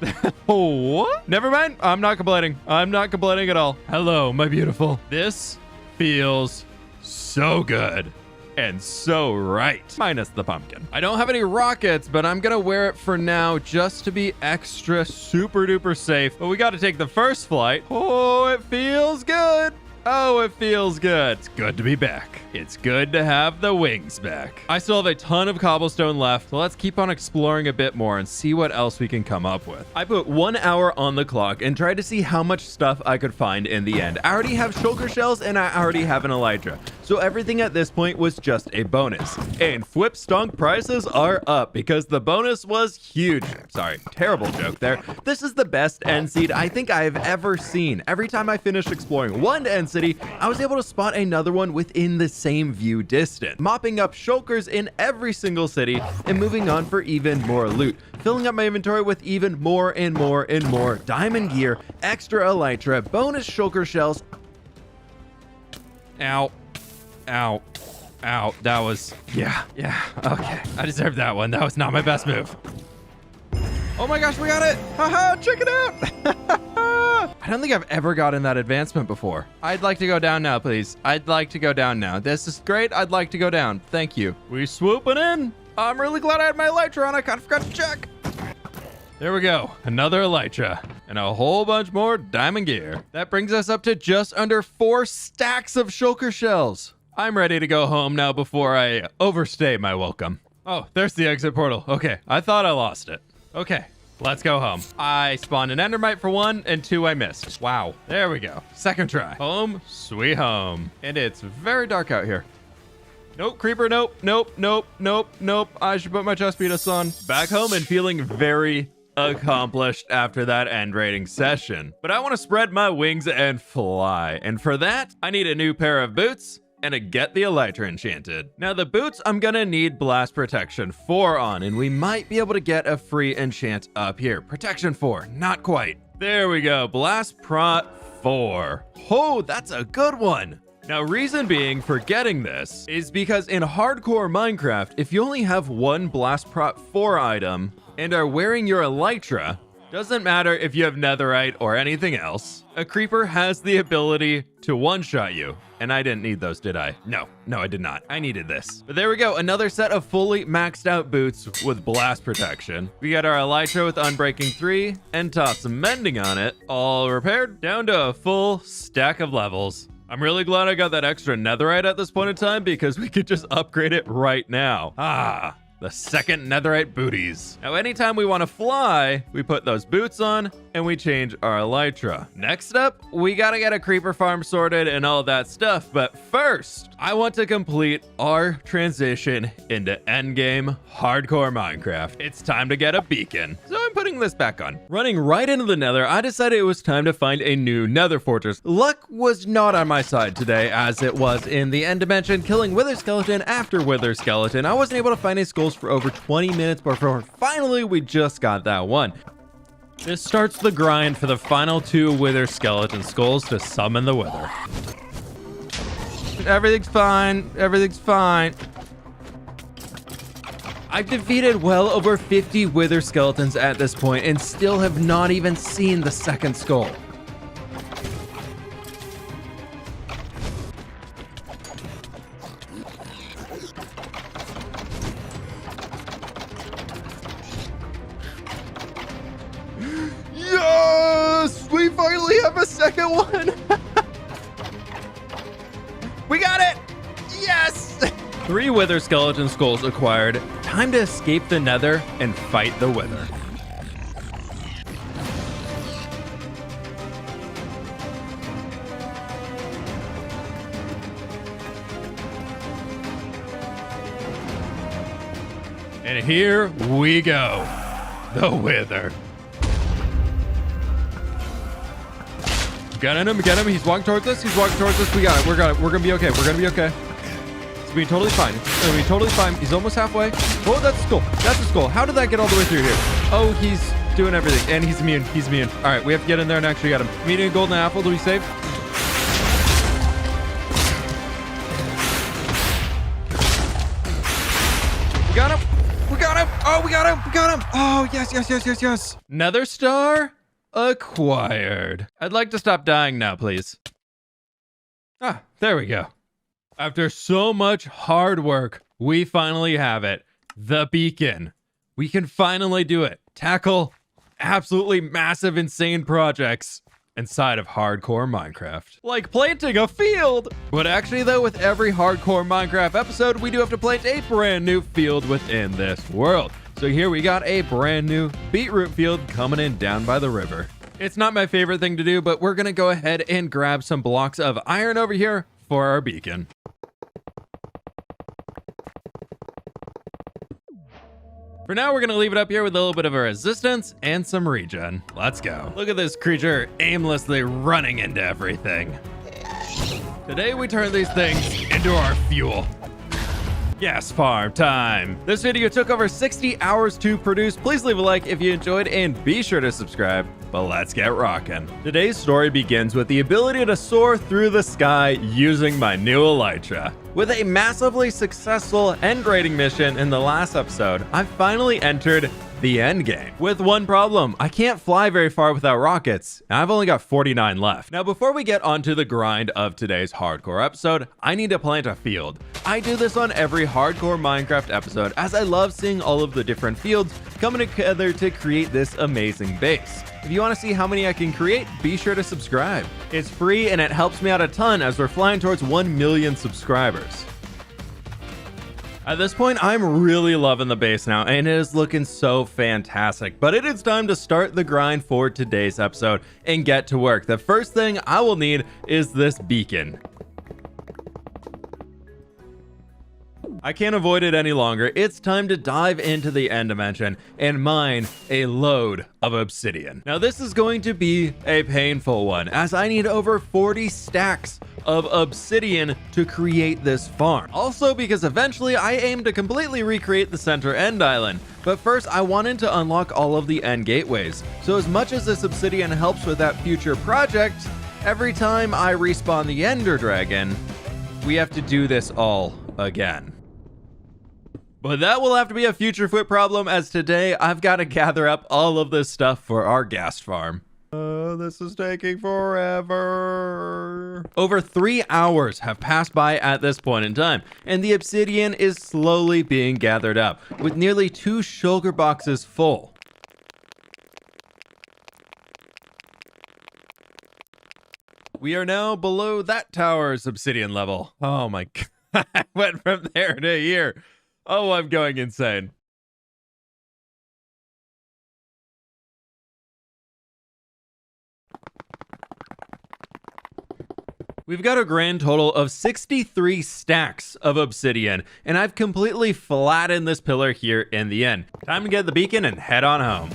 Oh, what? Never mind. I'm not complaining. I'm not complaining at all. Hello, my beautiful. This feels so good. And so right. Minus the pumpkin. I don't have any rockets, but I'm gonna wear it for now just to be extra super duper safe. But we gotta take the first flight. Oh, it feels good. Oh, it feels good. It's good to be back. It's good to have the wings back. I still have a ton of cobblestone left, so let's keep on exploring a bit more and see what else we can come up with. I put 1 hour on the clock and tried to see how much stuff I could find in the end. I already have shulker shells and I already have an elytra, so everything at this point was just a bonus. And fWhip stonk prices are up because the bonus was huge. Sorry, terrible joke there. This is the best end seed I think I've ever seen. Every time I finished exploring one end city, I was able to spot another one within the same view distance, mopping up shulkers in every single city and moving on for even more loot, filling up my inventory with even more and more and more diamond gear, extra elytra, bonus shulker shells. Ow. Ow. Ow. That was, yeah, okay. I deserved that one. That was not my best move. Oh my gosh, we got it. Haha, check it out. I don't think I've ever gotten that advancement before. I'd like to go down now, please. I'd like to go down now. This is great. I'd like to go down. Thank you. We swooping in. I'm really glad I had my elytra on. I kind of forgot to check. There we go. Another elytra and a whole bunch more diamond gear. That brings us up to just under 4 stacks of shulker shells. I'm ready to go home now before I overstay my welcome. Oh, there's the exit portal. Okay, I thought I lost it. Okay, let's go home. I spawned an endermite for 1 and 2 I missed. Wow, there we go. Second try. Home, sweet home. And it's very dark out here. Nope, creeper, nope. I should put my chest beatus on. Back home and feeling very accomplished after that end raiding session. But I want to spread my wings and fly. And for that, I need a new pair of boots and to get the elytra enchanted. Now the boots I'm gonna need blast protection 4 on, and we might be able to get a free enchant up here. Protection 4, not quite. There we go, blast prot 4. Oh, that's a good one. Now, reason being for getting this is because in hardcore Minecraft, if you only have 1 blast prot 4 item and are wearing your elytra, doesn't matter if you have netherite or anything else, a creeper has the ability to one-shot you. And I didn't need those, did I? No, I did not. I needed this. But there we go, another set of fully maxed out boots with blast protection. We got our elytra with unbreaking 3 and toss some mending on it. All repaired, down to a full stack of levels. I'm really glad I got that extra netherite at this point in time because we could just upgrade it right now. the second netherite booties. Now, anytime we want to fly, we put those boots on and we change our elytra. Next up, we gotta get a creeper farm sorted and all that stuff. But first, I want to complete our transition into endgame hardcore Minecraft. It's time to get a beacon. So I'm putting this back on. Running right into the nether, I decided it was time to find a new nether fortress. Luck was not on my side today, as it was in the end dimension, killing wither skeleton after wither skeleton. I wasn't able to find any skulls for over 20 minutes before finally we just got that one. This starts the grind for the final 2 wither skeleton skulls to summon the wither. Everything's fine. Everything's fine. I've defeated well over 50 wither skeletons at this point and still have not even seen the second skull.
Yes! We finally have a second one! We got it! Yes!
3 wither skeleton skulls acquired. Time to escape the nether and fight the wither. And here we go. The wither. Get him. He's walking towards us. We got it. We're gonna be okay. We're gonna be okay. It's gonna be totally fine. It's gonna be totally fine. He's almost halfway. Oh, that's a skull. That's a skull. How did that get all the way through here? Oh, he's doing everything. And he's immune. All right, we have to get in there and actually get him. Meeting a golden apple. Do we save? We got him. Oh, we got him. Oh, yes. Nether star acquired. I'd like to stop dying now, please. Ah, there we go. After so much hard work, we finally have it. The beacon. We can finally do it. Tackle absolutely massive, insane projects inside of hardcore Minecraft. Like planting a field! But actually though, with every hardcore Minecraft episode, we do have to plant a brand new field within this world. So here we got a brand new beetroot field coming in down by the river. It's not my favorite thing to do, but we're gonna go ahead and grab some blocks of iron over here for our beacon. For now, we're gonna leave it up here with a little bit of a resistance and some regen. Let's go. Look at this creature aimlessly running into everything. Today, we turn these things into our fuel. Gas farm time. This video took over 60 hours to produce. Please leave a like if you enjoyed and be sure to subscribe. But let's get rocking. Today's story begins with the ability to soar through the sky using my new elytra. With a massively successful end grading mission in the last episode, I finally entered the end game. With one problem, I can't fly very far without rockets, and I've only got 49 left. Now, before we get onto the grind of today's hardcore episode, I need to plant a field. I do this on every hardcore Minecraft episode, as I love seeing all of the different fields coming together to create this amazing base. If you want to see how many I can create, be sure to subscribe. It's free and it helps me out a ton as we're flying towards 1 million subscribers. At this point, I'm really loving the base now, and it is looking so fantastic. But it is time to start the grind for today's episode and get to work. The first thing I will need is this beacon. I can't avoid it any longer. It's time to dive into the end dimension and mine a load of obsidian. Now, this is going to be a painful one, as I need over 40 stacks of obsidian to create this farm. Also, because eventually I aim to completely recreate the center end island. But first, I wanted to unlock all of the end gateways. So as much as this obsidian helps with that future project, every time I respawn the ender dragon, we have to do this all again. But that will have to be a future fWhip problem, as today I've got to gather up all of this stuff for our ghast farm. This is taking forever. Over 3 hours have passed by at this point in time, and the obsidian is slowly being gathered up, with nearly 2 shulker boxes full. We are now below that tower's obsidian level. Oh my god, I went from there to here. Oh, I'm going insane. We've got a grand total of 63 stacks of obsidian, and I've completely flattened this pillar here in the end. Time to get the beacon and head on home.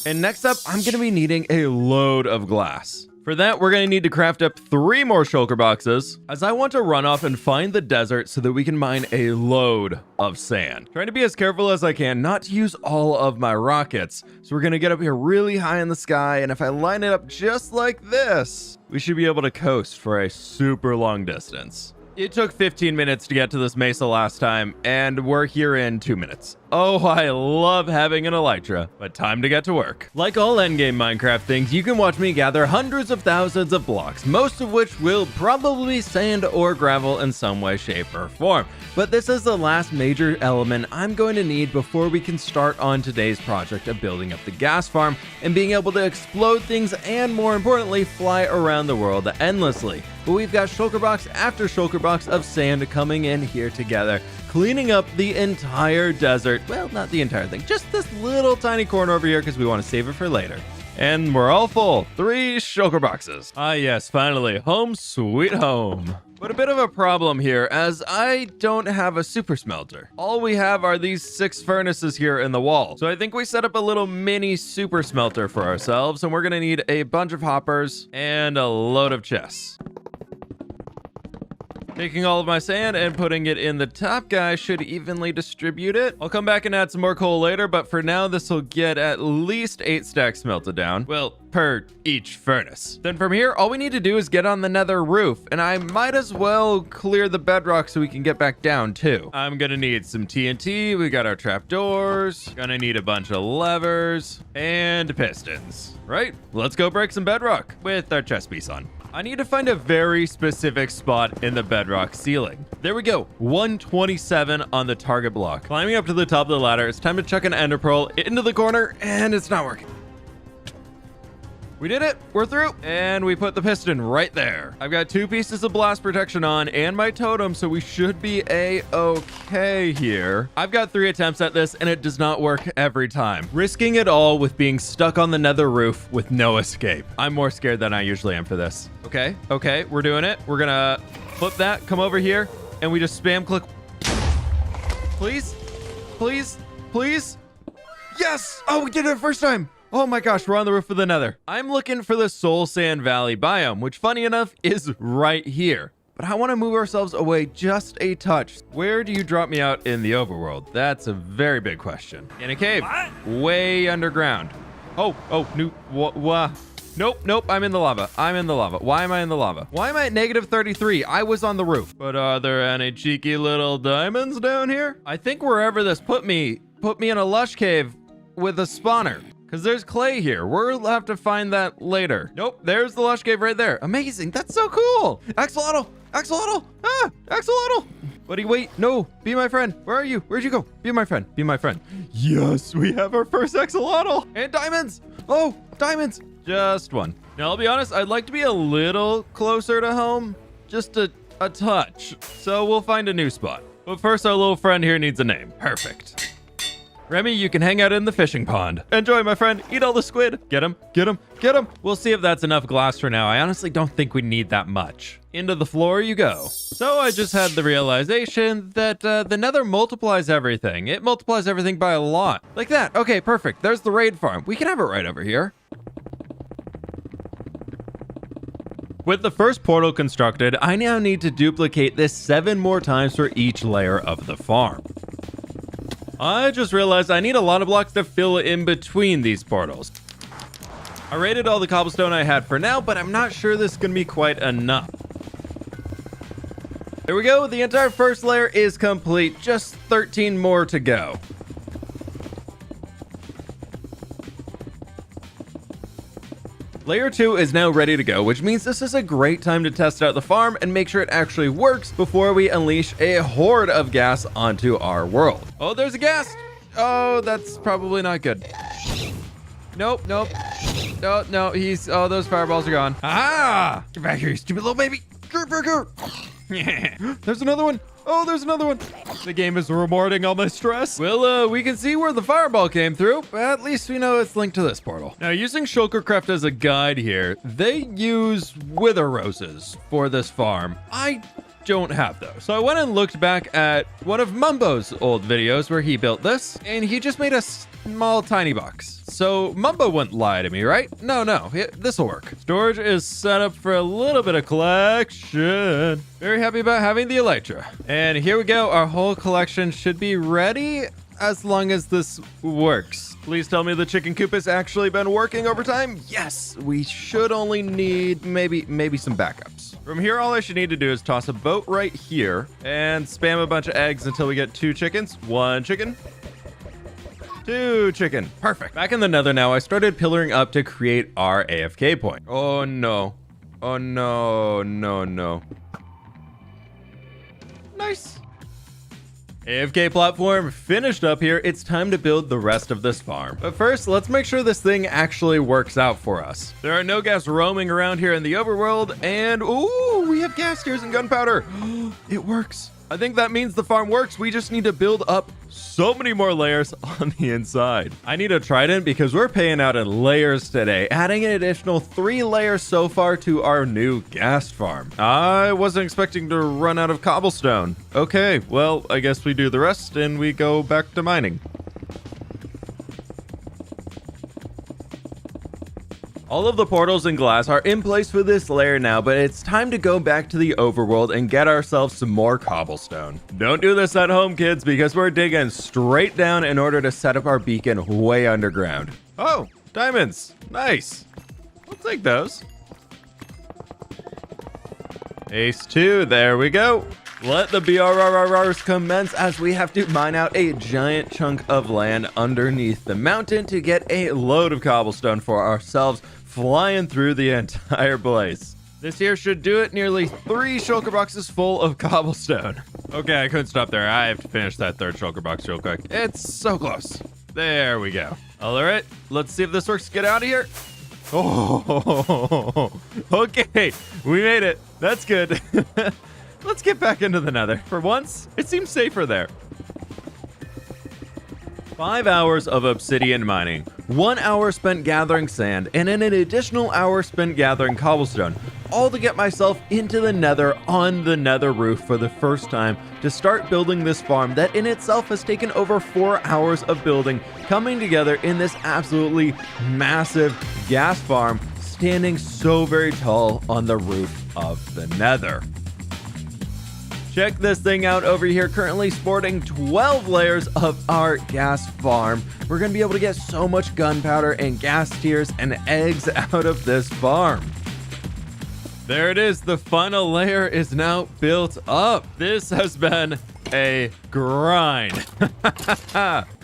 And next up, I'm gonna be needing a load of glass. For that, we're gonna need to craft up 3 more shulker boxes, as I want to run off and find the desert so that we can mine a load of sand. Trying to be as careful as I can not to use all of my rockets. So we're gonna get up here really high in the sky, and if I line it up just like this, we should be able to coast for a super long distance. It took 15 minutes to get to this mesa last time, and we're here in 2 minutes. Oh, I love having an elytra, but time to get to work. Like all endgame Minecraft things, you can watch me gather hundreds of thousands of blocks, most of which will probably be sand or gravel in some way, shape, or form. But this is the last major element I'm going to need before we can start on today's project of building up the gas farm and being able to explode things and, more importantly, fly around the world endlessly. But we've got shulker box after shulker box of sand coming in here together, cleaning up the entire desert. Well, not the entire thing, just this little tiny corner over here because we want to save it for later. And we're all full. 3 shulker boxes. Ah yes, finally, home sweet home. But a bit of a problem here, as I don't have a super smelter. All we have are these 6 furnaces here in the wall. So I think we set up a little mini super smelter for ourselves, and we're gonna need a bunch of hoppers and a load of chests. Taking all of my sand and putting it in the top guy should evenly distribute it. I'll come back and add some more coal later, but for now, this will get at least 8 stacks melted down. Well, per each furnace. Then from here, all we need to do is get on the nether roof, and I might as well clear the bedrock so we can get back down too. I'm gonna need some TNT, we got our trapdoors, gonna need a bunch of levers, and pistons. Right, let's go break some bedrock with our chest piece on. I need to find a very specific spot in the bedrock ceiling. There we go, 127 on the target block. Climbing up to the top of the ladder, it's time to chuck an ender pearl into the corner, and it's not working. We did it, we're through, and we put the piston right there. I've got 2 pieces of blast protection on and my totem, so we should be a-okay here. I've got 3 attempts at this, and it does not work every time. Risking it all with being stuck on the nether roof with no escape. I'm more scared than I usually am for this. Okay, we're doing it. We're gonna flip that, come over here, and we just spam click. Please, please, please. Yes! Oh, we did it first time. Oh my gosh, we're on the roof of the nether. I'm looking for the Soul Sand Valley biome, which funny enough is right here. But I want to move ourselves away just a touch. Where do you drop me out in the overworld? That's a very big question. In a cave. What? Way underground. Nope, I'm in the lava. Why am I in the lava? Why am I at -33? I was on the roof. But are there any cheeky little diamonds down here? I think wherever this put me in a lush cave with a spawner. Because there's clay here. We'll have to find that later. Nope, there's the lush cave right there. Amazing, that's so cool. Axolotl, Axolotl. Buddy, wait, no, be my friend. Where are you? Where'd you go? Be my friend. Yes, we have our first axolotl. And diamonds. Oh, diamonds. Just 1. Now, I'll be honest, I'd like to be a little closer to home. Just a touch. So we'll find a new spot. But first, our little friend here needs a name. Perfect. Remy, you can hang out in the fishing pond. Enjoy, my friend. Eat all the squid. Get him. We'll see if that's enough glass for now. I honestly don't think we need that much. Into the floor you go. So I just had the realization that the nether multiplies everything. It multiplies everything by a lot. Like that. Okay, perfect. There's the raid farm. We can have it right over here. With the first portal constructed, I now need to duplicate this 7 more times for each layer of the farm. I just realized I need a lot of blocks to fill in between these portals. I raided all the cobblestone I had for now, but I'm not sure this is going to be quite enough. There we go, the entire first layer is complete, just 13 more to go. Layer 2 is now ready to go, which means this is a great time to test out the farm and make sure it actually works before we unleash a horde of gas onto our world. Oh, there's a ghast! Oh, that's probably not good. Nope. No, oh, those fireballs are gone. Ah! Get back here, you stupid little baby! Get back here! There's another one! Oh, there's another one! The game is rewarding all my stress. Well, we can see where the fireball came through. At least we know it's linked to this portal. Now, using Shulkercraft as a guide here, they use wither roses for this farm. I don't have those. So I went and looked back at one of Mumbo's old videos where he built this, and he just made a small tiny box. So Mumbo wouldn't lie to me, right? No, this will work. Storage is set up for a little bit of collection. Very happy about having the Elytra. And here we go. Our whole collection should be ready as long as this works. Please tell me the chicken coop has actually been working over time. Yes, we should only need maybe some backups. From here, all I should need to do is toss a boat right here and spam a bunch of eggs until we get 2 chickens. 1 chicken. 2 chicken. Perfect. Back in the nether now, I started pillaring up to create our AFK point. Oh no. Oh no, no. Nice. AFK platform finished up here. It's time to build the rest of this farm. But first, let's make sure this thing actually works out for us. There are no ghast roaming around here in the overworld, and ooh, we have ghast tears and gunpowder. It works. I think that means the farm works. We just need to build up so many more layers on the inside. I need a trident because we're paying out in layers today, adding an additional 3 layers so far to our new ghast farm. I wasn't expecting to run out of cobblestone. Okay, well, I guess we do the rest and we go back to mining. All of the portals and glass are in place for this layer now, but it's time to go back to the overworld and get ourselves some more cobblestone. Don't do this at home, kids, because we're digging straight down in order to set up our beacon way underground. Oh, diamonds. Nice. We'll take those. Ace 2, there we go. Let the BRRRs commence as we have to mine out a giant chunk of land underneath the mountain to get a load of cobblestone for ourselves, flying through the entire place. This here should do it. Nearly 3 shulker boxes full of cobblestone. Okay, I couldn't stop there. I have to finish that 3rd shulker box real quick. It's so close. There we go. All right, let's see if this works. Get out of here. Oh, okay. We made it. That's good. Let's get back into the nether. For once, it seems safer there. 5 hours of obsidian mining, 1 hour spent gathering sand, and then an additional hour spent gathering cobblestone, all to get myself into the nether on the nether roof for the first time to start building this farm that in itself has taken over 4 hours of building, coming together in this absolutely massive ghast farm, standing so very tall on the roof of the nether. Check this thing out over here, currently sporting 12 layers of our ghast farm. We're gonna be able to get so much gunpowder and ghast tears and eggs out of this farm. There it is, the final layer is now built up. This has been a grind.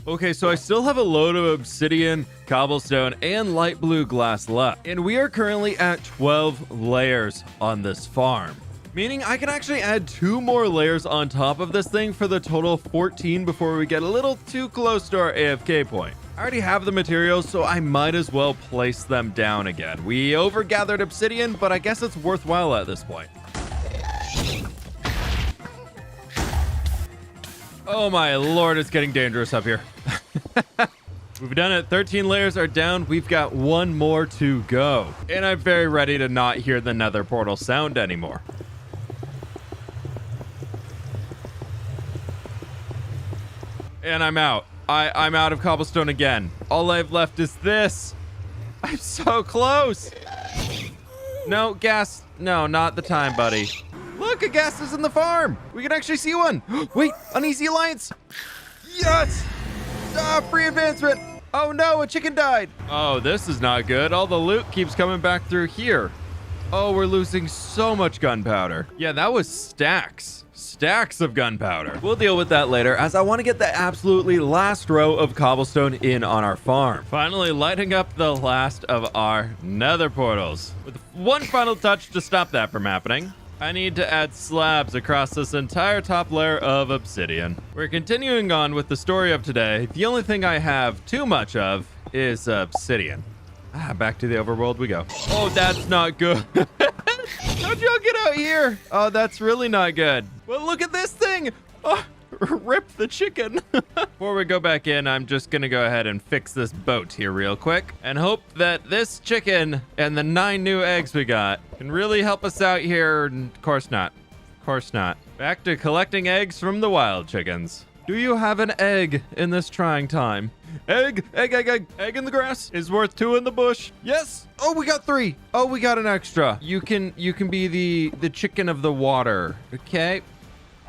Okay, so I still have a load of obsidian, cobblestone, and light blue glass left. And we are currently at 12 layers on this farm. Meaning I can actually add 2 more layers on top of this thing for the total of 14 before we get a little too close to our AFK point. I already have the materials, so I might as well place them down again. We overgathered obsidian, but I guess it's worthwhile at this point. Oh my lord, it's getting dangerous up here. We've done it. 13 layers are down. We've got 1 more to go. And I'm very ready to not hear the nether portal sound anymore. And I'm out. I'm out of cobblestone again. All I've left is this. I'm so close. No, gas. No, not the time, buddy. Look, a gas is in the farm. We can actually see one. Wait, uneasy alliance. Yes. Free advancement. Oh no, a chicken died. Oh, this is not good. All the loot keeps coming back through here. Oh, we're losing so much gunpowder. Yeah, that was stacks of gunpowder. We'll deal with that later, as I want to get the absolutely last row of cobblestone in on our farm. Finally lighting up the last of our nether portals. With 1 final touch to stop that from happening. I need to add slabs across this entire top layer of obsidian. We're continuing on with the story of today. The only thing I have too much of is obsidian. Back to the overworld we go. Oh, that's not good. How'd y'all get out here? Oh, that's really not good. Well, look at this thing. Oh,
Rip the chicken.
Before we go back in, I'm just gonna go ahead and fix this boat here real quick and hope that this chicken and the 9 new eggs we got can really help us out here. Of course not. Of course not. Back to collecting eggs from the wild chickens. Do you have an egg in this trying time? Egg, egg, egg, egg, egg in the grass is worth 2 in the bush. Yes. Oh, we got 3. Oh, we got an extra. You can be the chicken of the water. Okay.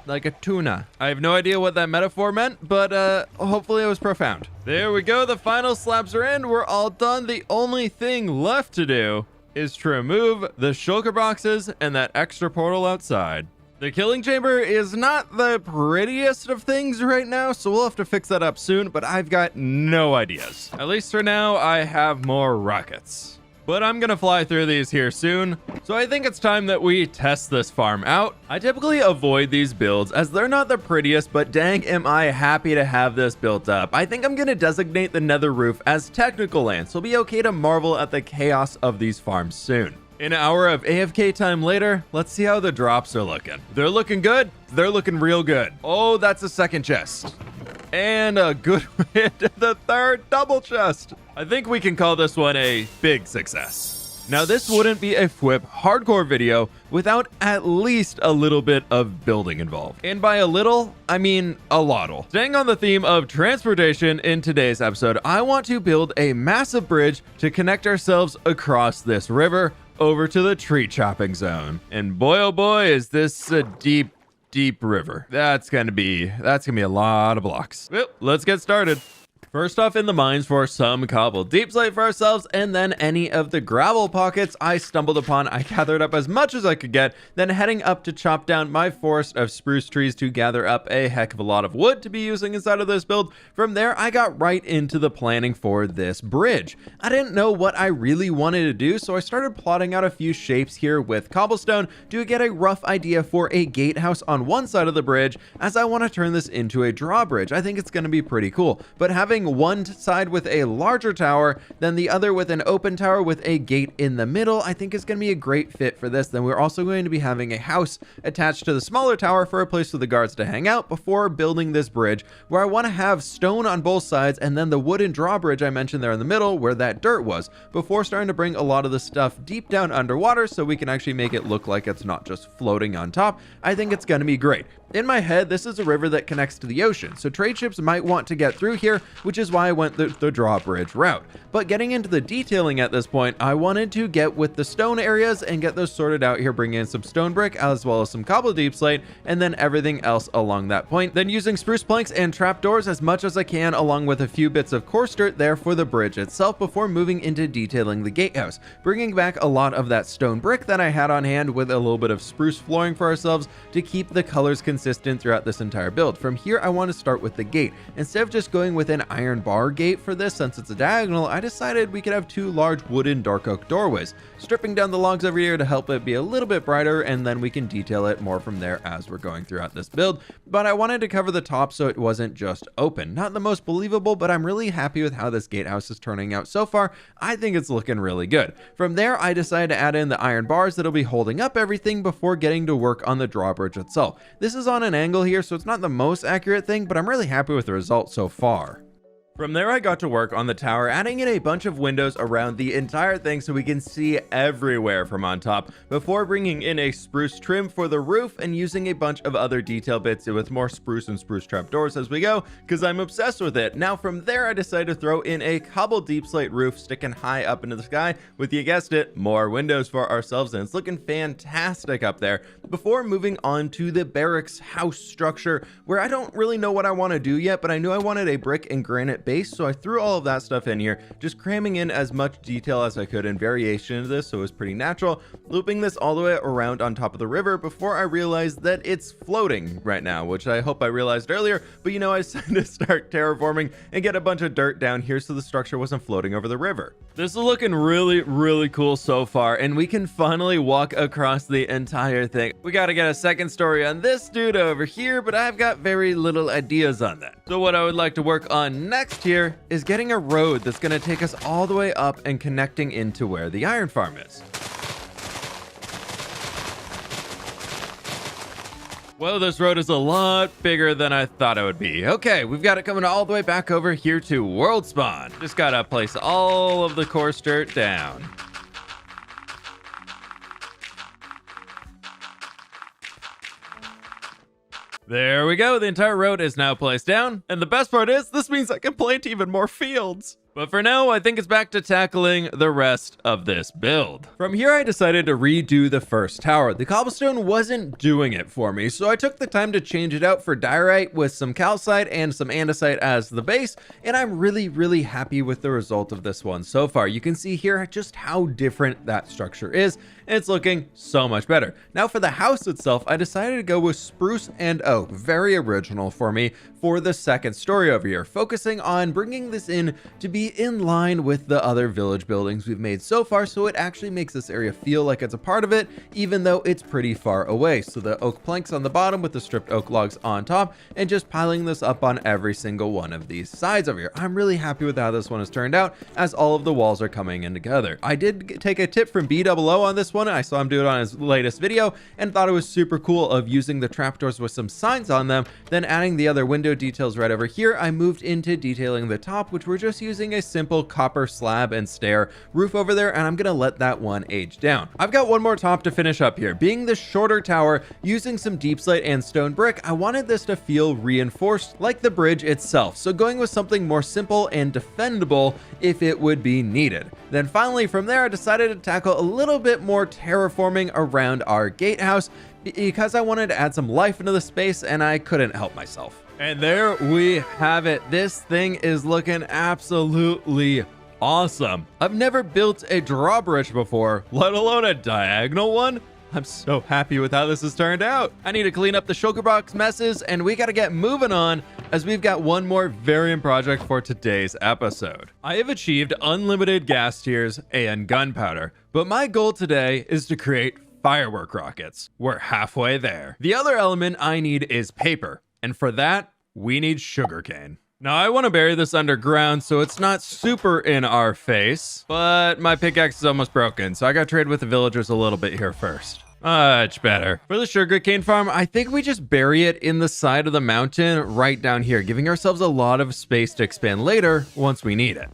Like a tuna. I have no idea what that metaphor meant, but hopefully it was profound. There we go. The final slabs are in. We're all done. The only thing left to do is to remove the shulker boxes and that extra portal outside. The killing chamber is not the prettiest of things right now, so we'll have to fix that up soon, but I've got no ideas. At least for now, I have more rockets. But I'm gonna fly through these here soon, so I think it's time that we test this farm out. I typically avoid these builds as they're not the prettiest, but dang am I happy to have this built up. I think I'm gonna designate the nether roof as technical land, so it'll be okay to marvel at the chaos of these farms soon. An hour of AFK time later, let's see how the drops are looking. They're looking good. They're looking real good. Oh, that's a second chest. And a good hit to the third double chest. I think we can call this one a big success. Now, this wouldn't be a fWhip hardcore video without at least a little bit of building involved. And by a little, I mean a lottle. Staying on the theme of transportation in today's episode, I want to build a massive bridge to connect ourselves across this river over to the tree chopping zone. And boy, oh boy, is this a deep river. That's gonna be a lot of blocks. Well, let's get started. First off, in the mines for some cobble deep slate for ourselves, and then any of the gravel pockets I stumbled upon. I gathered up as much as I could get, then heading up to chop down my forest of spruce trees to gather up a heck of a lot of wood to be using inside of this build. From there, I got right into the planning for this bridge. I didn't know what I really wanted to do, so I started plotting out a few shapes here with cobblestone to get a rough idea for a gatehouse on one side of the bridge, as I want to turn this into a drawbridge. I think it's going to be pretty cool, but having one side with a larger tower, then the other with an open tower with a gate in the middle, I think is going to be a great fit for this. Then we're also going to be having a house attached to the smaller tower for a place for the guards to hang out before building this bridge, where I want to have stone on both sides and then the wooden drawbridge I mentioned there in the middle where that dirt was, before starting to bring a lot of the stuff deep down underwater so we can actually make it look like it's not just floating on top. I think it's going to be great. In my head, this is a river that connects to the ocean, so trade ships might want to get through here, which is why I went the drawbridge route. But getting into the detailing at this point, I wanted to get with the stone areas and get those sorted out here, bringing in some stone brick as well as some cobble deep slate, and then everything else along that point. Then using spruce planks and trapdoors as much as I can, along with a few bits of coarse dirt there for the bridge itself, before moving into detailing the gatehouse, bringing back a lot of that stone brick that I had on hand with a little bit of spruce flooring for ourselves to keep the colors consistent throughout this entire build. From here, I want to start with the gate. Instead of just going with an iron bar gate for this, since it's a diagonal, I decided we could have 2 large wooden dark oak doorways, stripping down the logs over here to help it be a little bit brighter, and then we can detail it more from there as we're going throughout this build. But I wanted to cover the top so it wasn't just open. Not the most believable, but I'm really happy with how this gatehouse is turning out so far. I think it's looking really good. From there, I decided to add in the iron bars that'll be holding up everything before getting to work on the drawbridge itself. This is on an angle here, so it's not the most accurate thing, but I'm really happy with the result so far. From there, I got to work on the tower, adding in a bunch of windows around the entire thing so we can see everywhere from on top, before bringing in a spruce trim for the roof and using a bunch of other detail bits with more spruce and spruce trapdoors as we go, because I'm obsessed with it. Now from there, I decided to throw in a cobble deep slate roof sticking high up into the sky with, you guessed it, more windows for ourselves, and it's looking fantastic up there, before moving on to the barracks house structure, where I don't really know what I want to do yet, but I knew I wanted a brick and granite base, so I threw all of that stuff in here, just cramming in as much detail as I could in variation of this, so it was pretty natural, looping this all the way around on top of the river before I realized that it's floating right now, which I hope I realized earlier, but you know, I decided to start terraforming and get a bunch of dirt down here so the structure wasn't floating over the river. This is looking really cool so far, and we can finally walk across the entire thing. We gotta get a second story on this dude over here, but I've got very little ideas on that. So what I would like to work on next here is getting a road that's gonna take us all the way up and connecting into where the iron farm is. Well, this road is a lot bigger than I thought it would be. Okay, we've got it coming all the way back over here to World Spawn. Just gotta place all of the coarse dirt down. There we go. The entire road is now placed down. And the best part is, this means I can plant even more fields. But for now, I think it's back to tackling the rest of this build. From here, I decided to redo the first tower. The cobblestone wasn't doing it for me, so I took the time to change it out for diorite with some calcite and some andesite as the base, and I'm really happy with the result of this one so far. You can see here just how different that structure is, and it's looking so much better. Now for the house itself, I decided to go with spruce and oak, very original for me, for the second story over here, focusing on bringing this in to be in line with the other village buildings we've made so far, so it actually makes this area feel like it's a part of it, even though it's pretty far away. So the oak planks on the bottom with the stripped oak logs on top, and just piling this up on every single one of these sides over here. I'm really happy with how this one has turned out, as all of the walls are coming in together. I did take a tip from BOO on this one. I saw him do it on his latest video and thought it was super cool of using the trapdoors with some signs on them, then adding the other window details right over here. I moved into detailing the top, which we're just using a simple copper slab and stair roof over there, and I'm gonna let that one age down. I've got one more top to finish up here. Being the shorter tower, using some deep slate and stone brick, I wanted this to feel reinforced like the bridge itself, so going with something more simple and defendable if it would be needed. Then finally from there, I decided to tackle a little bit more terraforming around our gatehouse because I wanted to add some life into the space and I couldn't help myself. And there we have it. This thing is looking absolutely awesome. I've never built a drawbridge before, let alone a diagonal one. I'm so happy with how this has turned out. I need to clean up the sugar box messes, and we got to get moving on as we've got one more variant project for today's episode. I have achieved unlimited gas tiers and gunpowder, but my goal today is to create firework rockets. We're halfway there. The other element I need is paper, and for that, we need sugarcane. Now, I want to bury this underground so it's not super in our face, but my pickaxe is almost broken, so I got to trade with the villagers a little bit here first. Much better. For the sugarcane farm, I think we just bury it in the side of the mountain right down here, giving ourselves a lot of space to expand later once we need it.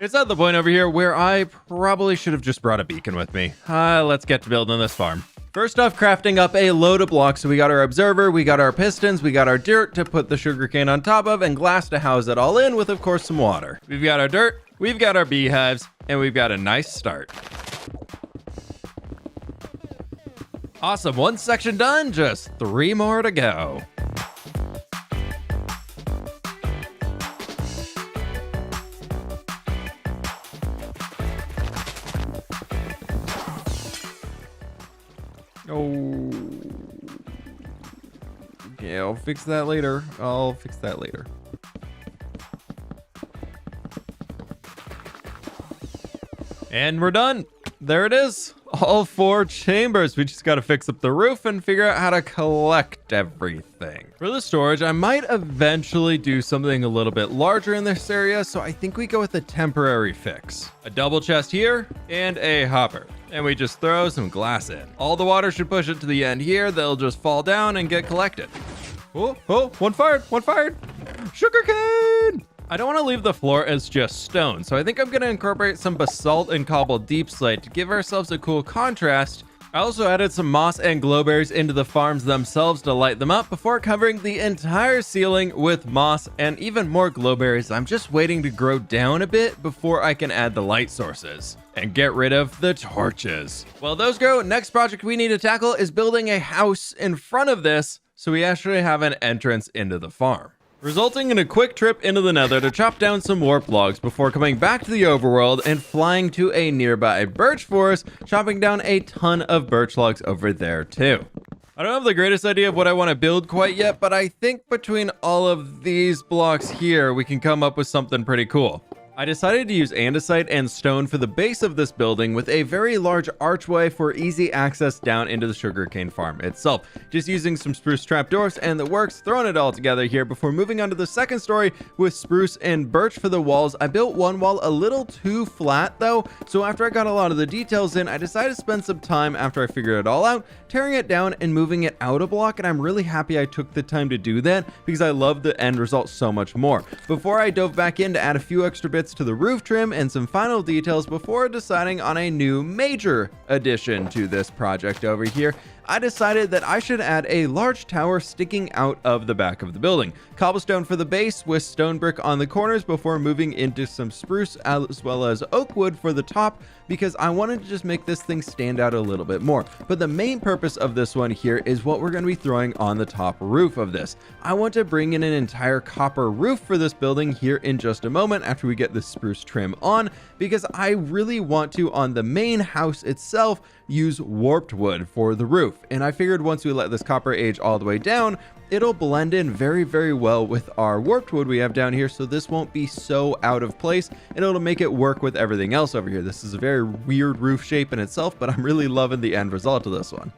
It's at the point over here where I probably should have just brought a beacon with me. Let's get to building this farm. First off, crafting up a load of blocks. So we got our observer, we got our pistons, we got our dirt to put the sugarcane on top of, and glass to house it all in with, of course, some water. We've got our dirt, we've got our beehives, and we've got a nice start. Awesome, one section done, just 3 more to go. Oh, yeah, I'll fix that later. And we're done. There it is. All 4 chambers. We just got to fix up the roof and figure out how to collect everything. For the storage, I might eventually do something a little bit larger in this area, so I think we go with a temporary fix. A double chest here and a hopper. And we just throw some glass in. All the water should push it to the end here. They'll just fall down and get collected. Oh, one fired. Sugarcane! I don't want to leave the floor as just stone, so I think I'm going to incorporate some basalt and cobble deep slate to give ourselves a cool contrast. I also added some moss and glowberries into the farms themselves to light them up before covering the entire ceiling with moss and even more glowberries. I'm just waiting to grow down a bit before I can add the light sources and get rid of the torches. While those grow, next project we need to tackle is building a house in front of this so we actually have an entrance into the farm, resulting in a quick trip into the nether to chop down some warp logs before coming back to the overworld and flying to a nearby birch forest, chopping down a ton of birch logs over there too. I don't have the greatest idea of what I want to build quite yet, but I think between all of these blocks here, we can come up with something pretty cool. I decided to use andesite and stone for the base of this building with a very large archway for easy access down into the sugarcane farm itself. Just using some spruce trapdoors and the works, throwing it all together here before moving on to the second story with spruce and birch for the walls. I built one wall a little too flat though, so after I got a lot of the details in, I decided to spend some time after I figured it all out, tearing it down and moving it out a block, and I'm really happy I took the time to do that because I love the end result so much more. Before I dove back in to add a few extra bits to the roof trim and some final details before deciding on a new major addition to this project over here, I decided that I should add a large tower sticking out of the back of the building. Cobblestone for the base with stone brick on the corners before moving into some spruce as well as oak wood for the top, because I wanted to just make this thing stand out a little bit more. But the main purpose of this one here is what we're going to be throwing on the top roof of this. I want to bring in an entire copper roof for this building here in just a moment after we get the spruce trim on, because I really want to, on the main house itself, use warped wood for the roof. And I figured once we let this copper age all the way down, it'll blend in very, very well with our warped wood we have down here, so this won't be so out of place, and it'll make it work with everything else over here. This is a very weird roof shape in itself, but I'm really loving the end result of this one.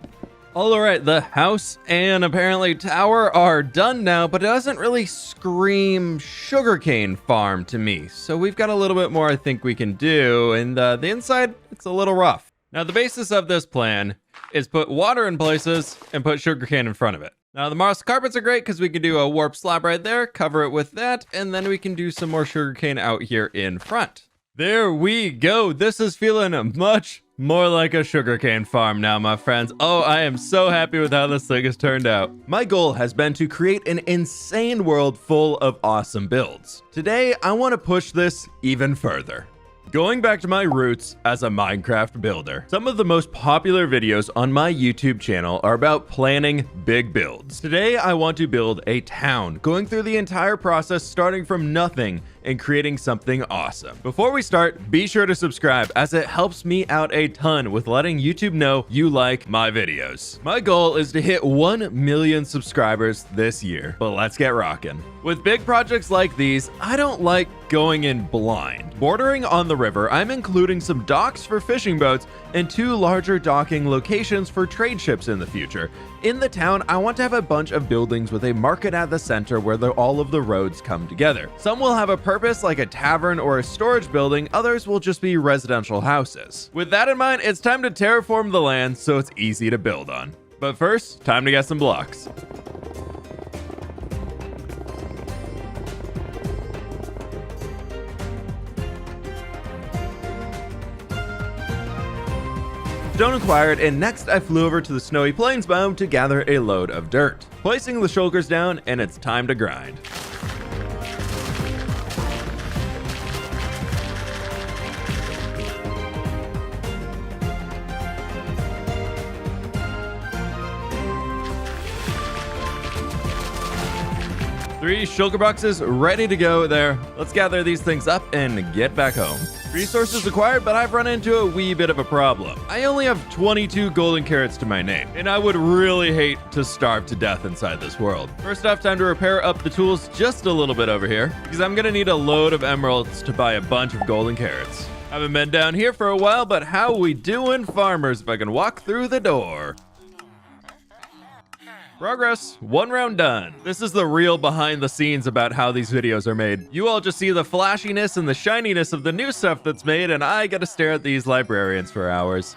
All right, the house and apparently tower are done now, but it doesn't really scream sugarcane farm to me. So we've got a little bit more I think we can do, and the inside, it's a little rough. Now, the basis of this plan is put water in places and put sugarcane in front of it. Now, the moss carpets are great because we can do a warp slab right there, cover it with that, and then we can do some more sugarcane out here in front. There we go. This is feeling much more like a sugarcane farm now, my friends. Oh, I am so happy with how this thing has turned out. My goal has been to create an insane world full of awesome builds. Today, I want to push this even further. Going back to my roots as a Minecraft builder, some of the most popular videos on my YouTube channel are about planning big builds. Today, I want to build a town, going through the entire process starting from nothing and creating something awesome. Before we start, be sure to subscribe as it helps me out a ton with letting YouTube know you like my videos. My goal is to hit 1 million subscribers this year, but let's get rocking. With big projects like these, I don't like going in blind. Bordering on the river, I'm including some docks for fishing boats and 2 larger docking locations for trade ships in the future. In the town, I want to have a bunch of buildings with a market at the center where all of the roads come together. Some will have a purpose like a tavern or a storage building, others will just be residential houses. With that in mind, it's time to terraform the land so it's easy to build on. But first, time to get some blocks. Stone acquired, and next I flew over to the snowy plains biome to gather a load of dirt. Placing the shulkers down, and it's time to grind. Three shulker boxes ready to go there. Let's gather these things up and get back home. Resources acquired, but I've run into a wee bit of a problem. I only have 22 golden carrots to my name, and I would really hate to starve to death inside this world. First off, time to repair up the tools just a little bit over here, because I'm gonna need a load of emeralds to buy a bunch of golden carrots. Haven't been down here for a while, but how we doing, farmers, if I can walk through the door? Progress, 1 round done. This is the real behind the scenes about how these videos are made. You all just see the flashiness and the shininess of the new stuff that's made, and I gotta stare at these librarians for hours.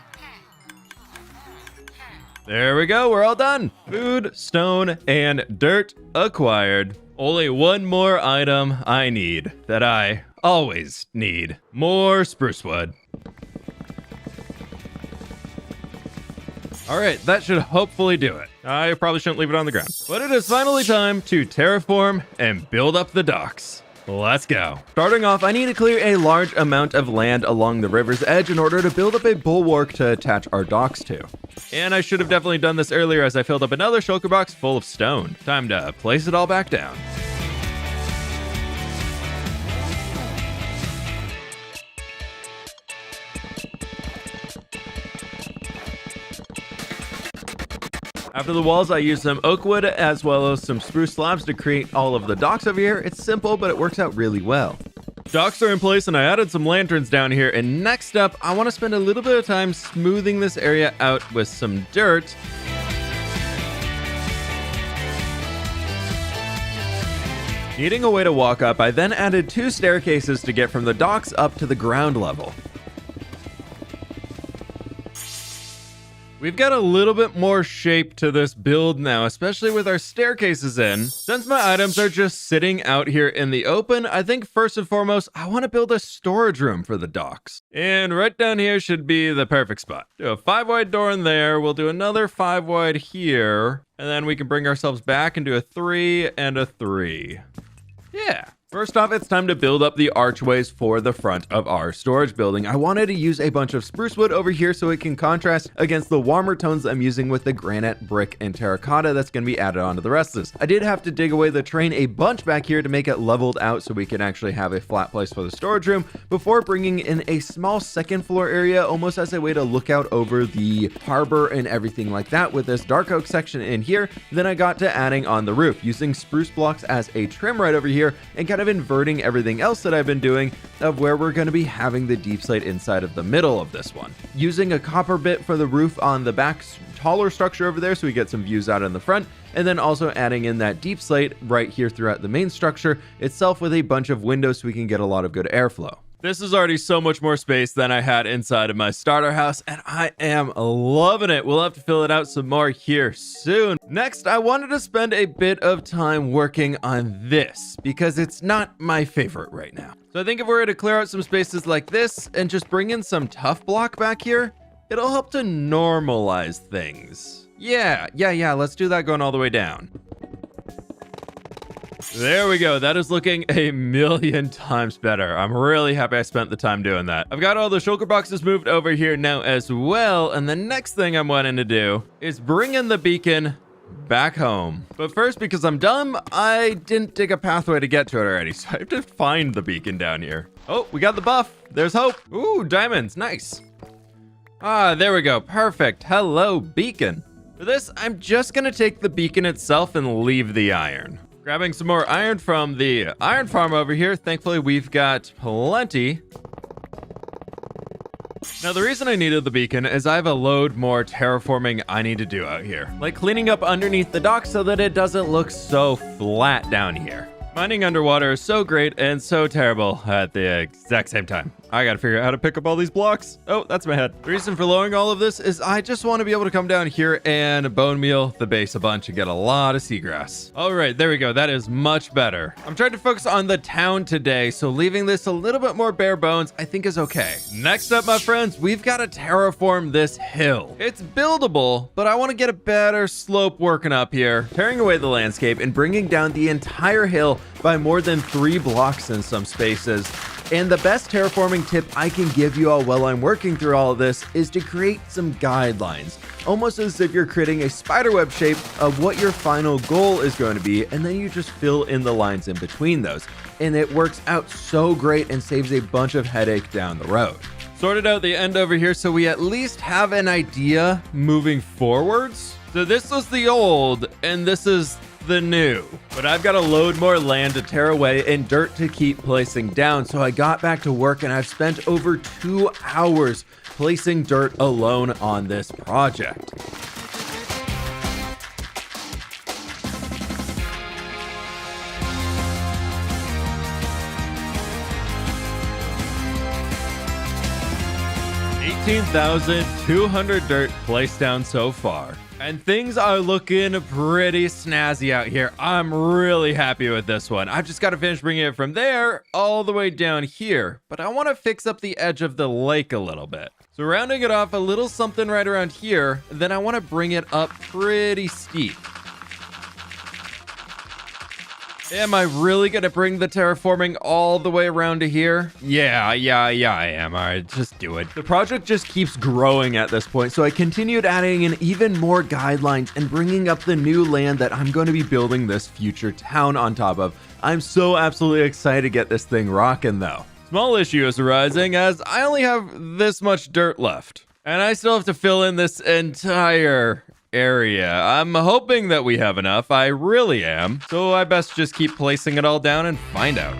There we go, we're all done. Food, stone, and dirt acquired. Only one more item I need, that I always need. More spruce wood. All right, that should hopefully do it. I probably shouldn't leave it on the ground. But it is finally time to terraform and build up the docks. Let's go. Starting off, I need to clear a large amount of land along the river's edge in order to build up a bulwark to attach our docks to. And I should have definitely done this earlier as I filled up another shulker box full of stone. Time to place it all back down. After the walls, I used some oak wood as well as some spruce slabs to create all of the docks over here. It's simple, but it works out really well. Docks are in place and I added some lanterns down here. And next up, I want to spend a little bit of time smoothing this area out with some dirt. Needing a way to walk up, I then added 2 staircases to get from the docks up to the ground level. We've got a little bit more shape to this build now, especially with our staircases in. Since my items are just sitting out here in the open, I think first and foremost, I want to build a storage room for the docks. And right down here should be the perfect spot. Do a 5-wide door in there, we'll do another 5-wide here, and then we can bring ourselves back and do a 3 and a 3. Yeah. First off, it's time to build up the archways for the front of our storage building. I wanted to use a bunch of spruce wood over here so it can contrast against the warmer tones I'm using with the granite, brick, and terracotta that's going to be added onto the rest of this. I did have to dig away the terrain a bunch back here to make it leveled out so we can actually have a flat place for the storage room before bringing in a small second floor area almost as a way to look out over the harbor and everything like that with this dark oak section in here. Then I got to adding on the roof using spruce blocks as a trim right over here and kind of inverting everything else that I've been doing of where we're going to be having the deep slate inside of the middle of this one. Using a copper bit for the roof on the back taller structure over there so we get some views out in the front, and then also adding in that deep slate right here throughout the main structure itself with a bunch of windows so we can get a lot of good airflow. This is already so much more space than I had inside of my starter house, and I am loving it. We'll have to fill it out some more here soon. Next, I wanted to spend a bit of time working on this because it's not my favorite right now. So I think if we were to clear out some spaces like this and just bring in some tough block back here, it'll help to normalize things. Yeah, let's do that going all the way down. There we go. That is looking a million times better. I'm really happy I spent the time doing that. I've got all the shulker boxes moved over here now as well. And the next thing I'm wanting to do is bring in the beacon back home. But first, because I'm dumb, I didn't dig a pathway to get to it already. So I have to find the beacon down here. Oh, we got the buff. There's hope. Ooh, diamonds. Nice. Ah, there we go. Perfect. Hello, beacon. For this, I'm just going to take the beacon itself and leave the iron. Grabbing some more iron from the iron farm over here. Thankfully, we've got plenty. Now, the reason I needed the beacon is I have a load more terraforming I need to do out here. Like cleaning up underneath the dock so that it doesn't look so flat down here. Mining underwater is so great and so terrible at the exact same time. I gotta figure out how to pick up all these blocks. Oh, that's my head. The reason for lowering all of this is I just want to be able to come down here and bone meal the base a bunch and get a lot of seagrass. All right, there we go. That is much better. I'm trying to focus on the town today, so leaving this a little bit more bare bones I think is okay. Next up, my friends, we've got to terraform this hill. It's buildable, but I want to get a better slope working up here, tearing away the landscape and bringing down the entire hill by more than 3 blocks in some spaces. And the best terraforming tip I can give you all while I'm working through all of this is to create some guidelines, almost as if you're creating a spiderweb shape of what your final goal is going to be, and then you just fill in the lines in between those. And it works out so great and saves a bunch of headache down the road. Sorted out the end over here so we at least have an idea moving forwards. So this was the old, and this is the new, but I've got to load more land to tear away and dirt to keep placing down. So I got back to work and I've spent over 2 hours placing dirt alone on this project. $18,200 dirt placed down so far. And things are looking pretty snazzy out here. I'm really happy with this one. I've just got to finish bringing it from there all the way down here. But I want to fix up the edge of the lake a little bit. So rounding it off a little something right around here, then I want to bring it up pretty steep. Am I really going to bring the terraforming all the way around to here? Yeah, I am. All right, just do it. The project just keeps growing at this point, so I continued adding in even more guidelines and bringing up the new land that I'm going to be building this future town on top of. I'm so absolutely excited to get this thing rocking, though. Small issue is arising as I only have this much dirt left, and I still have to fill in this entire area. I'm hoping that we have enough. I really am. So I best just keep placing it all down and find out.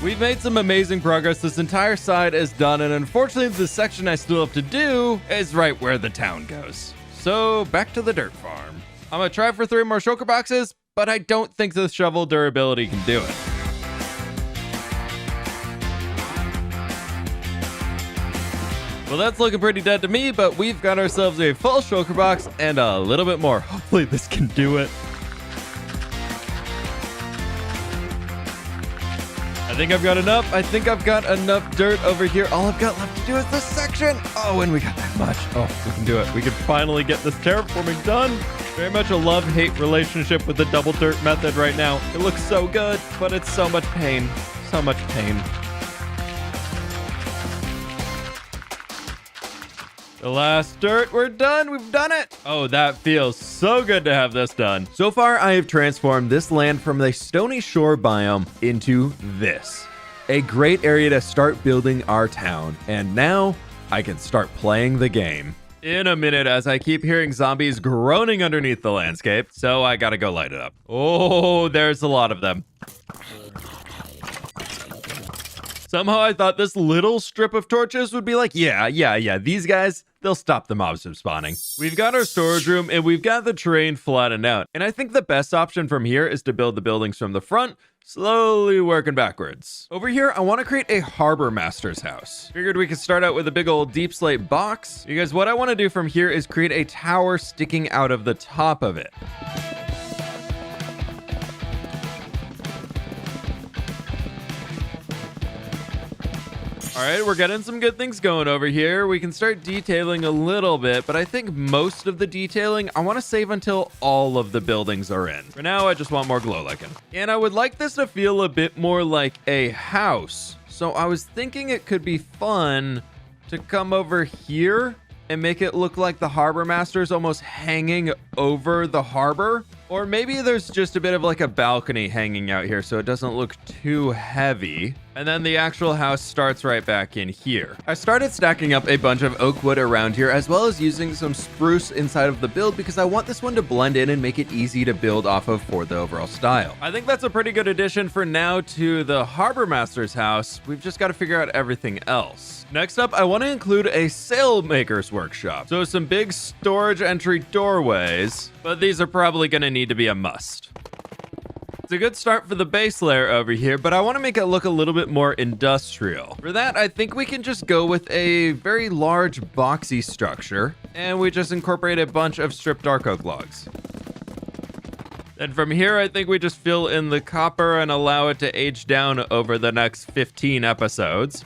We've made some amazing progress. This entire side is done, and unfortunately, the section I still have to do is right where the town goes. So back to the dirt farm. I'm gonna try for 3 more shulker boxes, but I don't think the shovel durability can do it. Well, that's looking pretty dead to me, but we've got ourselves a full shulker box and a little bit more. Hopefully this can do it. I think I've got enough. I think I've got enough dirt over here. All I've got left to do is this section. Oh, and we got that much. Oh, we can do it. We can finally get this terraforming done. Very much a love-hate relationship with the double dirt method right now. It looks so good, but it's so much pain. So much pain. The last dirt, we're done. We've done it. Oh, that feels so good to have this done. So far, I have transformed this land from the stony shore biome into this. A great area to start building our town. And now I can start playing the game. In a minute, as I keep hearing zombies groaning underneath the landscape. So I gotta go light it up. Oh, there's a lot of them. Somehow I thought this little strip of torches would be like, yeah, these guys, they'll stop the mobs from spawning. We've got our storage room and we've got the terrain flattened out. And I think the best option from here is to build the buildings from the front, slowly working backwards. Over here, I want to create a harbor master's house. Figured we could start out with a big old deep slate box, because what I want to do from here is create a tower sticking out of the top of it. All right, we're getting some good things going over here. We can start detailing a little bit, but I think most of the detailing, I want to save until all of the buildings are in. For now, I just want more glow lichen. And I would like this to feel a bit more like a house. So I was thinking it could be fun to come over here and make it look like the harbor master's almost hanging over the harbor. Or maybe there's just a bit of like a balcony hanging out here so it doesn't look too heavy. And then the actual house starts right back in here. I started stacking up a bunch of oak wood around here, as well as using some spruce inside of the build, because I want this one to blend in and make it easy to build off of for the overall style. I think that's a pretty good addition for now to the harbor master's house. We've just got to figure out everything else. Next up, I want to include a sailmaker's workshop. So some big storage entry doorways, but these are probably going to need to be a must. It's a good start for the base layer over here, but I want to make it look a little bit more industrial. For that, I think we can just go with a very large boxy structure, and we just incorporate a bunch of stripped dark oak logs. Then from here, I think we just fill in the copper and allow it to age down over the next 15 episodes.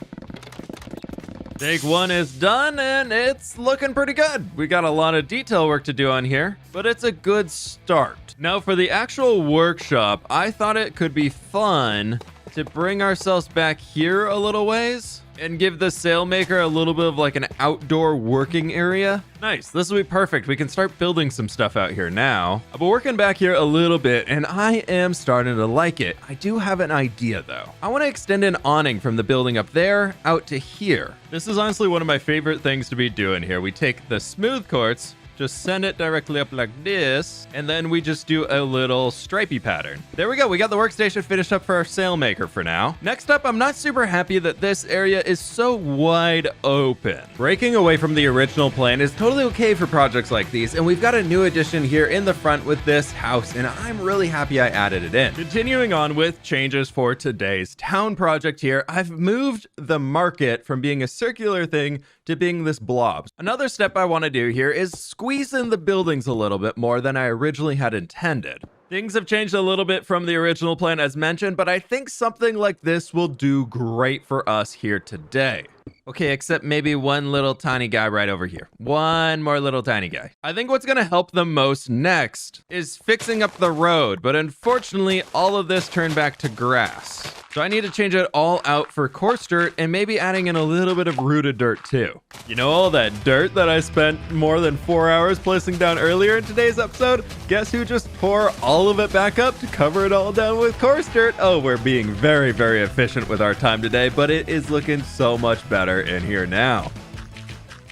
Take 1 is done, and it's looking pretty good. We got a lot of detail work to do on here, but it's a good start. Now for the actual workshop, I thought it could be fun to bring ourselves back here a little ways and give the sailmaker a little bit of like an outdoor working area. Nice, this will be perfect. We can start building some stuff out here now. I've been working back here a little bit and I am starting to like it. I do have an idea though. I want to extend an awning from the building up there out to here. This is honestly one of my favorite things to be doing here. We take the smooth quartz, just send it directly up like this, and then we just do a little stripey pattern. There we go. We got the workstation finished up for our sailmaker for now. Next up, I'm not super happy that this area is so wide open. Breaking away from the original plan is totally okay for projects like these, and we've got a new addition here in the front with this house, and I'm really happy I added it in. Continuing on with changes for today's town project here, I've moved the market from being a circular thing to being this blob. Another step I want to do here is squeeze in the buildings a little bit more than I originally had intended. Things have changed a little bit from the original plan as mentioned, but I think something like this will do great for us here today. Okay, except maybe one little tiny guy right over here. One more little tiny guy. I think what's gonna help the most next is fixing up the road, but unfortunately, all of this turned back to grass. So I need to change it all out for coarse dirt and maybe adding in a little bit of rooted dirt too. You know all that dirt that I spent more than 4 hours placing down earlier in today's episode? Guess who just pour all of it back up to cover it all down with coarse dirt? Oh, we're being very, very efficient with our time today, but it is looking so much better in here now.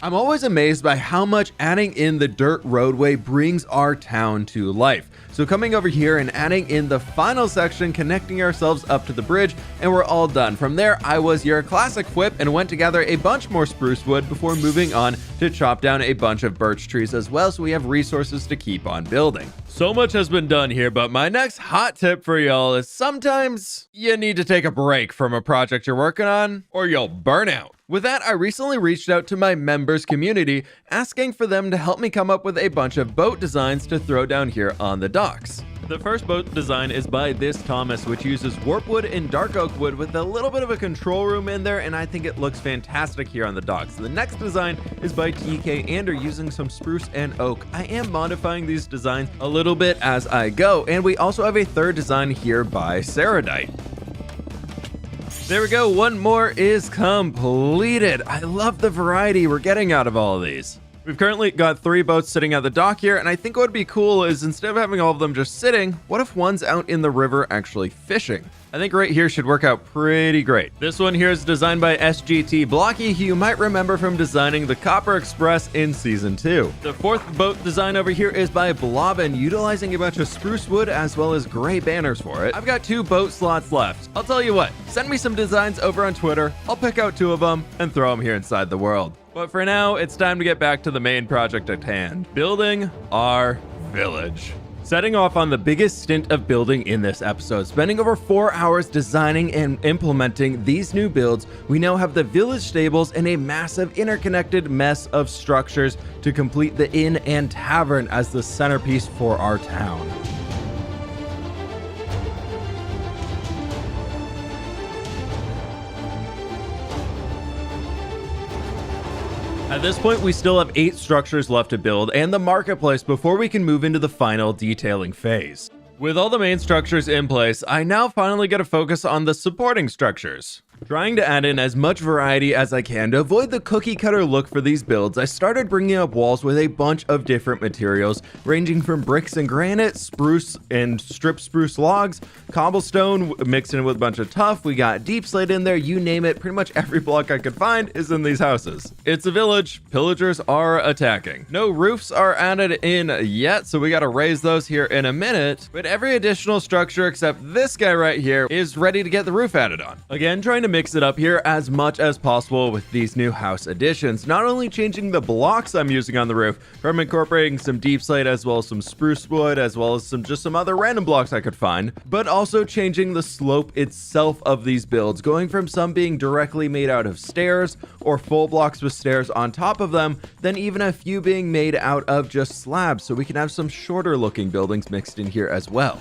I'm always amazed by how much adding in the dirt roadway brings our town to life.
So coming over here and adding in the final section, connecting ourselves up to the bridge, and we're all done. From there, I was your classic fWhip and went to gather a bunch more spruce wood before moving on to chop down a bunch of birch trees as well, so we have resources to keep on building.
So much has been done here, but my next hot tip for y'all is sometimes you need to take a break from a project you're working on or you'll burn out. With that, I recently reached out to my members community, asking for them to help me come up with a bunch of boat designs to throw down here on the docks. The first boat design is by this Thomas, which uses warp wood and dark oak wood with a little bit of a control room in there, and I think it looks fantastic here on the docks. The next design is by TK Ander using some spruce and oak. I am modifying these designs a little bit as I go, and we also have a third design here by Saradite. There we go, one more is completed. I love the variety we're getting out of all of these. We've currently got 3 boats sitting at the dock here, and I think what would be cool is instead of having all of them just sitting, what if one's out in the river actually fishing? I think right here should work out pretty great. This one here is designed by SGT Blocky, who you might remember from designing the Copper Express in Season 2. The fourth boat design over here is by Blobbin, utilizing a bunch of spruce wood as well as gray banners for it. I've got 2 boat slots left. I'll tell you what, send me some designs over on Twitter. I'll pick out 2 of them and throw them here inside the world. But for now, it's time to get back to the main project at hand, building our village. Setting off on the biggest stint of building in this episode, spending over 4 hours designing and implementing these new builds, we now have the village stables and a massive interconnected mess of structures to complete the inn and tavern as the centerpiece for our town. At this point, we still have 8 structures left to build and the marketplace before we can move into the final detailing phase. With all the main structures in place, I now finally get to focus on the supporting structures. Trying to add in as much variety as I can to avoid the cookie cutter look for these builds, I started bringing up walls with a bunch of different materials, ranging from bricks and granite, spruce and strip spruce logs, cobblestone mixed in with a bunch of tuff, we got deep slate in there, you name it, pretty much every block I could find is in these houses. It's a village, pillagers are attacking. No roofs are added in yet, so we gotta raise those here in a minute, but every additional structure except this guy right here is ready to get the roof added on. Again, trying to mix it up here as much as possible with these new house additions, not only changing the blocks I'm using on the roof from incorporating some deep slate as well as some spruce wood as well as some other random blocks I could find, but also changing the slope itself of these builds, going from some being directly made out of stairs or full blocks with stairs on top of them, then even a few being made out of just slabs, so we can have some shorter looking buildings mixed in here as well.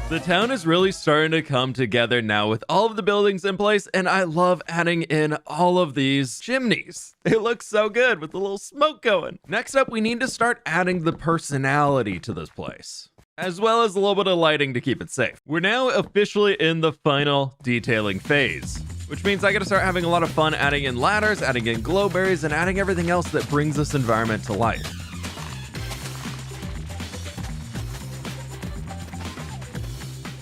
The town is really starting to come together now with all of the buildings in place, and I love adding in all of these chimneys. They look so good with the little smoke going. Next up, we need to start adding the personality to this place, as well as a little bit of lighting to keep it safe. We're now officially in the final detailing phase, which means I gotta start having a lot of fun adding in ladders, adding in glowberries, and adding everything else that brings this environment to life.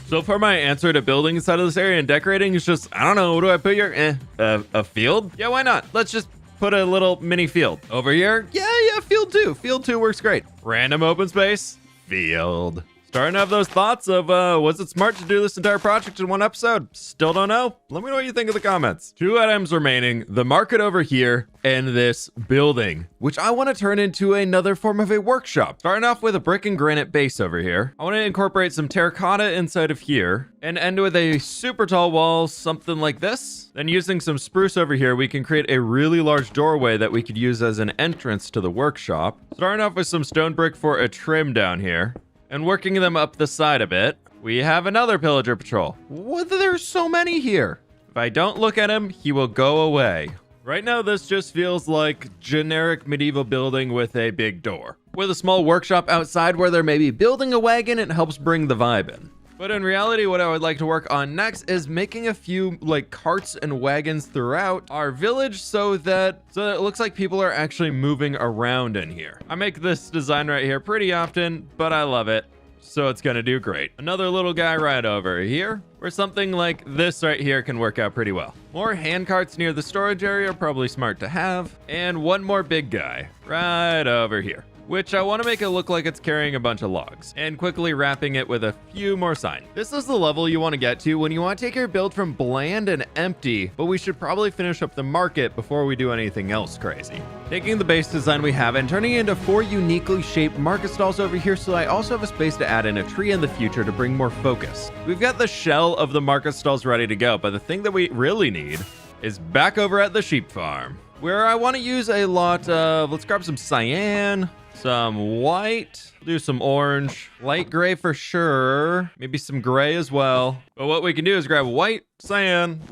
So far, my answer to building inside of this area and decorating is just, I don't know, what do I put here? A field? Yeah, why not? Let's just put a little mini field. Over here? Yeah, field 2. Field 2 works great. Random open space? Field. Starting to have those thoughts of, was it smart to do this entire project in one episode? Still don't know. Let me know what you think in the comments. 2 items remaining, the market over here and this building, which I want to turn into another form of a workshop. Starting off with a brick and granite base over here. I want to incorporate some terracotta inside of here and end with a super tall wall, something like this. Then using some spruce over here, we can create a really large doorway that we could use as an entrance to the workshop. Starting off with some stone brick for a trim down here. And working them up the side a bit, we have another pillager patrol. What? There's so many here. If I don't look at him, he will go away. Right now, this just feels like generic medieval building with a big door. With a small workshop outside where they're maybe building a wagon, it helps bring the vibe in. But in reality, what I would like to work on next is making a few like carts and wagons throughout our village so that it looks like people are actually moving around in here. I make this design right here pretty often, but I love it. so it's gonna do great. Another little guy right over here, where something like this right here can work out pretty well. More hand carts near the storage area are probably smart to have. And one more big guy right over here, which I want to make it look like it's carrying a bunch of logs, and quickly wrapping it with a few more signs. This is the level you want to get to when you want to take your build from bland and empty, but we should probably finish up the market before we do anything else crazy. Taking the base design we have and turning it into 4 uniquely shaped market stalls over here, so I also have a space to add in a tree in the future to bring more focus. We've got the shell of the market stalls ready to go, but the thing that we really need is back over at the sheep farm, where I want to use a lot of, let's grab some cyan, some white, do some orange, light gray for sure, maybe some gray as well. But what we can do is grab white, cyan,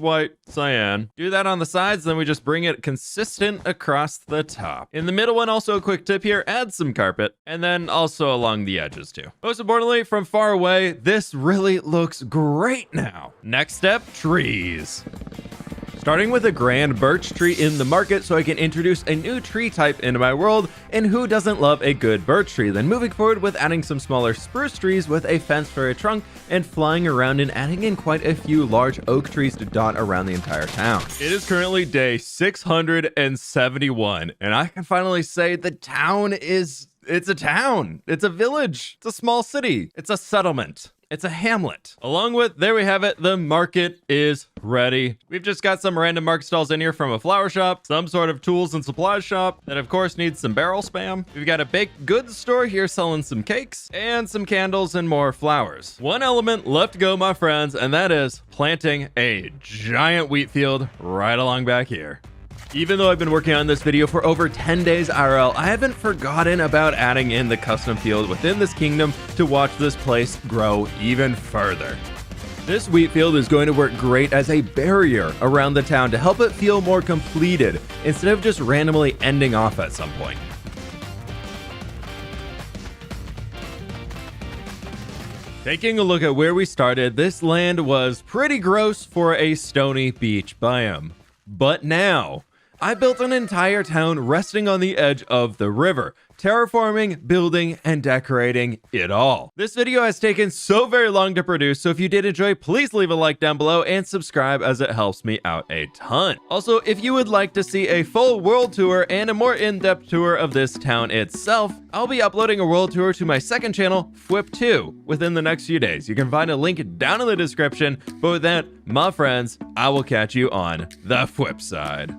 do that on the sides, then we just bring it consistent across the top. In the middle one, also a quick tip here, add some carpet, and then also along the edges too. Most importantly, from far away, this really looks great now. Next step, trees. Starting with a grand birch tree in the market so I can introduce a new tree type into my world, and who doesn't love a good birch tree? Then moving forward with adding some smaller spruce trees with a fence for a trunk, and flying around and adding in quite a few large oak trees to dot around the entire town. It is currently day 671, and I can finally say the town is, it's a town, it's a village, it's a small city, it's a settlement. It's a hamlet. Along with, there we have it, the market is ready. We've just got some random market stalls in here from a flower shop, some sort of tools and supplies shop that of course needs some barrel spam. We've got a baked goods store here selling some cakes and some candles and more flowers. One element left to go, my friends, and that is planting a giant wheat field right along back here. Even though I've been working on this video for over 10 days IRL, I haven't forgotten about adding in the custom field within this kingdom to watch this place grow even further. This wheat field is going to work great as a barrier around the town to help it feel more completed instead of just randomly ending off at some point. Taking a look at where we started, this land was pretty gross for a stony beach biome. But now, I built an entire town resting on the edge of the river, terraforming, building, and decorating it all. This video has taken so very long to produce, so if you did enjoy, please leave a like down below and subscribe as it helps me out a ton. Also, if you would like to see a full world tour and a more in-depth tour of this town itself, I'll be uploading a world tour to my second channel, fWhip 2, within the next few days. You can find a link down in the description, but with that, my friends, I will catch you on the fWhip side.